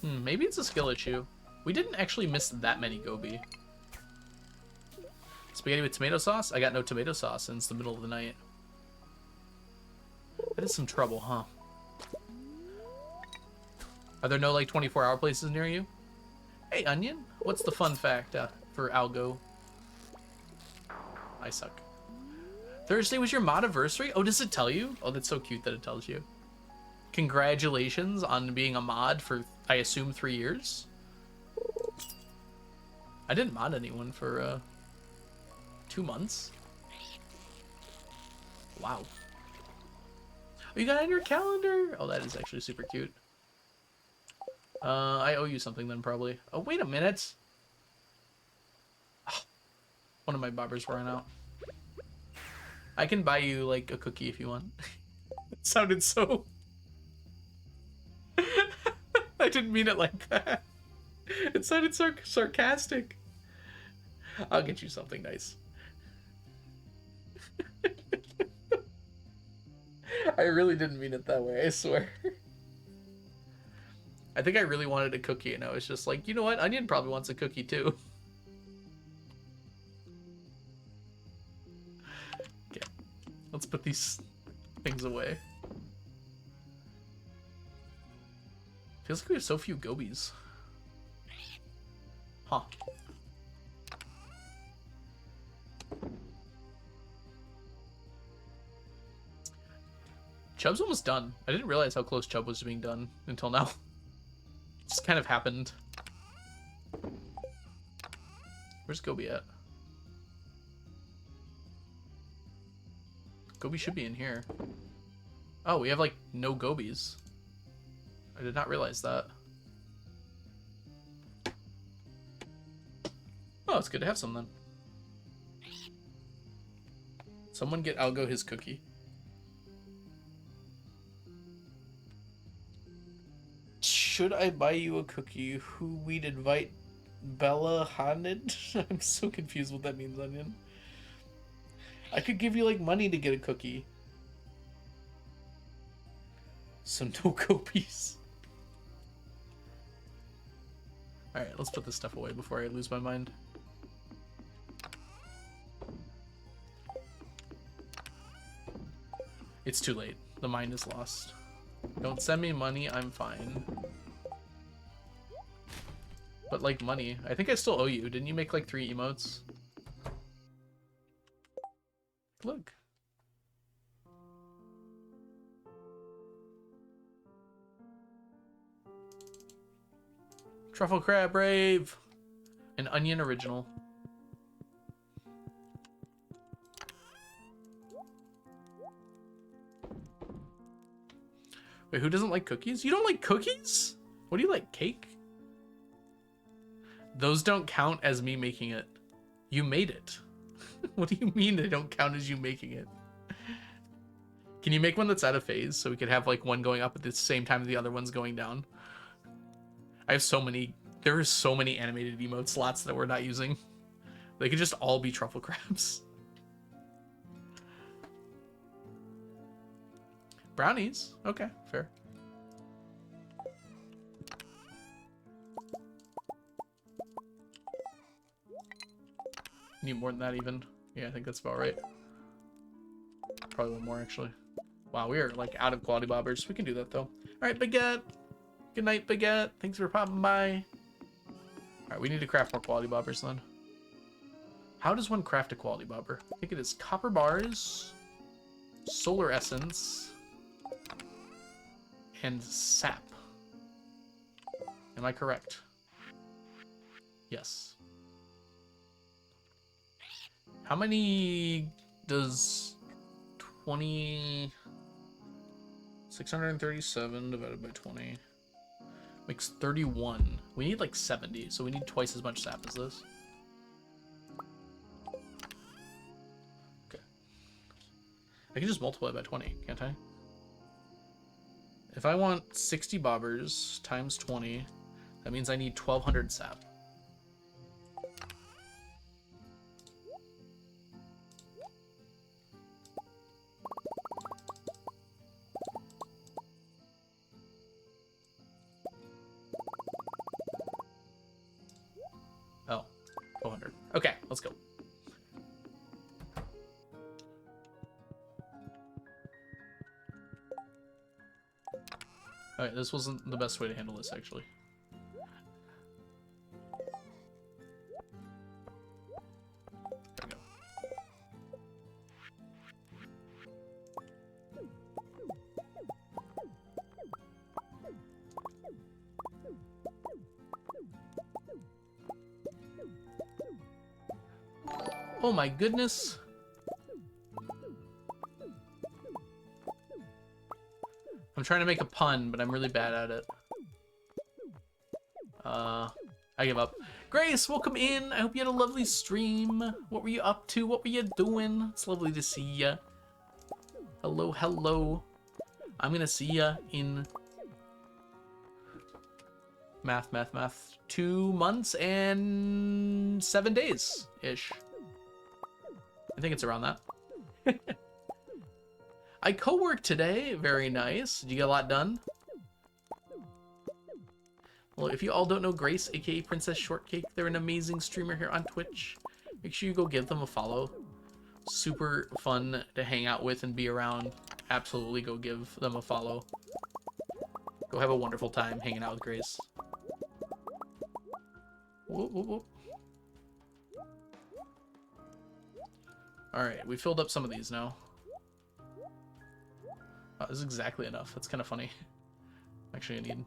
Maybe it's a skill issue. We didn't actually miss that many goby. Spaghetti with tomato sauce? I got no tomato sauce and it's the middle of the night. That is some trouble, huh? Are there no like 24-hour places near you? Hey, Onion, what's the fun fact for Algo? I suck. Thursday was your mod-iversary? Oh, does it tell you? Oh, that's so cute that it tells you. Congratulations on being a mod for, I assume, 3 years? I didn't mod anyone for 2 months. Wow. Oh, you got it on your calendar? Oh, that is actually super cute. I owe you something then, probably. Oh, wait a minute. Oh, one of my bobbers ran out. I can buy you, like, a cookie if you want. It sounded so... I didn't mean it like that. It sounded sarcastic. I'll get you something nice. I really didn't mean it that way, I swear. I think I really wanted a cookie, and I was just like, you know what? Onion probably wants a cookie, too. Okay. Let's put these things away. Feels like we have so few gobies. Huh. Chub's almost done. I didn't realize how close Chub was to being done until now. It just kind of happened. Where's Goby at? Goby should be in here. Oh, we have like no gobies. I did not realize that. Oh, it's good to have some then. Someone get Algo his cookie. Should I buy you a cookie? Who we'd invite? Bella Hanid? I'm so confused what that means, Onion. I could give you like money to get a cookie. So no copies. Alright, let's put this stuff away before I lose my mind. It's too late. The mind is lost. Don't send me money, I'm fine. But like money, I think I still owe you. Didn't you make like 3 emotes? Look. Truffle crab rave. An onion original. Wait, who doesn't like cookies? You don't like cookies? What do you like, cake? Those don't count as me making it. You made it. What do you mean they don't count as you making it? Can you make one that's out of phase so we could have like one going up at the same time the other one's going down? I have so many. There are so many animated emote slots that we're not using. They could just all be truffle crabs. Brownies. Okay, fair. Need more than that even. Yeah, I think that's about right. Probably one more actually. Wow, we are like out of quality bobbers. We can do that though. Alright, Baguette. Good night, Baguette. Thanks for popping by. Alright, we need to craft more quality bobbers then. How does one craft a quality bobber? I think it is copper bars, solar essence, and sap. Am I correct? Yes. How many does 637 divided by 20 makes 31? We need like 70, so we need twice as much sap as this. Okay. I can just multiply by 20, can't I? If I want 60 bobbers times 20, that means I need 1200 sap. Oh, 1200. Okay, let's go. Alright, this wasn't the best way to handle this, actually. There we go. Oh my goodness! I'm trying to make a pun, but I'm really bad at it. I give up. Grace, welcome in. I hope you had a lovely stream. What were you up to? What were you doing? It's lovely to see ya. Hello, hello. I'm gonna see ya in math. 2 months and 7 days-ish. I think it's around that. I co-worked today. Very nice. Did you get a lot done? Well, if you all don't know Grace, aka Princess Shortcake, they're an amazing streamer here on Twitch. Make sure you go give them a follow. Super fun to hang out with and be around. Absolutely go give them a follow. Go have a wonderful time hanging out with Grace. Whoop, whoop, whoop. Alright, we filled up some of these now. Oh, this is exactly enough. That's kind of funny. Actually, I need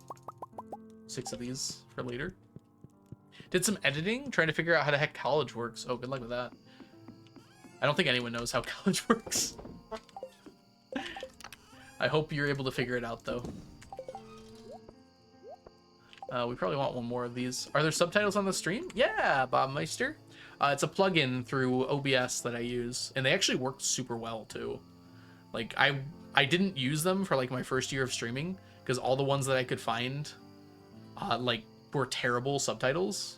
6 of these for later. Did some editing, trying to figure out how the heck college works. Oh, good luck with that. I don't think anyone knows how college works. I hope you're able to figure it out, though. We probably want one more of these. Are there subtitles on the stream? Yeah, Bob Meister. It's a plugin through OBS that I use, and they actually work super well, too. Like, I didn't use them for, like, my first year of streaming, because all the ones that I could find, like, were terrible subtitles.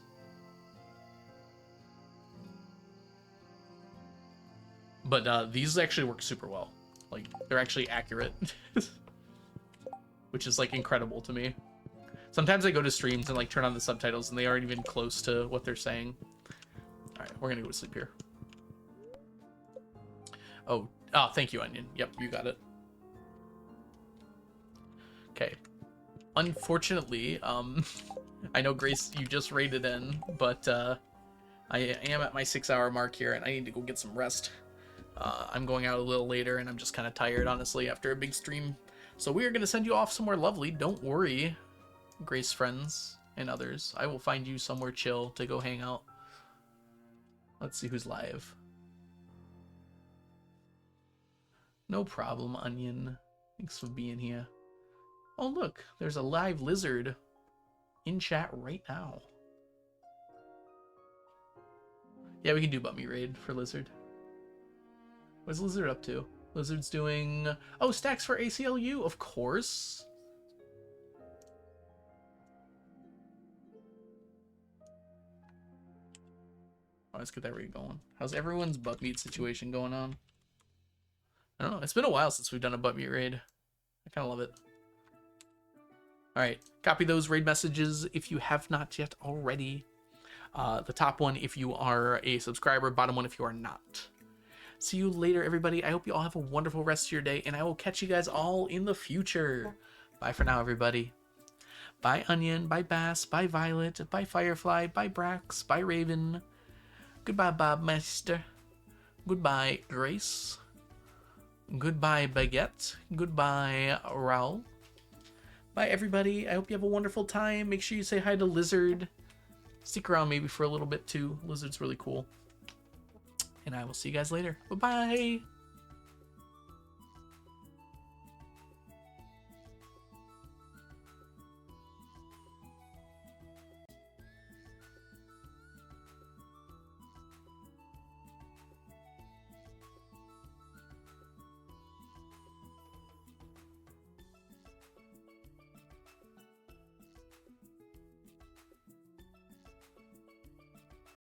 But these actually work super well. Like, they're actually accurate. Which is, like, incredible to me. Sometimes I go to streams and, like, turn on the subtitles and they aren't even close to what they're saying. Alright, we're gonna go to sleep here. Oh, thank you, Onion. Yep, you got it. Okay. Unfortunately, I know, Grace, you just raided in, but I am at my 6-hour mark here and I need to go get some rest. I'm going out a little later and I'm just kind of tired, honestly, after a big stream. So we are going to send you off somewhere lovely. Don't worry, Grace friends and others. I will find you somewhere chill to go hang out. Let's see who's live. No problem, Onion. Thanks for being here. Oh, look, there's a live lizard in chat right now. Yeah, we can do Bummy Raid for Lizard. What's Lizard up to? Lizard's doing... Oh, stacks for ACLU, of course. Oh, let's get that raid going. How's everyone's butt meat situation going on? I don't know. It's been a while since we've done a butt meat raid. I kind of love it. Alright, copy those raid messages if you have not yet already. The top one if you are a subscriber, bottom one if you are not. See you later, everybody. I hope you all have a wonderful rest of your day, and I will catch you guys all in the future. Bye for now, everybody. Bye, Onion. Bye, Bass. Bye, Violet. Bye, Firefly. Bye, Brax. Bye, Raven. Goodbye, Bob Master. Goodbye, Grace. Goodbye, Baguette. Goodbye, Raul. Bye, everybody. I hope you have a wonderful time. Make sure you say hi to Lizard. Stick around maybe for a little bit, too. Lizard's really cool. And I will see you guys later. Bye-bye.